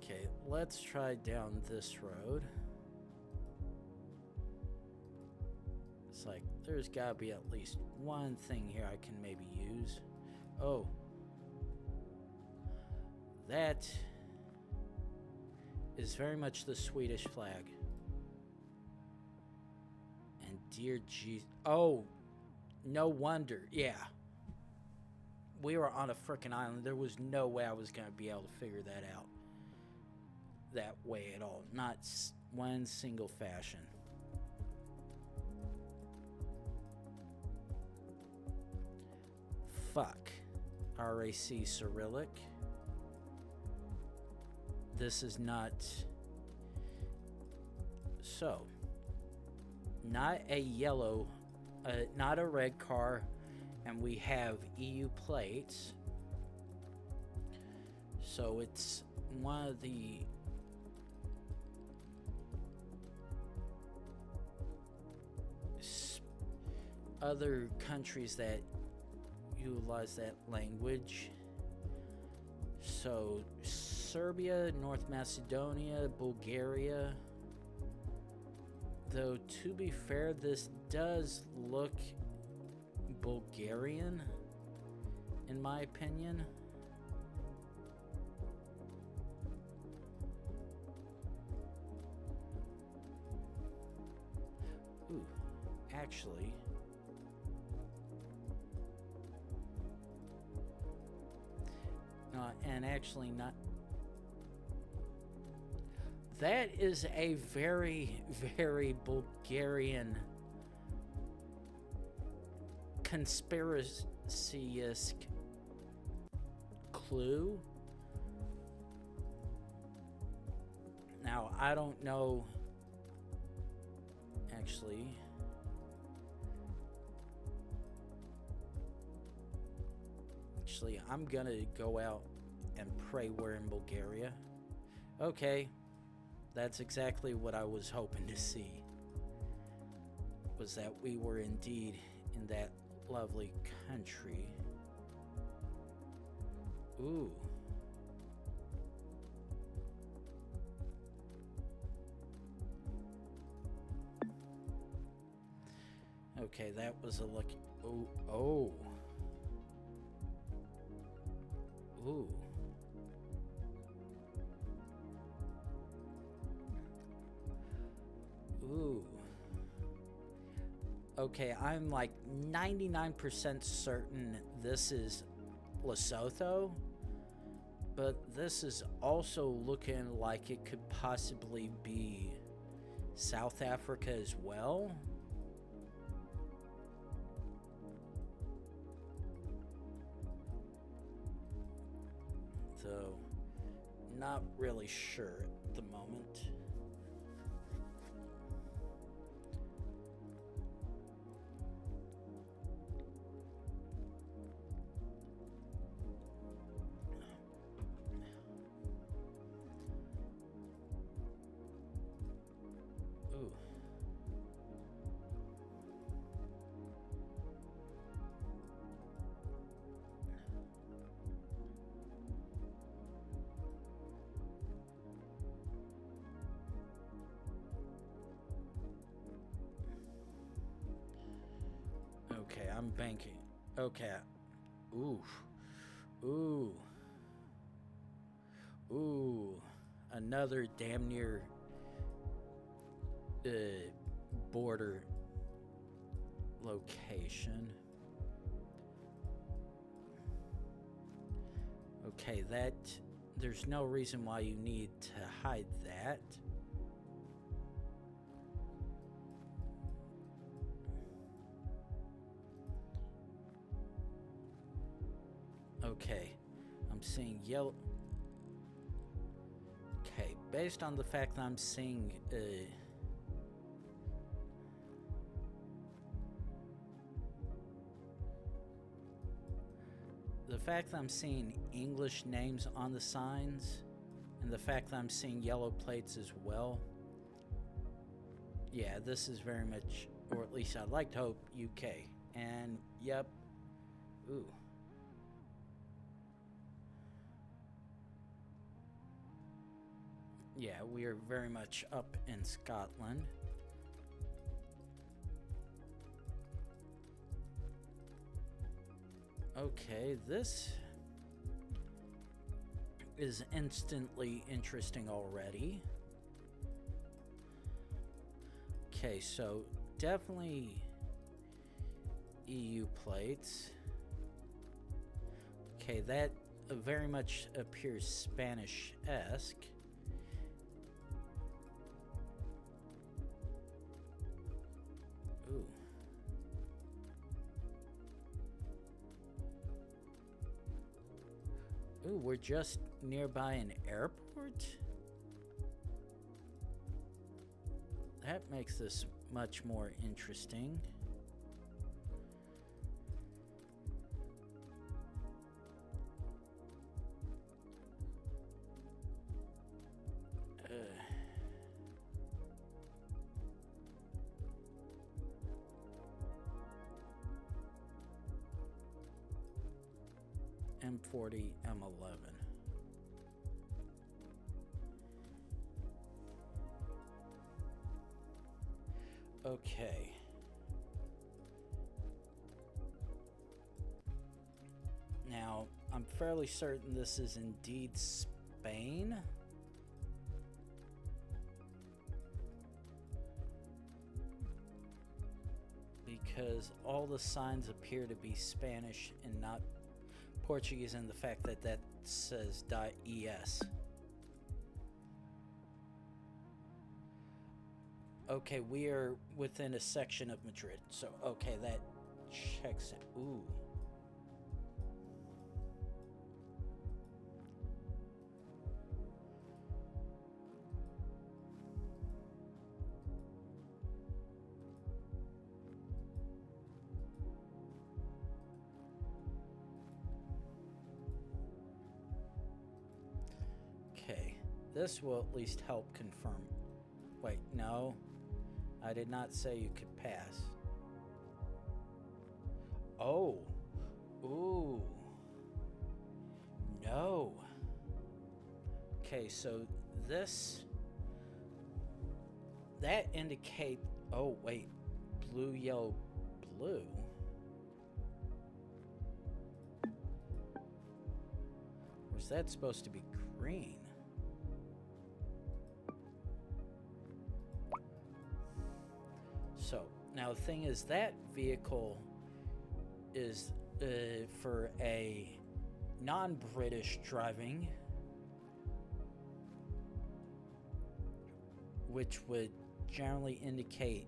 Okay, let's try down this road. It's like, there's gotta be at least one thing here I can maybe use. Oh. That is very much the Swedish flag. And dear Jesus. Oh, no wonder. Yeah. We were on a frickin' island. There was no way I was gonna be able to figure that out that way at all. Not one single fashion. Fuck. RAC Cyrillic. This is not... So. Not a yellow, not a red car, and we have EU plates. So it's one of the... other countries that utilize that language. So Serbia, North Macedonia, Bulgaria. Though to be fair, this does look Bulgarian in my opinion. Ooh, actually, and actually not. That is a very, very Bulgarian conspiracy-esque clue. Now, I don't know. Actually, I'm gonna go out and pray we're in Bulgaria. Okay, that's exactly what I was hoping to see. Was that we were indeed in that lovely country. Ooh. Okay, that was a lucky... Oh, oh. Ooh. Ooh. Okay, I'm like 99% certain this is Lesotho, but this is also looking like it could possibly be South Africa as well. Though, not really sure at the moment. Ooh. Okay, I'm banking. Okay. Ooh. Ooh. Ooh. Another damn near border location. Okay, that... There's no reason why you need to hide that. Okay, I'm seeing yellow... Okay, based on the fact that I'm seeing... the fact that I'm seeing English names on the signs, and the fact that I'm seeing yellow plates as well, yeah, this is very much, or at least I'd like to hope, UK. And, yep, ooh. Yeah, we are very much up in Scotland. Okay, this is instantly interesting already. Okay, so definitely EU plates. Okay, that very much appears Spanish-esque. Ooh. Ooh, we're just nearby an airport? That makes this much more interesting. M40, M11. Okay. Now, I'm fairly certain this is indeed Spain. Because all the signs appear to be Spanish and not Portuguese, and the fact that that says .es. Okay, we are within a section of Madrid, so okay, that checks it. Ooh. Okay, this will at least help confirm. Wait, no. I did not say you could pass. Oh. Ooh. No. Okay, so this... that indicate... Oh, wait. Blue, yellow, blue. Or is that supposed to be green? So, now the thing is, that vehicle is for a non-British driving, which would generally indicate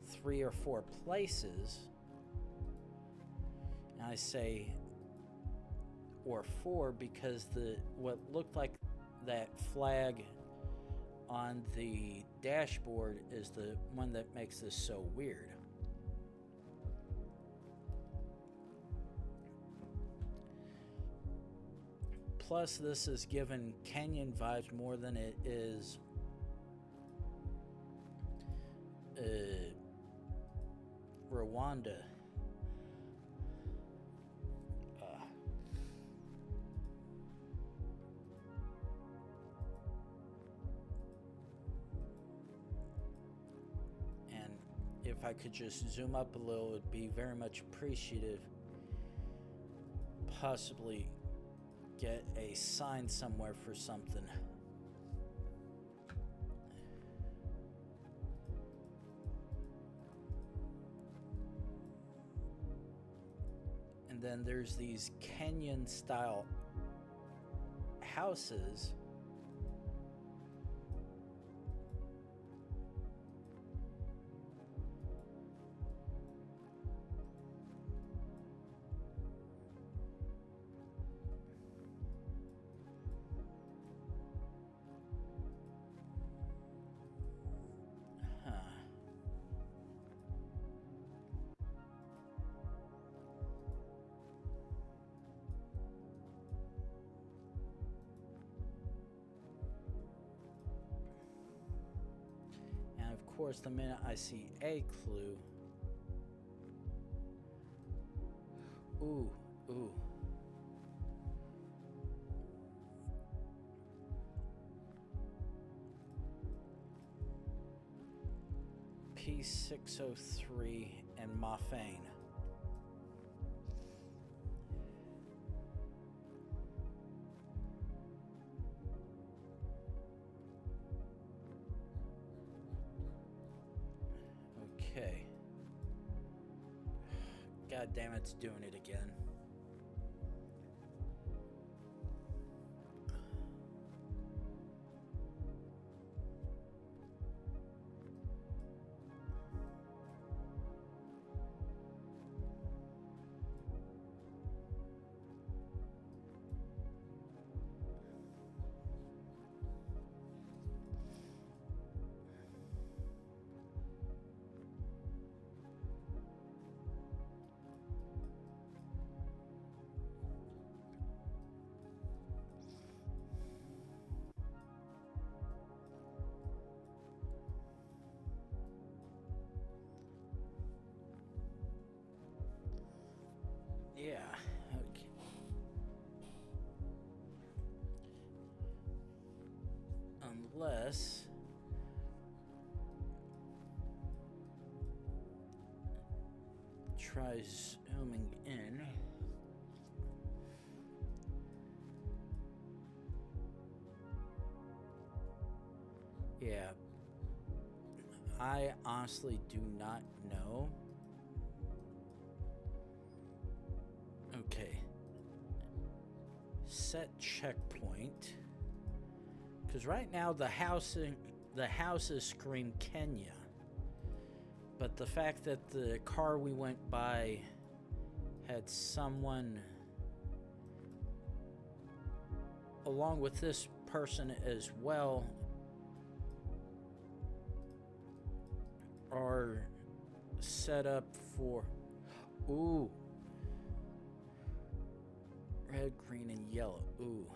3 or 4 places. And I say or 4 because what looked like that flag on the dashboard is the one that makes this so weird. Plus, this is given Kenyan vibes more than it is Rwanda. If I could just zoom up a little, it would be very much appreciative. Possibly get a sign somewhere for something. And then there's these Kenyan style houses. Of course, the minute I see a clue, ooh, P603 and Moffane. Okay. God damn, it's doing it again. Yeah, okay. Unless try zooming in. Yeah, I honestly do not know. Okay. Set checkpoint. Because right now the houses scream Kenya. But the fact that the car we went by had someone along with this person as well are set up for ooh. Red, green, and yellow. Ooh.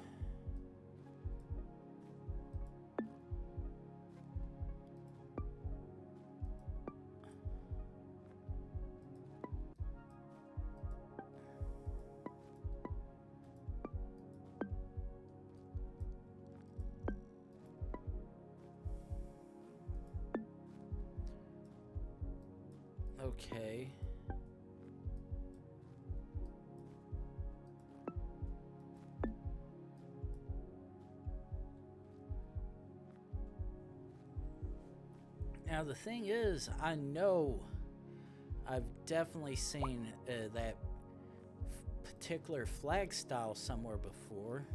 Okay. Now the thing is, I know I've definitely seen that particular flag style somewhere before.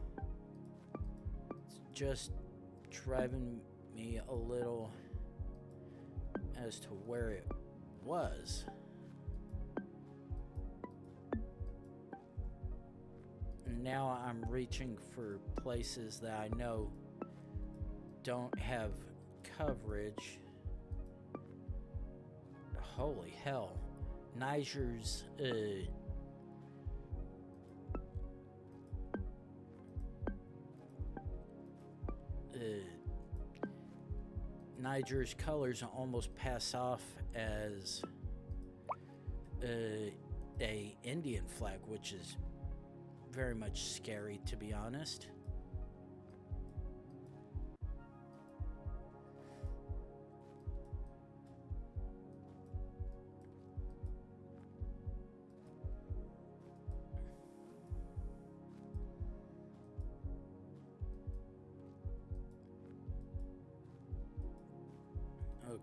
It's just driving me a little as to where it was. And now I'm reaching for places that I know don't have coverage. Holy hell. Niger's Niger's colors almost pass off as a Indian flag, which is very much scary, to be honest.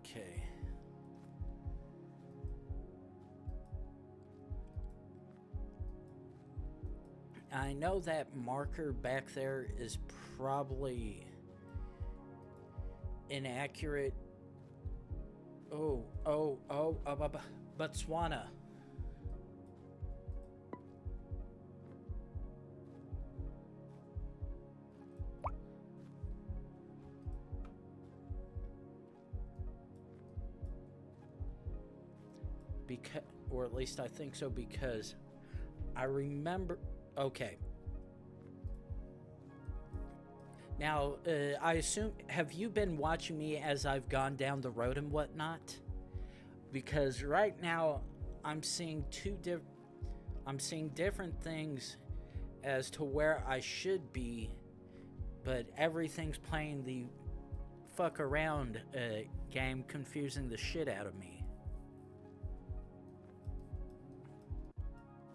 Okay. I know that marker back there is probably inaccurate. Botswana. Because, or at least I think so, because I remember. Okay. Now, I assume, have you been watching me as I've gone down the road and whatnot? Because right now, I'm seeing different things as to where I should be, but everything's playing the fuck around game, confusing the shit out of me.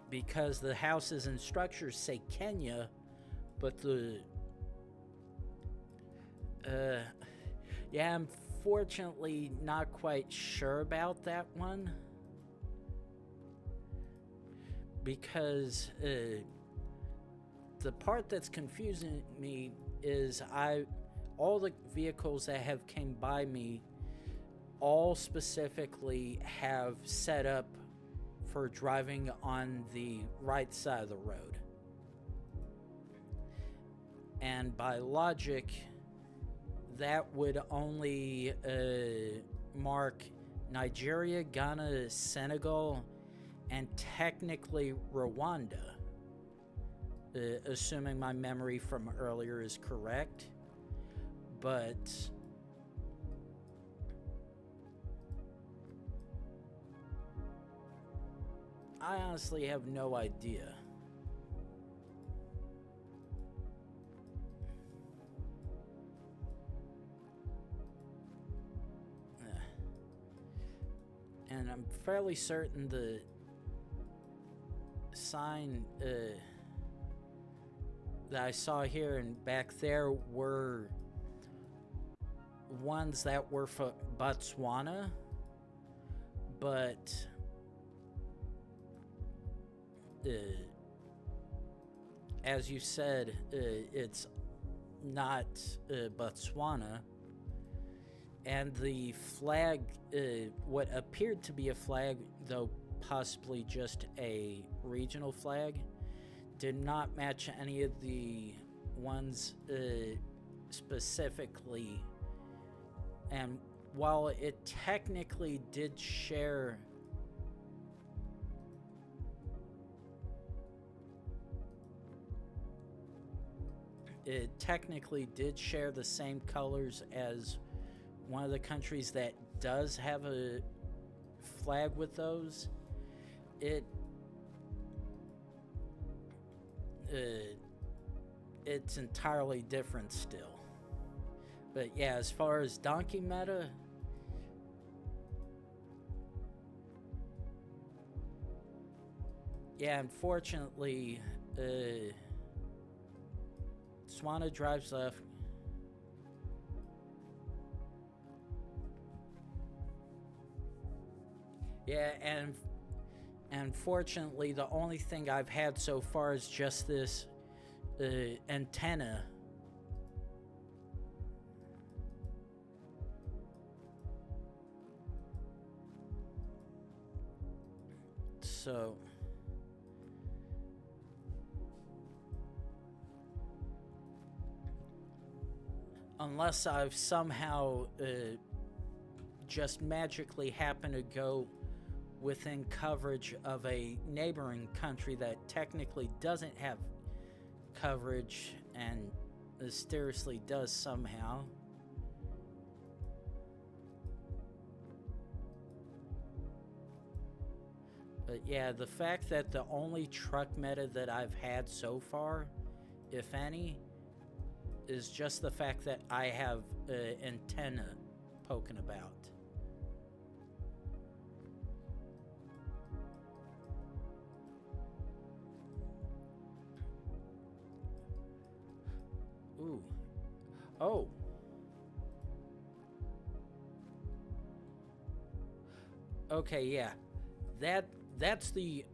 Because the houses and structures say Kenya, but the yeah, I'm fortunately not quite sure about that one, because the part that's confusing me is all the vehicles that have came by me all specifically have set up for driving on the right side of the road, and by logic that would only mark Nigeria, Ghana, Senegal, and technically Rwanda, assuming my memory from earlier is correct. But I honestly have no idea. And I'm fairly certain the sign that I saw here and back there were ones that were for Botswana, but as you said, it's not Botswana. And the flag, what appeared to be a flag, though possibly just a regional flag, did not match any of the ones specifically. And while it technically did share the same colors as one of the countries that does have a flag with those, it's entirely different still. But yeah, as far as donkey meta, yeah, unfortunately, Swana drives left. Yeah, and unfortunately, the only thing I've had so far is just this antenna. So unless I've somehow just magically happened to go within coverage of a neighboring country that technically doesn't have coverage and mysteriously does somehow. But yeah, the fact that the only truck meta that I've had so far, if any, is just the fact that I have an antenna poking about. Ooh. Oh. Okay, yeah. That's the...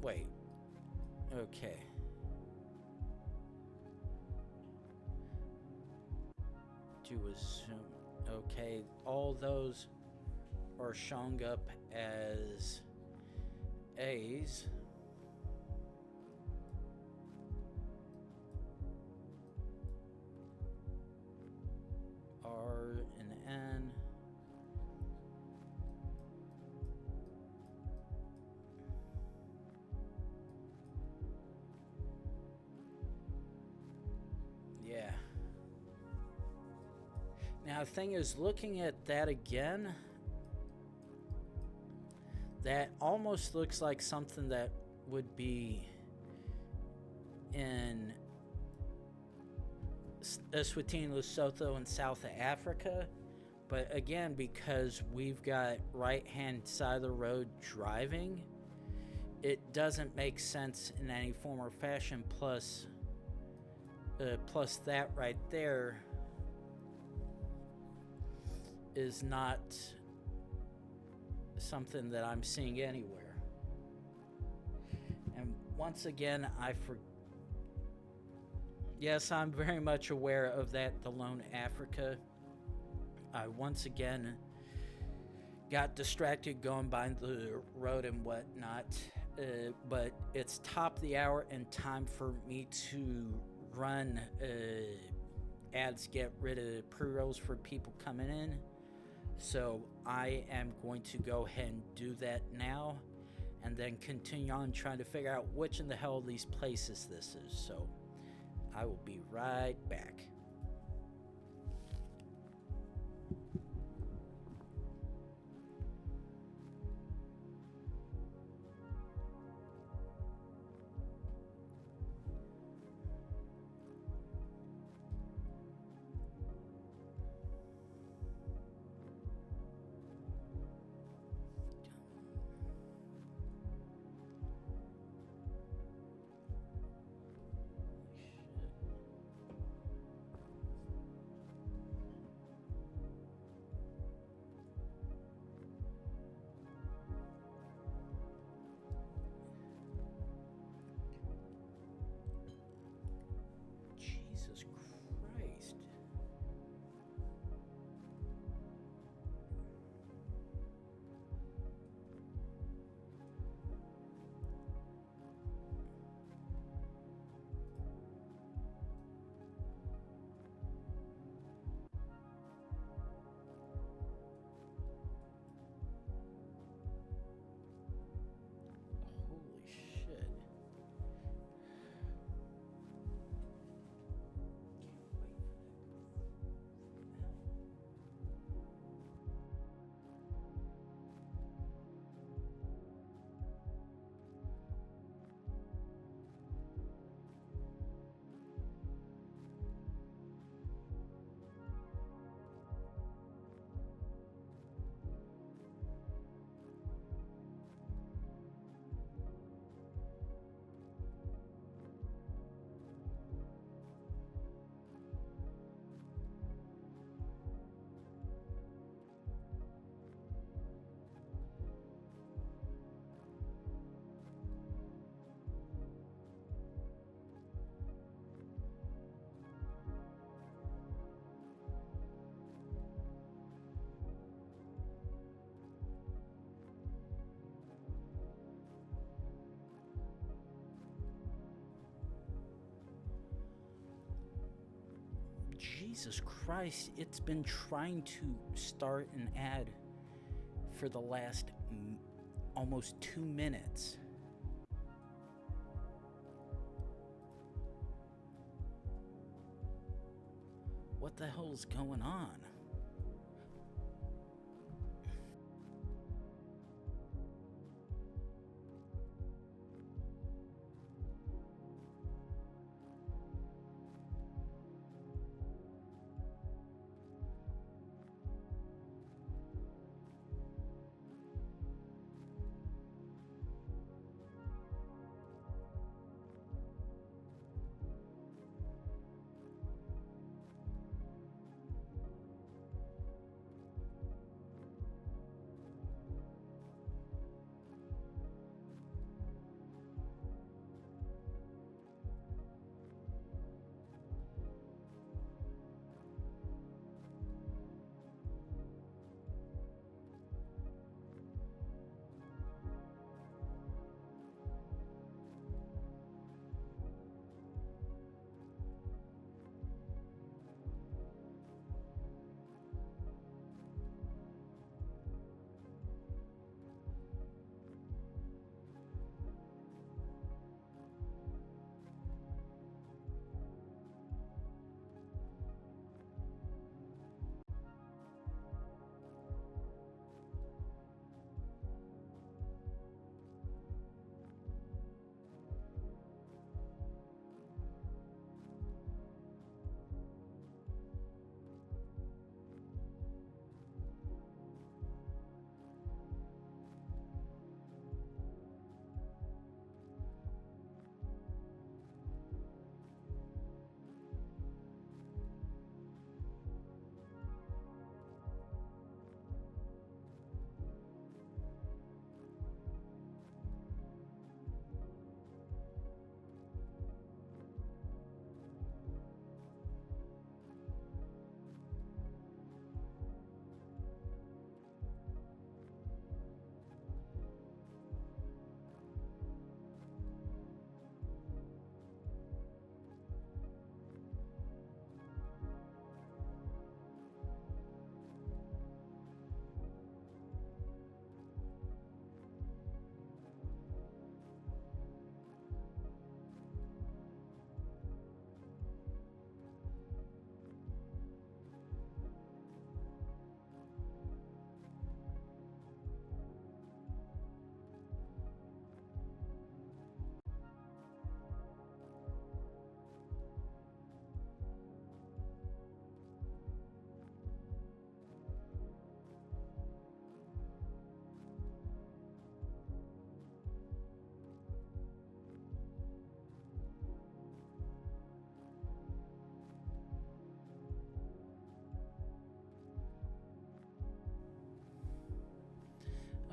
Wait. Okay. To assume. Okay, all those are showing up as A's. R and N. Yeah. Now, the thing is, looking at that again, that almost looks like something that would be in Eswatini, Lesotho, and South Africa. But again, because we've got right-hand side of the road driving, it doesn't make sense in any form or fashion. Plus that right there is not something that I'm seeing anywhere. And once again, yes, I'm very much aware of that, the Lone Africa. I once again got distracted going by the road and whatnot. But it's top of the hour and time for me to run ads, get rid of pre-rolls for people coming in. So I am going to go ahead and do that now, and then continue on trying to figure out which in the hell of these places this is. So I will be right back. Jesus Christ. Holy shit. Jesus Christ, it's been trying to start an ad for the last almost 2 minutes. What the hell is going on?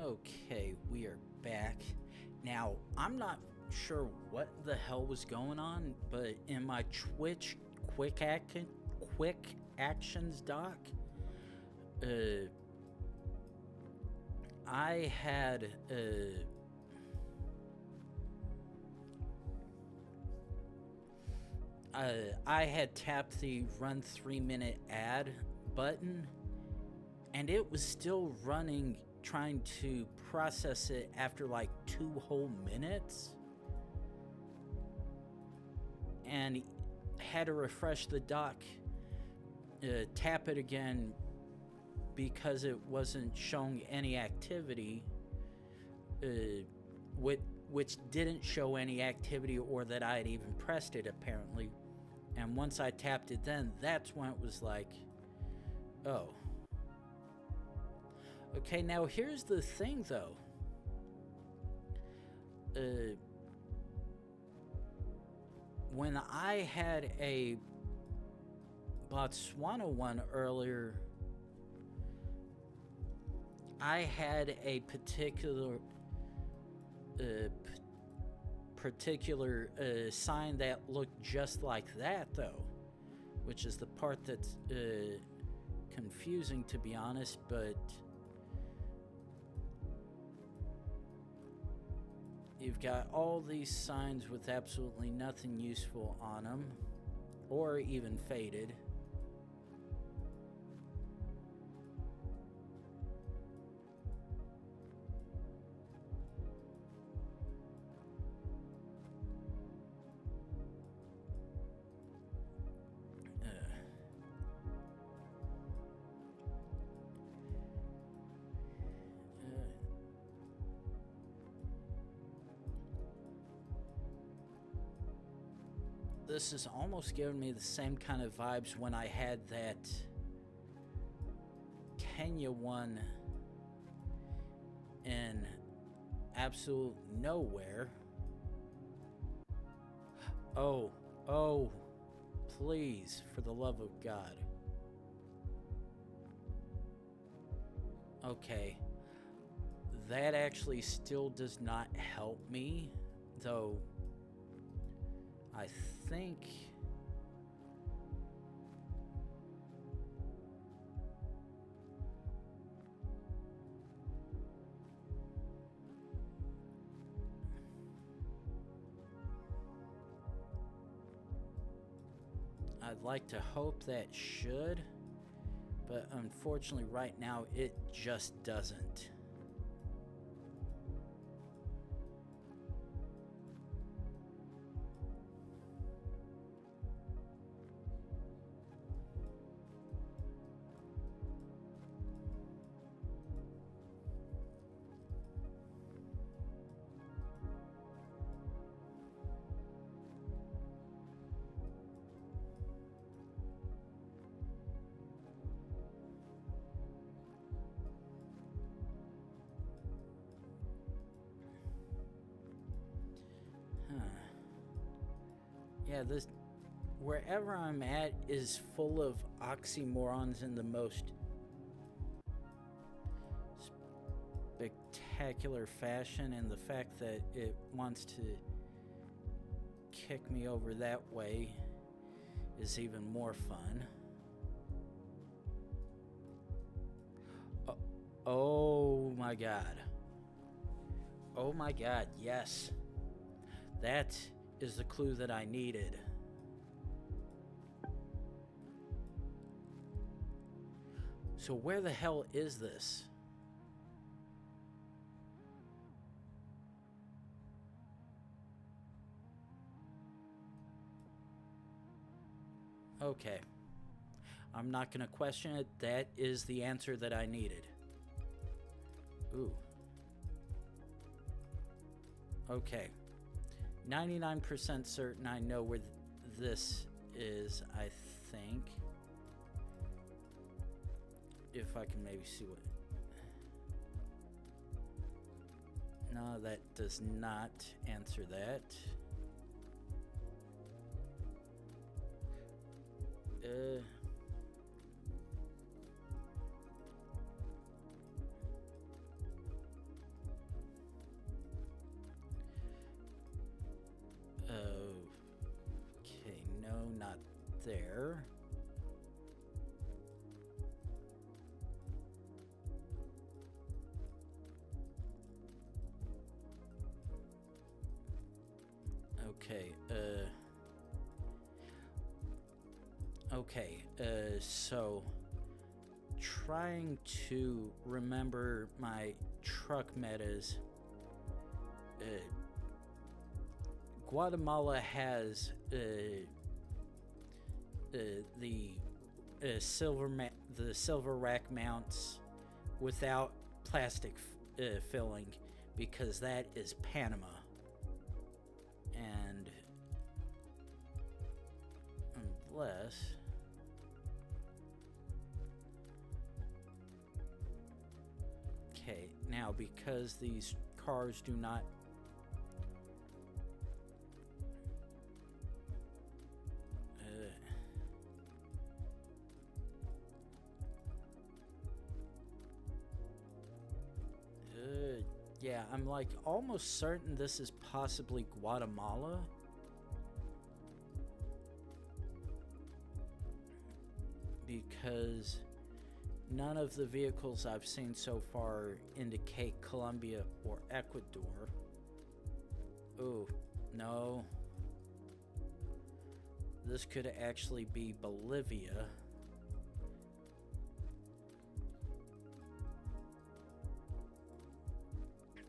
Okay, we are back. Now, I'm not sure what the hell was going on, but in my Twitch quick actions doc, I had I had tapped the run 3-minute ad button, and it was still running, trying to process it after like 2 whole minutes, and had to refresh the dock, tap it again because it wasn't showing any activity, which didn't show any activity, or that I had even pressed it apparently. And once I tapped it, then that's when it was like, oh. Okay, now here's the thing though. When I had a Botswana one earlier, I had a particular sign that looked just like that though, which is the part that's confusing, to be honest. But you've got all these signs with absolutely nothing useful on them, or even faded. This is almost giving me the same kind of vibes when I had that Kenya one in absolute nowhere. Oh, please, for the love of God. Okay, that actually still does not help me, though. I think I'd like to hope that should, but unfortunately right now it just doesn't. Yeah, this, wherever I'm at, is full of oxymorons in the most spectacular fashion, and the fact that it wants to kick me over that way is even more fun. Oh my god. Oh my god, yes. That is the clue that I needed. So where the hell is this? Okay. I'm not gonna question it. That is the answer that I needed. Ooh. Okay. 99% certain I know where this is, I think. If I can maybe see what... No, that does not answer that. there. Okay, so trying to remember my truck metas. Guatemala has the silver rack mounts without plastic filling, because that is Panama. And unless okay, now because these cars do not yeah, I'm like almost certain this is possibly Guatemala. Because none of the vehicles I've seen so far indicate Colombia or Ecuador. Oh, no. This could actually be Bolivia.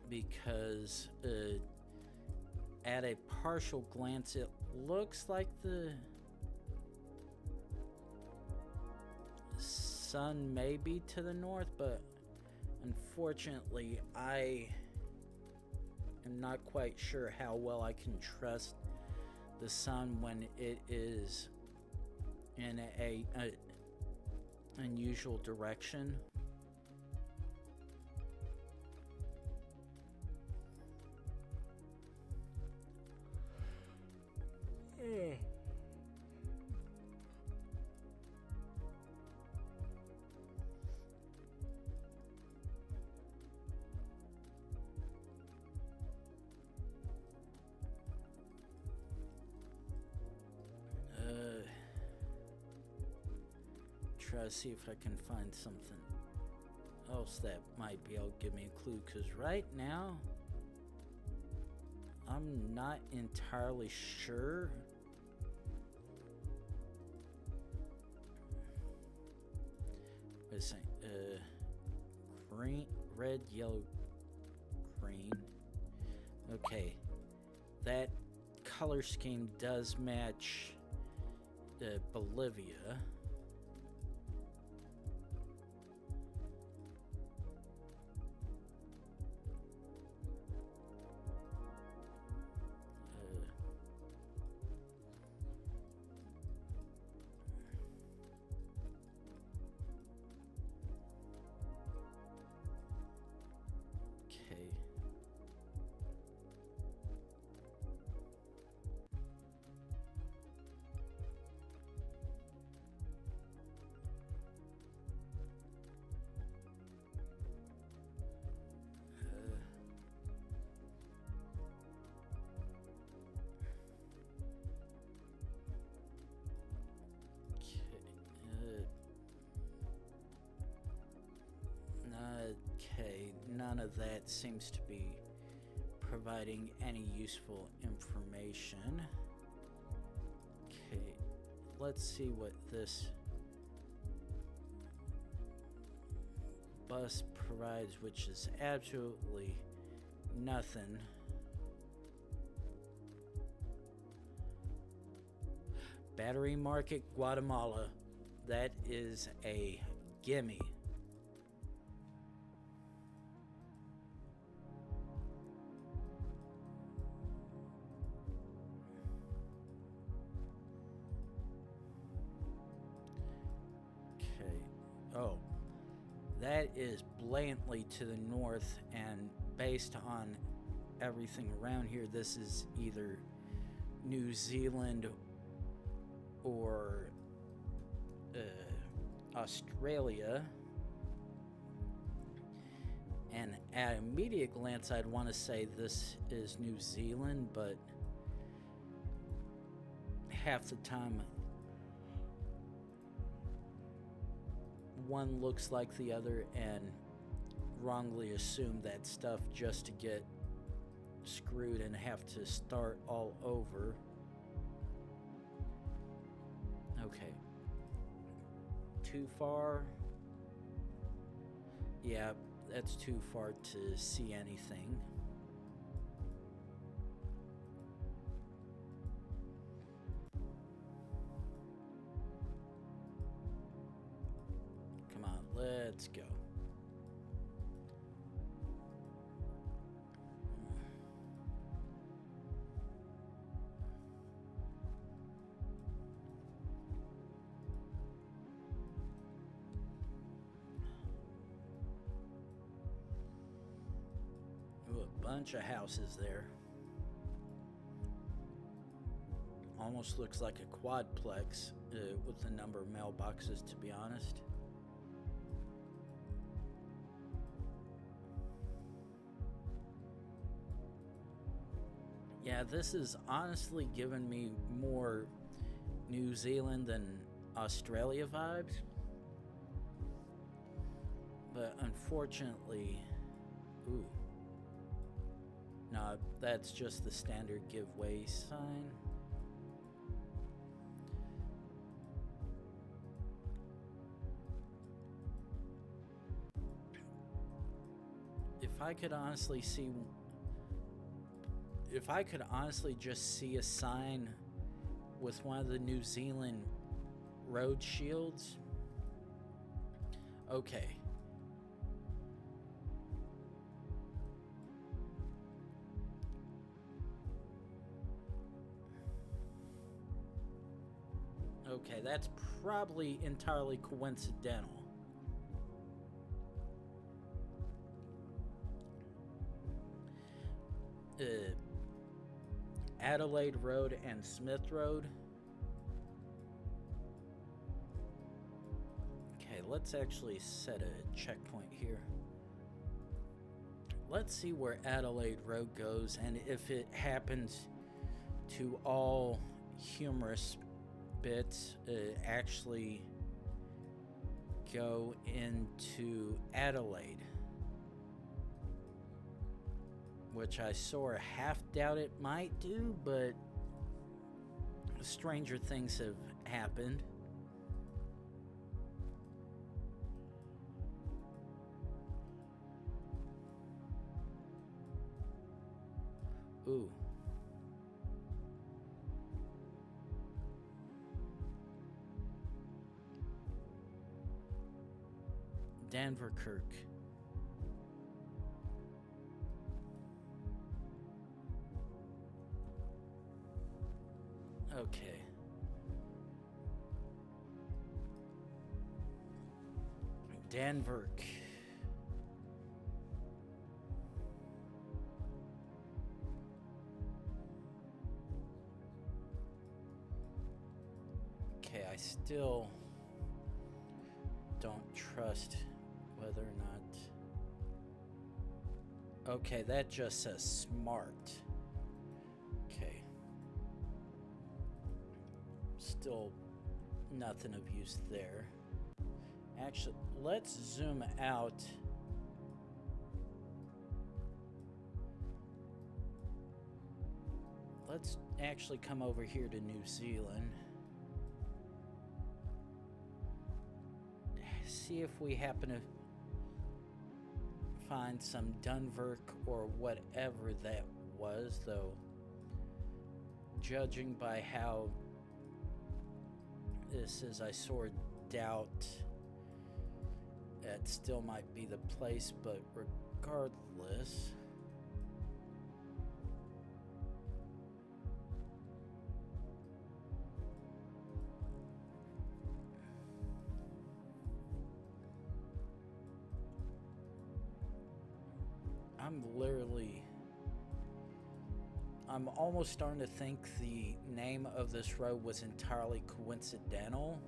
Because at a partial glance, it looks like the sun may be to the north, but unfortunately, I am not quite sure how well I can trust the sun when it is in a unusual direction. Try to see if I can find something else that might be able to give me a clue, because right now I'm not entirely sure. Let's see, green, red, yellow, green. Okay, that color scheme does match Bolivia. Okay, none of that seems to be providing any useful information. Okay, let's see what this bus provides, which is absolutely nothing. Battery Market, Guatemala. That is a gimme. Oh, that is blatantly to the north, and based on everything around here, this is either New Zealand or Australia. And at immediate glance, I'd want to say this is New Zealand, but half the time one looks like the other and wrongly assume that stuff just to get screwed and have to start all over. Okay. Too far? Yeah, that's too far to see anything. Come on, let's go. Ooh, a bunch of houses there. Almost looks like a quadplex with the number of mailboxes, to be honest. Yeah, this is honestly giving me more New Zealand than Australia vibes. But unfortunately, ooh. No, that's just the standard give way sign. If I could honestly just see a sign with one of the New Zealand road shields. Okay. Okay, that's probably entirely coincidental. Adelaide Road and Smith Road. Okay, let's actually set a checkpoint here. Let's see where Adelaide Road goes and if it happens to all humorous bits actually go into Adelaide. Which I sort of half doubt it might do, but stranger things have happened. Ooh. Danverkirk. Okay. Danverk. Okay, I still don't trust whether or not... Okay, that just says smart. Okay. Still nothing of use there. Actually, let's zoom out. Let's actually come over here to New Zealand. See if we happen to find some Dunverk or whatever that was, though judging by how this is, I sort of doubt that still might be the place, but regardless. I'm almost starting to think the name of this road was entirely coincidental.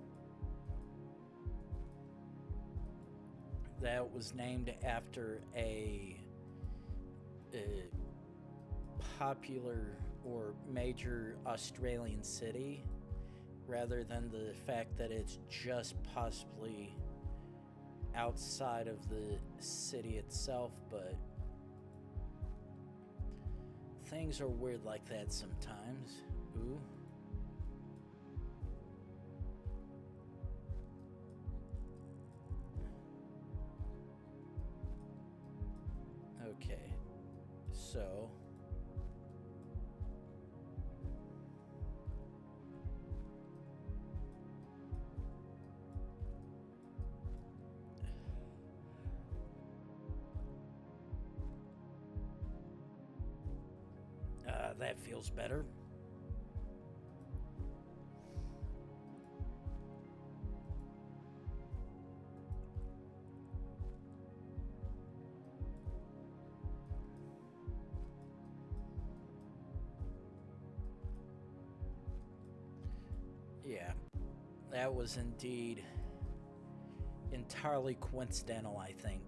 That was named after a popular or major Australian city, rather than the fact that it's just possibly outside of the city itself, but things are weird like that sometimes. Ooh. Okay, so that feels better. Yeah, that was indeed entirely coincidental, I think.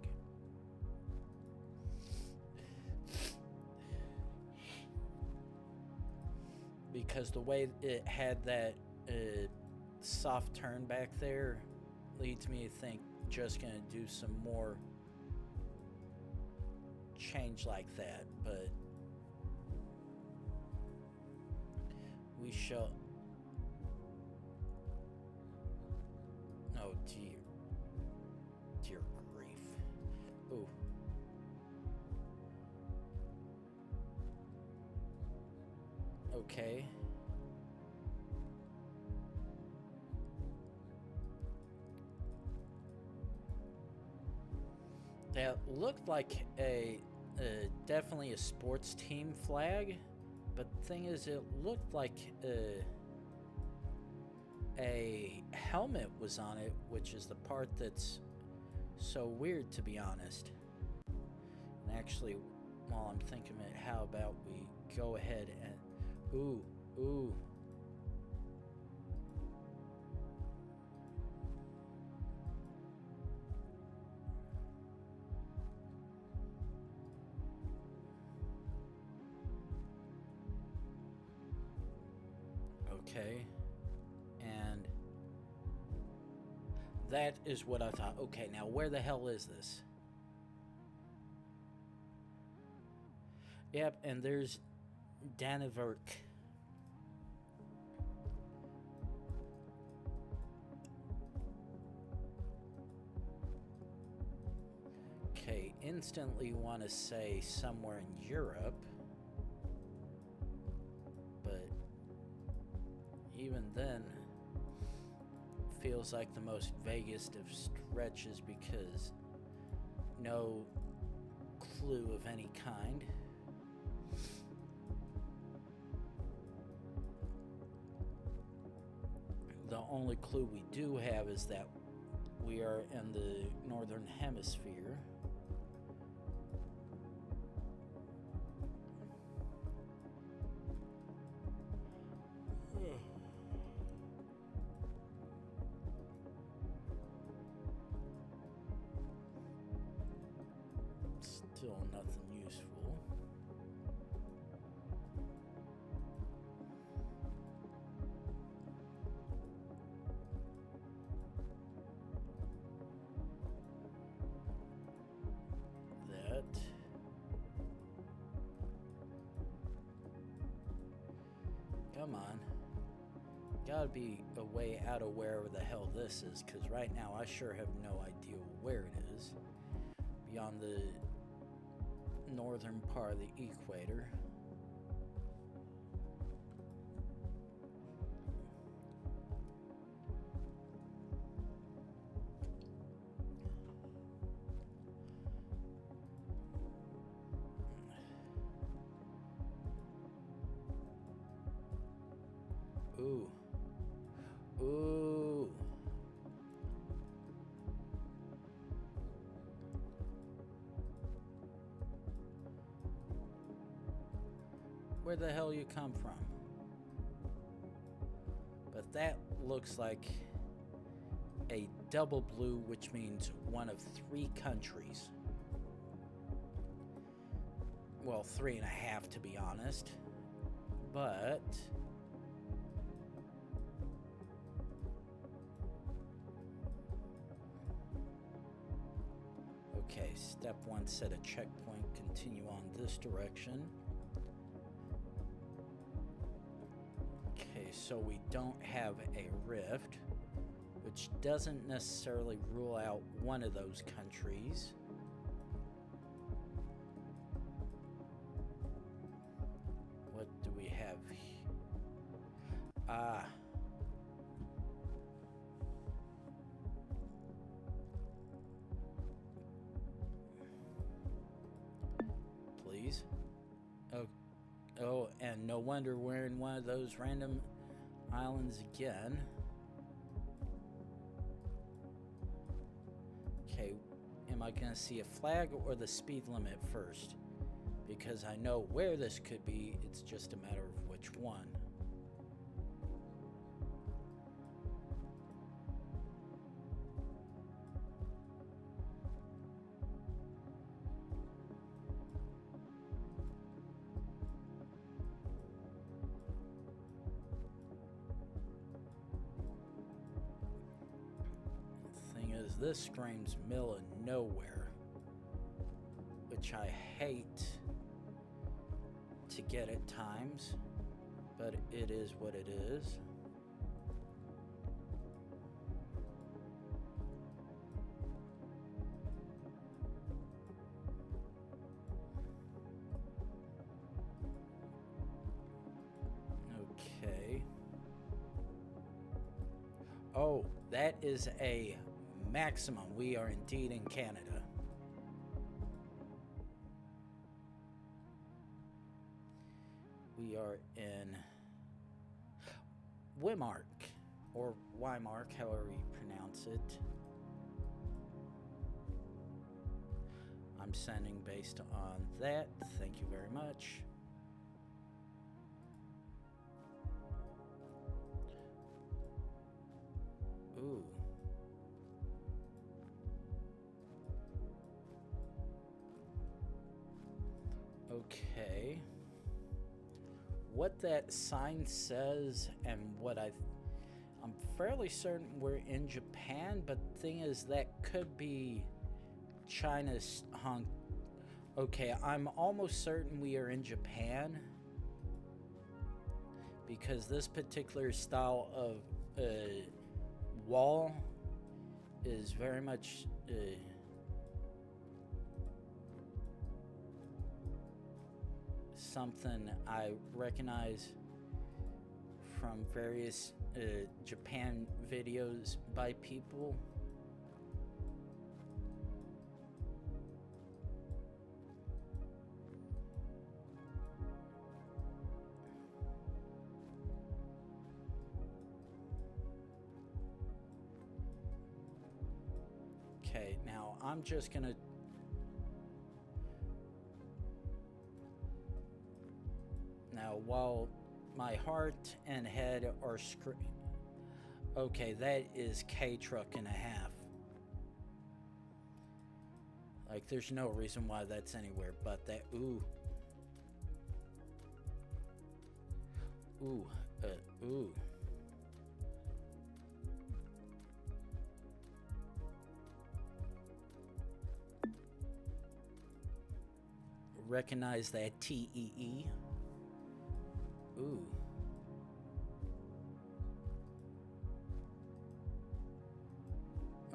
Because the way it had that soft turn back there leads me to think just gonna do some more change like that, but we shall. Oh dear, dear grief. Ooh. Okay. That looked like a definitely a sports team flag, but the thing is, it looked like a helmet was on it, which is the part that's so weird, to be honest. And actually, while I'm thinking it, how about we go ahead and ooh. Okay. And that is what I thought. Okay, now where the hell is this? Yep, and there's Daniverk. Okay, instantly want to say somewhere in Europe. But even then, feels like the most vaguest of stretches because no clue of any kind. The only clue we do have is that we are in the northern hemisphere. Still nothing useful. That. Come on. Gotta be a way out of wherever the hell this is, because right now I sure have no idea where it is. Beyond the northern part of the equator. Ooh. Ooh. Where the hell you come from? But that looks like a double blue, which means one of 3 countries. Well, 3.5 to be honest. But Okay, step 1, set a checkpoint, continue on this direction. Okay, so we don't have a rift, which doesn't necessarily rule out one of those countries. What do we have? Ah. Please. Oh, and no wonder we're in one of those random islands again. Okay, am I gonna see a flag or the speed limit first? Because I know where this could be, it's just a matter of which one. This screams middle of nowhere, which I hate to get at times, but it is what it is. Okay. Oh, that is a maximum. We are indeed in Canada. We are in Wimark, or Wymark, however you pronounce it. I'm sending based on that. Thank you very much. Ooh. Okay. What that sign says and what I'm fairly certain we're in Japan, but the thing is that could be China's Hong. Okay, I'm almost certain we are in Japan because this particular style of wall is very much something I recognize from various Japan videos by people. Okay, now I'm just gonna while my heart and head are okay, that is K-truck and a half. Like, there's no reason why that's anywhere but that. Ooh. Ooh. Ooh. Recognize that TEE. Ooh.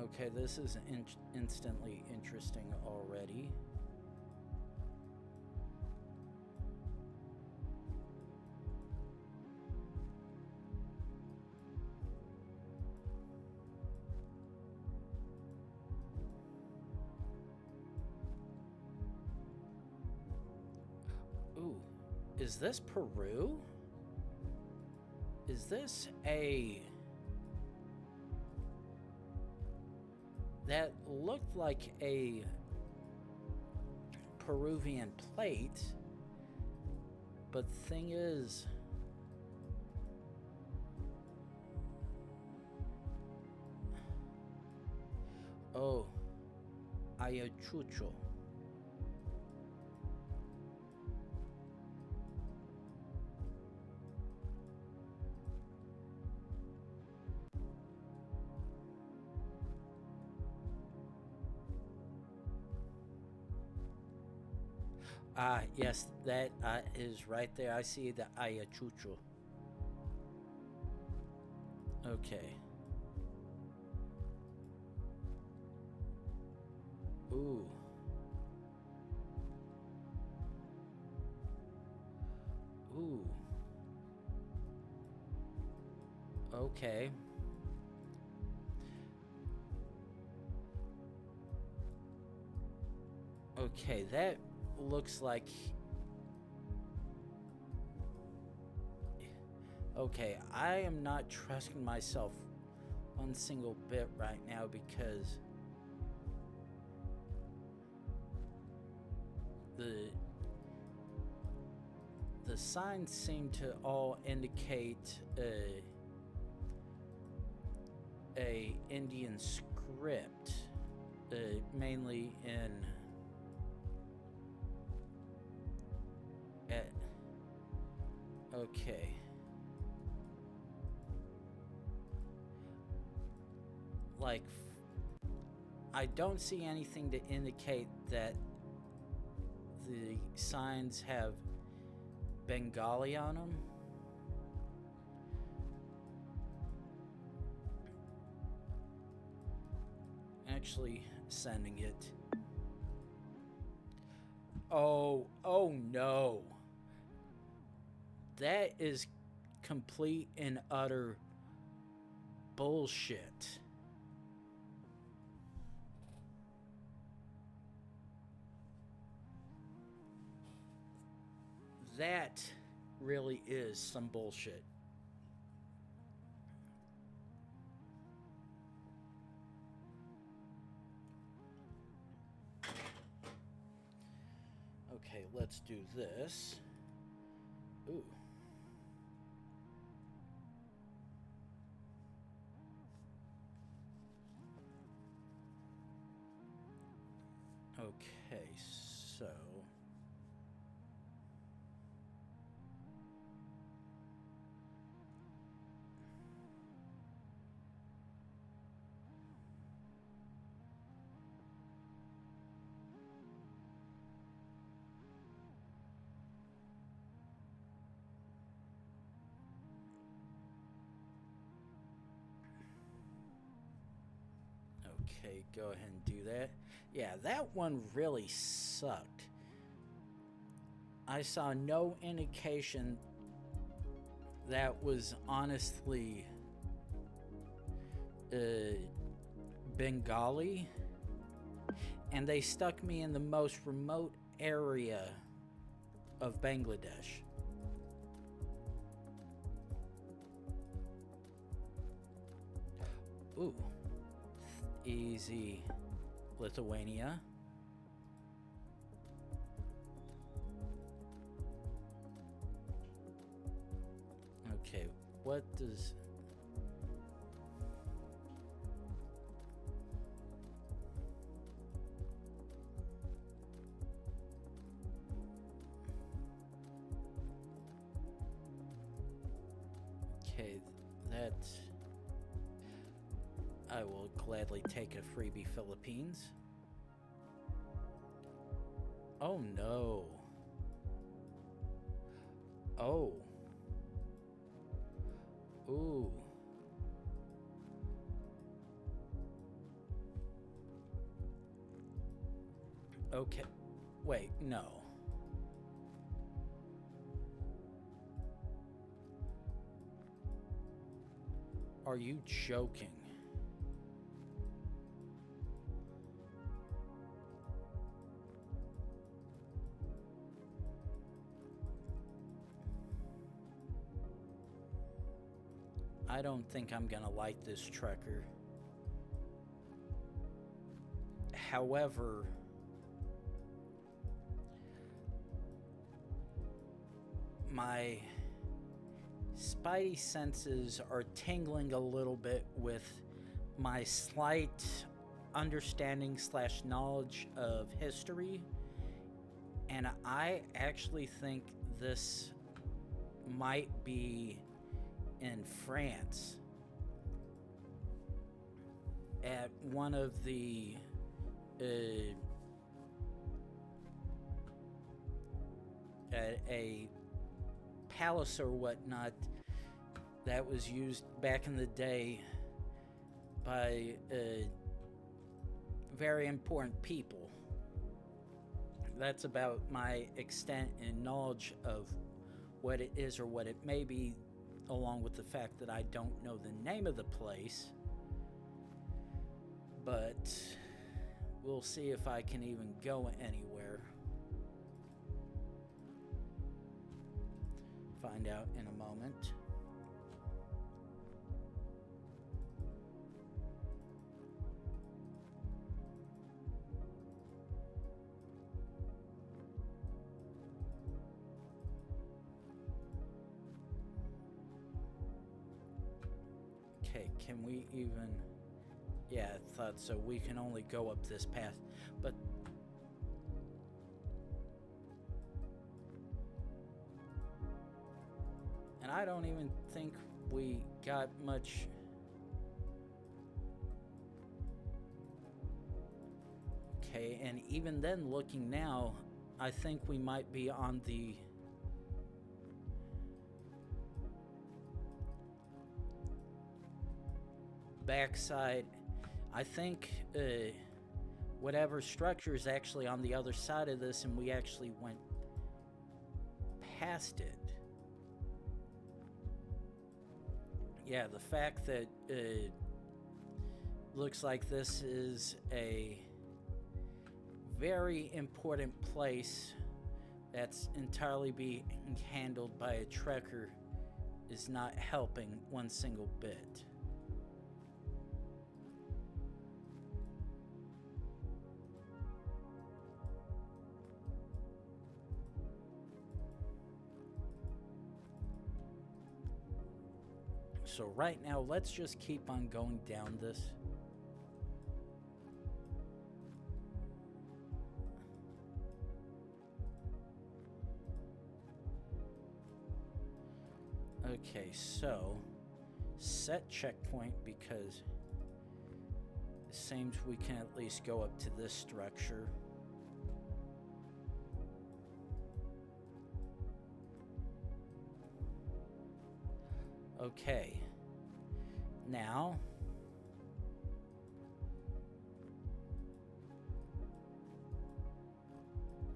Okay, this is instantly interesting already. Ooh. Is this Peru? Is this a... That looked like a Peruvian plate, but the thing is... Oh, Ayacucho. Ah, yes, that is right there. I see the Ayachucho. Okay. Ooh. Ooh. Okay. Okay, that looks like... Okay, I am not trusting myself one single bit right now because the signs seem to all indicate a Indian script, mainly in okay. Like, I don't see anything to indicate that the signs have Bengali on them. Actually sending it. Oh no. That is complete and utter bullshit. That really is some bullshit. Okay, let's do this. Ooh. Okay, so... Okay, go ahead and do that. Yeah, that one really sucked. I saw no indication that was honestly Bengali, and they stuck me in the most remote area of Bangladesh. Ooh. Easy. Lithuania. Okay, what does... Okay, that... I will gladly take a freebie Philippines. Oh no. Oh. Ooh. Okay. Wait, no. Are you joking? I don't think I'm gonna like this trucker. However, my spidey senses are tingling a little bit with my slight understanding / knowledge of history, and I actually think this might be in France at one of the at a palace or whatnot that was used back in the day by very important people. That's about my extent and knowledge of what it is or what it may be, along with the fact that I don't know the name of the place. But we'll see if I can even go anywhere. Find out in a moment. Okay, can we even... Yeah, I thought so. We can only go up this path, but... And I don't even think we got much... Okay, and even then, looking now, I think we might be on the... backside. I think whatever structure is actually on the other side of this, and we actually went past it. Yeah, the fact that looks like this is a very important place that's entirely being handled by a trekker is not helping one single bit. So right now, let's just keep on going down this. Okay, so set checkpoint, because it seems we can at least go up to this structure. Okay, now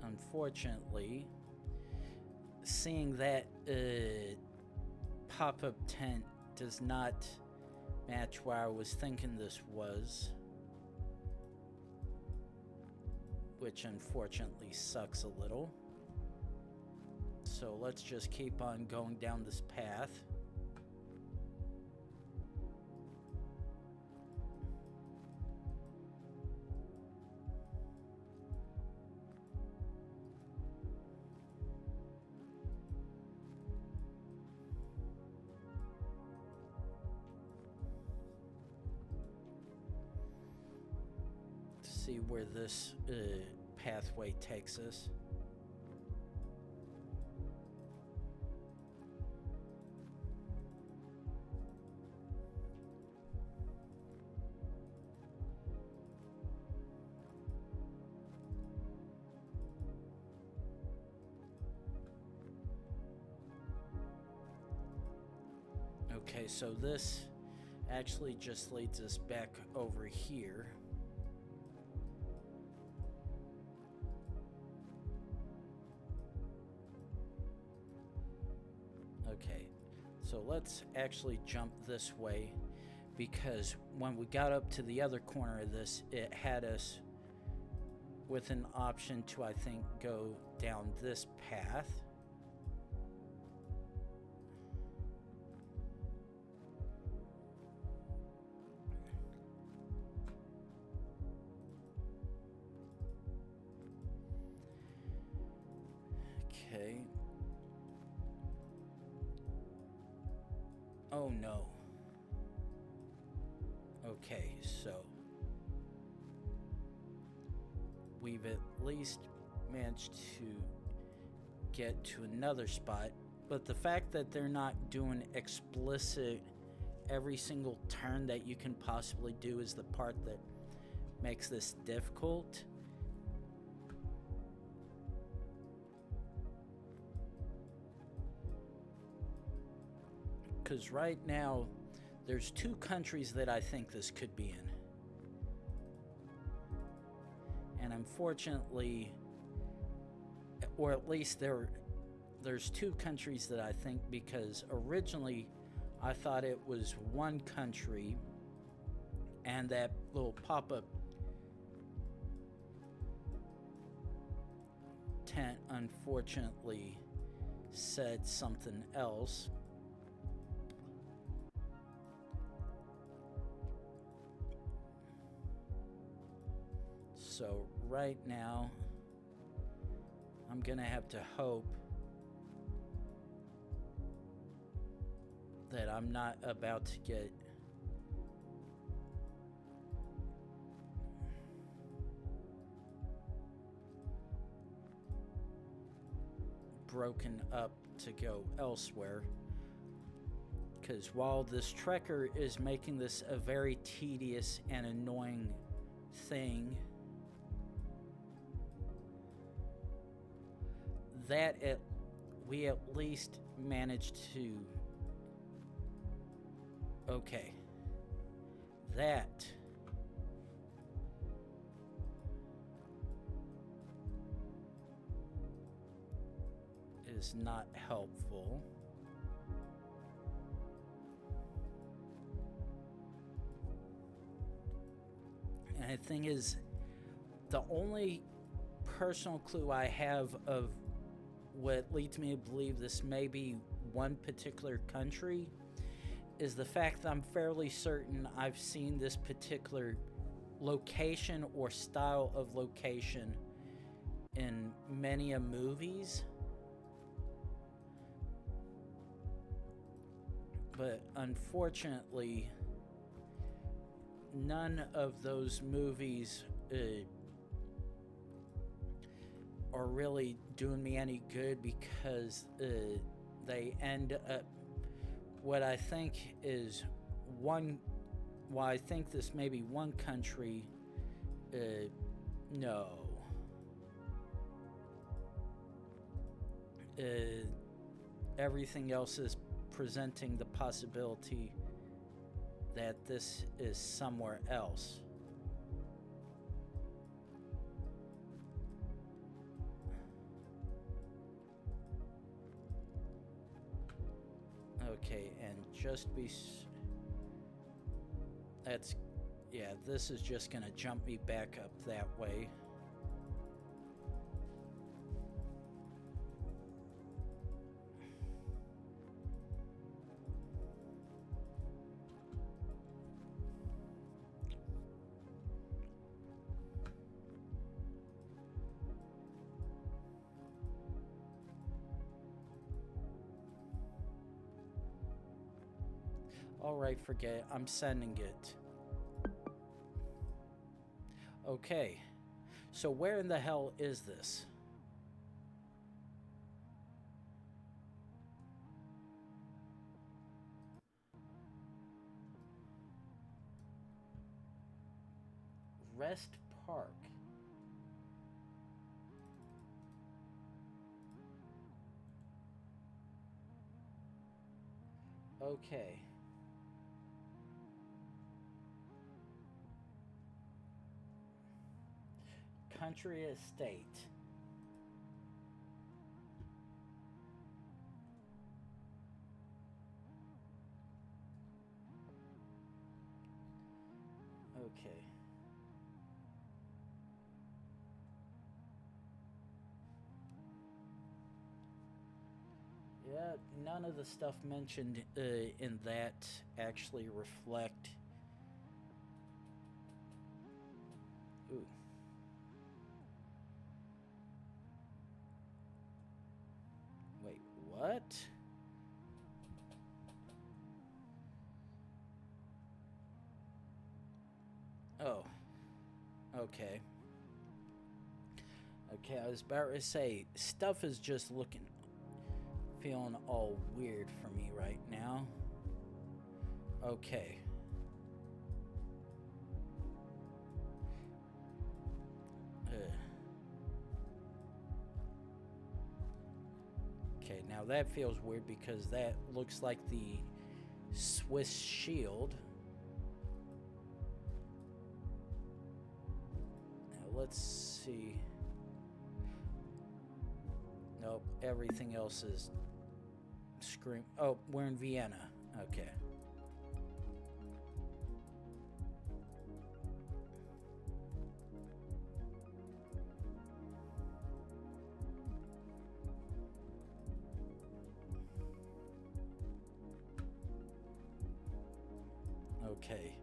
unfortunately, seeing that pop-up tent does not match where I was thinking this was, which unfortunately sucks a little. So let's just keep on going down this path. See where this pathway takes us. Okay, so this actually just leads us back over here. Okay, so let's actually jump this way, because when we got up to the other corner of this, it had us with an option to, I think, go down this path. Okay. Oh no. Okay, so we've at least managed to get to another spot, but the fact that they're not doing explicit every single turn that you can possibly do is the part that makes this difficult. Because right now, there's 2 countries that I think this could be in. And unfortunately, or at least there's 2 countries that I think, because originally I thought it was 1 country, and that little pop-up tent unfortunately said something else. So right now, I'm gonna have to hope that I'm not about to get broken up to go elsewhere. Because while this trekker is making this a very tedious and annoying thing, we at least managed to... Okay. That is not helpful. And the thing is, the only personal clue I have of what leads me to believe this may be one particular country is the fact that I'm fairly certain I've seen this particular location or style of location in many movies. But unfortunately, none of those movies are really doing me any good, because they end up what I think is one... Well, I think this may be one country. No. Everything else is presenting the possibility that this is somewhere else. Okay, and just be... That's... Yeah, this is just gonna jump me back up that way. Alright, forget it. I'm sending it. Okay. So where in the hell is this? Rest Park. Okay. Country estate. Okay. Yeah, none of the stuff mentioned in that actually reflect... Ooh. Wait, what? Oh. Okay. Okay, I was about to say, stuff is just feeling all weird for me right now. Okay. Okay, now that feels weird, because that looks like the Swiss shield. Now let's see. Nope, everything else is scream. Oh, we're in Vienna. Okay. Okay.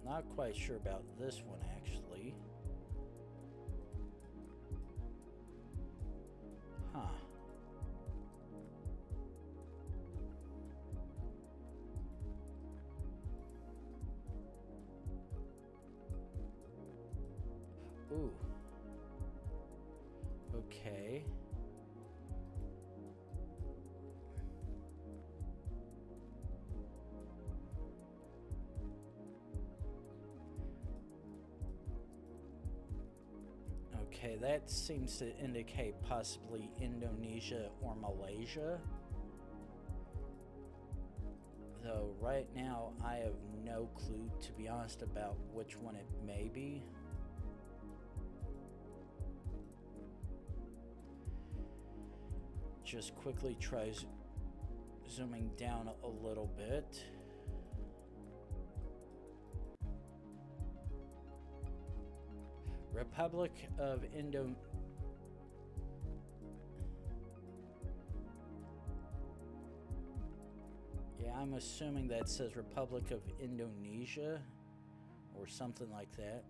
Not quite sure about this one actually. Huh. Ooh. Okay. Okay, that seems to indicate possibly Indonesia or Malaysia. Though right now I have no clue, to be honest, about which one it may be. Just quickly try zooming down a little bit. Republic of Yeah, I'm assuming that says Republic of Indonesia or something like that.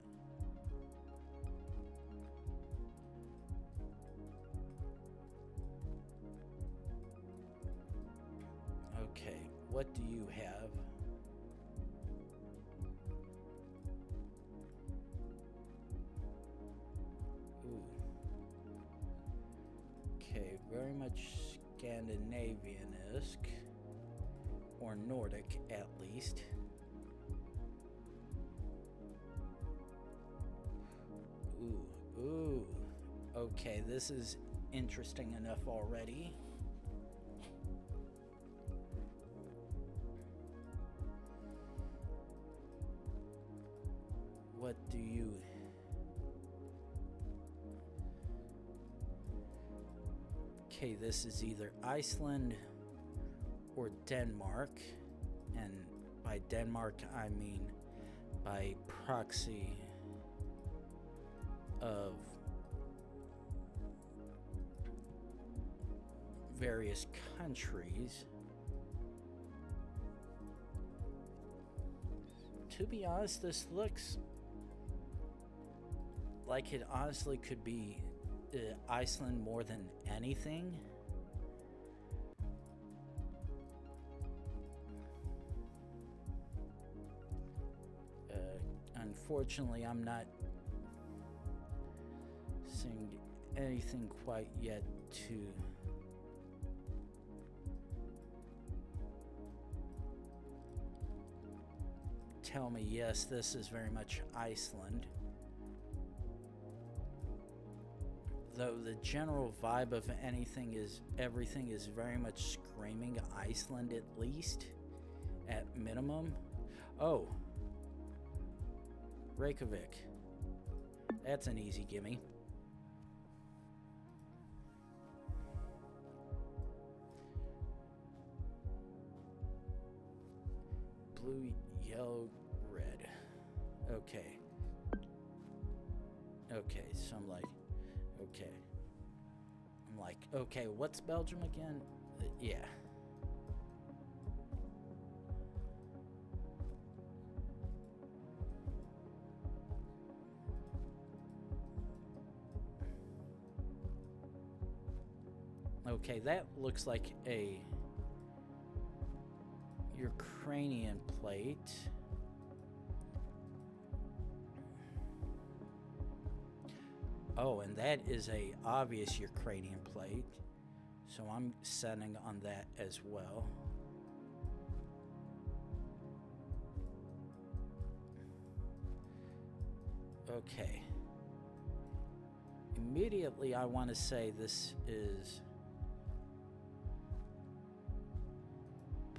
Okay, what do you have? Ooh. Okay, very much Scandinavian-esque, or Nordic at least. Ooh. Okay, this is interesting enough already. What do you... Okay, this is either Iceland or Denmark, and by Denmark I mean by proxy of various countries. To be honest, this looks like it honestly could be Iceland more than anything. Unfortunately, I'm not seeing anything quite yet to tell me, yes, this is very much Iceland. Though the general vibe of everything is very much screaming Iceland, at least, at minimum. Oh, Reykjavik. That's an easy gimme. Blue, yellow, red. Okay. Okay, so I'm like, okay, what's Belgium again? Yeah. Okay, that looks like a Ukrainian plate. Oh, and that is a obvious Ukrainian plate, so I'm setting on that as well. Okay. Immediately I want to say this is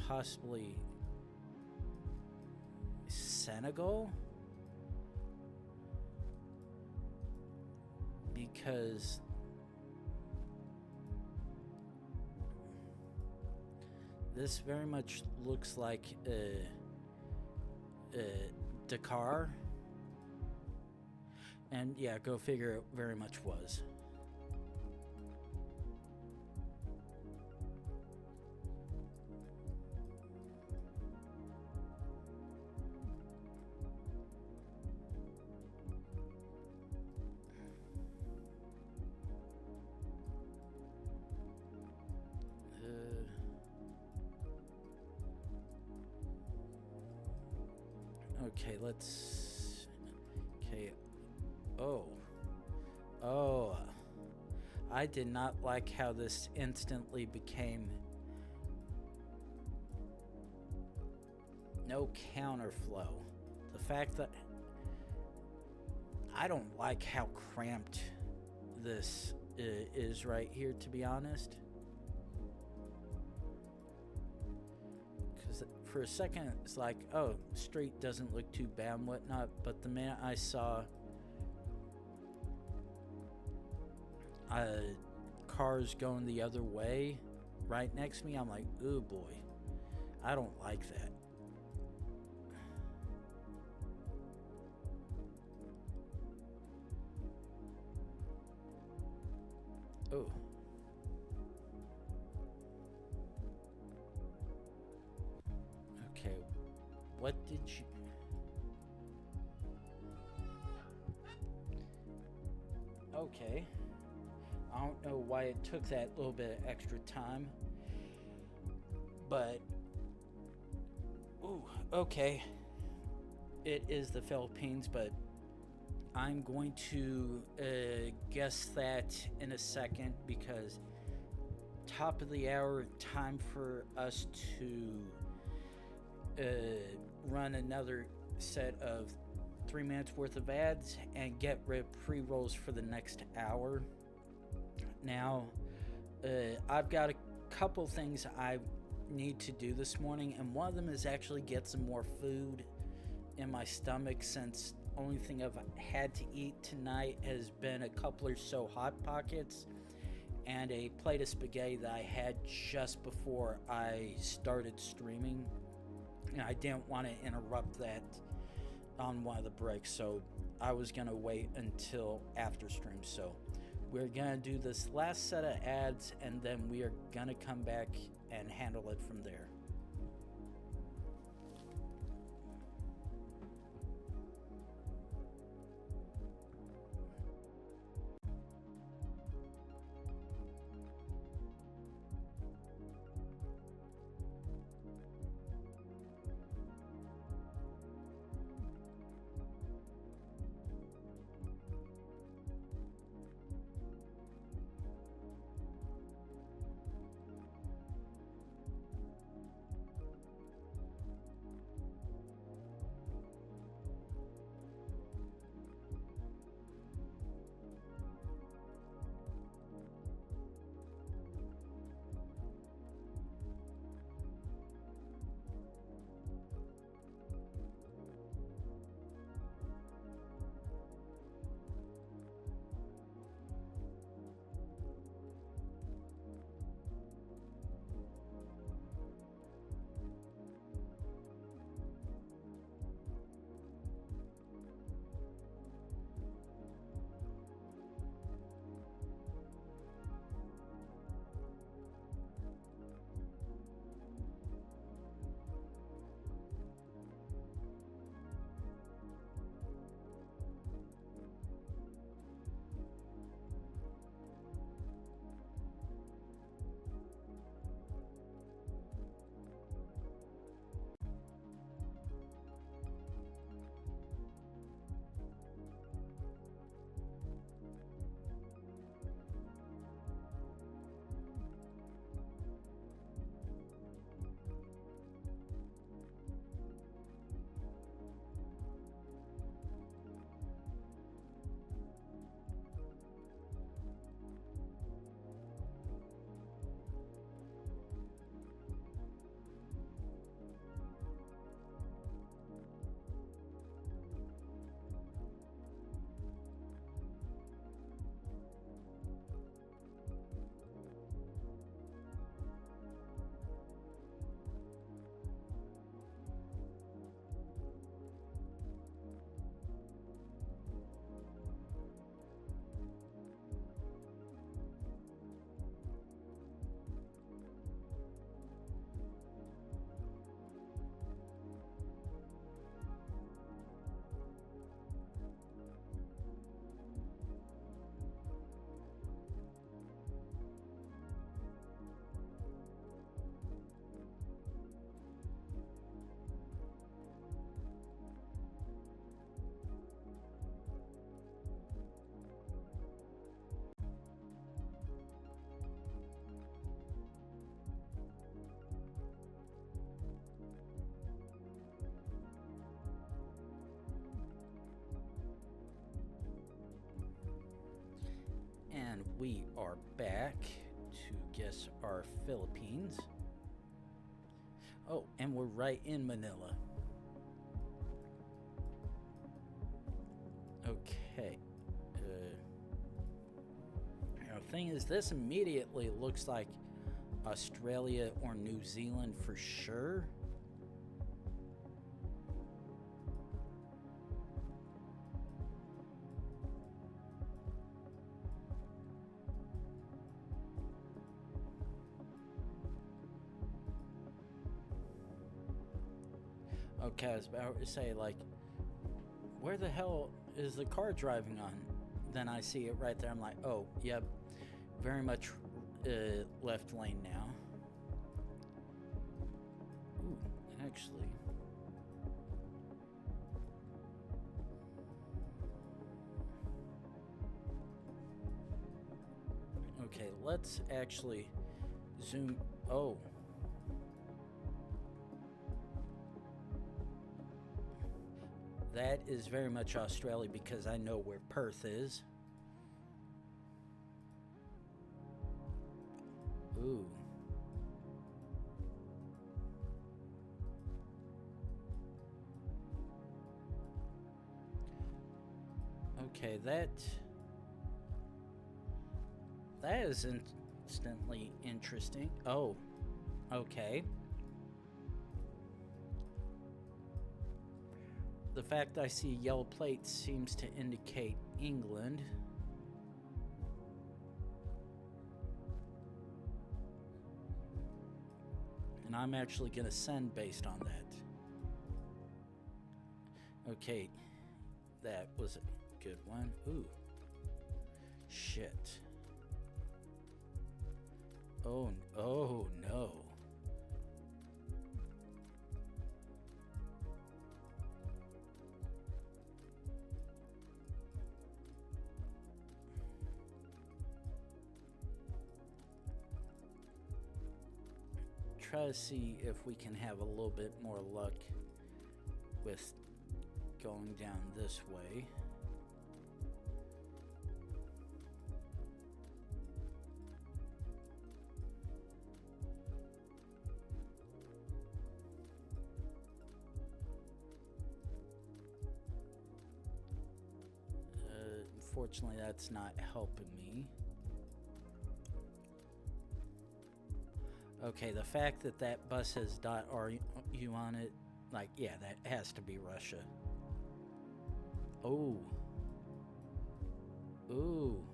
possibly Senegal, because this very much looks like Dakar, and yeah, go figure, it very much was. Okay, let's... Okay. Oh. I did not like how this instantly became no counterflow. The fact that I don't like how cramped this is right here, to be honest. Because for a second, it's like, oh, street doesn't look too bad and whatnot, but the minute I saw cars going the other way right next to me, I'm like, oh boy, I don't like that. Oh. Okay, what did you... Okay. I don't know why it took that little bit of extra time, but... Ooh, okay. It is the Philippines, but I'm going to guess that in a second, because top of the hour, time for us to run another set of 3 minutes worth of ads and get rid of pre-rolls for the next hour. Now, I've got a couple things I need to do this morning, and one of them is actually get some more food in my stomach, since only thing I've had to eat tonight has been a couple or so Hot Pockets and a plate of spaghetti that I had just before I started streaming, and I didn't want to interrupt that on one of the breaks, so I was gonna wait until after stream. So we're gonna do this last set of ads, and then we are gonna come back and handle it from there. we are back to guess our Philippines. Oh, and we're right in Manila. Okay. Now, the thing is, this immediately looks like Australia or New Zealand for sure. Okay, I was about to say, like, where the hell is the car driving on? Then I see it right there. I'm like, oh, yep, very much left lane now. Ooh, actually. Okay, let's actually zoom. Oh. That is very much Australia because I know where Perth is. Ooh. Okay, that is instantly interesting. Oh, okay. The fact I see yellow plates seems to indicate England. And I'm actually going to send based on that. Okay, that was a good one. Ooh. Shit. Oh no. Try to see if we can have a little bit more luck with going down this way. Unfortunately, that's not helping me. Okay, the fact that that bus has .RU on it, like, yeah, that has to be Russia. Oh. Ooh.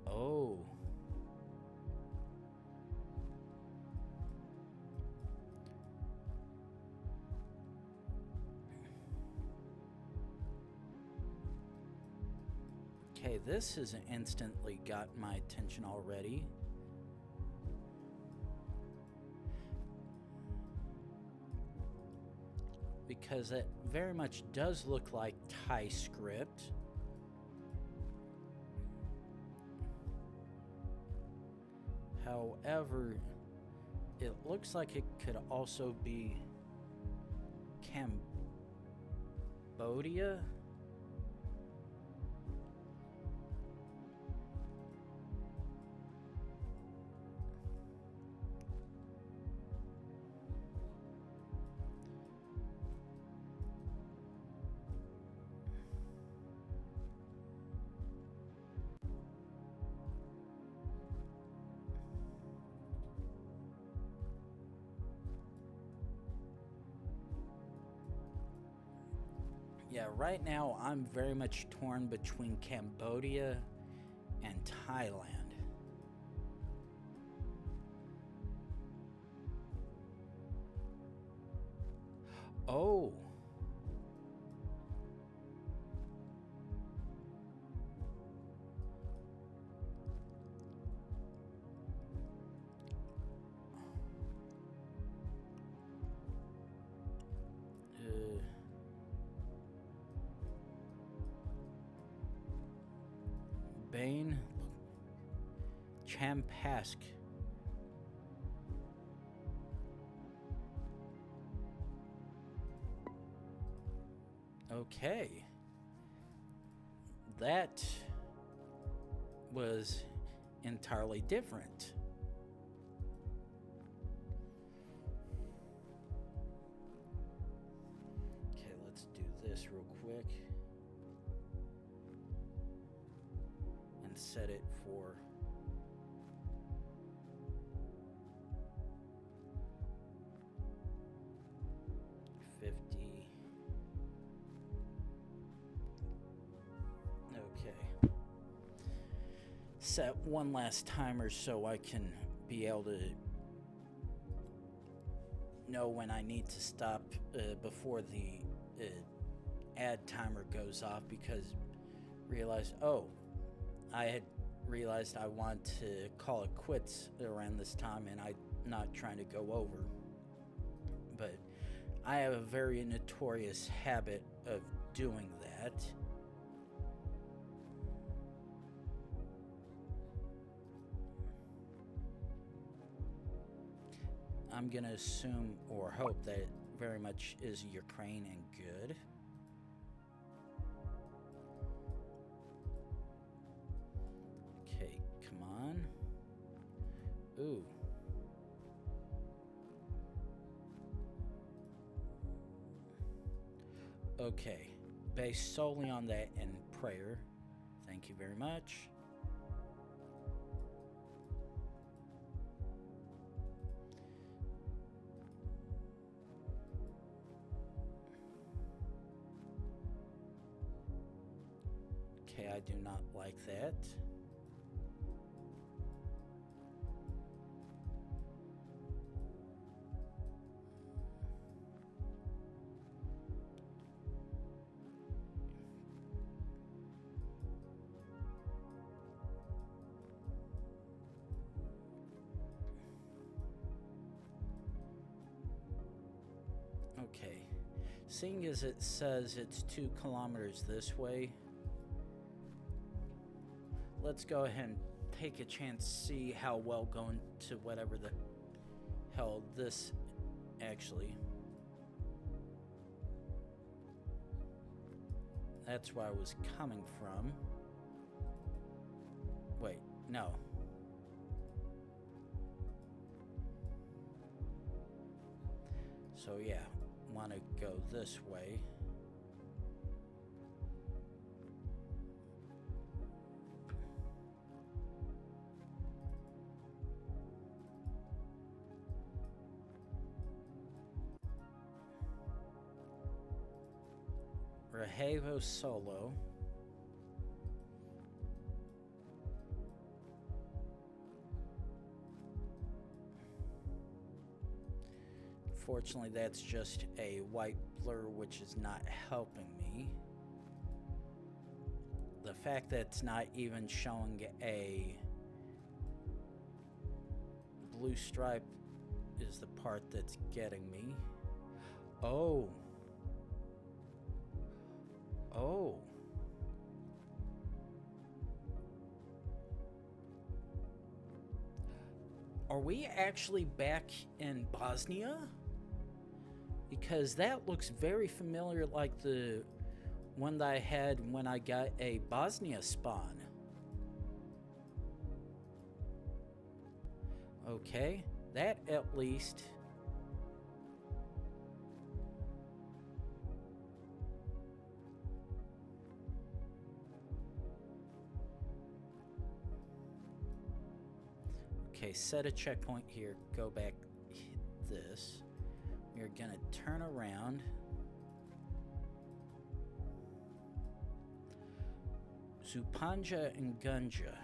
Oh. Okay, this has instantly got my attention already. Because it very much does look like Thai script. However, it looks like it could also be Cambodia. Yeah, right now I'm very much torn between Cambodia and Thailand. Oh. Bane Champask. Okay. That was entirely different. Okay, let's do this real quick and set it for set one last timer so I can be able to know when I need to stop before the ad timer goes off, because I had realized I want to call it quits around this time, and I'm not trying to go over. But I have a very notorious habit of doing that. I'm going to assume or hope that it very much is Ukraine and good. Okay, come on. Ooh. Okay, based solely on that and prayer. Thank you very much. Okay, I do not like that. Okay, seeing as it says it's 2 kilometers this way, let's go ahead and take a chance to see how well going to whatever the hell this actually. That's where I was coming from. Wait, no. So yeah, want to go this way. Rahevo Solo. Fortunately, that's just a white blur, which is not helping me. The fact that it's not even showing a blue stripe is the part that's getting me. Oh. Oh. Are we actually back in Bosnia? Because that looks very familiar, like the one that I had when I got a Bosnia spawn. Okay, that at least. Okay, set a checkpoint here, go back, hit this. We're gonna turn around. Zupanja and Gunja.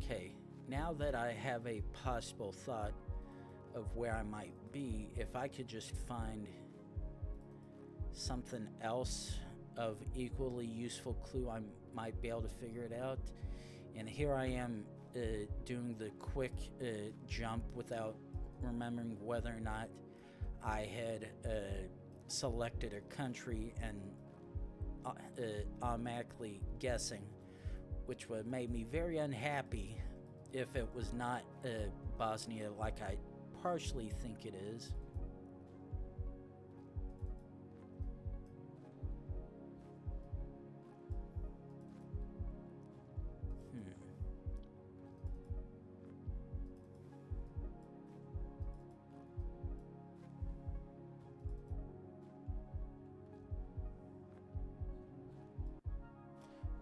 Okay, now that I have a possible thought of where I might be, if I could just find something else of equally useful clue, I might be able to figure it out. And here I am doing the quick jump without remembering whether or not I had selected a country and automatically guessing, which would have made me very unhappy if it was not Bosnia like I partially think it is.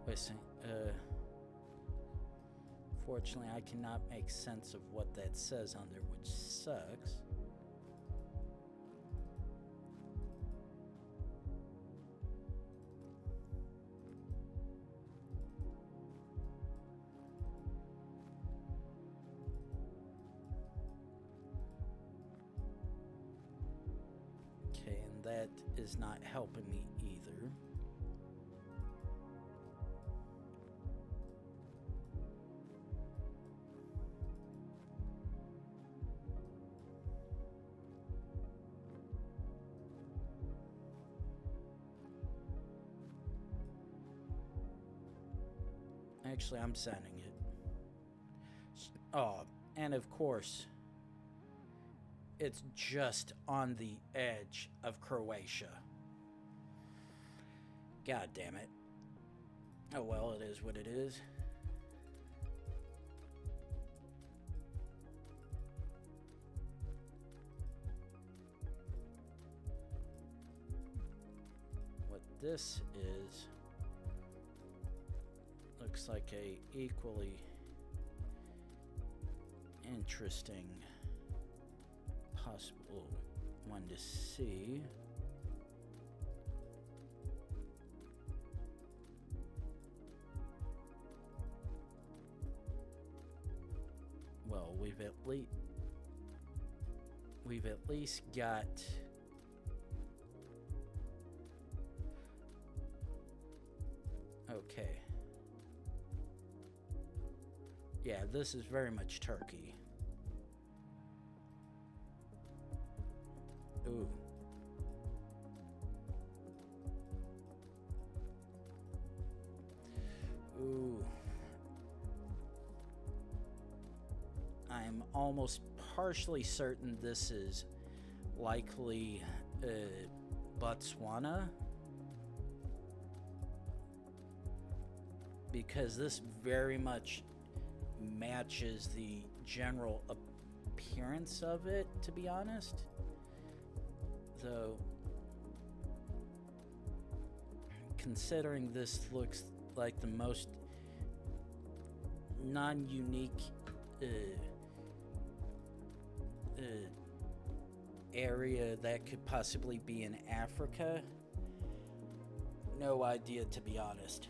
Listen, fortunately I cannot make sense of what that says on there, which sucks. Okay, and that is not helping me either. Actually, I'm sending it. Oh, and of course, it's just on the edge of Croatia. God damn it. Oh well, it is what it is. What this is looks like a equally interesting possible one to see. Well, we've at least got okay. Yeah, this is very much Turkey. Ooh. Ooh. I'm almost partially certain this is likely Botswana, because this very much matches the general appearance of it, to be honest. Though, considering this looks like the most non-unique area that could possibly be in Africa, no idea, to be honest.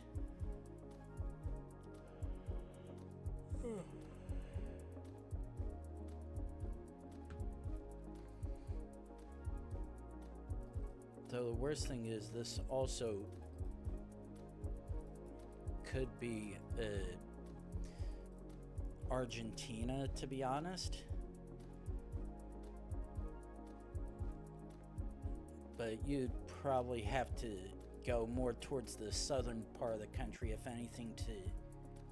Though the worst thing is, this also could be Argentina, to be honest. But you'd probably have to go more towards the southern part of the country, if anything, to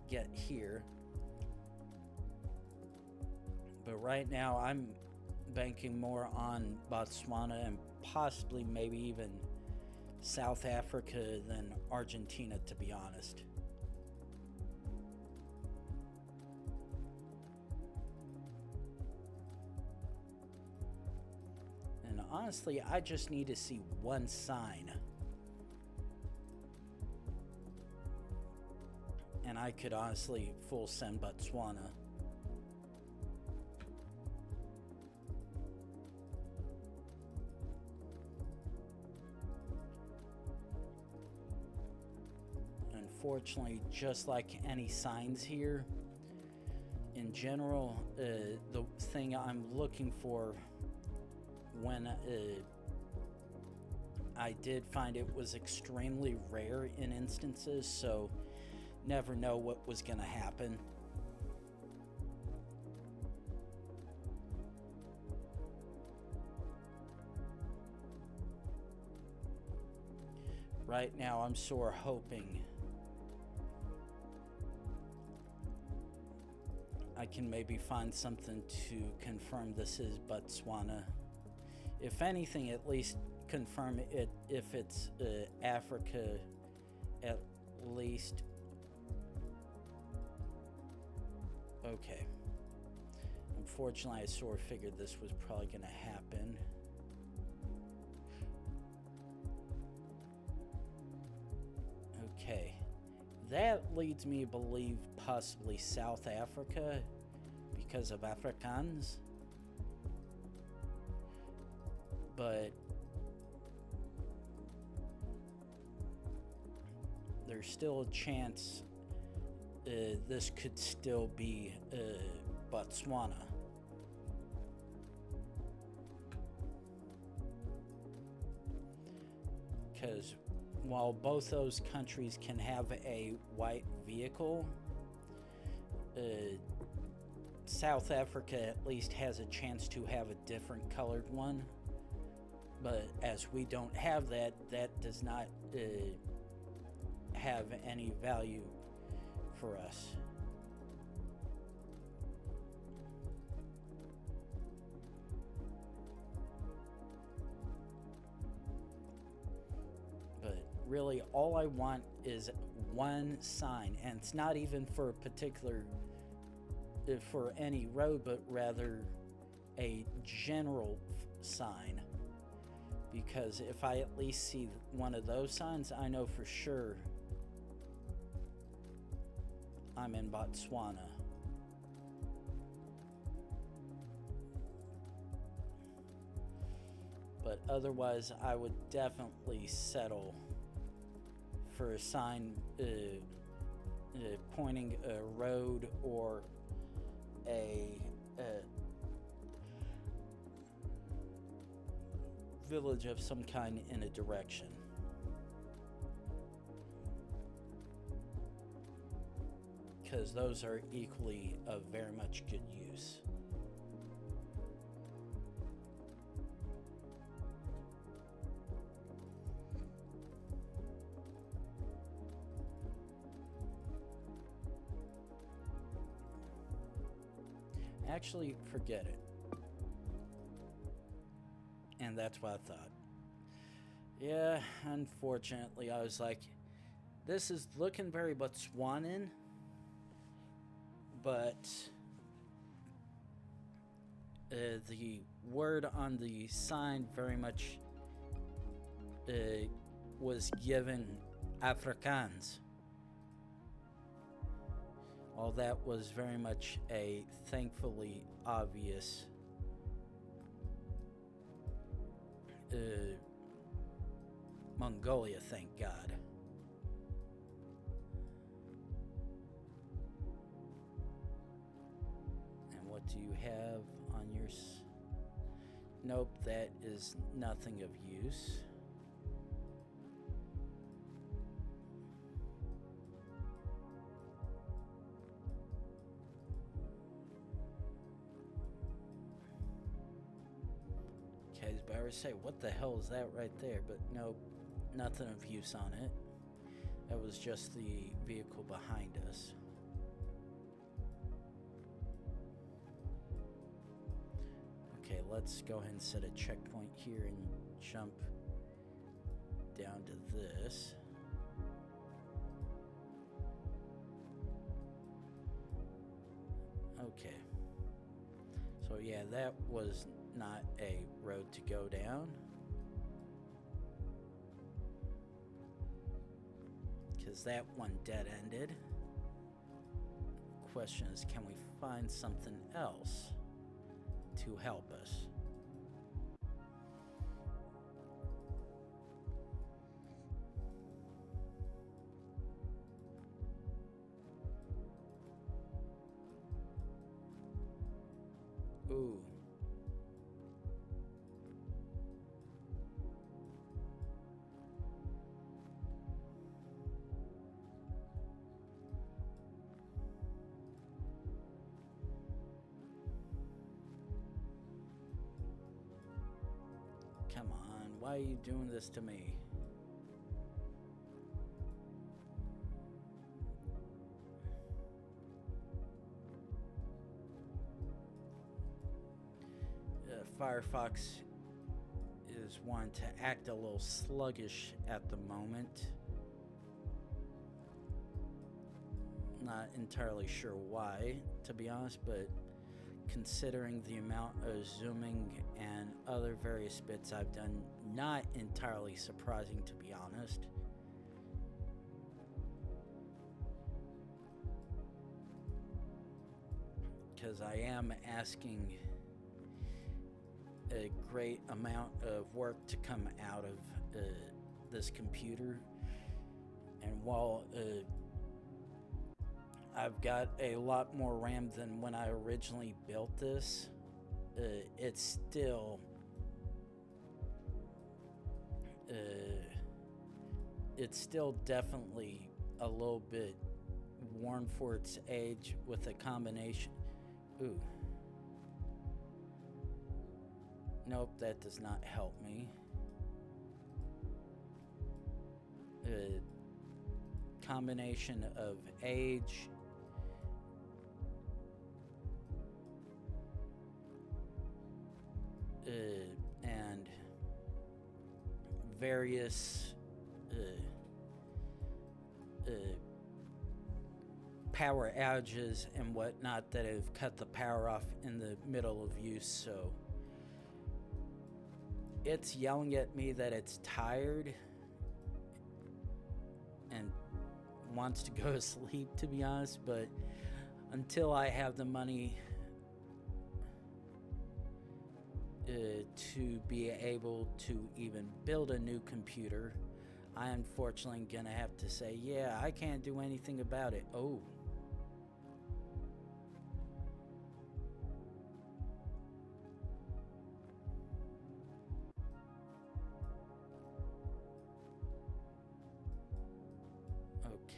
get here. But right now, I'm banking more on Botswana and possibly maybe even South Africa than Argentina, to be honest. And honestly, I just need to see one sign. And I could honestly full send Botswana. Unfortunately, just like any signs here, in general, the thing I'm looking for when I did find it was extremely rare in instances, so never know what was going to happen. right now I'm sore hoping I can maybe find something to confirm this is Botswana. If anything, at least confirm it if it's Africa, at least. Okay. Unfortunately, I sort of figured this was probably going to happen. Okay. That leads me to believe possibly South Africa because of Afrikaans. But there's still a chance this could still be Botswana. Because while both those countries can have a white vehicle, South Africa at least has a chance to have a different colored one. But as we don't have that, that does not have any value for us. But really, all I want is one sign, and it's not even for a particular, for any road, but rather a general sign. Because if I at least see one of those signs, I know for sure I'm in Botswana. But otherwise, I would definitely settle for a sign pointing a road or a village of some kind in a direction. Because those are equally of very much good use. Actually, forget it. And that's what I thought. Yeah, unfortunately, I was like, this is looking very Botswanan, but the word on the sign very much was given Afrikaans. All that was very much a thankfully obvious Mongolia, thank God. And what do you have on your nope, that is nothing of use. Okay, but I would say, what the hell is that right there? But nope, nothing of use on it. That was just the vehicle behind us. Okay, let's go ahead and set a checkpoint here and jump down to this. Okay. So yeah, that was not a road to go down. Because that one dead-ended. Question is, can we find something else to help us? Ooh. Come on, why are you doing this to me? Firefox is wanting to act a little sluggish at the moment. Not entirely sure why, to be honest, but considering the amount of zooming and other various bits I've done, not entirely surprising, to be honest. Because I am asking a great amount of work to come out of this computer, and while I've got a lot more RAM than when I originally built this, it's still definitely a little bit worn for its age with a combination. Ooh. Nope, that does not help me. Combination of age, and various power outages and whatnot that have cut the power off in the middle of use, so it's yelling at me that it's tired and wants to go to sleep, to be honest, but until I have the money to be able to even build a new computer, I unfortunately gonna have to say, yeah, I can't do anything about it. Oh.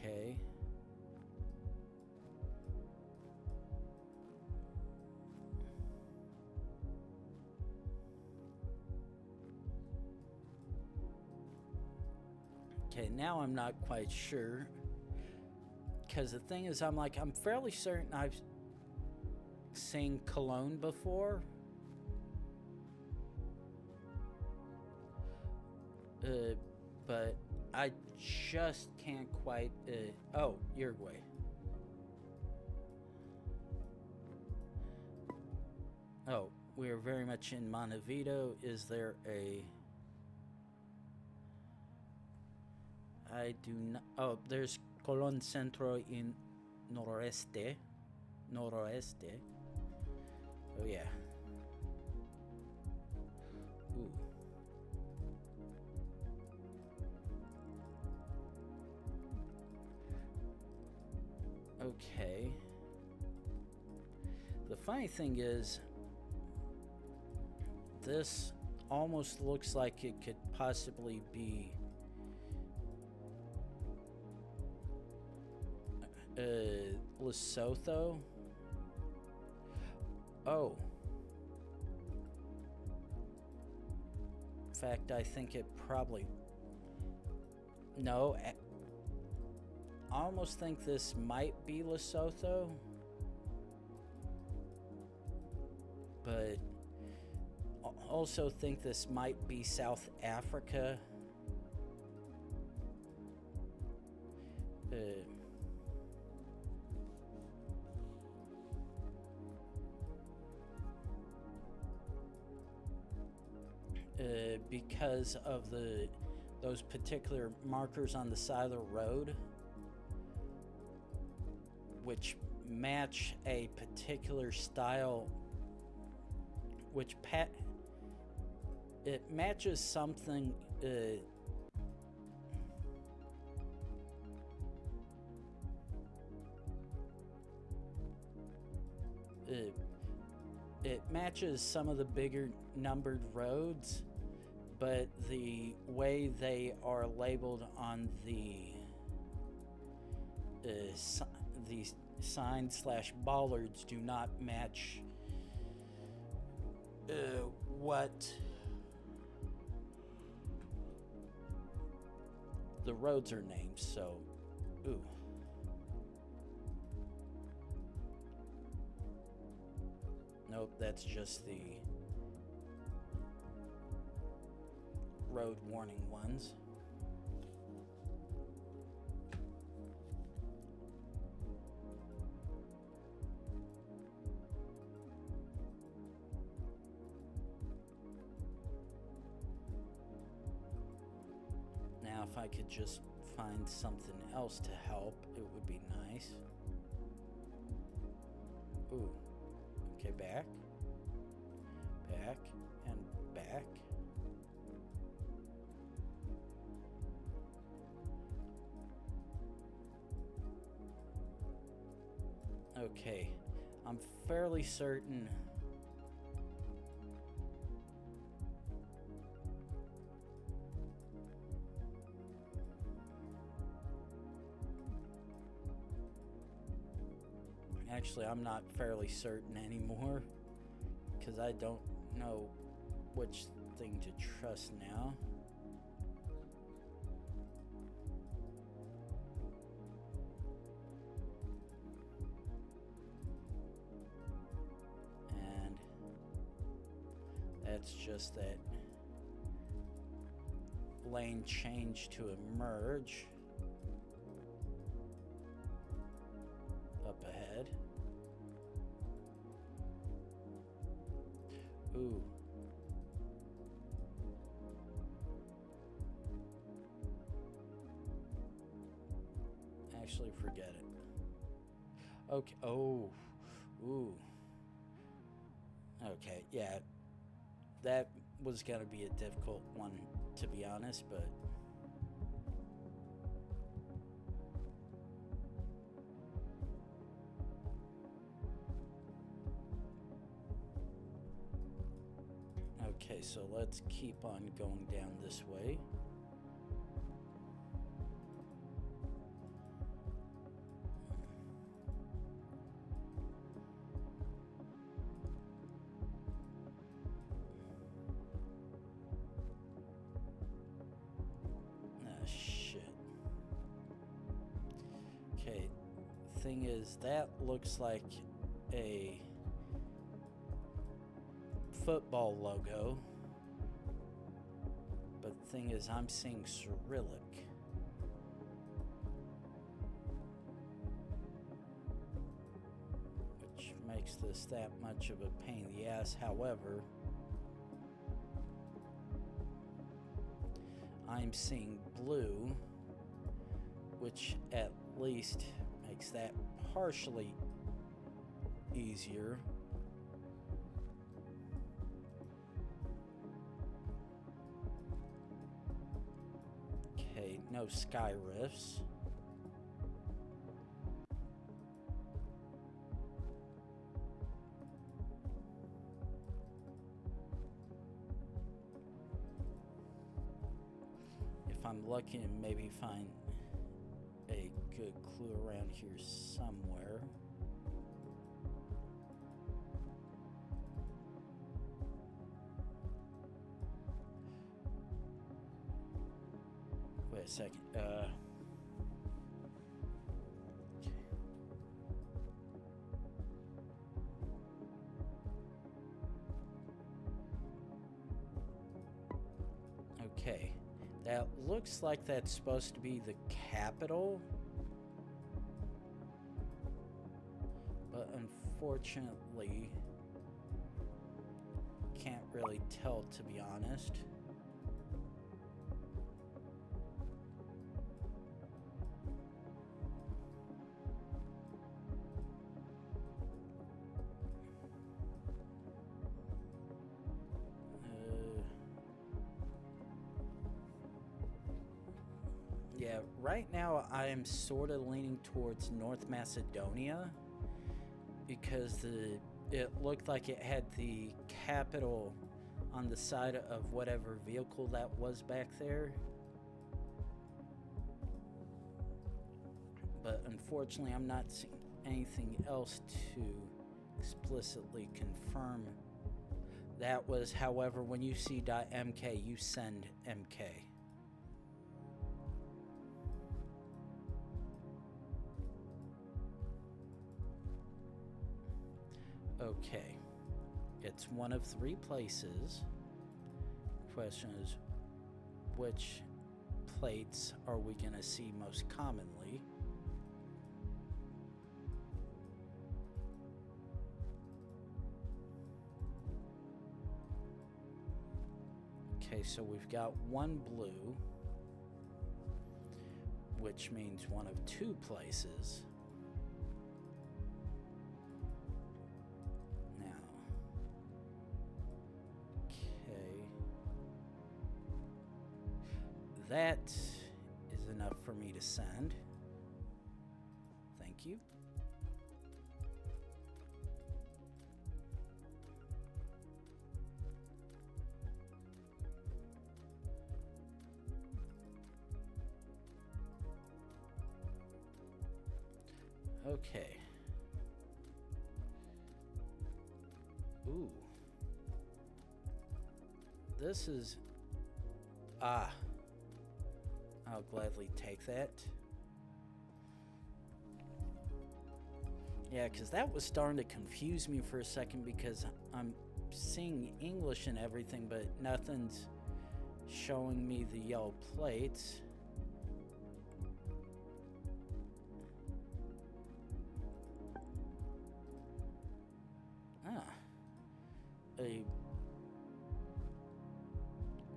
Okay. Okay, now I'm not quite sure. Because the thing is, I'm fairly certain I've seen Cologne before. But I just can't quite... oh, Uruguay. Oh, we're very much in Montevideo. Is there a... I do not... Oh, there's Colón Centro in Noroeste. Noroeste. Oh, yeah. Ooh. Okay. The funny thing is, this almost looks like it could possibly be Lesotho. Oh. In fact, I think it probably... No. I almost think this might be Lesotho. But also think this might be South Africa. Because of those particular markers on the side of the road, which match a particular style, which it matches something it matches some of the bigger numbered roads, but the way they are labeled on the signs/bollards do not match what the roads are named. So, ooh. Nope, that's just the road warning ones. Now, if I could just find something else to help, it would be nice. Ooh. Okay, back. Back and back. Okay, I'm fairly certain. Actually, I'm not fairly certain anymore because I don't know which thing to trust now. And that's just that lane change to emerge. Up ahead. Ooh. Actually, forget it. Okay. Oh. Ooh. Okay. Yeah. That was gonna be a difficult one, to be honest, but. Okay, so let's keep on going down this way. Ah, shit. Okay, thing is, that looks like a football logo, but the thing is, I'm seeing Cyrillic. Which makes this that much of a pain in the ass. However, I'm seeing blue, which at least makes that partially easier. Okay, no sky rifts. If I'm lucky to maybe find a good clue around here somewhere. Wait a second. Okay. That looks like that's supposed to be the capital. But unfortunately, can't really tell, to be honest. Yeah, right now I am sort of leaning towards North Macedonia because it looked like it had the capital on the side of whatever vehicle that was back there. But unfortunately, I'm not seeing anything else to explicitly confirm that was. However, when you see .mk, you send MK. Okay, it's one of 3 places. Question is, which plates are we going to see most commonly. Okay, so we've got one blue, which means one of two places. Now, okay. That is enough for me to send. Thank you. Okay. Ooh. This is... Ah. I'll gladly take that. Yeah, because that was starting to confuse me for a second because I'm seeing English and everything, but nothing's showing me the yellow plates.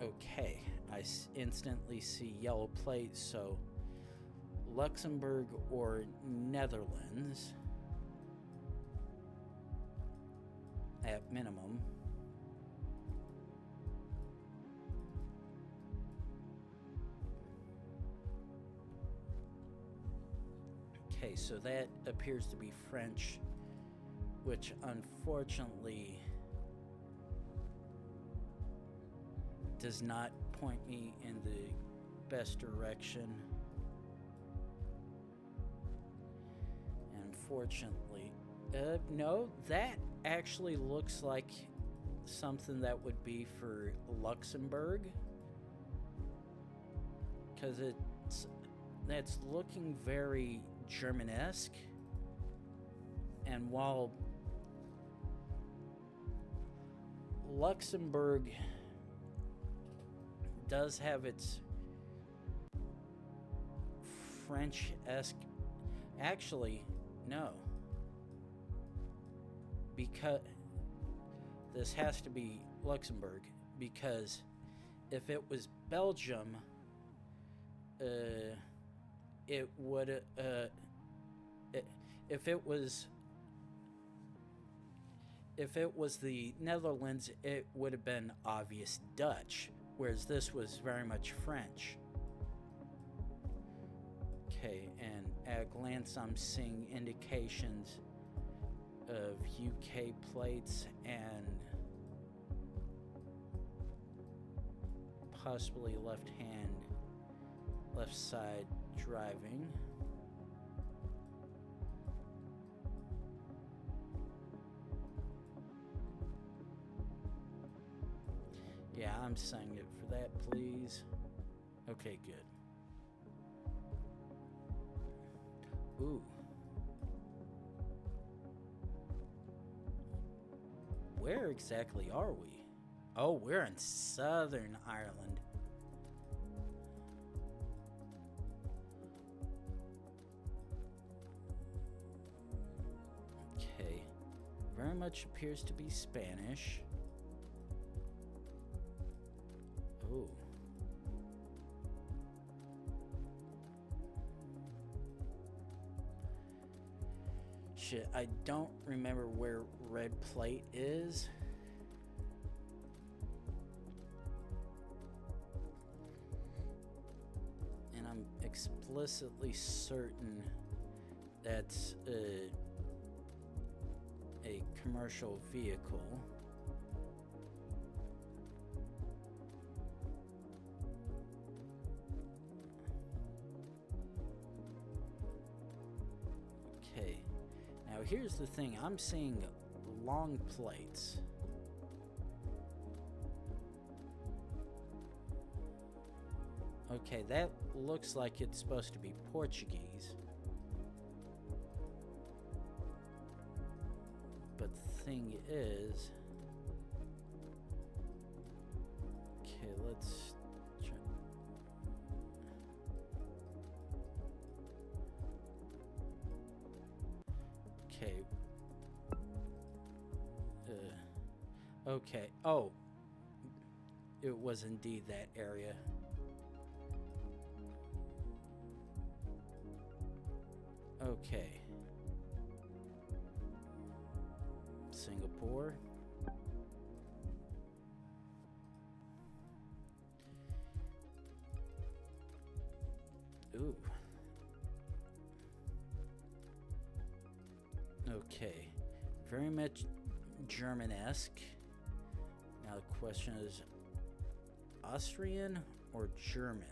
Okay, I instantly see yellow plates, so Luxembourg or Netherlands at minimum. Okay, so that appears to be French, which unfortunately does not point me in the best direction. Unfortunately, no, that actually looks like something that would be for Luxembourg, because that's looking very Germanesque, and while Luxembourg does have its French-esque... Actually, no. Because this has to be Luxembourg, because if it was Belgium, it would... if it was the Netherlands, it would have been obvious Dutch, whereas this was very much French. Okay, and at a glance I'm seeing indications of UK plates and possibly left side driving. Yeah, I'm saying it for that, please. Okay, good. Ooh. Where exactly are we? Oh, we're in Southern Ireland. Okay. Very much appears to be Spanish. Ooh. Shit, I don't remember where red plate is. And I'm explicitly certain that's a commercial vehicle. Okay. Now here's the thing, I'm seeing long plates. Okay, that looks like it's supposed to be Portuguese. But the thing is... Okay, let's try. Okay. Oh, it was indeed that area. Okay. Singapore. Ooh. Okay. Very much German-esque. Now the question is, Austrian or German?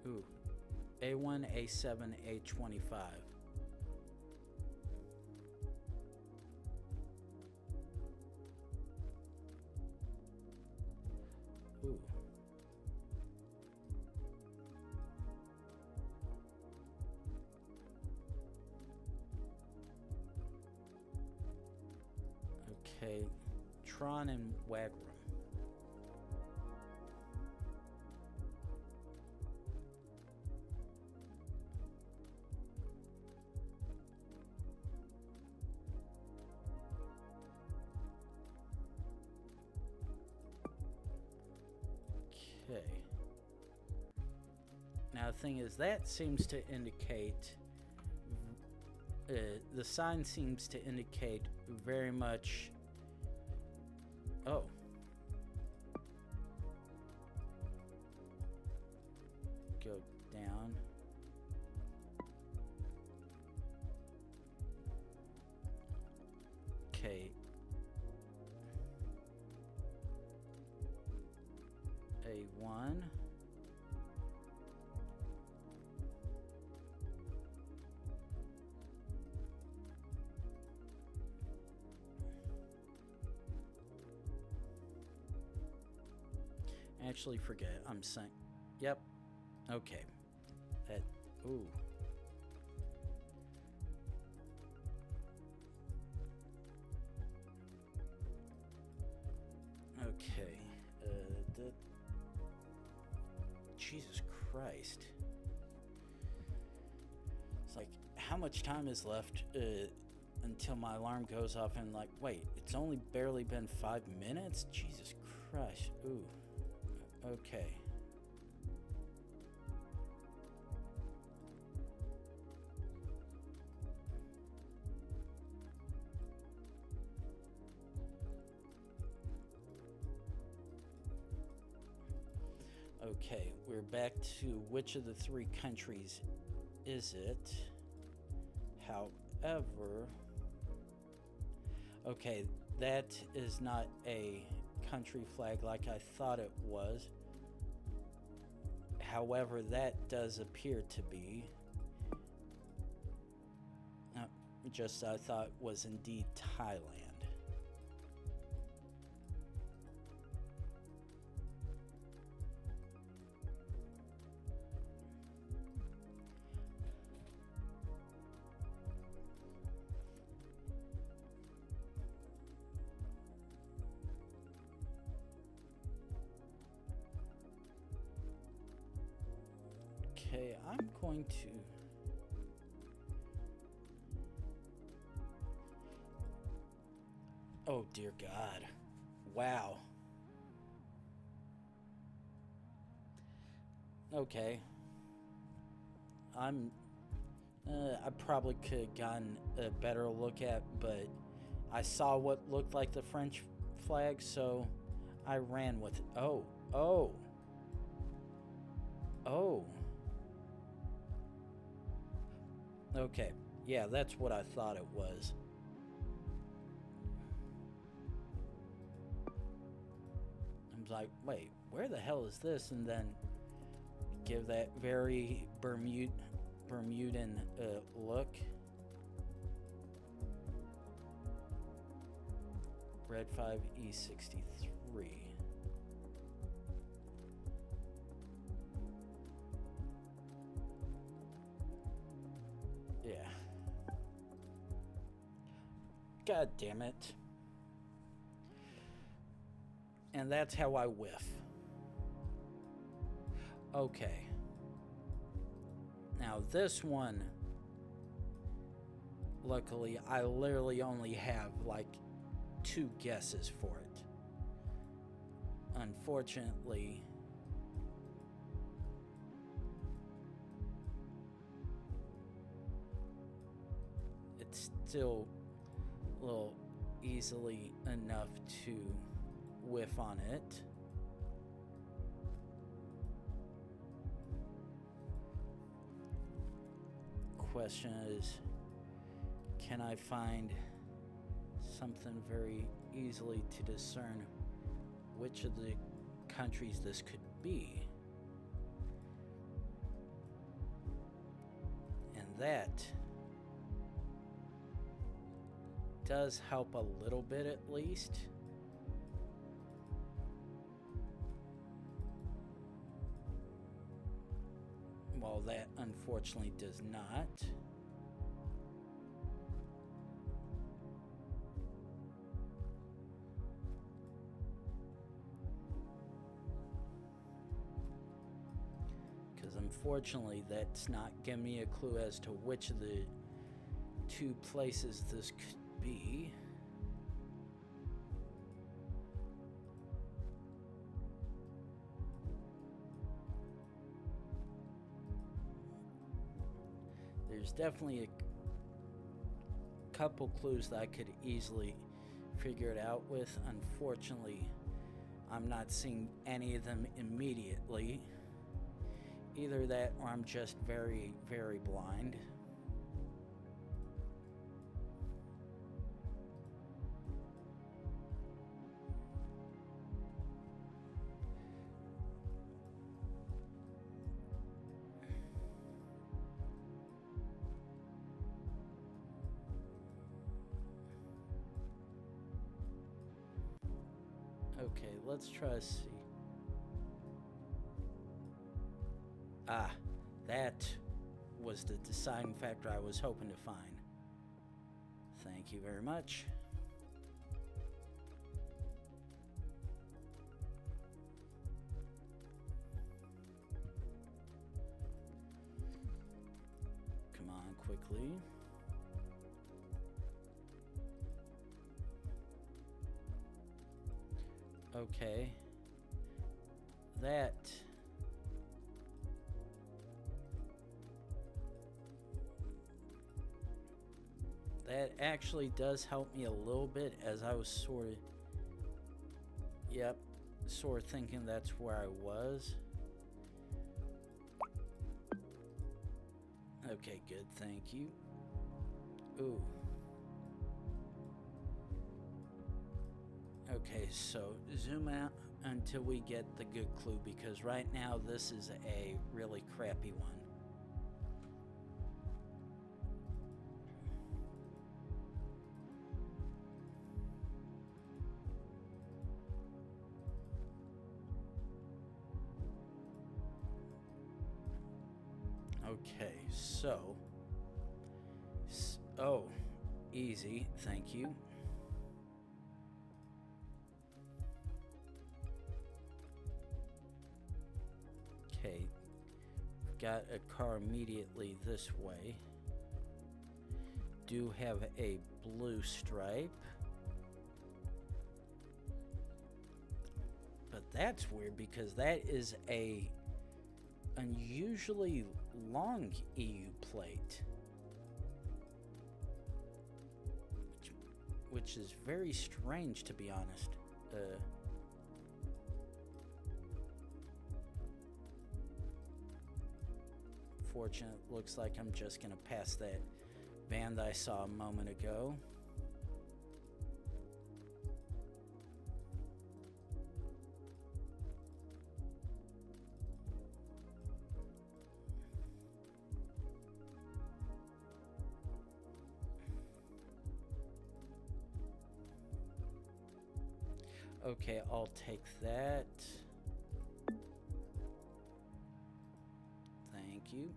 Ooh. A1, A7, A25. Ooh. Okay. Tron and Wagram. Okay. Now the thing is, that seems to indicate, the sign seems to indicate very much, oh. Go down. Okay. A1. Actually, forget. I'm saying. Yep. Okay. That. Ooh. Okay. Jesus Christ. It's like, how much time is left until my alarm goes off? And like, wait, it's only barely been 5 minutes? Jesus Christ. Ooh. Okay. Okay, we're back to which of the 3 countries is it? However, okay, that is not a country flag like I thought it was. However, that does appear to be. Just I thought was indeed Thailand. Okay, I'm going to... Oh, dear God. Wow. Okay. I probably could have gotten a better look at, but I saw what looked like the French flag, so I ran with it. Oh. Okay. Yeah, that's what I thought it was. I was like, wait, where the hell is this? And then give that very Bermudan look. Red 5 E63. Yeah. God damn it. And that's how I whiff. Okay. Now this one, luckily, I literally only have like 2 guesses for it. Unfortunately, it's still a little easily enough to whiff on it. Question is, can I find something very easily to discern which of the countries this could be? And that does help a little bit, at least. Well, that unfortunately does not. Because unfortunately, that's not giving me a clue as to which of the 2 places this could be. There's definitely a couple clues that I could easily figure it out with. Unfortunately, I'm not seeing any of them immediately. Either that or I'm just very, very blind. Okay, let's try to see. Ah, that was the deciding factor I was hoping to find. Thank you very much. Come on, quickly. Okay. That actually does help me a little bit, as I was sort of thinking that's where I was. Okay, good, thank you. Ooh. Okay, so zoom out until we get the good clue, because right now this is a really crappy one. Okay, so, oh, easy, thank you. Okay, got a car immediately this way. Do have a blue stripe. But that's weird, because that is a unusually long EU plate, which is very strange, to be honest. Fortunate, looks like I'm just gonna pass that van that I saw a moment ago. Okay, I'll take that. Thank you.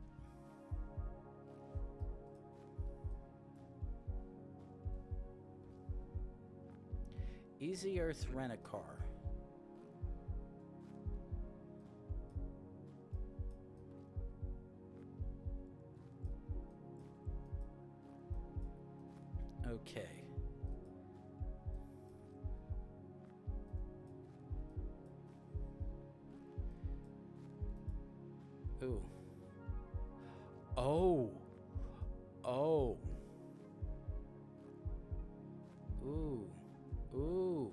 Easy Earth Rent-A-Car. Okay. Ooh. Oh. Oh. Ooh. Ooh.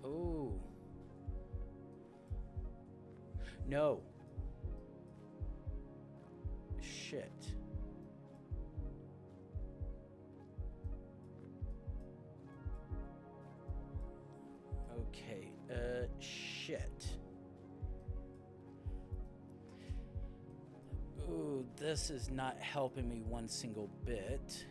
Ooh. No. Shit. Okay. Shit. Ooh, this is not helping me one single bit.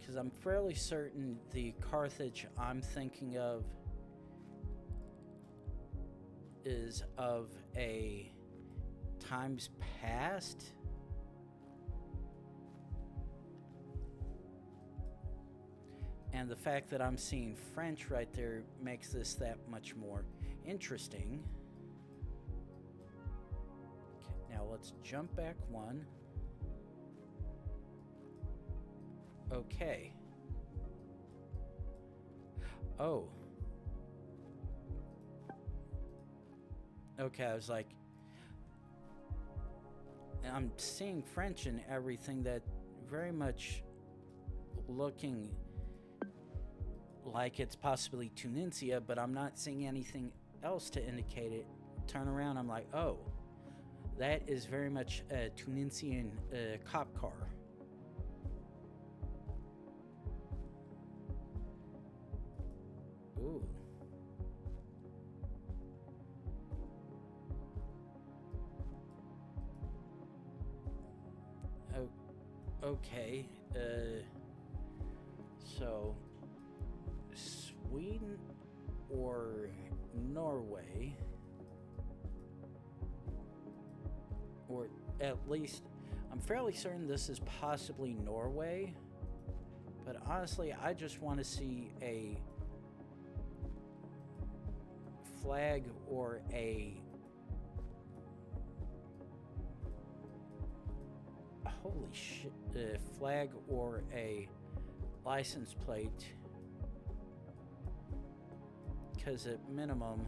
Because I'm fairly certain the Carthage I'm thinking of is of a times past. And the fact that I'm seeing French right there makes this that much more interesting. Okay, now let's jump back one. Okay. Oh. Okay, I was like, I'm seeing French and everything that very much looking like it's possibly Tunisia, but I'm not seeing anything else to indicate it. Turn around, I'm like, oh, that is very much a Tunisian cop car. Ooh. Oh, okay. So Sweden or Norway, or at least I'm fairly certain this is possibly Norway, but honestly I just want to see a flag or a holy shit, flag or a license plate, because at minimum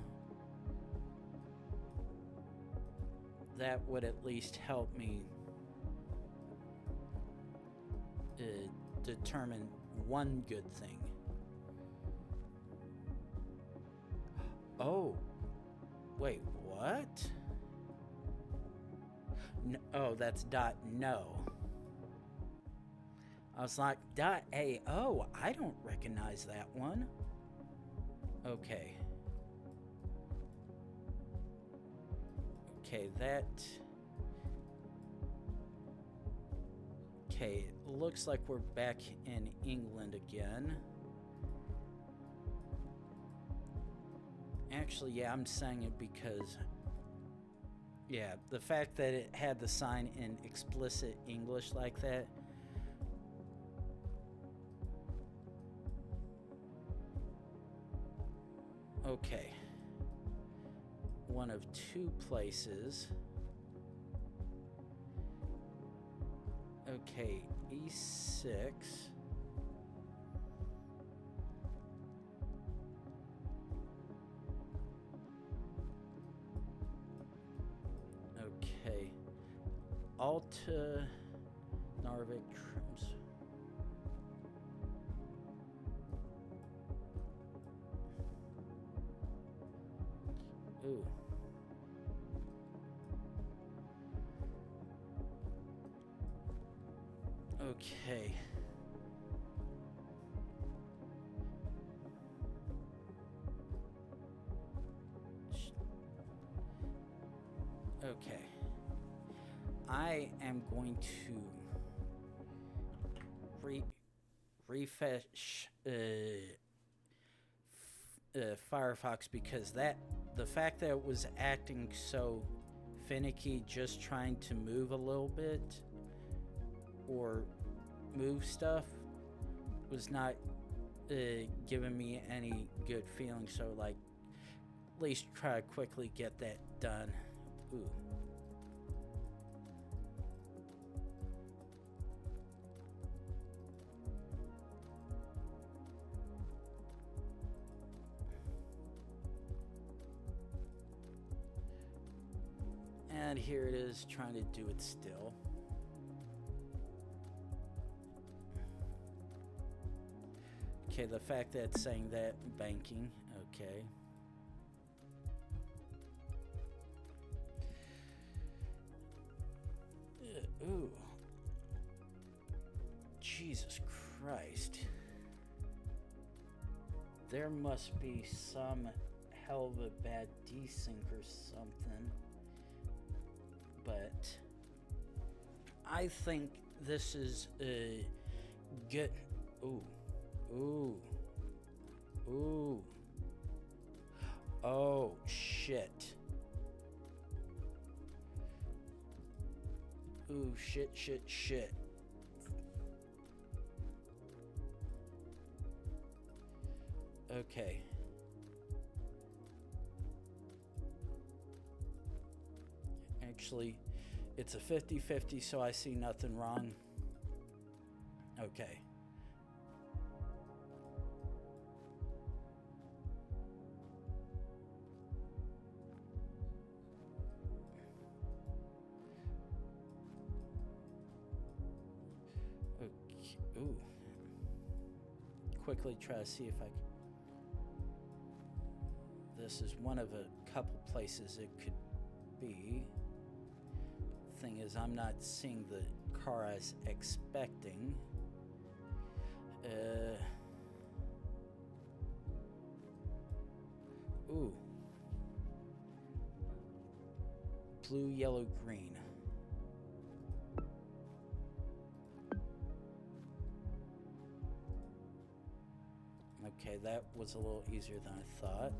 that would at least help me determine one good thing. Oh, wait, what? No, oh, that's .no. I was like, .ao, I don't recognize that one. Okay. Okay, that... Okay, it looks like we're back in England again. Actually, yeah, I'm saying it because... Yeah, the fact that it had the sign in explicit English like that. Okay. One of two places. Okay, E6. Okay. Alta Narvik Trims. Ooh. Okay. Okay. I am going to refresh Firefox because the fact that it was acting so finicky just trying to move a little bit or move stuff was not giving me any good feeling. So like at least try to quickly get that done. Ooh. And here it is trying to do it still. Okay, the fact that it's saying that banking, okay. Ooh. Jesus Christ. There must be some hell of a bad desync or something. But I think this is a good. Ooh. Ooh. Ooh. Oh, shit. Ooh, shit. Okay. Actually, it's a 50-50, so I see nothing wrong. Okay. Ooh. Quickly try to see if I can. This is one of a couple places it could be. Thing is, I'm not seeing the car I was expecting. Ooh. Blue, yellow, green. Okay, that was a little easier than I thought.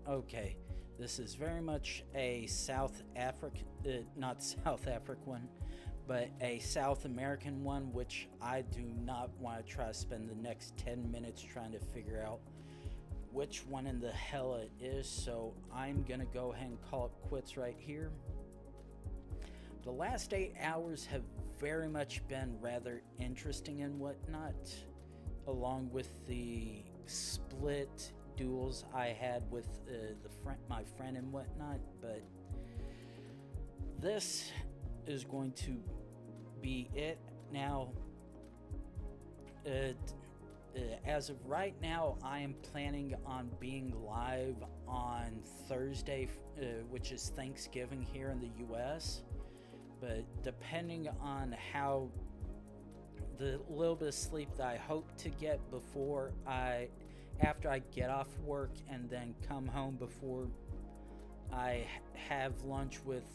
Okay, this is very much a South African, not South African one, but a South American one, which I do not want to try to spend the next 10 minutes trying to figure out which one in the hell it is, so I'm gonna go ahead and call it quits right here. The last 8 hours have very much been rather interesting and whatnot, along with the split duels I had with my friend and whatnot, but this is going to be it now. As of right now, I am planning on being live on Thursday, which is Thanksgiving here in the US, but depending on how the little bit of sleep that I hope to get after I get off work and then come home before I have lunch with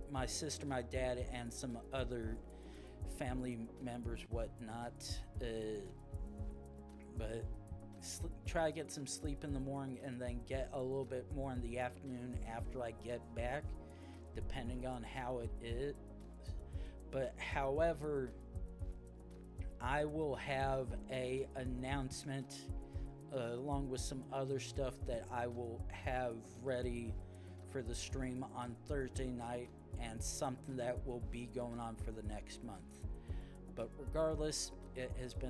my sister, my dad, and some other family members, whatnot. But try to get some sleep in the morning and then get a little bit more in the afternoon after I get back, depending on how it is. But however, I will have a announcement along with some other stuff that I will have ready for the stream on Thursday night, and something that will be going on for the next month. But regardless, it has been